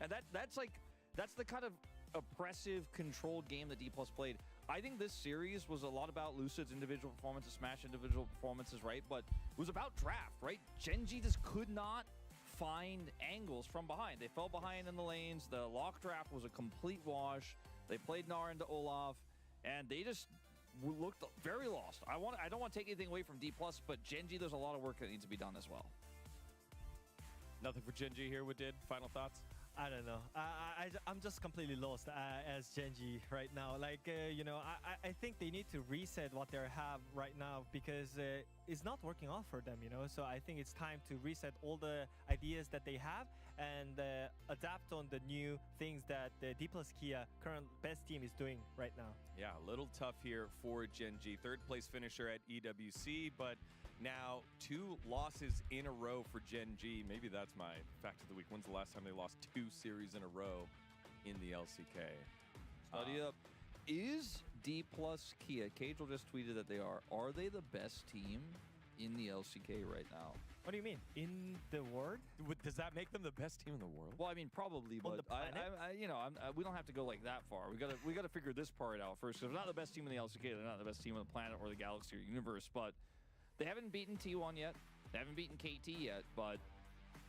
And that's the kind of oppressive, controlled game that D+ played. I think this series was a lot about Lucid's individual performances, Smash individual performances, right? But it was about draft, right? GenG just could not find angles from behind. They fell behind in the lanes. The lock draft was a complete wash. They played Nar into Olaf, and they just looked very lost. I don't want to take anything away from D+, but GenG, there's a lot of work that needs to be done as well. Nothing for GenG here, what did? Final thoughts? I don't know. I'm just completely lost as GenG right now. Like, you know, I think they need to reset what they have right now because it's not working out for them, you know. So I think it's time to reset all the ideas that they have and adapt on the new things that the D+ Kia current best team is doing right now. Yeah, a little tough here for GenG. Third place finisher at EWC, but now 2 losses in a row for GenG. Maybe that's my fact of the week. When's the last time they lost 2 series in a row in the LCK? Study up. Is D+ Kia, Cagel just tweeted that they are. Are they the best team in the LCK right now? What do you mean? In the world? Does that make them the best team in the world? Well, I mean, probably, but we don't have to go like that far. We gotta figure this part out first. Because they're not the best team in the LCK. They're not the best team on the planet or the galaxy or universe, but they haven't beaten T1 yet. They haven't beaten KT yet, but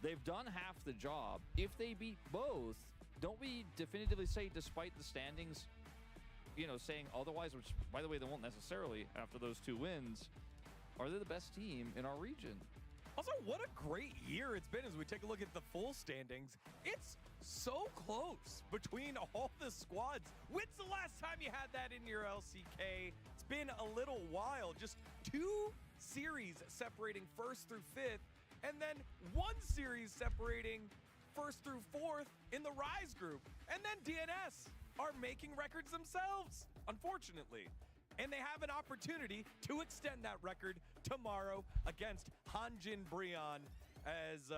they've done half the job. If they beat both, don't we definitively say, despite the standings, you know, saying otherwise, which, by the way, they won't necessarily after those 2 wins, are they the best team in our region? Also, what a great year it's been as we take a look at the full standings. It's so close between all the squads. When's the last time you had that in your LCK? It's been a little while. Just 2 series separating 1st through 5th, and then 1 series separating 1st through 4th in the Rise group. And then DNS are making records themselves, unfortunately. And they have an opportunity to extend that record tomorrow against Hanjin Brion. As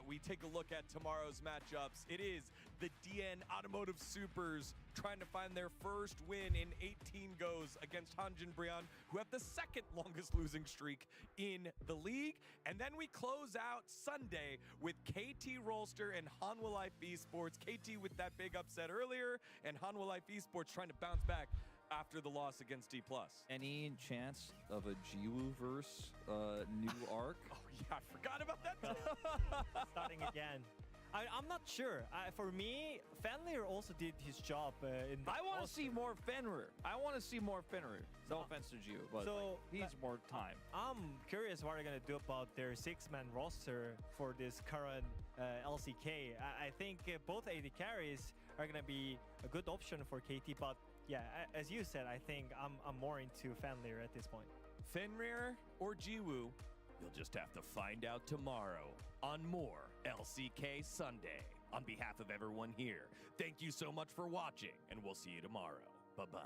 we take a look at tomorrow's matchups, it is the DN Automotive Supers trying to find their first win in 18 goes against Hanjin Brion, who have the 2nd longest losing streak in the league. And then we close out Sunday with KT Rolster and Hanwha Life Esports. KT with that big upset earlier, and Hanwha Life Esports trying to bounce back after the loss against D+. Any chance of a GWU-verse new arc? Oh yeah, I forgot about that. Starting again. I'm not sure. For me, Fenrir also did his job. I want to see more Fenrir. No offense to GWU, but he needs more time. I'm curious what they're going to do about their 6-man roster for this current LCK. I think both AD carries are going to be a good option for KT, but yeah, as you said, I think I'm more into Fenrir at this point. Fenrir or GWU? You'll just have to find out tomorrow on more LCK Sunday. On behalf of everyone here, thank you so much for watching, and we'll see you tomorrow. Bye-bye.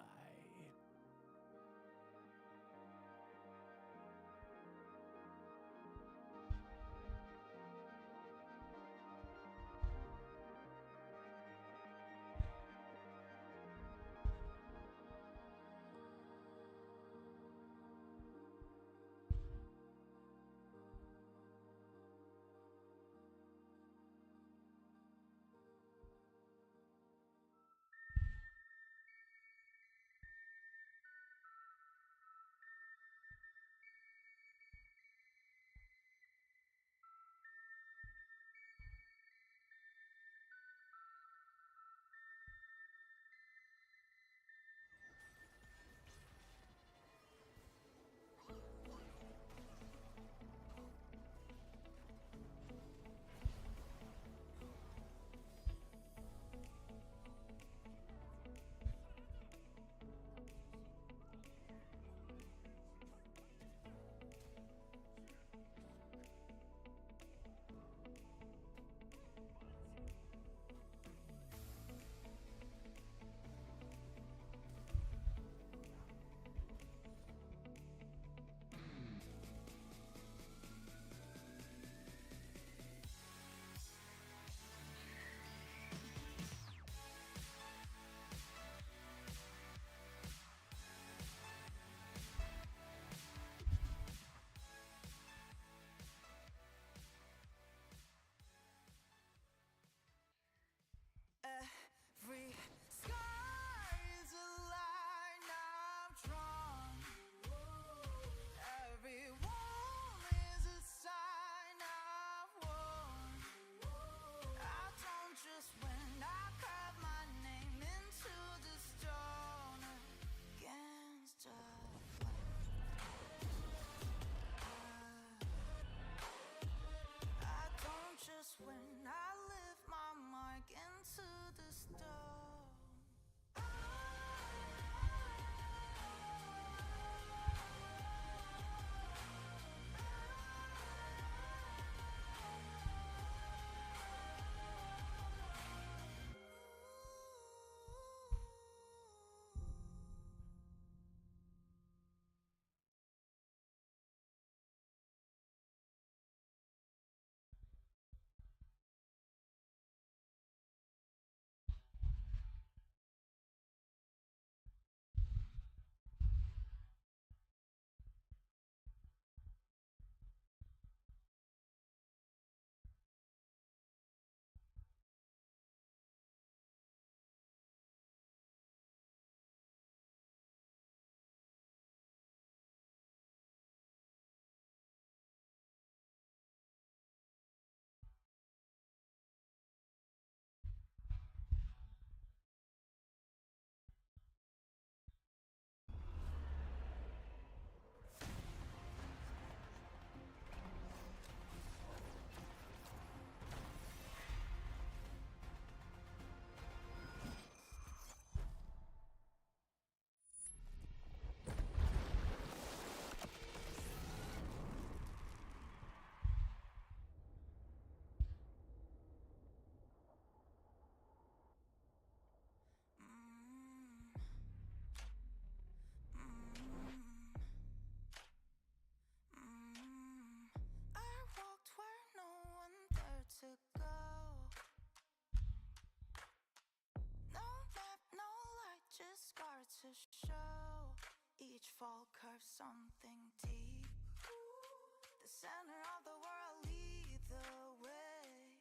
scar to show. Each fall curves something deep. The center of the world lead the way.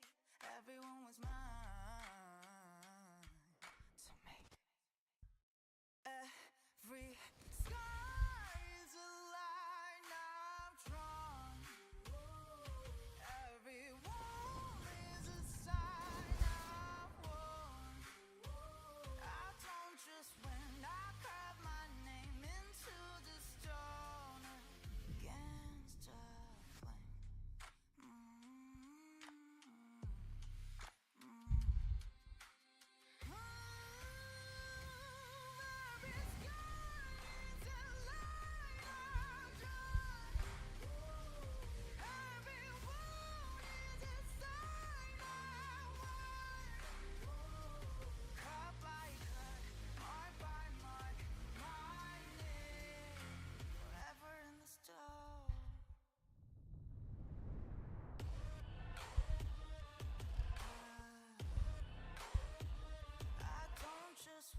Everyone was mine to make. Every sky is a line I've drawn. Every wall is a sign I've worn. I don't just win, I carve my name into the stone against a flame.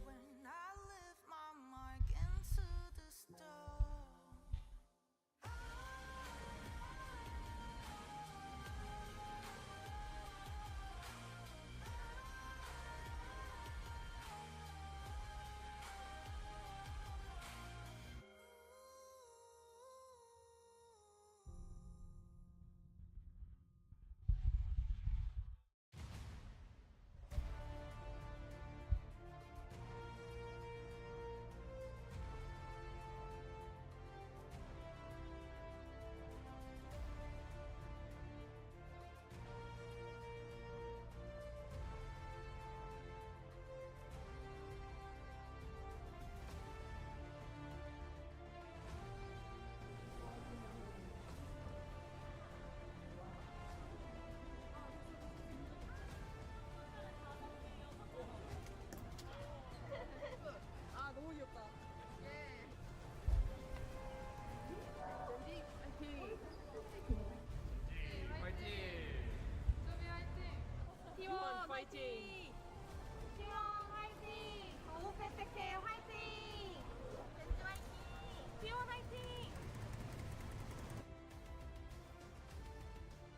When I lift my mark into the stone. 아 너무 귀엽다. 예. 젠지 파이팅. 수비 화이팅. T1 파이팅. T1 화이팅. 너무 빽빽해요 화이팅. 젠지 화이팅. T1 화이팅.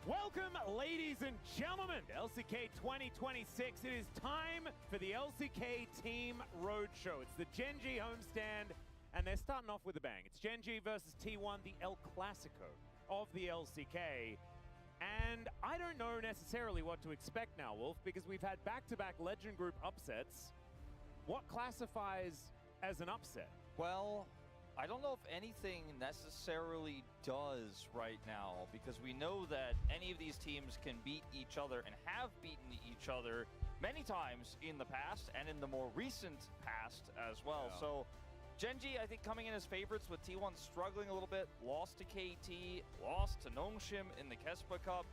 Welcome, ladies and gentlemen, to LCK 2026. It is time for the LCK Team Roadshow. It's the GenG homestand, and they're starting off with a bang. It's GenG versus T1, the El Clasico of the LCK. And I don't know necessarily what to expect now, Wolf, because we've had back-to-back Legend Group upsets. What classifies as an upset? Well, I don't know if anything necessarily does right now, because we know that any of these teams can beat each other and have beaten each other many times in the past and in the more recent past as well. Yeah. So GenG, I think, coming in as favorites, with T1 struggling a little bit, lost to KT, lost to Nongshim in the Kespa Cup.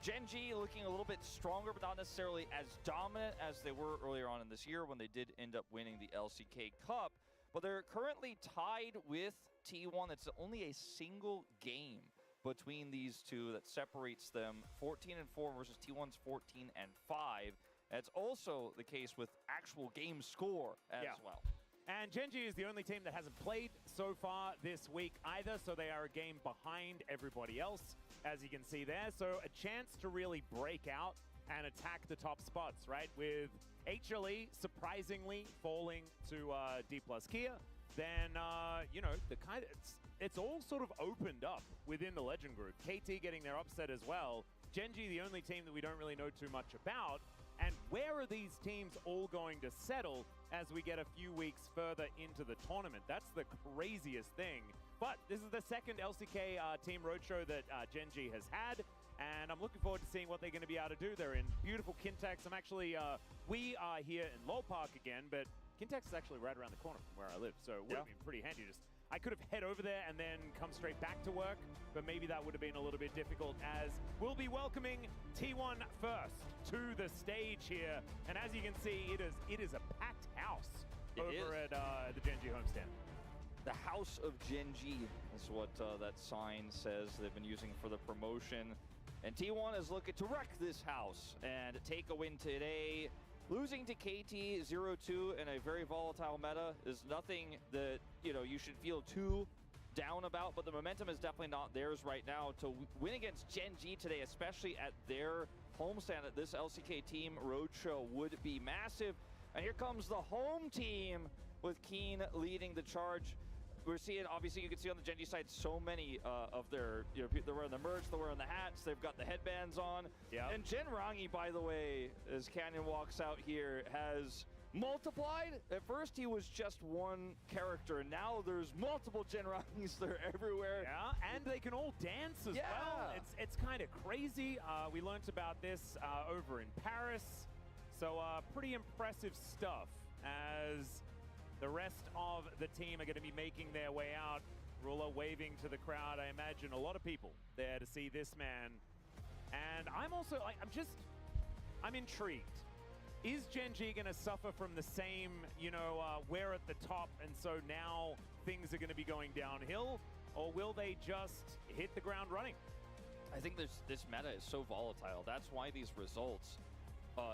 GenG looking a little bit stronger, but not necessarily as dominant as they were earlier on in this year when they did end up winning the LCK Cup. But they're currently tied with T1. It's only a single game between these two that separates them. 14-4 versus T1's 14-5. That's also the case with actual game score as well. And GenG is the only team that hasn't played so far this week either, so they are a game behind everybody else, as you can see there. So a chance to really break out and attack the top spots, right? With HLE surprisingly falling to D+ Kia, then, you know, it's all sort of opened up within the Legend Group. KT getting their upset as well. GenG, the only team that we don't really know too much about. And where are these teams all going to settle as we get a few weeks further into the tournament? That's the craziest thing. But this is the second LCK Team Roadshow that GenG has had, and I'm looking forward to seeing what they're going to be able to do. They're in beautiful Kintex. I'm actually, we are here in Lowell Park again, but Kintex is actually right around the corner from where I live, so it would have been pretty handy. I could have head over there and then come straight back to work, but maybe that would have been a little bit difficult, as we'll be welcoming T1 first to the stage here. And as you can see, it is a packed house over at the GenG homestand. The House of GenG is what that sign says they've been using for the promotion. And T1 is looking to wreck this house and take a win today. losing to KT 0-2 in a very volatile meta is nothing that, you know, you should feel too down about, but the momentum is definitely not theirs right now. To win against GenG today, especially at their homestand at this LCK team roadshow, would be massive. And here comes the home team with Keen leading the charge. We're seeing, obviously, you can see on the GenG side so many of their, you know, they're wearing the merch, they're wearing the hats, they've got the headbands on. Yeah. And GenRangi, by the way, as Canyon walks out here, has multiplied. At first, he was just one character. Now there's multiple GenRangis. They're everywhere. Yeah, and they can all dance as well. It's kind of crazy. We learnt about this over in Paris. So pretty impressive stuff as the rest of the team are going to be making their way out. Ruler waving to the crowd. I imagine a lot of people there to see this man. And I'm also, like, I'm intrigued. Is GenG going to suffer from the same, you know, we're at the top and so now things are going to be going downhill? Or will they just hit the ground running? I think this meta is so volatile. That's why these results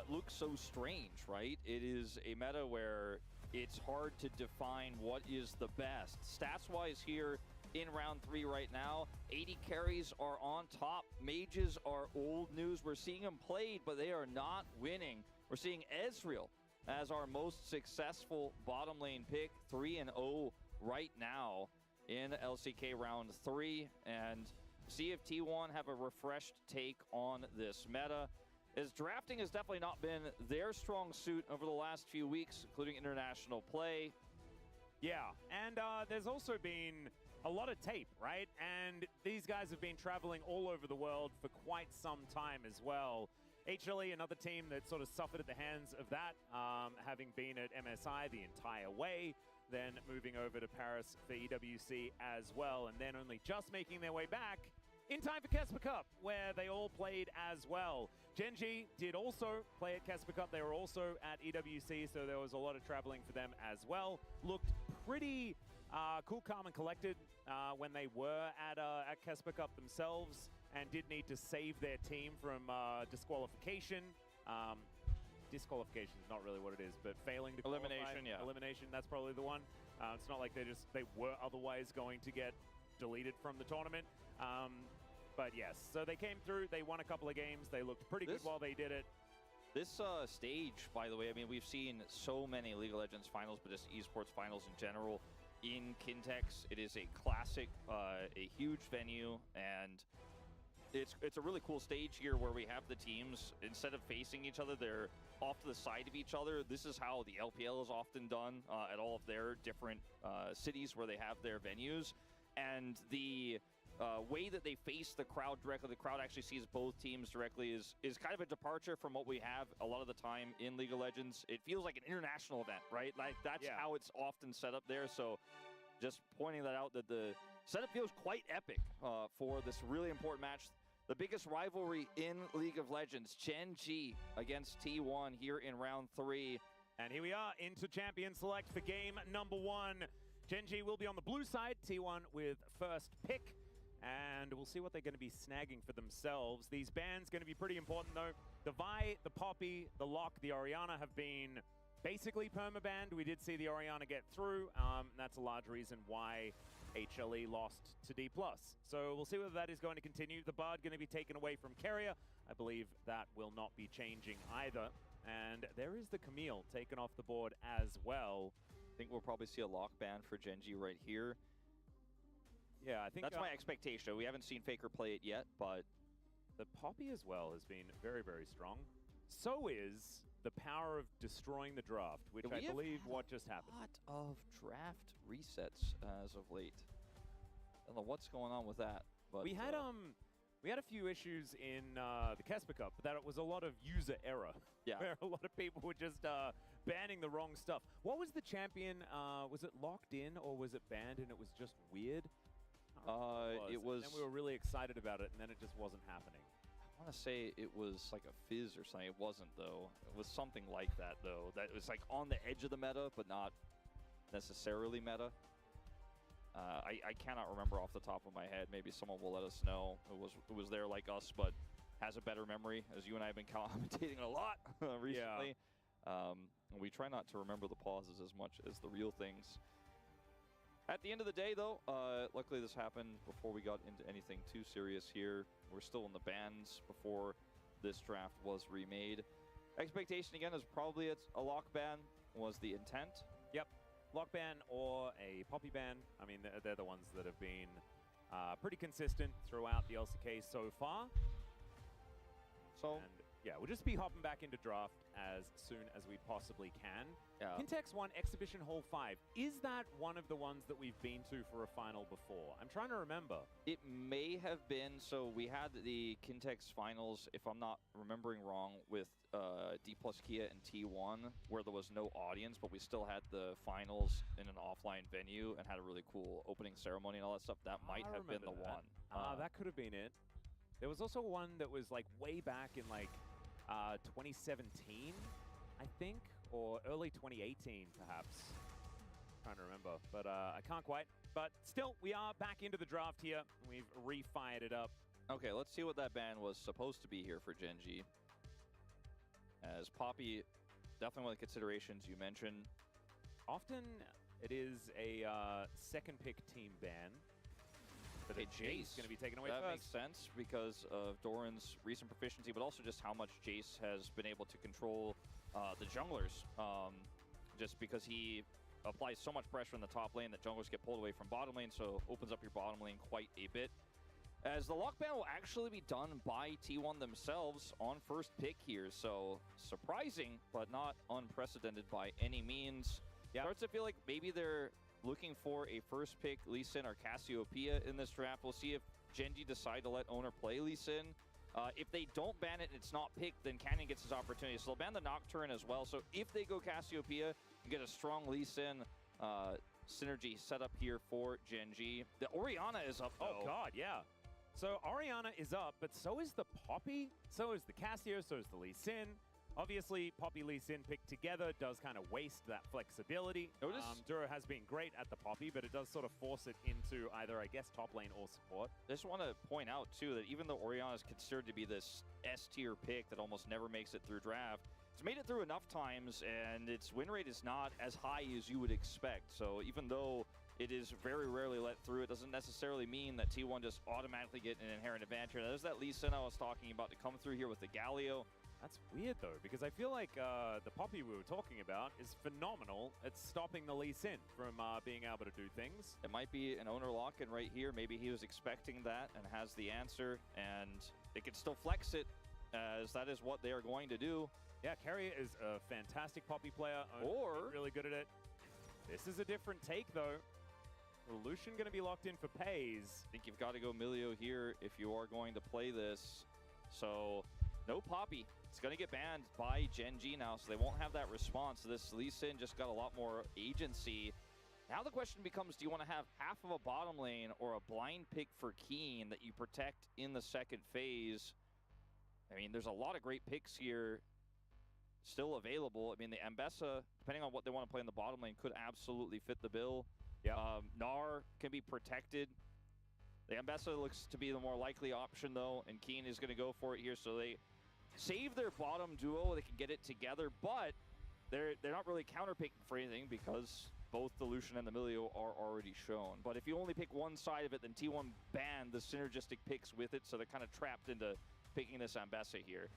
look so strange, right? It is a meta where it's hard to define what is the best. Stats-wise here in round 3 right now, 80 carries are on top. Mages are old news. We're seeing them played, but they are not winning. We're seeing Ezreal as our most successful bottom lane pick, 3-0 right now in LCK round 3. And see if T1 have a refreshed take on this meta, as drafting has definitely not been their strong suit over the last few weeks, including international play. Yeah, and there's also been a lot of tape, right? And these guys have been traveling all over the world for quite some time as well. HLE, another team that sort of suffered at the hands of that, having been at MSI the entire way, then moving over to Paris for EWC as well, and then only just making their way back in time for Casper Cup, where they all played as well. GenG did also play at Casper Cup. They were also at EWC, so there was a lot of traveling for them as well. Looked pretty cool, calm, and collected when they were at Casper Cup themselves, and did need to save their team from disqualification. Disqualification is not really what it is, but failing to qualify. Elimination, yeah. Elimination, that's probably the one. It's not like they were otherwise going to get deleted from the tournament. But yes, so they came through, they won a couple of games, they looked pretty good while they did it. This stage, by the way, I mean, we've seen so many League of Legends finals, but just esports finals in general in Kintex. It is a classic, a huge venue, and it's a really cool stage here where we have the teams, instead of facing each other, they're off to the side of each other. This is how the LPL is often done at all of their different cities where they have their venues. And the way that they face the crowd directly, the crowd actually sees both teams directly, is kind of a departure from what we have a lot of the time in League of Legends. It feels like an international event, right? Like, that's how it's often set up there. So just pointing that out, that the setup feels quite epic for this really important match. The biggest rivalry in League of Legends, GenG against T1 here in round 3. And here we are into Champion Select for game number 1. GenG will be on the blue side, T1 with first pick. And we'll see what they're going to be snagging for themselves. These bans going to be pretty important, though. The Vi, the Poppy, the Lock, the Orianna have been basically permabanned. We did see the Orianna get through. And that's a large reason why HLE lost to D+. So we'll see whether that is going to continue. The Bard going to be taken away from Keria. I believe that will not be changing either. And there is the Camille taken off the board as well. I think we'll probably see a lock ban for GenG right here. Yeah, I think that's my expectation. We haven't seen Faker play it yet, but the Poppy as well has been very, very strong. So is the power of destroying the draft, which I believe what just happened. A lot of draft resets as of late. I don't know what's going on with that. But we had a few issues in the Casper Cup, but that it was a lot of user error. Yeah, where a lot of people were just banning the wrong stuff. What was the champion? Was it locked in or was it banned and it was just weird? It was. And we were really excited about it, and then it just wasn't happening. I want to say it was like a fizz or something. It wasn't, though. It was something like that, though. That was like on the edge of the meta, but not necessarily meta. I cannot remember off the top of my head. Maybe someone will let us know. It was there like us, but has a better memory, as you and I have been commentating a lot recently. We try not to remember the pauses as much as the real things. At the end of the day, though, luckily this happened before we got into anything too serious here. We're still in the bans before this draft was remade. Expectation, again, is probably it's a lock ban was the intent. Yep. Lock ban or a Poppy ban. I mean, they're the ones that have been pretty consistent throughout the LCK so far. So, and yeah, we'll just be hopping back into draft as soon as we possibly can. Yeah. Kintex won Exhibition Hall 5. Is that one of the ones that we've been to for a final before? I'm trying to remember. It may have been. So we had the Kintex finals, if I'm not remembering wrong, with D plus Kia and T1, where there was no audience, but we still had the finals in an offline venue and had a really cool opening ceremony and all that stuff. That might have been the one. That could have been it. There was also one that was like way back in like 2017, I think, or early 2018, perhaps. Trying to remember, but I can't quite. But still, we are back into the draft here. We've re-fired it up. Okay, let's see what that ban was supposed to be here for GenG. As Poppy, definitely one of the considerations you mentioned. Often it is a second pick team ban. But Jace going to be taken away that first. Makes sense because of Doran's recent proficiency, but also just how much Jace has been able to control the junglers. Just because he applies so much pressure in the top lane that junglers get pulled away from bottom lane, so opens up your bottom lane quite a bit. As the lockban will actually be done by T1 themselves on first pick here, so surprising, but not unprecedented by any means. Yep. Starts to feel like maybe they're looking for a first pick Lee Sin or Cassiopeia in this draft. We'll see if GenG decide to let owner play Lee Sin. If they don't ban it and it's not picked, then Canyon gets his opportunity. So they'll ban the Nocturne as well. So if they go Cassiopeia, you get a strong Lee Sin synergy set up here for GenG. The Orianna is up, though. Oh, God, yeah. So Orianna is up, but so is the Poppy, so is the Cassio, so is the Lee Sin. Obviously, Poppy Lee Sin picked together does kind of waste that flexibility. Notice Duro has been great at the Poppy, but it does sort of force it into either, I guess, top lane or support. I just want to point out, too, that even though Orianna is considered to be this S-tier pick that almost never makes it through draft, it's made it through enough times, and its win rate is not as high as you would expect. So even though it is very rarely let through, it doesn't necessarily mean that T1 just automatically get an inherent advantage. There's that Lee Sin I was talking about to come through here with the Galio. That's weird, though, because I feel like the Poppy we were talking about is phenomenal at stopping the Lee Sin from being able to do things. It might be an owner lock-in right here. Maybe he was expecting that and has the answer, and they can still flex it, as that is what they are going to do. Yeah, Carrier is a fantastic Poppy player. Or really good at it. This is a different take, though. Lucian going to be locked in for pays. I think you've got to go Milio here if you are going to play this. So, no Poppy. It's going to get banned by GenG now, so they won't have that response. This Lee Sin just got a lot more agency. Now the question becomes, do you want to have half of a bottom lane or a blind pick for Keen that you protect in the second phase? I mean, there's a lot of great picks here still available. I mean, the Ambessa, depending on what they want to play in the bottom lane, could absolutely fit the bill. Yeah. Gnar can be protected. The Ambessa looks to be the more likely option, though, and Keen is going to go for it here. So they save their bottom duo. They can get it together, but they're not really counterpicking for anything because both the Lucian and the Milio are already shown. But if you only pick one side of it, then T1 banned the synergistic picks with it, so they're kind of trapped into picking this Ambessa here.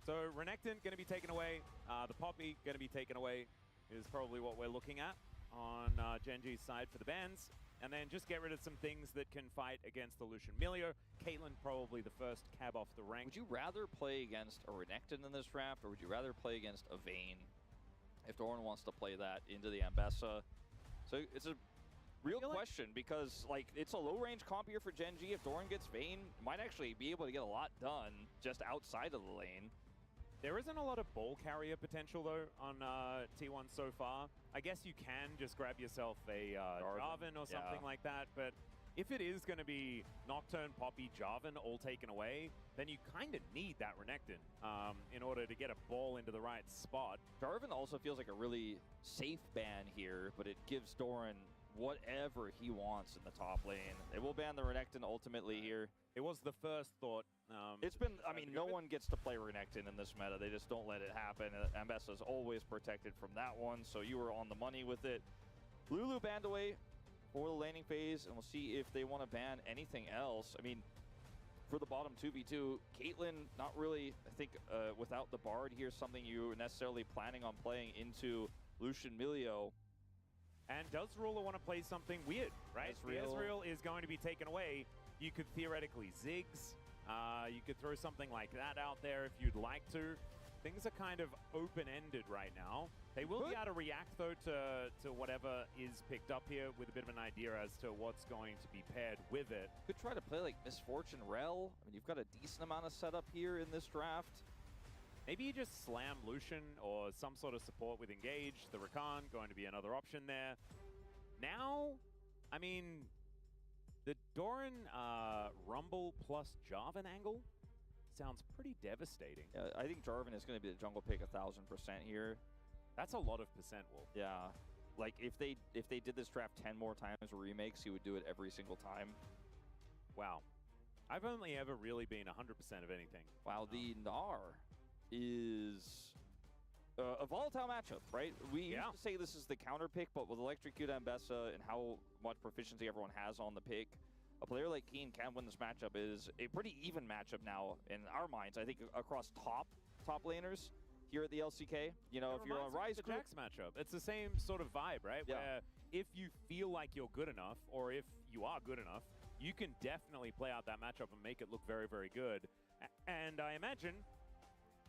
So Renekton going to be taken away. The Poppy going to be taken away is probably what we're looking at on GenG's side for the bans. And then just get rid of some things that can fight against the Lucian Milio. Caitlyn probably the first cab off the rank. Would you rather play against a Renekton in this draft, or would you rather play against a Vayne if Doran wants to play that into the Ambessa? So it's a real question because, like, it's a low-range comp here for GenG. If Doran gets Vayne, might actually be able to get a lot done just outside of the lane. There isn't a lot of ball carrier potential, though, on T1 so far. I guess you can just grab yourself a Jarvan or something like that, but if it is going to be Nocturne, Poppy, Jarvan all taken away, then you kind of need that Renekton in order to get a ball into the right spot. Jarvan also feels like a really safe ban here, but it gives Doran whatever he wants in the top lane. They will ban the Renekton ultimately here. It was the first thought. It's been, I mean, no one gets to play Renekton in this meta. They just don't let it happen. Ambessa's always protected from that one, so you were on the money with it. Lulu banned away for the laning phase, and we'll see if they want to ban anything else. I mean, for the bottom 2v2, Caitlyn, not really, I think, without the Bard here, something you were necessarily planning on playing into Lucian Milio. And does Ruler want to play something weird, right? Ezreal is going to be taken away. You could theoretically Ziggs. You could throw something like that out there if you'd like to. Things are kind of open-ended right now. They will be able to react, though, to whatever is picked up here with a bit of an idea as to what's going to be paired with it. Could try to play like Misfortune Rel. I mean, you've got a decent amount of setup here in this draft. Maybe you just slam Lucian or some sort of support with Engage. The Rakan going to be another option there. Now, I mean, the Doran Rumble plus Jarvan angle sounds pretty devastating. Yeah, I think Jarvan is going to be the jungle pick 1000% here. That's a lot of percent, Wolf. Yeah, like if they did this draft 10 more times with remakes, he would do it every single time. Wow. I've only ever really been 100% of anything. Wow, the Gnar is a volatile matchup, right? We used to say this is the counter pick, but with Electrocute Ambessa and how much proficiency everyone has on the pick, a player like Keen can win this matchup. Is a pretty even matchup now in our minds, I think, across top laners here at the LCK. You know, if you're on Rise Group, Jax matchup, it's the same sort of vibe, right? Yeah. Where if you feel like you're good enough, or if you are good enough, you can definitely play out that matchup and make it look very, very good. And I imagine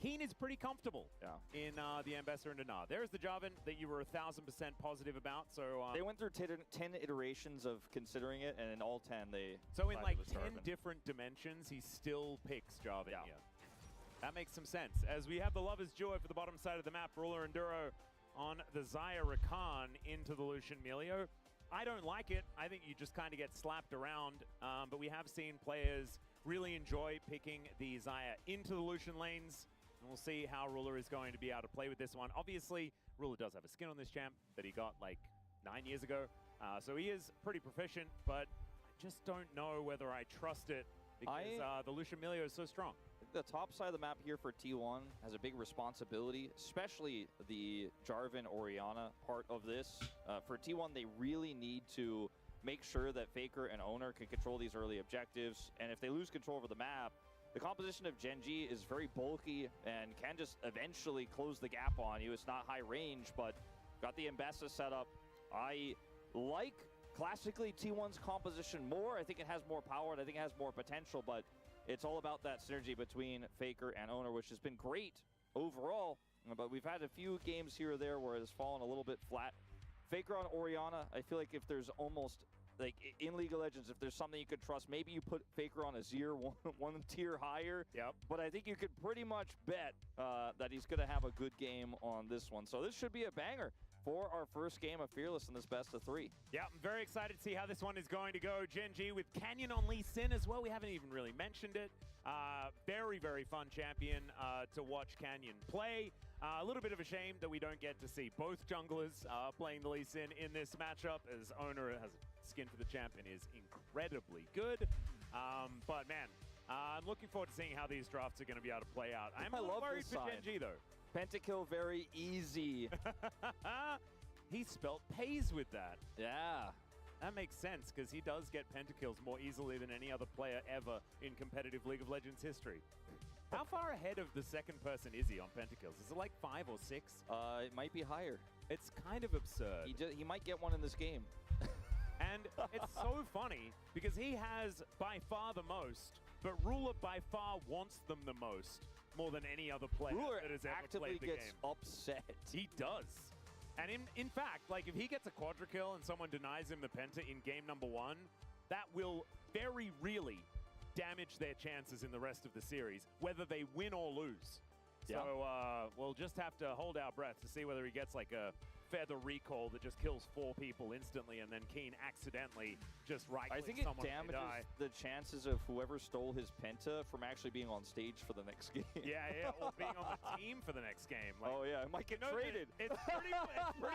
Keen is pretty comfortable in the Ambassador and Gnar. There's the Jarvan that you were 1000% positive about. So they went through 10 iterations of considering it, and in all 10 they. So in like 10 different dimensions, he still picks Jarvan here. That makes some sense. As we have the Lovers Duo for the bottom side of the map, Ruler and Duro on the Xayah Rakan into the Lucian Milio. I don't like it. I think you just kind of get slapped around. But we have seen players really enjoy picking the Xayah into the Lucian lanes. And we'll see how Ruler is going to be able to play with this one. Obviously, Ruler does have a skin on this champ that he got like 9 years ago. So he is pretty proficient, but I just don't know whether I trust it because the Lucian Milio is so strong. The top side of the map here for T1 has a big responsibility, especially the Jarvan Orianna part of this. For T1, they really need to make sure that Faker and Owner can control these early objectives. And if they lose control over the map, the composition of GenG is very bulky and can just eventually close the gap on you. It's not high range, but got the Ambessa set up. I like classically T1's composition more. I think it has more power and I think it has more potential, but it's all about that synergy between Faker and Owner, which has been great overall, but we've had a few games here or there where it's fallen a little bit flat. Faker on Orianna, I feel like if there's almost, like in League of Legends, if there's something you could trust, maybe you put Faker on Azir one tier higher. Yep. But I think you could pretty much bet that he's going to have a good game on this one. So this should be a banger for our first game of Fearless in this best of 3. Yeah, I'm very excited to see how this one is going to go. GenG with Canyon on Lee Sin as well. We haven't even really mentioned it. Very, very fun champion to watch Canyon play. A little bit of a shame that we don't get to see both junglers playing the Lee Sin in this matchup, as Owner has skin for the champ and is incredibly good. But man, I'm looking forward to seeing how these drafts are going to be able to play out. I'm a little worried for GenG though. Pentakill very easy. He spelt pays with that. Yeah. That makes sense because he does get pentakills more easily than any other player ever in competitive League of Legends history. How far ahead of the second person is he on pentakills? Is it like 5 or 6? It might be higher. It's kind of absurd. He might get one in this game. And it's so funny because he has by far the most, but Ruler by far wants them the most, more than any other player that has ever played the game. Upset. He does. And in fact, like if he gets a quadra kill and someone denies him the penta in game number 1, that will very really damage their chances in the rest of the series, whether they win or lose. Yeah. So we'll just have to hold our breath to see whether he gets like a feather recall that just kills 4 people instantly and then Keen accidentally just right-clicks someone. I think it damages the chances of whoever stole his penta from actually being on stage for the next game. Yeah, or being on the team for the next game. Like, oh yeah, it might get traded. It's pretty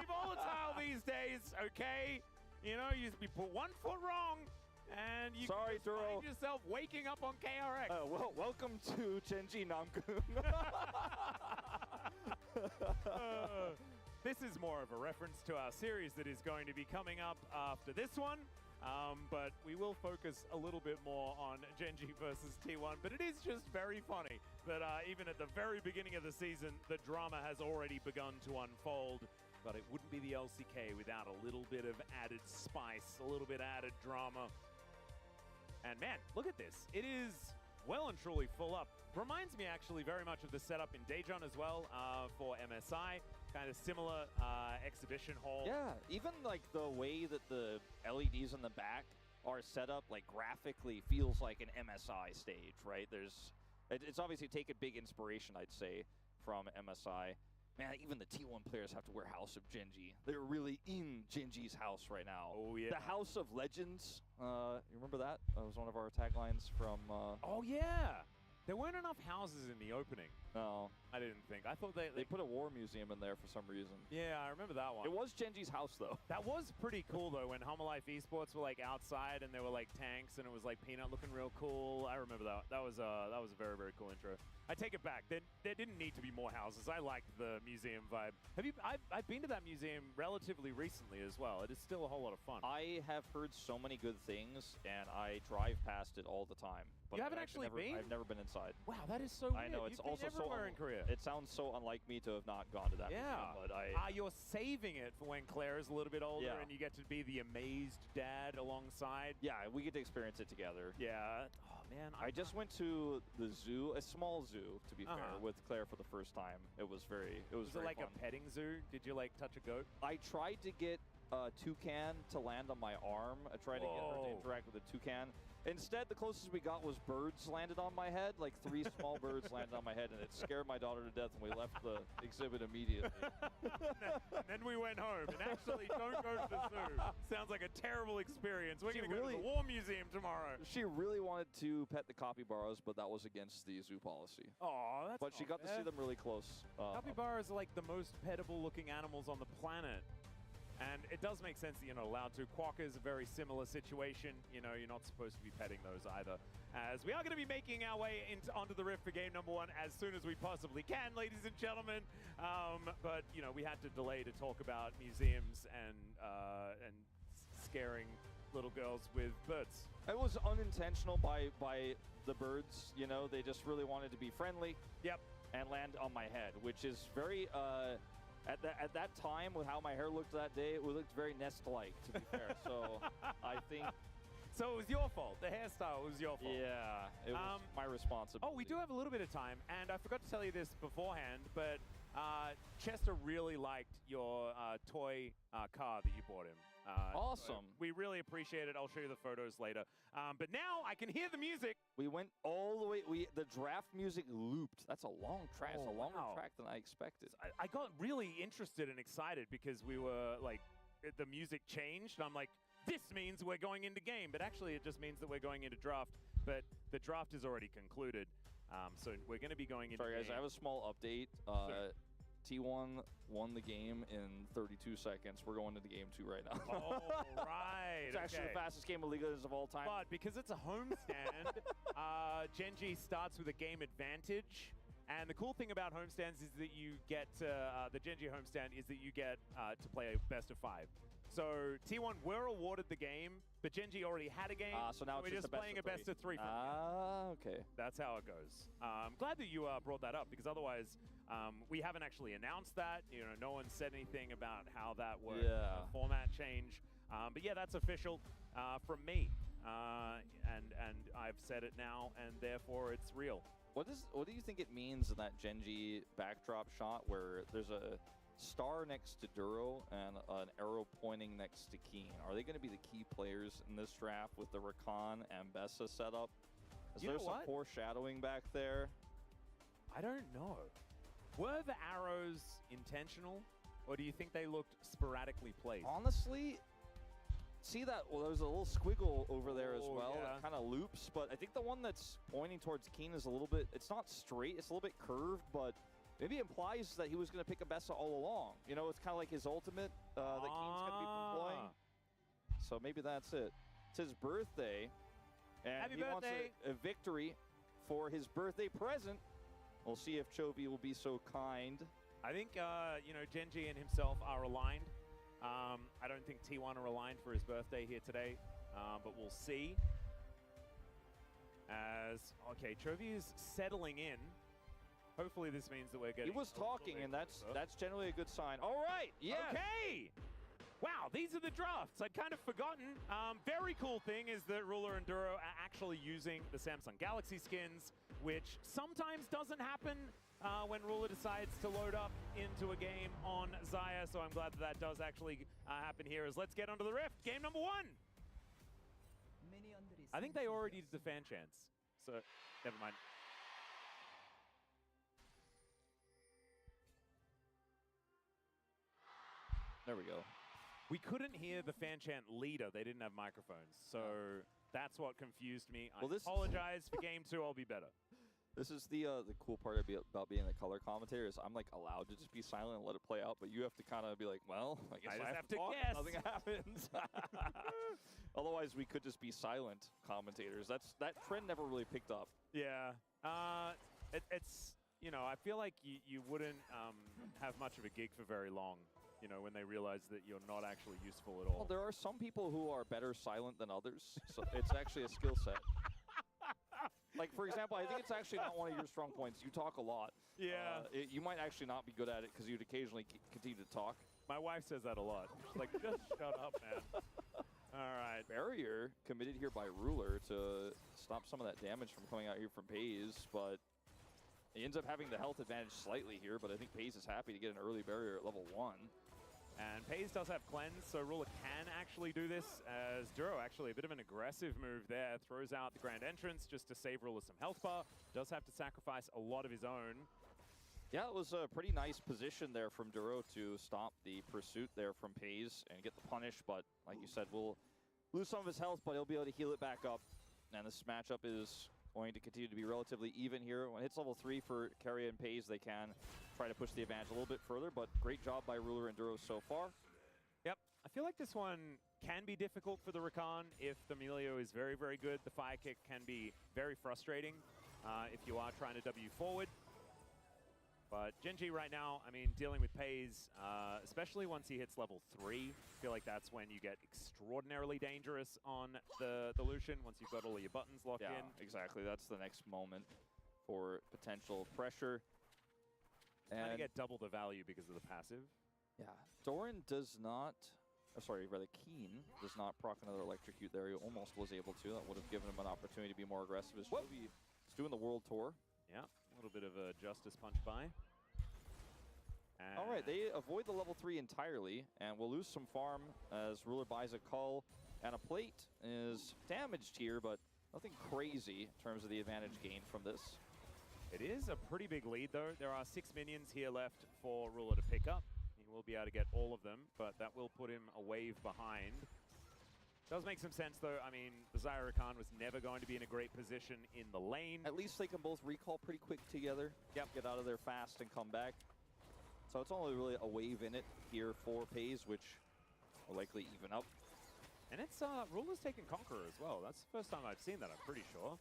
volatile these days, okay? You know, you put one foot wrong, and you Sorry, can just Duro. find yourself waking up on KRX. Well, welcome to GenG Namkoon. This is more of a reference to our series that is going to be coming up after this one. But we will focus a little bit more on GenG versus T1. But it is just very funny that even at the very beginning of the season, the drama has already begun to unfold. But it wouldn't be the LCK without a little bit of added spice, a little bit added drama. And man, look at this. It is well and truly full up. Reminds me actually very much of the setup in Daejeon as well for MSI. Kind of similar exhibition hall. Yeah, even like the way that the LEDs in the back are set up, like graphically feels like an MSI stage, right? It's obviously taken big inspiration, I'd say, from MSI. Man, even the T1 players have to wear House of GenG. They're really in GenG's house right now. Oh, yeah. The House of Legends. You remember that? That was one of our taglines from... Oh, yeah. There weren't enough houses in the opening. No. I didn't think. I thought they put a war museum in there for some reason. Yeah, I remember that one. It was GenG's house, though. That was pretty cool, though, when Humble Life Esports were, like, outside and there were, like, tanks and it was, like, Peanut looking real cool. I remember that. That was a very, very cool intro. I take it back. There didn't need to be more houses. I liked the museum vibe. I've been to that museum relatively recently as well. It is still a whole lot of fun. I have heard so many good things, and I drive past it all the time. But You haven't actually been? I've never been inside. Wow, that is so weird. I know, it's You've been also so everywhere in Korea. It sounds so unlike me to have not gone to that museum, but You're saving it for when Claire is a little bit older Yeah. and you get to be the amazed dad alongside. Yeah, we get to experience it together. Yeah. Oh, man. I just went to the zoo, a small zoo, to be fair, Uh-huh. with Claire for the first time. It was very Was it very like fun. a petting zoo? Did you, like, touch a goat? I tried to get a toucan to land on my arm. I tried to get her to Whoa. interact with a toucan. Instead, the closest we got was birds landed on my head. Like 3 small birds landed on my head, and it scared my daughter to death, and we left the exhibit immediately. And then we went home. And actually, don't go to the zoo. Sounds like a terrible experience. We're going to go to the War Museum tomorrow. She really wanted to pet the capybaras, but that was against the zoo policy. Oh, that's But she got to see them really close. Capybaras are like the most petable looking animals on the planet. And it does make sense that you're not allowed to. Quokka is a very similar situation. You know, you're not supposed to be petting those either. As we are going to be making our way onto the Rift for game number 1 as soon as we possibly can, ladies and gentlemen. But, you know, we had to delay to talk about museums and scaring little girls with birds. It was unintentional by the birds, you know. They just really wanted to be friendly. Yep. And land on my head, which is very... At that time, with how my hair looked that day, it looked very Nest-like, to be fair. So I think... So it was your fault. The hairstyle was your fault. Yeah, it was my responsibility. Oh, we do have a little bit of time, and I forgot to tell you this beforehand, but Chester really liked your toy car that you bought him. Awesome. We really appreciate it. I'll show you the photos later. But now I can hear the music. We went all the way. The draft music looped. That's a long track. It's a longer track than I expected. I got really interested and excited because we were like, the music changed. And I'm like, this means we're going into game. But actually, it just means that we're going into draft. But the draft is already concluded. So we're going to be going into Sorry, guys. game. I have a small update. T1 won the game in 32 seconds. We're going into game 2 right now. Oh, right. It's actually the fastest game of League of Legends of all time. But because it's a homestand, GenG starts with a game advantage. And the cool thing about homestands is that you get, the GenG homestand is that you get to play a best of 5. So T1 were awarded the game, but GenG already had a game. So now we're just playing a best of 3 from okay. That's how it goes. I'm glad that you brought that up, because otherwise we haven't actually announced that. You know, no one said anything about how that worked. Yeah. Format change. But yeah, that's official from me. And I've said it now, and therefore it's real. What do you think it means in that GenG backdrop shot where there's a star next to Duro and an arrow pointing next to Keen? Are they going to be the key players in this draft with the Rakan and Bessa setup? Is there some foreshadowing back there? I don't know. Were the arrows intentional, or do you think they looked sporadically placed? Honestly, see that? Well, there's a little squiggle over there as well. Yeah. It kind of loops, but I think the one that's pointing towards Keen is a little bit, it's not straight, it's a little bit curved, but maybe it implies that he was going to pick a Bessa all along. You know, it's kind of like his ultimate that Keen's going to be employing. So maybe that's it. It's his birthday, and Happy he wants birthday. a victory for his birthday present. We'll see if Chovy will be so kind. I think, GenG and himself are aligned. I don't think T1 are aligned for his birthday here today, but we'll see. Okay, Chovy is settling in. Hopefully this means that we're getting... He was talking, and that's generally a good sign. All right, yeah. Okay. Wow, these are the drafts. I'd kind of forgotten. Very cool thing is that Ruler and Duro are actually using the Samsung Galaxy skins, which sometimes doesn't happen when Ruler decides to load up into a game on Xayah. So I'm glad that does actually happen here. Let's get onto the Rift. Game number 1. I think they already did the fan chants, so never mind. There we go. We couldn't hear the fan chant leader. They didn't have microphones, so that's what confused me. I apologize for game 2. I'll be better. This is the cool part about being the color commentator is I'm like allowed to just be silent and let it play out, but you have to kind of be like, well, I guess I have to talk. guess. Nothing happens. Otherwise, we could just be silent commentators. That trend never really picked up. Yeah, it's I feel like you wouldn't have much of a gig for very long. When they realize that you're not actually useful at all. Well, there are some people who are better silent than others, so it's actually a skill set. Like, for example, I think it's actually not one of your strong points. You talk a lot. Yeah. You might actually not be good at it because you'd occasionally continue to talk. My wife says that a lot. She's like, just shut up, man. All right. Barrier committed here by Ruler to stop some of that damage from coming out here from Pays, but he ends up having the health advantage slightly here, but I think Pays is happy to get an early barrier at level 1. And Pays does have cleanse, so Ruler can actually do this, as Duro actually a bit of an aggressive move there. Throws out the Grand Entrance just to save Ruler some health bar. Does have to sacrifice a lot of his own. Yeah, it was a pretty nice position there from Duro to stop the pursuit there from Pays and get the punish, but like you said, we'll lose some of his health, but he'll be able to heal it back up. And this matchup is going to continue to be relatively even here. When it hits level 3 for Keria and Pays, they can try to push the advantage a little bit further, but great job by Ruler and Duro so far. Yep, I feel like this one can be difficult for the Rakan if the Melio is very, very good. The fire kick can be very frustrating if you are trying to W forward. But GenG right now, I mean, dealing with Pays, especially once he hits level 3, I feel like that's when you get extraordinarily dangerous on the Lucian, once you've got all of your buttons locked in. Exactly. That's the next moment for potential pressure. And you get double the value because of the passive. Yeah. Doran does not, rather Keen does not proc another electrocute there. He almost was able to. That would have given him an opportunity to be more aggressive. As Chovy is doing the world tour. Yeah, a little bit of a justice punch by. And all right, they avoid the level 3 entirely, and we'll lose some farm as Ruler buys a cull, and a plate is damaged here, but nothing crazy in terms of the advantage gained from this. It is a pretty big lead, though. There are 6 minions here left for Ruler to pick up. He will be able to get all of them, but that will put him a wave behind. Does make some sense, though. I mean, the Xayah Rakan was never going to be in a great position in the lane. At least they can both recall pretty quick together. Yep, get out of there fast and come back. So it's only really a wave in it here for Pays, which will likely even up. And it's Ruler's taking Conqueror as well. That's the first time I've seen that, I'm pretty sure.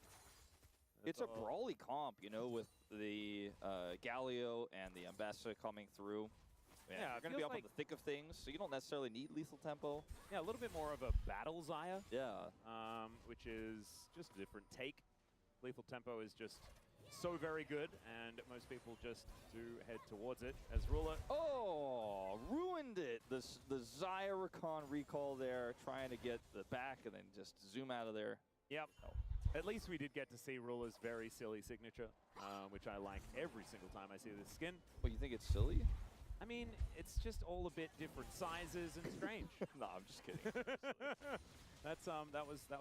It's a brawly comp, with the Galio and the Ambessa coming through. Yeah, you're going to be up in the thick of things, so you don't necessarily need lethal tempo. Yeah, a little bit more of a battle Xayah. Yeah. Which is just a different take. Lethal tempo is just so very good, and most people just do head towards it as Ruler. Oh, ruined it. The Xayah Rakan recall there, trying to get the back and then just zoom out of there. Yep. Oh. At least we did get to see Ruler's very silly signature, which I like every single time I see this skin. Well, you think it's silly? I mean, it's just all a bit different sizes and strange. No, I'm just kidding. That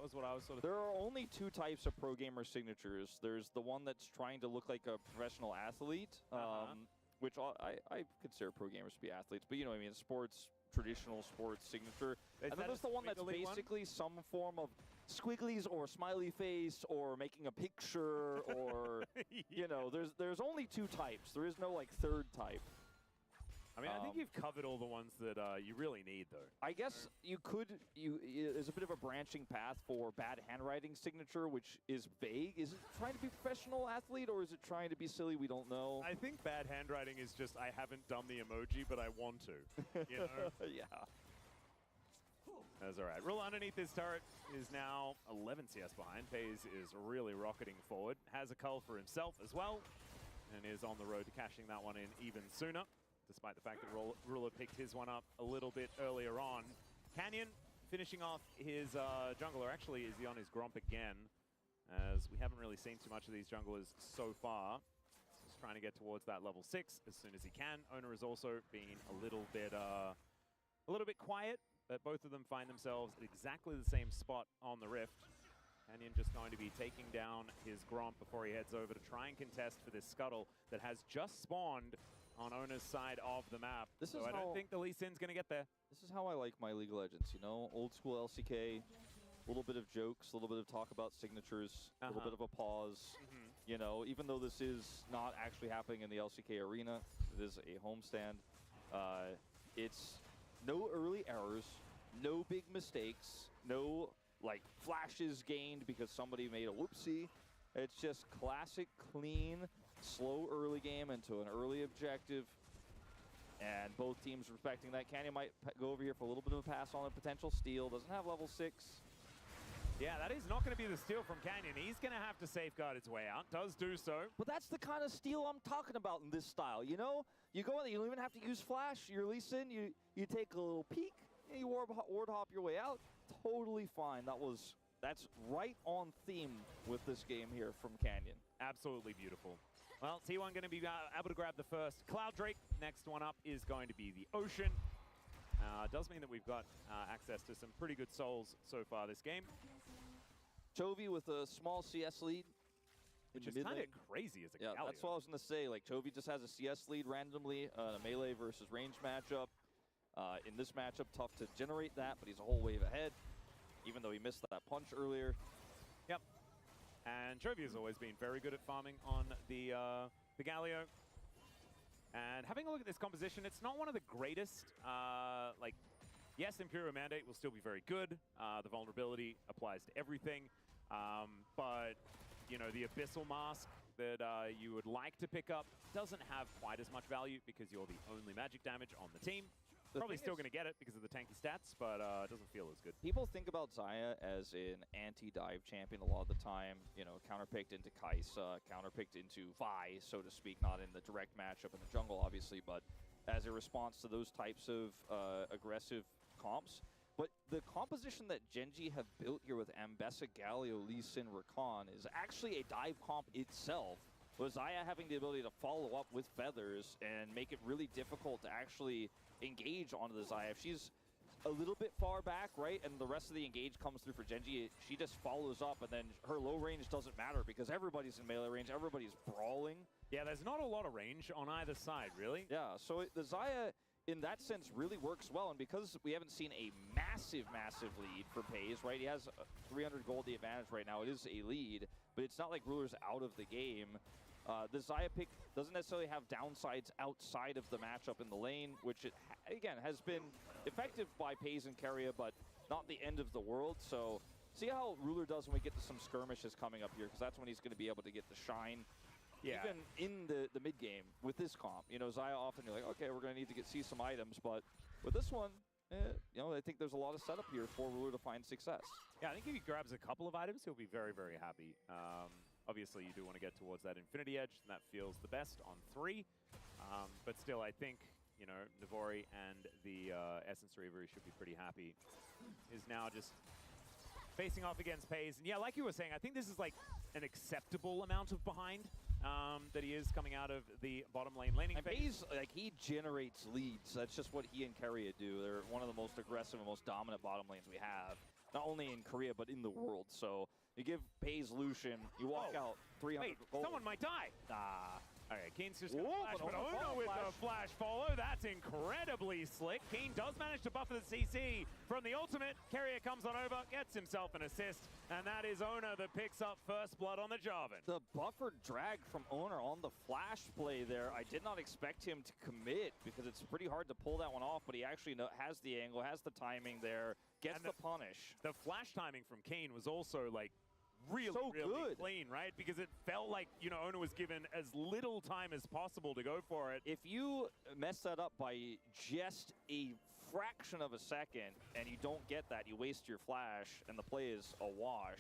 was what I was sort of. There are only 2 types of pro gamer signatures. There's the one that's trying to look like a professional athlete, which I consider pro gamers to be athletes, but you know what I mean, traditional sports signature. And then there's the one that's basically some form of squigglies or smiley face or making a picture or, there's only 2 types. There is no, 3rd type. I mean, I think you've covered all the ones that you really need, though. I guess you could. There's a bit of a branching path for bad handwriting signature, which is vague. Is it trying to be a professional athlete, or is it trying to be silly? We don't know. I think bad handwriting is just I haven't done the emoji, but I want to. You know? Yeah. That's all right. Rule underneath this turret is now 11 CS behind. FaZe is really rocketing forward. Has a cull for himself as well, and is on the road to cashing that one in even sooner, despite the fact that Ruler picked his one up a little bit earlier on. Canyon finishing off his jungler. Actually, is he on his Gromp again? As we haven't really seen too much of these junglers so far. He's trying to get towards that level 6 as soon as he can. Owner has also been a little bit quiet, but both of them find themselves at exactly the same spot on the Rift. Canyon just going to be taking down his Gromp before he heads over to try and contest for this scuttle that has just spawned on Owner's side of the map. So I don't think the Lee Sin's going to get there. This is how I like my League of Legends, you know? Old school LCK, a little bit of jokes, a little bit of talk about signatures, a little bit of a pause. You know, even though this is not actually happening in the LCK arena, it is a homestand. It's no early errors, no big mistakes, no like flashes gained because somebody made a whoopsie. It's just classic, clean, slow early game into an early objective. And both teams respecting that. Canyon might go over here for a little bit of a pass on a potential steal. Doesn't have level 6. Yeah, that is not going to be the steal from Canyon. He's going to have to safeguard his way out. Does do so. But that's the kind of steal I'm talking about in this style, you know? You go in, you don't even have to use flash. You're Lee Sin, you take a little peek, and you ward hop your way out. Totally fine. That's right on theme with this game here from Canyon. Absolutely beautiful. Well, T1 going to be able to grab the first Cloud Drake. Next one up is going to be the Ocean. Does mean that we've got access to some pretty good souls so far this game. Chovy with a small CS lead. Which is kind of crazy as a Galio. That's what I was going to say. Like, Chovy just has a CS lead randomly, a melee versus range matchup. In this matchup, tough to generate that, but he's a whole wave ahead, even though he missed that punch earlier. Yep. And Chovy has always been very good at farming on the Galio. And having a look at this composition, it's not one of the greatest. Yes, Imperial Mandate will still be very good. The vulnerability applies to everything. But, you know, the Abyssal Mask that you would like to pick up doesn't have quite as much value because you're the only magic damage on the team. Probably still going to get it because of the tanky stats, but it doesn't feel as good. People think about Xayah as an anti-dive champion a lot of the time. You know, counterpicked into Kai'Sa, counterpicked into Vi, so to speak, not in the direct matchup in the jungle, obviously, but as a response to those types of aggressive comps. But the composition that GenG have built here with Ambessa, Galio, Lee Sin, Rakan is actually a dive comp itself. With Xayah having the ability to follow up with feathers and make it really difficult to actually engage onto the Xayah. If she's a little bit far back, right, and the rest of the engage comes through for GenG, she just follows up, and then her low range doesn't matter because everybody's in melee range, everybody's brawling. Yeah, there's not a lot of range on either side, really. Yeah, so the Xayah, in that sense, really works well, and because we haven't seen a massive lead for FaZe, right, he has 300 gold the advantage right now. It is a lead, but it's not like Ruler's out of the game. The Xayah pick doesn't necessarily have downsides outside of the matchup in the lane, which, again, has been effective by FaZe and Keria, but not the end of the world. So see how Ruler does when we get to some skirmishes coming up here, because that's when he's going to be able to get the shine. Yeah. Even in the mid-game with this comp. You know, Xayah often you're like, okay, we're going to need to see some items, but with this one, you know, I think there's a lot of setup here for Ruler to find success. Yeah, I think if he grabs a couple of items, he'll be very, very happy. Obviously, you do want to get towards that Infinity Edge, and that feels the best on 3. But still, I think, you know, Navori and the Essence Reaver should be pretty happy. Is now just facing off against FaZe. And yeah, like you were saying, I think this is like an acceptable amount of behind that he is coming out of the bottom lane laning phase. FaZe, like, he generates leads. That's just what he and Keria do. They're one of the most aggressive and most dominant bottom lanes we have. Not only in Korea, but in the world. So you give FaZe Lucian, you walk out 300 Wait, gold. someone might die. Nah. All right, Keen's just going to flash, but Ono with the flash follow. That's incredibly slick. Keen does manage to buffer the CC from the ultimate. Carrier comes on over, gets himself an assist, and that is Ono that picks up first blood on the Jarvan. The buffered drag from Owner on the flash play there. I did not expect him to commit because it's pretty hard to pull that one off, but he actually has the angle, has the timing there, gets the punish. The flash timing from Keen was also like really good. clean, right? Because it felt like, you know, Ono was given as little time as possible to go for it. If you mess that up by just a fraction of a second and you don't get that, you waste your flash and the play is a wash.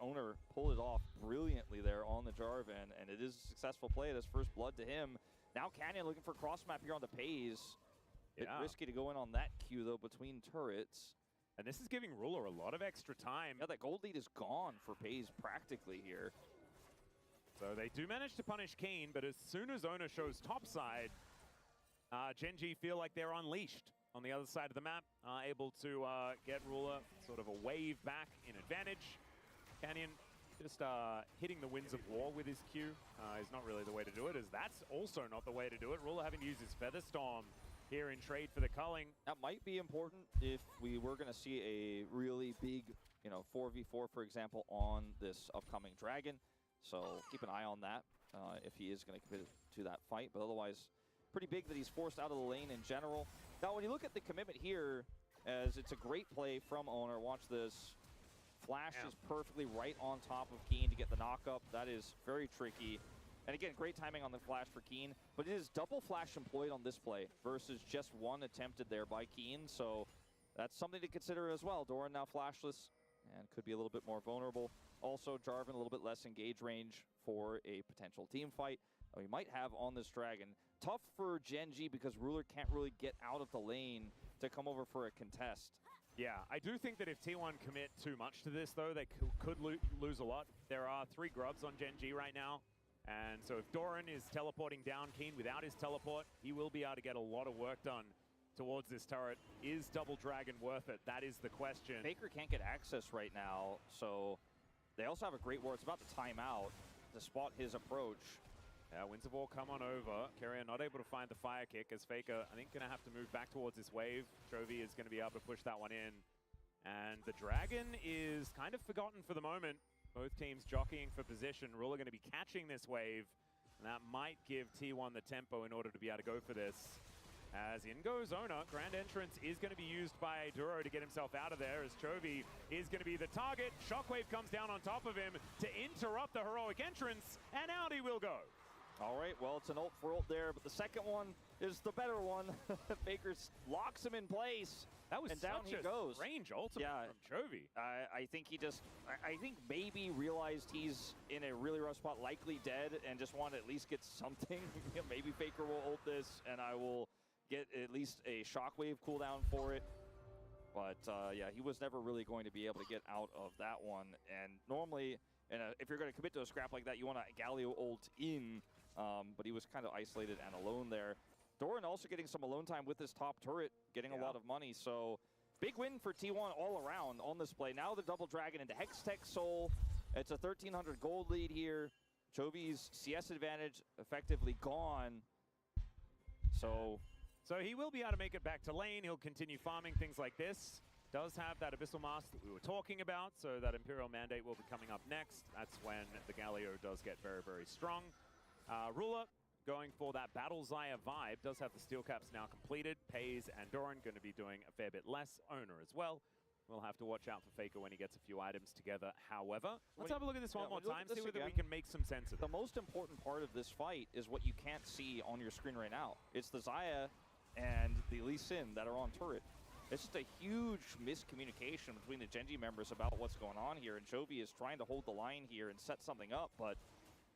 Owner pulled it off brilliantly there on the Jarvan, and it is a successful play. It is first blood to him. Now Canyon looking for cross map here on the Pays. Bit risky to go in on that queue though between turrets. And this is giving Ruler a lot of extra time. Yeah, that gold lead is gone for Pays practically here. So they do manage to punish Keen, but as soon as Owner shows topside, GenG feel like they're unleashed on the other side of the map, able to get Ruler sort of a wave back in advantage. Canyon just hitting the Winds of War with his Q is not really the way to do it, as that's also not the way to do it. Ruler having to use his Feather Storm here in trade for the culling. That might be important if we were going to see a really big, 4v4, for example, on this upcoming Dragon. So keep an eye on that if he is going to commit to that fight. But otherwise, pretty big that he's forced out of the lane in general. Now, when you look at the commitment here, as it's a great play from Owner. Watch this. Flash is perfectly right on top of Keen to get the knock-up. That is very tricky. And again, great timing on the flash for Keen, but it is double flash employed on this play versus just one attempted there by Keen, so that's something to consider as well. Doran now flashless and could be a little bit more vulnerable. Also, Jarvan a little bit less engage range for a potential team fight that we might have on this Dragon. Tough for GenG because Ruler can't really get out of the lane to come over for a contest. Yeah, I do think that if T1 commit too much to this, though, they could lose a lot. There are 3 grubs on GenG right now. And so if Doran is teleporting down Keen without his teleport, he will be able to get a lot of work done towards this turret. Is Double Dragon worth it? That is the question. Faker can't get access right now, so they also have a great ward. It's about to time out to spot his approach. Yeah, Winds of War come on over. Carrier not able to find the fire kick as Faker, I think, going to have to move back towards this wave. Chovy is going to be able to push that one in. And the Dragon is kind of forgotten for the moment. Both teams jockeying for position. Ruler going to be catching this wave, and that might give T1 the tempo in order to be able to go for this. As in goes Owner. Grand Entrance is going to be used by Duro to get himself out of there, as Chovy is going to be the target. Shockwave comes down on top of him to interrupt the heroic entrance, and out he will go. All right, well, it's an ult for ult there, but the second one is the better one. Faker locks him in place. That was and down he goes. Strange ultimate from Chovy. I think he just, I think maybe realized he's in a really rough spot, likely dead, and just wanted to at least get something. Maybe Faker will ult this, and I will get at least a shockwave cooldown for it. But yeah, he was never really going to be able to get out of that one. And normally, if you're going to commit to a scrap like that, you want to Galio ult in. But he was kind of isolated and alone there. Doran also getting some alone time with his top turret, getting a lot of money. So big win for T1 all around on this play. Now the Double Dragon into Hextech Soul. It's a 1,300 gold lead here. Chovy's CS advantage effectively gone. So he will be able to make it back to lane. He'll continue farming things like this. Does have that Abyssal Mask that we were talking about, so that Imperial Mandate will be coming up next. That's when the Galio does get very, very strong. Ruler going for that Battle Zaya vibe. Does have the steel caps now completed. Pays and Doran going to be doing a fair bit less. Owner as well. We'll have to watch out for Faker when he gets a few items together. However, let's have a look at this one more time, see whether we can make some sense of it. The most important part of this fight is what you can't see on your screen right now. It's the Zaya and the Lee Sin that are on turret. It's just a huge miscommunication between the GenG members about what's going on here, and Chovy is trying to hold the line here and set something up, but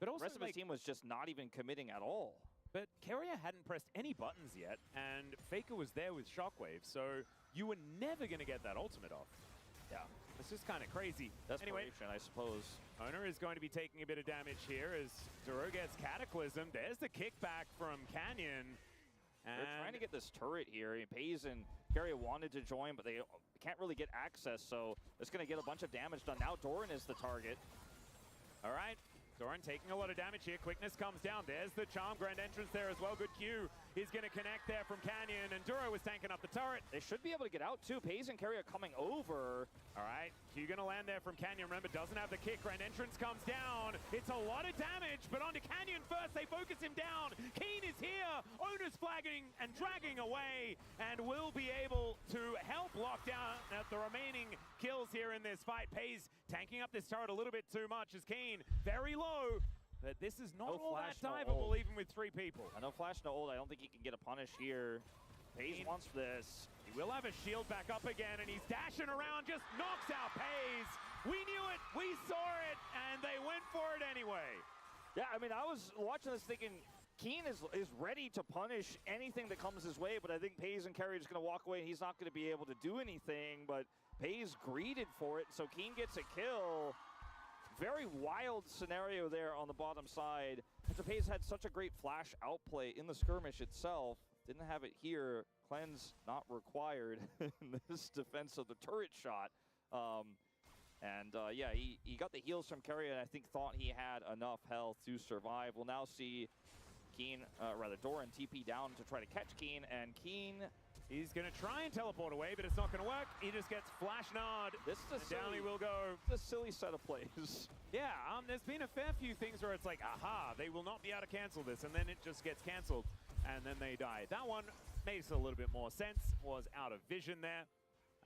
also, the rest of his team was just not even committing at all. But Carrier hadn't pressed any buttons yet, and Faker was there with Shockwave, so you were never going to get that ultimate off. Yeah. It's just kind of crazy. Anyway, I suppose. Owner is going to be taking a bit of damage here as Duro gets Cataclysm. There's the kickback from Canyon. They're trying to get this turret here. Pays and Carrier wanted to join, but they can't really get access, so it's going to get a bunch of damage done. Now Doran is the target. All right. Doran taking a lot of damage here. Quickness comes down. There's the charm. Grand entrance there as well. Good Q. He's going to connect there from Canyon, and Duro was tanking up the turret. They should be able to get out too. Pays and Carry are coming over. All right, Q going to land there from Canyon. Remember, doesn't have the kick. Grand entrance comes down. It's a lot of damage, but onto Canyon first. They focus him down. Keen is here. Owner's flagging and dragging away, and will be able to help lock down the remaining kills here in this fight. Pays tanking up this turret a little bit too much as Keen very low. But this is not all that diveable, even with 3 people. I know Flash no ult. I don't think he can get a punish here. Pays wants this. He will have a shield back up again, and he's dashing around, just knocks out Pays. We knew it, we saw it, and they went for it anyway. Yeah, I mean, I was watching this thinking Keen is ready to punish anything that comes his way, but I think Pays and Carry are just going to walk away, and he's not going to be able to do anything, but Pays greeted for it, so Keen gets a kill. Very wild scenario there on the bottom side. After Pays had such a great flash outplay in the skirmish itself, didn't have it here. Cleanse not required in this defense of the turret shot. Yeah, he got the heals from Carry, and I think thought he had enough health to survive. We'll now see Keen, Doran TP down to try to catch Keen, and Keen... He's going to try and teleport away, but it's not going to work. He just gets flash nod. This is down he will go. It's a silly set of plays. Yeah, there's been a fair few things where it's like, aha, they will not be able to cancel this, and then it just gets canceled, and then they die. That one makes a little bit more sense. Was out of vision there,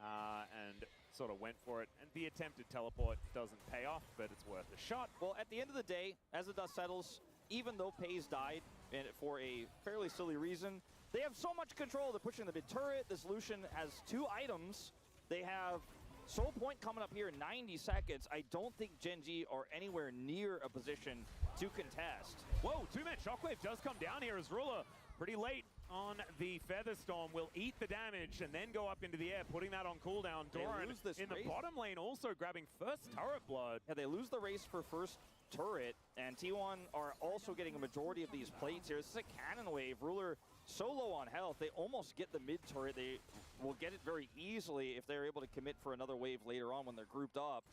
and sort of went for it. And the attempted teleport doesn't pay off, but it's worth a shot. Well, at the end of the day, as the dust settles, even though Pays died and for a fairly silly reason, they have so much control. They're pushing the mid turret. This Lucian has 2 items. They have Soul Point coming up here in 90 seconds. I don't think GenG are anywhere near a position to contest. Whoa, 2-man Shockwave does come down here as Rula pretty late on the Featherstorm. Will eat the damage and then go up into the air, putting that on cooldown. Doran in the bottom lane also grabbing first turret blood. Yeah, they lose the race for first turret, and T1 are also getting a majority of these plates here. This is a cannon wave. Ruler so low on health, they almost get the mid turret. They will get it very easily if they're able to commit for another wave later on when they're grouped up.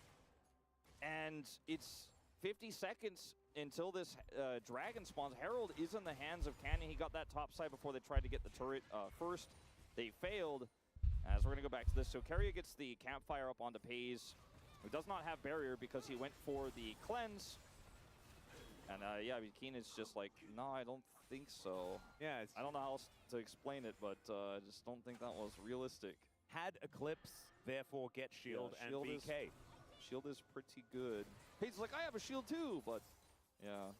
And it's 50 seconds until this dragon spawns. Herald is in the hands of Canyon. He got that top side before they tried to get the turret first. They failed, as we're going to go back to this. So Carrier gets the campfire up onto Pays, who does not have barrier because he went for the cleanse. And yeah, I mean, Keen is just like, no, I don't think so. Yeah, I don't know how else to explain it, but I just don't think that was realistic. Had Eclipse, therefore get shield, and shield VK. Shield is pretty good. He's like, I have a shield too, but yeah.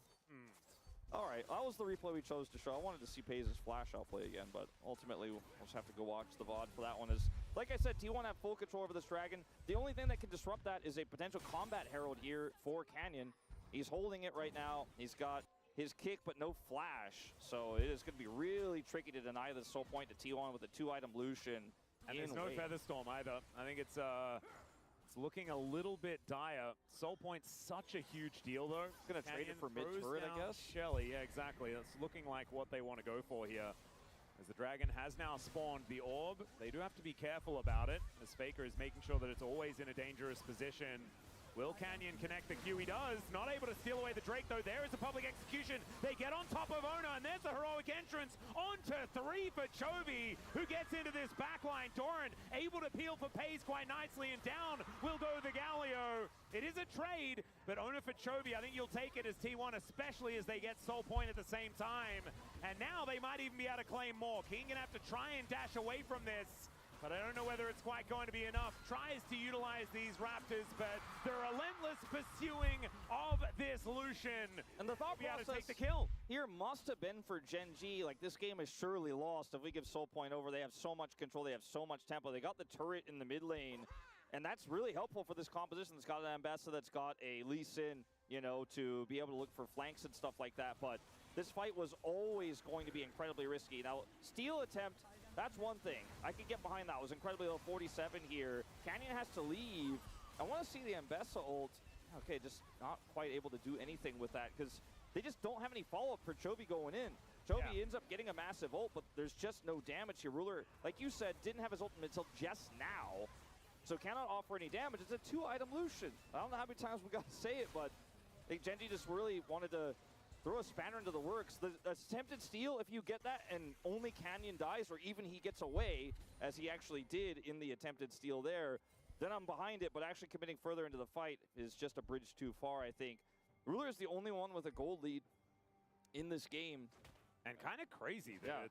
All right, that was the replay we chose to show. I wanted to see Pays' flash outplay again, but ultimately we'll just have to go watch the VOD for that one. Like I said, T1 have full control over this dragon. The only thing that can disrupt that is a potential combat herald here for Canyon. He's holding it right now. He's got his kick, but no flash. So it is going to be really tricky to deny the soul point to T1 with a 2-item Lucian. And there's no Featherstorm either. I think it's looking a little bit dire. Soul Point's such a huge deal, though. Going to trade it for mid-turret, I guess? Shelly, yeah, exactly. That's looking like what they want to go for here. As the dragon has now spawned the orb, they do have to be careful about it, as Faker is making sure that it's always in a dangerous position. Will Canyon connect the Q? He does. Not able to steal away the Drake, though. There is a public execution. They get on top of Ona, and there's a heroic entrance onto 3 for Chovy, who gets into this backline. Doran able to peel for Pays quite nicely, and down will go the Galio. It is a trade, but Ona for Chovy, I think you'll take it as T1, especially as they get Soul Point at the same time. And now they might even be able to claim more. King gonna have to try and dash away from this, but I don't know whether it's quite going to be enough. Tries to utilize these Raptors, but the relentless pursuing of this Lucian. And the thought process to take the kill here must have been for GenG, like, this game is surely lost if we give Soul Point over. They have so much control, they have so much tempo. They got the turret in the mid lane, and that's really helpful for this composition. It's got an Ambassador that's got a Lee Sin, you know, to be able to look for flanks and stuff like that. But this fight was always going to be incredibly risky. Now, steal attempt, that's one thing. I can get behind that. It was incredibly low, 47 here. Canyon has to leave. I want to see the Ambessa ult. Okay, just not quite able to do anything with that because they just don't have any follow-up for Chovy going in. Chovy ends up getting a massive ult, but there's just no damage here. Ruler, like you said, didn't have his ultimate until just now, so cannot offer any damage. It's a 2-item Lucian. I don't know how many times we got to say it, but I think GenG just really wanted to throw a spanner into the works. The attempted steal, if you get that and only Canyon dies, or even he gets away, as he actually did in the attempted steal there, then I'm behind it, but actually committing further into the fight is just a bridge too far, I think. Ruler is the only one with a gold lead in this game. And kind of crazy that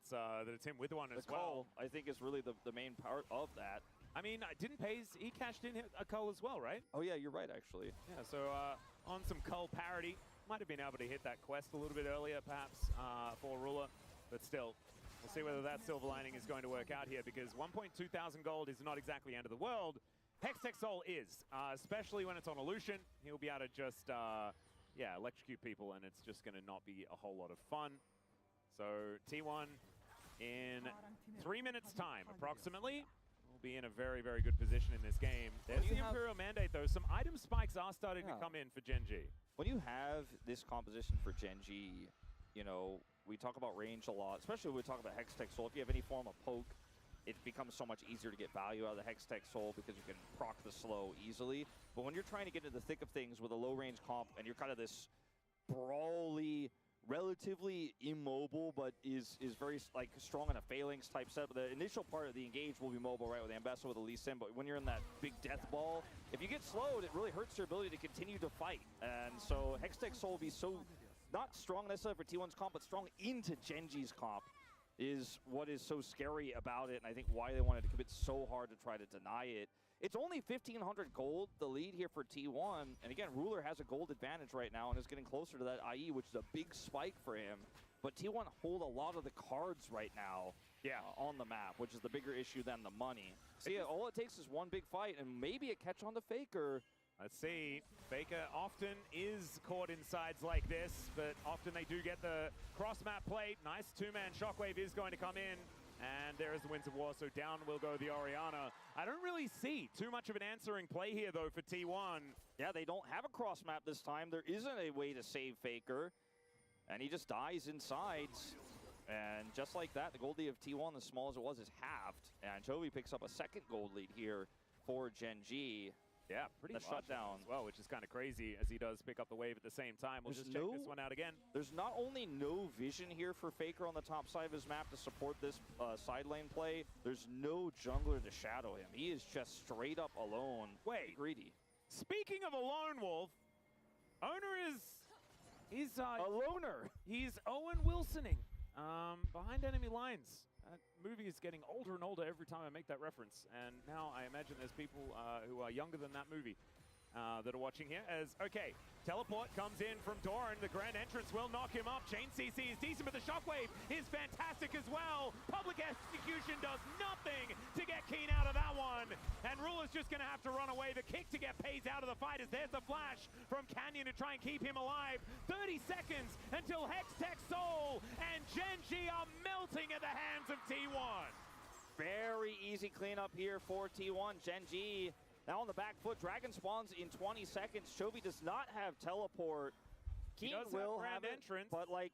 it's him with one as well. The call, I think, is really the main part of that. I mean, didn't Pays, he cashed in a cull as well, right? Oh yeah, you're right, actually. Yeah, so on some cull parity, might have been able to hit that quest a little bit earlier, perhaps, for Ruler. But still, we'll see whether that silver lining is going to work out here, because 1,200 gold is not exactly end of the world. Hextech Soul is, especially when it's on Illusion. He'll be able to just, electrocute people, and it's just going to not be a whole lot of fun. So T1 in 3 minutes' time, approximately, will be in a very, very good position in this game. There's the Imperial Mandate, though. Some item spikes are starting to come in for GenG. When you have this composition for GenG, you know, we talk about range a lot, especially when we talk about Hextech Soul. If you have any form of poke, it becomes so much easier to get value out of the Hextech Soul because you can proc the slow easily. But when you're trying to get into the thick of things with a low-range comp and you're kind of this brawly, relatively immobile, but is very like strong in a phalanx type set. The initial part of the engage will be mobile, right, with Ambessa with a Lee Sin, but when you're in that big death ball, if you get slowed, it really hurts your ability to continue to fight. And so Hextech Soul will be so, not strong necessarily for T1's comp, but strong into GenG's comp is what is so scary about it, and I think why they wanted to commit so hard to try to deny it. It's only 1,500 gold, the lead here for T1. And again, Ruler has a gold advantage right now and is getting closer to that IE, which is a big spike for him. But T1 hold a lot of the cards right now on the map, which is the bigger issue than the money. So yeah, all it takes is one big fight and maybe a catch on the Faker. Let's see. Faker often is caught in sides like this, but often they do get the cross-map plate. Nice two-man Shockwave is going to come in. And there is the Winds of War, so down will go the Orianna. I don't really see too much of an answering play here, though, for T1. Yeah, they don't have a cross map this time. There isn't a way to save Faker. And he just dies in sides. And just like that, the gold lead of T1, as small as it was, is halved. And Chovy picks up a second gold lead here for GenG. Yeah, pretty much shutdown as well, which is kind of crazy as he does pick up the wave at the same time. We'll just check this one out again. There's not only no vision here for Faker on the top side of his map to support this side lane play, there's no jungler to shadow him. He is just straight up alone. Wait, greedy. Speaking of a lone wolf, Owner is a loner. He's Owen Wilsoning behind enemy lines. That movie is getting older and older every time I make that reference. And now I imagine there's people who are younger than that movie that are watching here. Okay, teleport comes in from Doran. The grand entrance will knock him up. Chain CC is decent, but the Shockwave is fantastic as well. Public execution does nothing to get Keen out of that one. And Ruler's just going to have to run away. The kick to get Pays out of the fight as there's the flash from Canyon to try and keep him alive. 30 seconds until Hextech Soul and GenG are melting at the hands of T1. Very easy cleanup here for T1. GenG now on the back foot. Dragon spawns in 20 seconds. Chovy does not have teleport. Keen will have entrance, but like,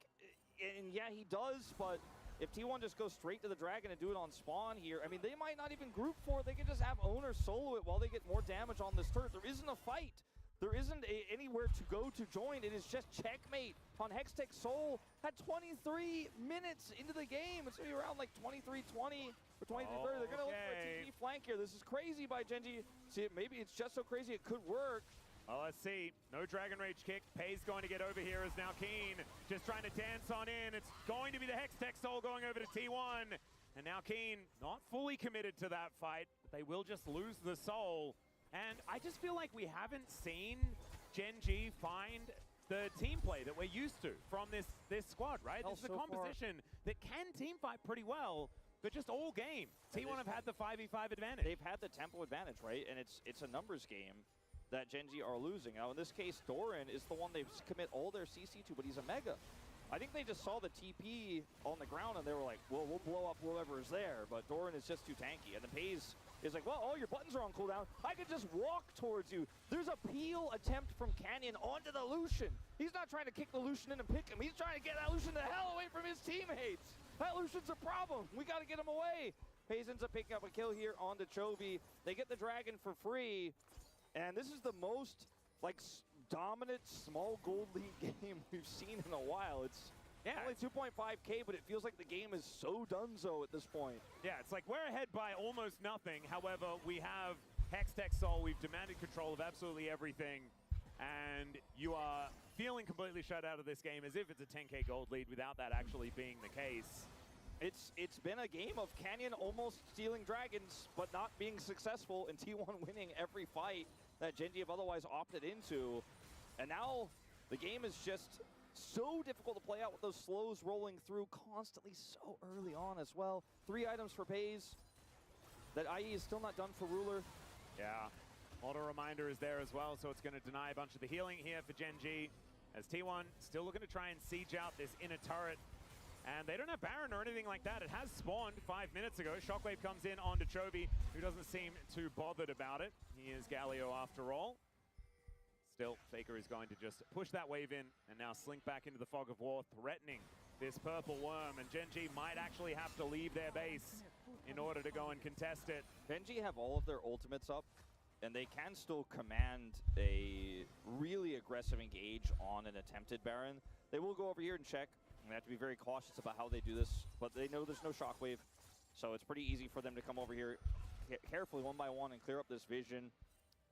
and yeah, he does, but if T1 just goes straight to the Dragon and do it on spawn here, I mean, they might not even group for it. They can just have Owner solo it while they get more damage on this turret. There isn't a fight. There isn't anywhere to go to join. It is just checkmate on Hextech Soul at 23 minutes into the game. It's going to be around like 23-20 or 23-30. They're going to look for a TP flank here. This is crazy by GenG. See, maybe it's just so crazy it could work. Well, let's see. No Dragon Rage kick. Pays going to get over here is now Keen. Just trying to dance on in. It's going to be the Hextech Soul going over to T1. And now Keen not fully committed to that fight. But they will just lose the soul. And I just feel like we haven't seen GenG find the team play that we're used to from this squad, right? This is a composition that can team fight pretty well, but just all game. T1 have had the 5v5 advantage. They've had the tempo advantage, right? And it's a numbers game that GenG are losing. Now, in this case, Doran is the one they commit all their CC to, but he's a mega. I think they just saw the TP on the ground, and they were like, well, we'll blow up whoever is there, but Doran is just too tanky. And the Pays is like, well, all your buttons are on cooldown. I can just walk towards you. There's a peel attempt from Canyon onto the Lucian. He's not trying to kick the Lucian in and pick him. He's trying to get that Lucian the hell away from his teammates. That Lucian's a problem. We got to get him away. Pays ends up picking up a kill here onto Chovy. They get the Dragon for free. And this is the most, like, dominant small gold lead game we've seen in a while. It's only 2.5K, but it feels like the game is so donezo at this point. Yeah, it's like we're ahead by almost nothing. However, we have Hextech Soul. We've demanded control of absolutely everything. And you are feeling completely shut out of this game as if it's a 10K gold lead without that actually being the case. It's been a game of Canyon almost stealing dragons, but not being successful, and T1 winning every fight that GenG have otherwise opted into. And now the game is just so difficult to play out with those slows rolling through constantly so early on as well. 3 items for Pays. That IE is still not done for Ruler. Yeah, auto reminder is there as well, so it's going to deny a bunch of the healing here for GenG. As T1 still looking to try and siege out this inner turret. And they don't have Baron or anything like that. It has spawned 5 minutes ago. Shockwave comes in onto Chovy, who doesn't seem too bothered about it. He is Galio after all. Still, Faker is going to just push that wave in and now slink back into the fog of war, threatening this purple worm. And GenG might actually have to leave their base in order to go and contest it. GenG have all of their ultimates up, and they can still command a really aggressive engage on an attempted Baron. They will go over here and check. They have to be very cautious about how they do this, but they know there's no shockwave, so it's pretty easy for them to come over here carefully one by one and clear up this vision.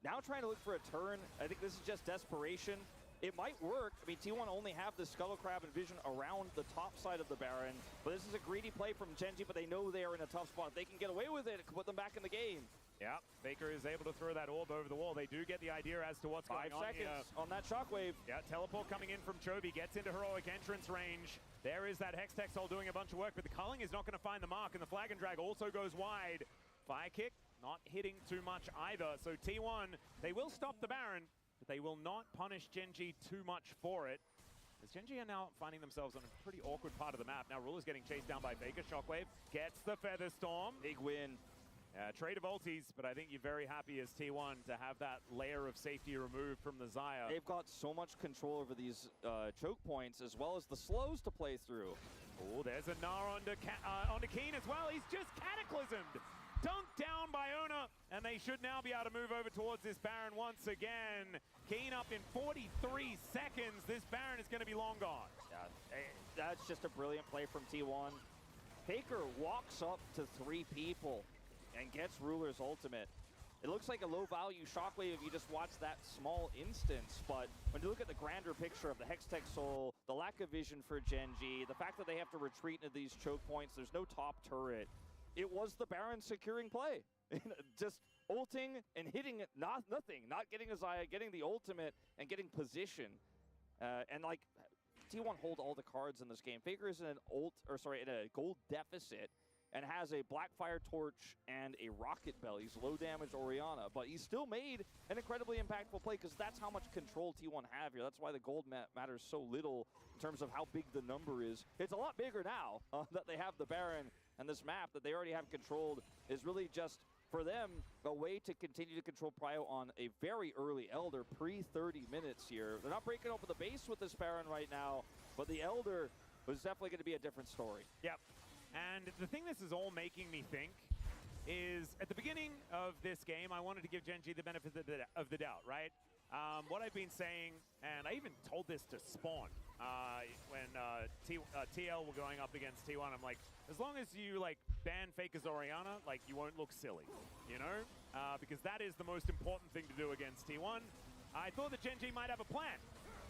Now trying to look for a turn. I think this is just desperation. It might work. I mean, T1 only have the Scuttle Crab and Vision around the top side of the Baron, but this is a greedy play from GenG, but they know they are in a tough spot. If they can get away with it, it can put them back in the game. Yeah, Faker is able to throw that orb over the wall. They do get the idea as to what's going on here. 5 seconds on that shockwave. Yeah, teleport coming in from Chovy, gets into heroic entrance range. There is that Hextech Soul doing a bunch of work, but the culling is not going to find the mark, and the Flag and Drag also goes wide. Fire kick, not hitting too much either. So T1, they will stop the Baron, but they will not punish GenG too much for it. As GenG are now finding themselves on a pretty awkward part of the map. Now Ruler's getting chased down by Faker. Shockwave gets the Feather Storm. Big win. Trade of ultis, but I think you're very happy as T1 to have that layer of safety removed from the Xayah. They've got so much control over these choke points as well as the slows to play through. Oh, there's a Gnar onto Keen as well. He's just cataclysmed. Dunked down by Ona, and they should now be able to move over towards this Baron once again. Keen up in 43 seconds. This Baron is going to be long gone. Yeah, that's just a brilliant play from T1. Faker walks up to 3 people and gets Ruler's ultimate. It looks like a low-value shockwave if you just watch that small instance, but when you look at the grander picture of the Hextech Soul, the lack of vision for GenG, the fact that they have to retreat into these choke points, there's no top turret. It was the Baron securing play. Just ulting and hitting it, nothing. Not getting a Xayah, getting the ultimate, and getting position. And like, T1 hold all the cards in this game. Faker is in a gold deficit and has a Blackfire Torch and a Rocket Bell. He's low damage Orianna, but he still made an incredibly impactful play because that's how much control T1 have here. That's why the gold matters so little in terms of how big the number is. It's a lot bigger now that they have the Baron, and this map that they already have controlled is really just, for them, a way to continue to control Prio on a very early Elder, pre-30 minutes here. They're not breaking open the base with this Baron right now, but the Elder was definitely going to be a different story. Yep. And the thing this is all making me think is, at the beginning of this game, I wanted to give GenG the benefit of the doubt, right? What I've been saying, and I even told this to Spawn when TL were going up against T1, I'm like, as long as you like ban Faker's Orianna, like you won't look silly, you know? Because that is the most important thing to do against T1. I thought that GenG might have a plan.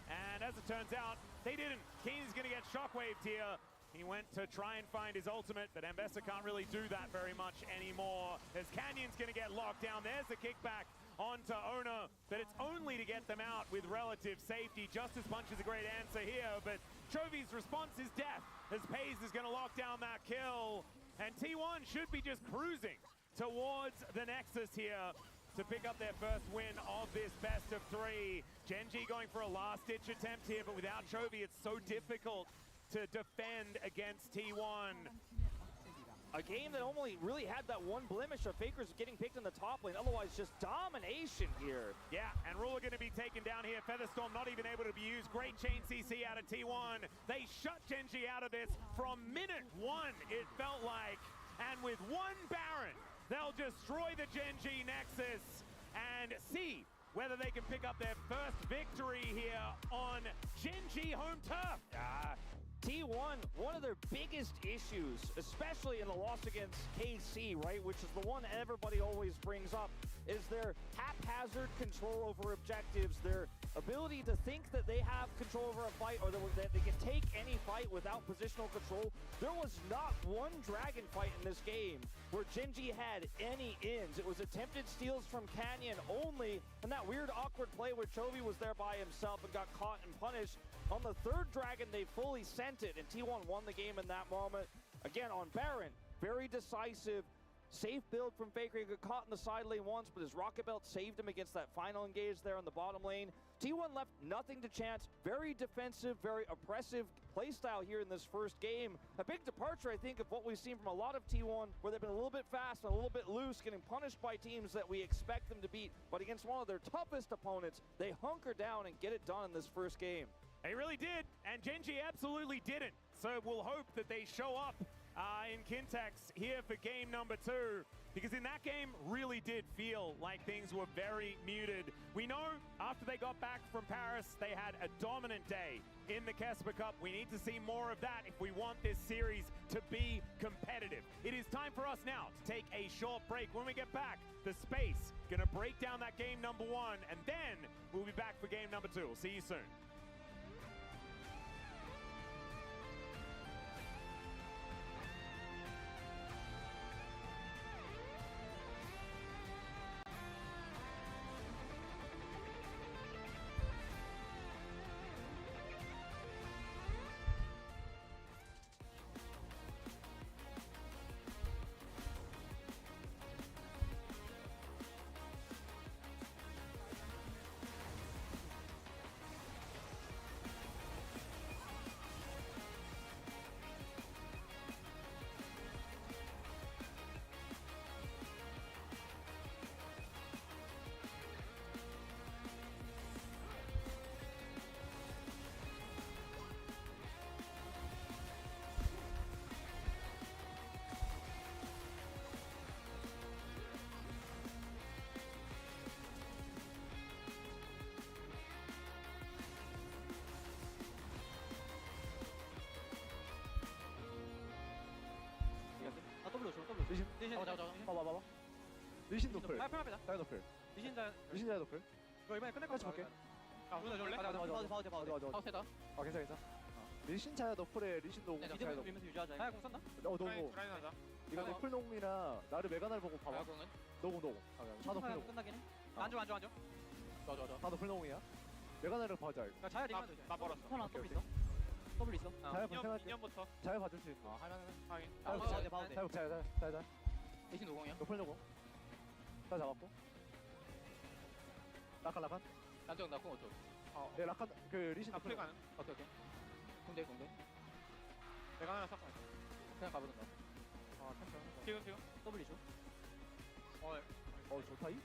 And as it turns out, they didn't. Keen's gonna get shockwaved here. He went to try and find his ultimate, but Ambessa can't really do that very much anymore. As Canyon's gonna get locked down. There's the kickback onto Ona, but it's only to get them out with relative safety. Justice Punch is a great answer here, but Chovy's response is death, as Pays is gonna lock down that kill. And T1 should be just cruising towards the Nexus here to pick up their first win of this best of 3. GenG going for a last-ditch attempt here, but without Chovy, it's so difficult to defend against T1. A game that only really had that one blemish of Faker's getting picked in the top lane, otherwise just domination here. Yeah, and Ruler going to be taken down here. Featherstorm not even able to be used. Great chain CC out of T1. They shut GenG out of this from minute 1, it felt like. And with one Baron, they'll destroy the GenG Nexus and see whether they can pick up their first victory here on GenG home turf. T1, one of their biggest issues, especially in the loss against KC, right, which is the one everybody always brings up, is their haphazard control over objectives, their ability to think that they have control over a fight or that they can take any fight without positional control. There was not one dragon fight in this game where GenG had any ins. It was attempted steals from Canyon only, and that weird awkward play where Chovy was there by himself and got caught and punished. On the third dragon, they fully sent it, and T1 won the game in that moment. Again, on Baron, very decisive. Safe build from Faker. He got caught in the side lane once, but his rocket belt saved him against that final engage there on the bottom lane. T1 left nothing to chance. Very defensive, very oppressive playstyle here in this first game. A big departure, I think, of what we've seen from a lot of T1, where they've been a little bit fast and a little bit loose, getting punished by teams that we expect them to beat. But against one of their toughest opponents, they hunker down and get it done in this first game. They really did, and GenG absolutely didn't. So we'll hope that they show up in Kintex here for game number 2, because in that game really did feel like things were very muted. We know after they got back from Paris, they had a dominant day in the Casper Cup. We need to see more of that if we want this series to be competitive. It is time for us now to take a short break. When we get back, the Space gonna break down that game number 1, and then we'll be back for game number 2. We'll see you soon. 봐봐. 리신 노플. 자이 노플. 리신 자이 노플. 이거 이번에 끝낼 것 같이 볼게. 맞아. 괜찮아. 리신 자이 노플에 리신 노공 자이 노플. 자이 공 썼나? 노공. 이거 노플 노공이라 나를 메가날 보고 봐봐. 노공. 다 노플 노공. 끝나긴 해. 안 줘. 다 노플 노공이야. 메가날을 봐자 이거. 자이 리면 되지. 나 벌었어. 더블 있어. 자이 볼생각해. 2년부터. 자이 봐줄 수 있어. 하긴. 자이. 리신 노공이야? 노플 노공. 다 잡았고. 라칸. 나공 어쩌? 네, 라칸 그 리신 노플 가는. 오케이. 공대. 내가 하나 섞어. 그냥 가보던가. 지금. 더블 이죠. 좋다 이.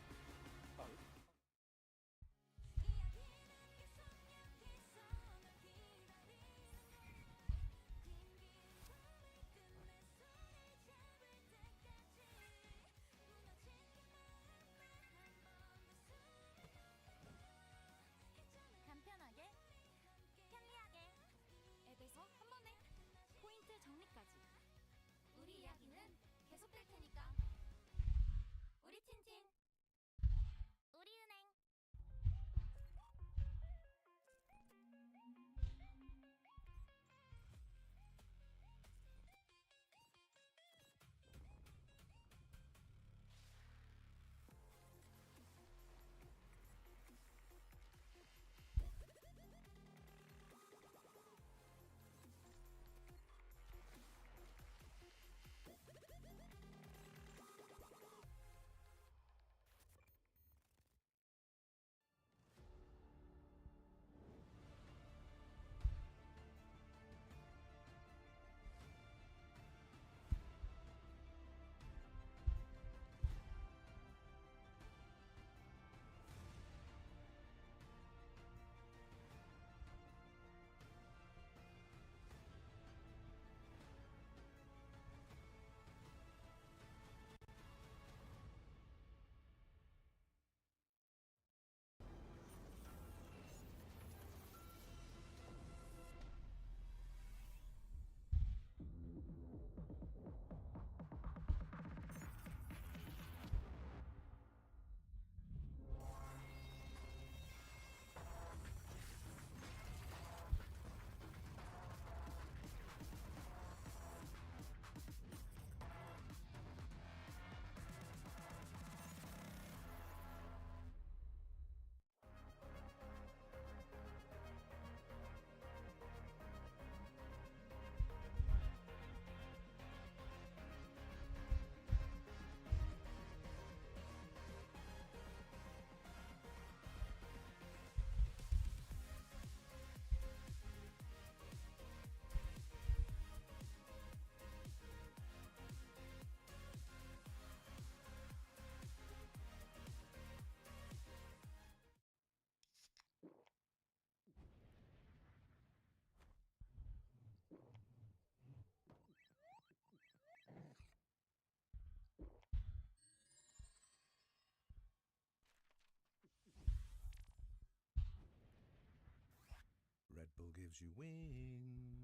Bull gives you wings.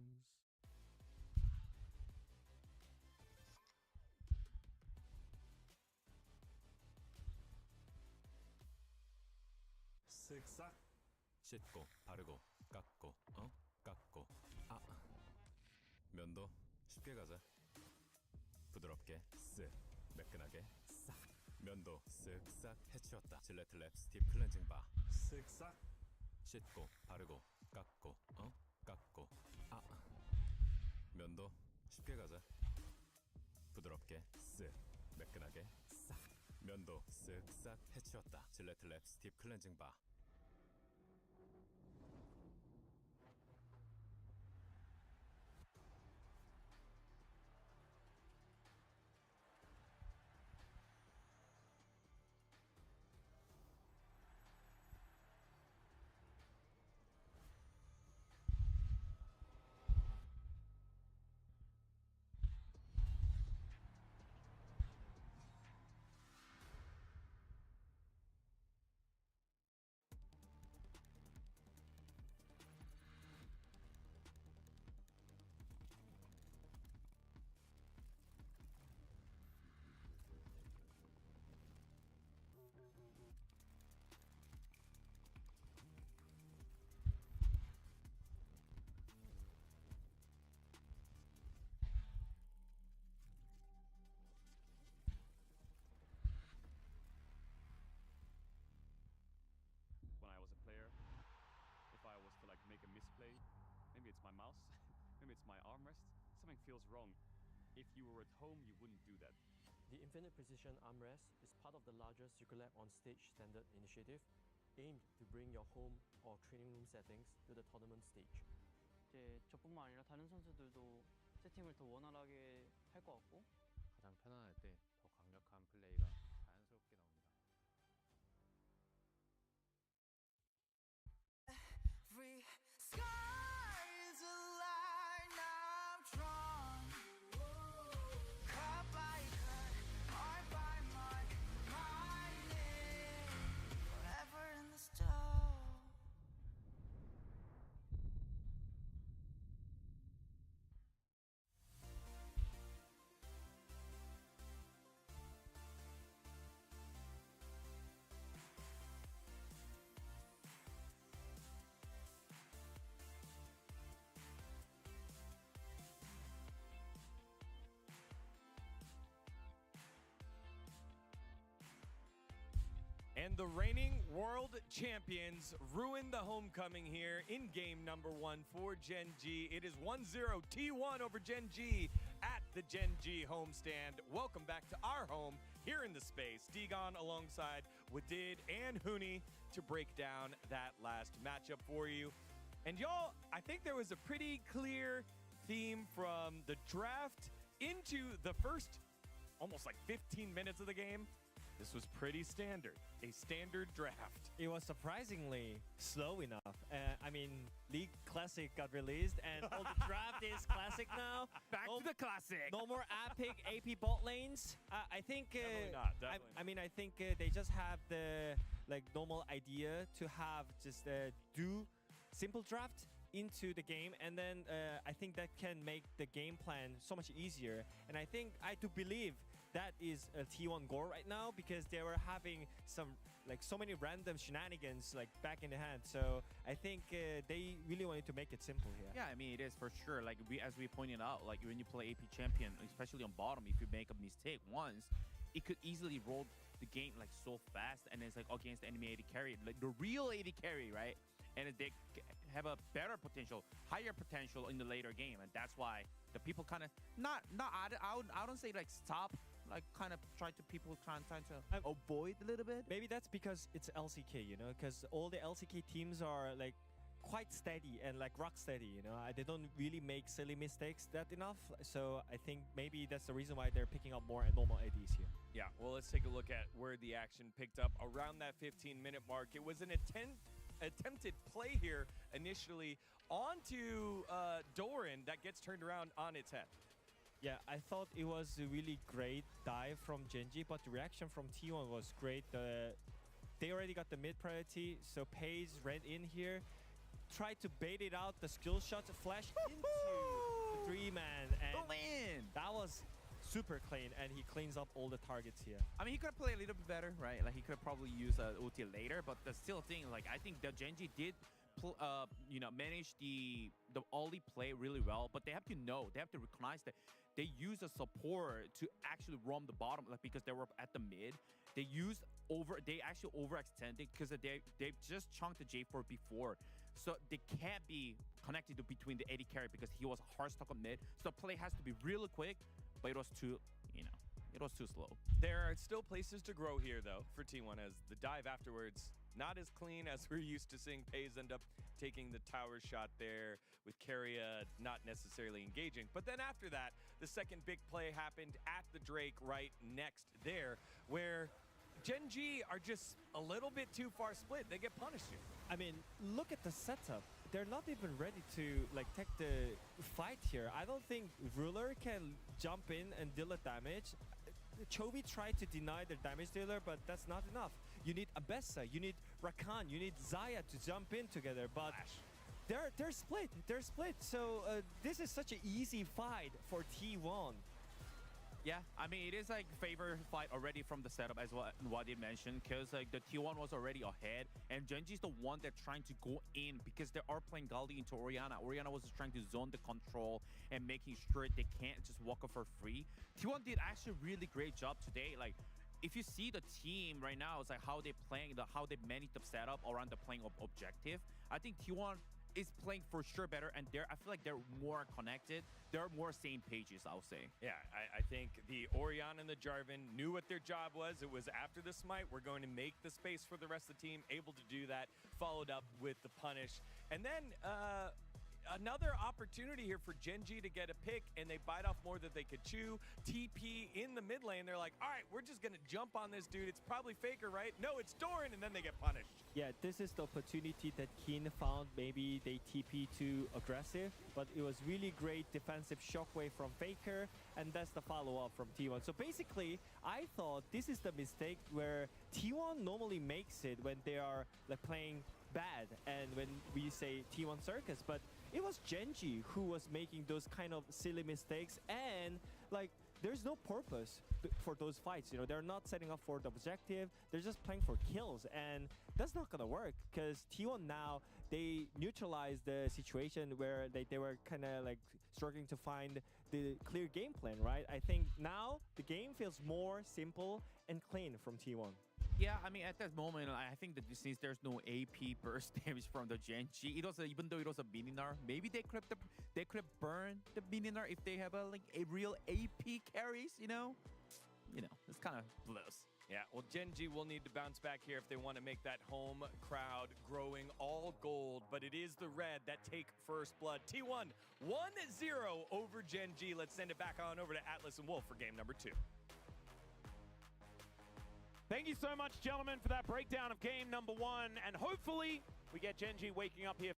쓱싹 씻고 바르고 깎고 깎고 면도 쉽게 가자 부드럽게 쓱 매끈하게 싹 면도 쓱싹 해치웠다 질레트 랩 스팁 클렌징 바 쓱싹 씻고 바르고 깎고 깎고 면도 쉽게 가자 부드럽게 쓱 매끈하게 싹 면도 쓱싹 해치웠다 질레트 랩 스팁 클렌징 바 Maybe it's my mouse, maybe it's my armrest. Something feels wrong. If you were at home, you wouldn't do that. The Infinite Precision Armrest is part of the larger Circulab on Stage standard initiative aimed to bring your home or training room settings to the tournament stage. 이제 저뿐만 아니라 다른 선수들도 세팅을 더 원활하게 할 것 같고 가장 편안할 때 더 강력한 플레이가 자연스럽게 나옵니다. Every sky is a line I've drawn. Cut by cut, mark by mark, my name forever in the stone. And the reigning world champions ruined the homecoming here in game number 1 for GenG. It is 1-0 T1 over GenG at the GenG homestand. Welcome back to our home here in the space. Digon alongside Wadid and Huni to break down that last matchup for you. And y'all, I think there was a pretty clear theme from the draft into the first almost like 15 minutes of the game. This was pretty standard, a standard draft. It was surprisingly slow enough. I mean, League Classic got released and all the draft is Classic now. Back to the Classic. No more epic AP bot lanes. I think. Definitely not. Definitely I mean, I think they just have the normal idea to have just do simple draft into the game, and then I think that can make the game plan so much easier. And I think I do believe that is a T1 goal right now because they were having so many random shenanigans back in the hand. So I think they really wanted to make it simple here. Yeah, I mean, it is for sure. As we pointed out, when you play AP champion, especially on bottom, if you make a mistake once, it could easily roll the game so fast, and it's against the enemy AD carry, the real AD carry, right? And they have a better potential, higher potential in the later game, and that's why the people kind of I don't say stop. People trying to avoid a little bit. Maybe that's because it's LCK, because all the LCK teams are quite steady and rock steady, They don't really make silly mistakes that enough. So I think maybe that's the reason why they're picking up more normal ADs here. Yeah, well, let's take a look at where the action picked up around that 15-minute mark. It was an attempted play here initially onto Doran that gets turned around on its head. Yeah, I thought it was a really great dive from GenG, but the reaction from T1 was great. They already got the mid priority, so Paze ran in here, tried to bait it out, the skill shot to flash into the 3-man. And that was super clean, and he cleans up all the targets here. I mean, he could have played a little bit better, right? Like, he could have probably used ulti later, but the still thing, like, I think the GenG did, manage the Ollie play really well, but they have to know, they have to recognize that they use a support to actually roam the bottom, like, because they were at the mid. They actually overextended because they just chunked the J4 before. So they can't be connected to between the AD carry because he was hard stuck on mid. So the play has to be really quick, but it was too, it was too slow. There are still places to grow here, though, for T1, as the dive afterwards, not as clean as we're used to seeing. Pays end up taking the tower shot there, with Keria not necessarily engaging. But then after that, the second big play happened at the Drake right next there, where GenG are just a little bit too far split. They get punished here. I mean, look at the setup. They're not even ready to take the fight here. I don't think Ruler can jump in and deal a damage. Chovy tried to deny their damage dealer, but that's not enough. You need Abessa, you need Rakan, you need Xayah to jump in together, but they're split. They're split. So this is such an easy fight for T1. Yeah, I mean, it is like favor fight already from the setup, as what they mentioned, because like the T1 was already ahead, and GenG is the one that's trying to go in because they are playing Galdi into Orianna. Orianna was just trying to zone the control and making sure they can't just walk off for free. T1 did actually a really great job today. Like, if you see the team right now, it's like how they playing, how they manage the setup around the playing objective. I think T1 is playing for sure better, and I feel like they're more connected. They're more same pages, I'll say. Yeah, I think the Orianna and the Jarvan knew what their job was. It was after the smite, we're going to make the space for the rest of the team, able to do that, followed up with the punish. And then another opportunity here for GenG to get a pick, and they bite off more than they could chew. TP in the mid lane, they're like, all right, we're just going to jump on this dude. It's probably Faker, right? No, it's Doran, and then they get punished. Yeah, this is the opportunity that Keen found. Maybe they TP too aggressive, but it was really great defensive shockwave from Faker, and that's the follow-up from T1. So basically, I thought this is the mistake where T1 normally makes it when they are playing bad, and when we say T1 Circus, but it was GenG who was making those kind of silly mistakes, and there's no purpose for those fights. They're not setting up for the objective. They're just playing for kills, and that's not gonna work because T1 now, they neutralized the situation where they were kind of struggling to find the clear game plan, right? I think now the game feels more simple and clean from T1. Yeah, I mean, at that moment, I think that since there's no AP burst damage from the GenG, even though it was a Mininar, maybe they could have burned the Mininar if they have a real AP carries, it's kind of blows. Yeah, well, GenG will need to bounce back here if they want to make that home crowd growing all gold, but it is the red that take first blood. T1 1-0 over GenG. Let's send it back on over to Atlas and Wolf for game number 2. Thank you so much, gentlemen, for that breakdown of game number 1, and hopefully we get GenG waking up here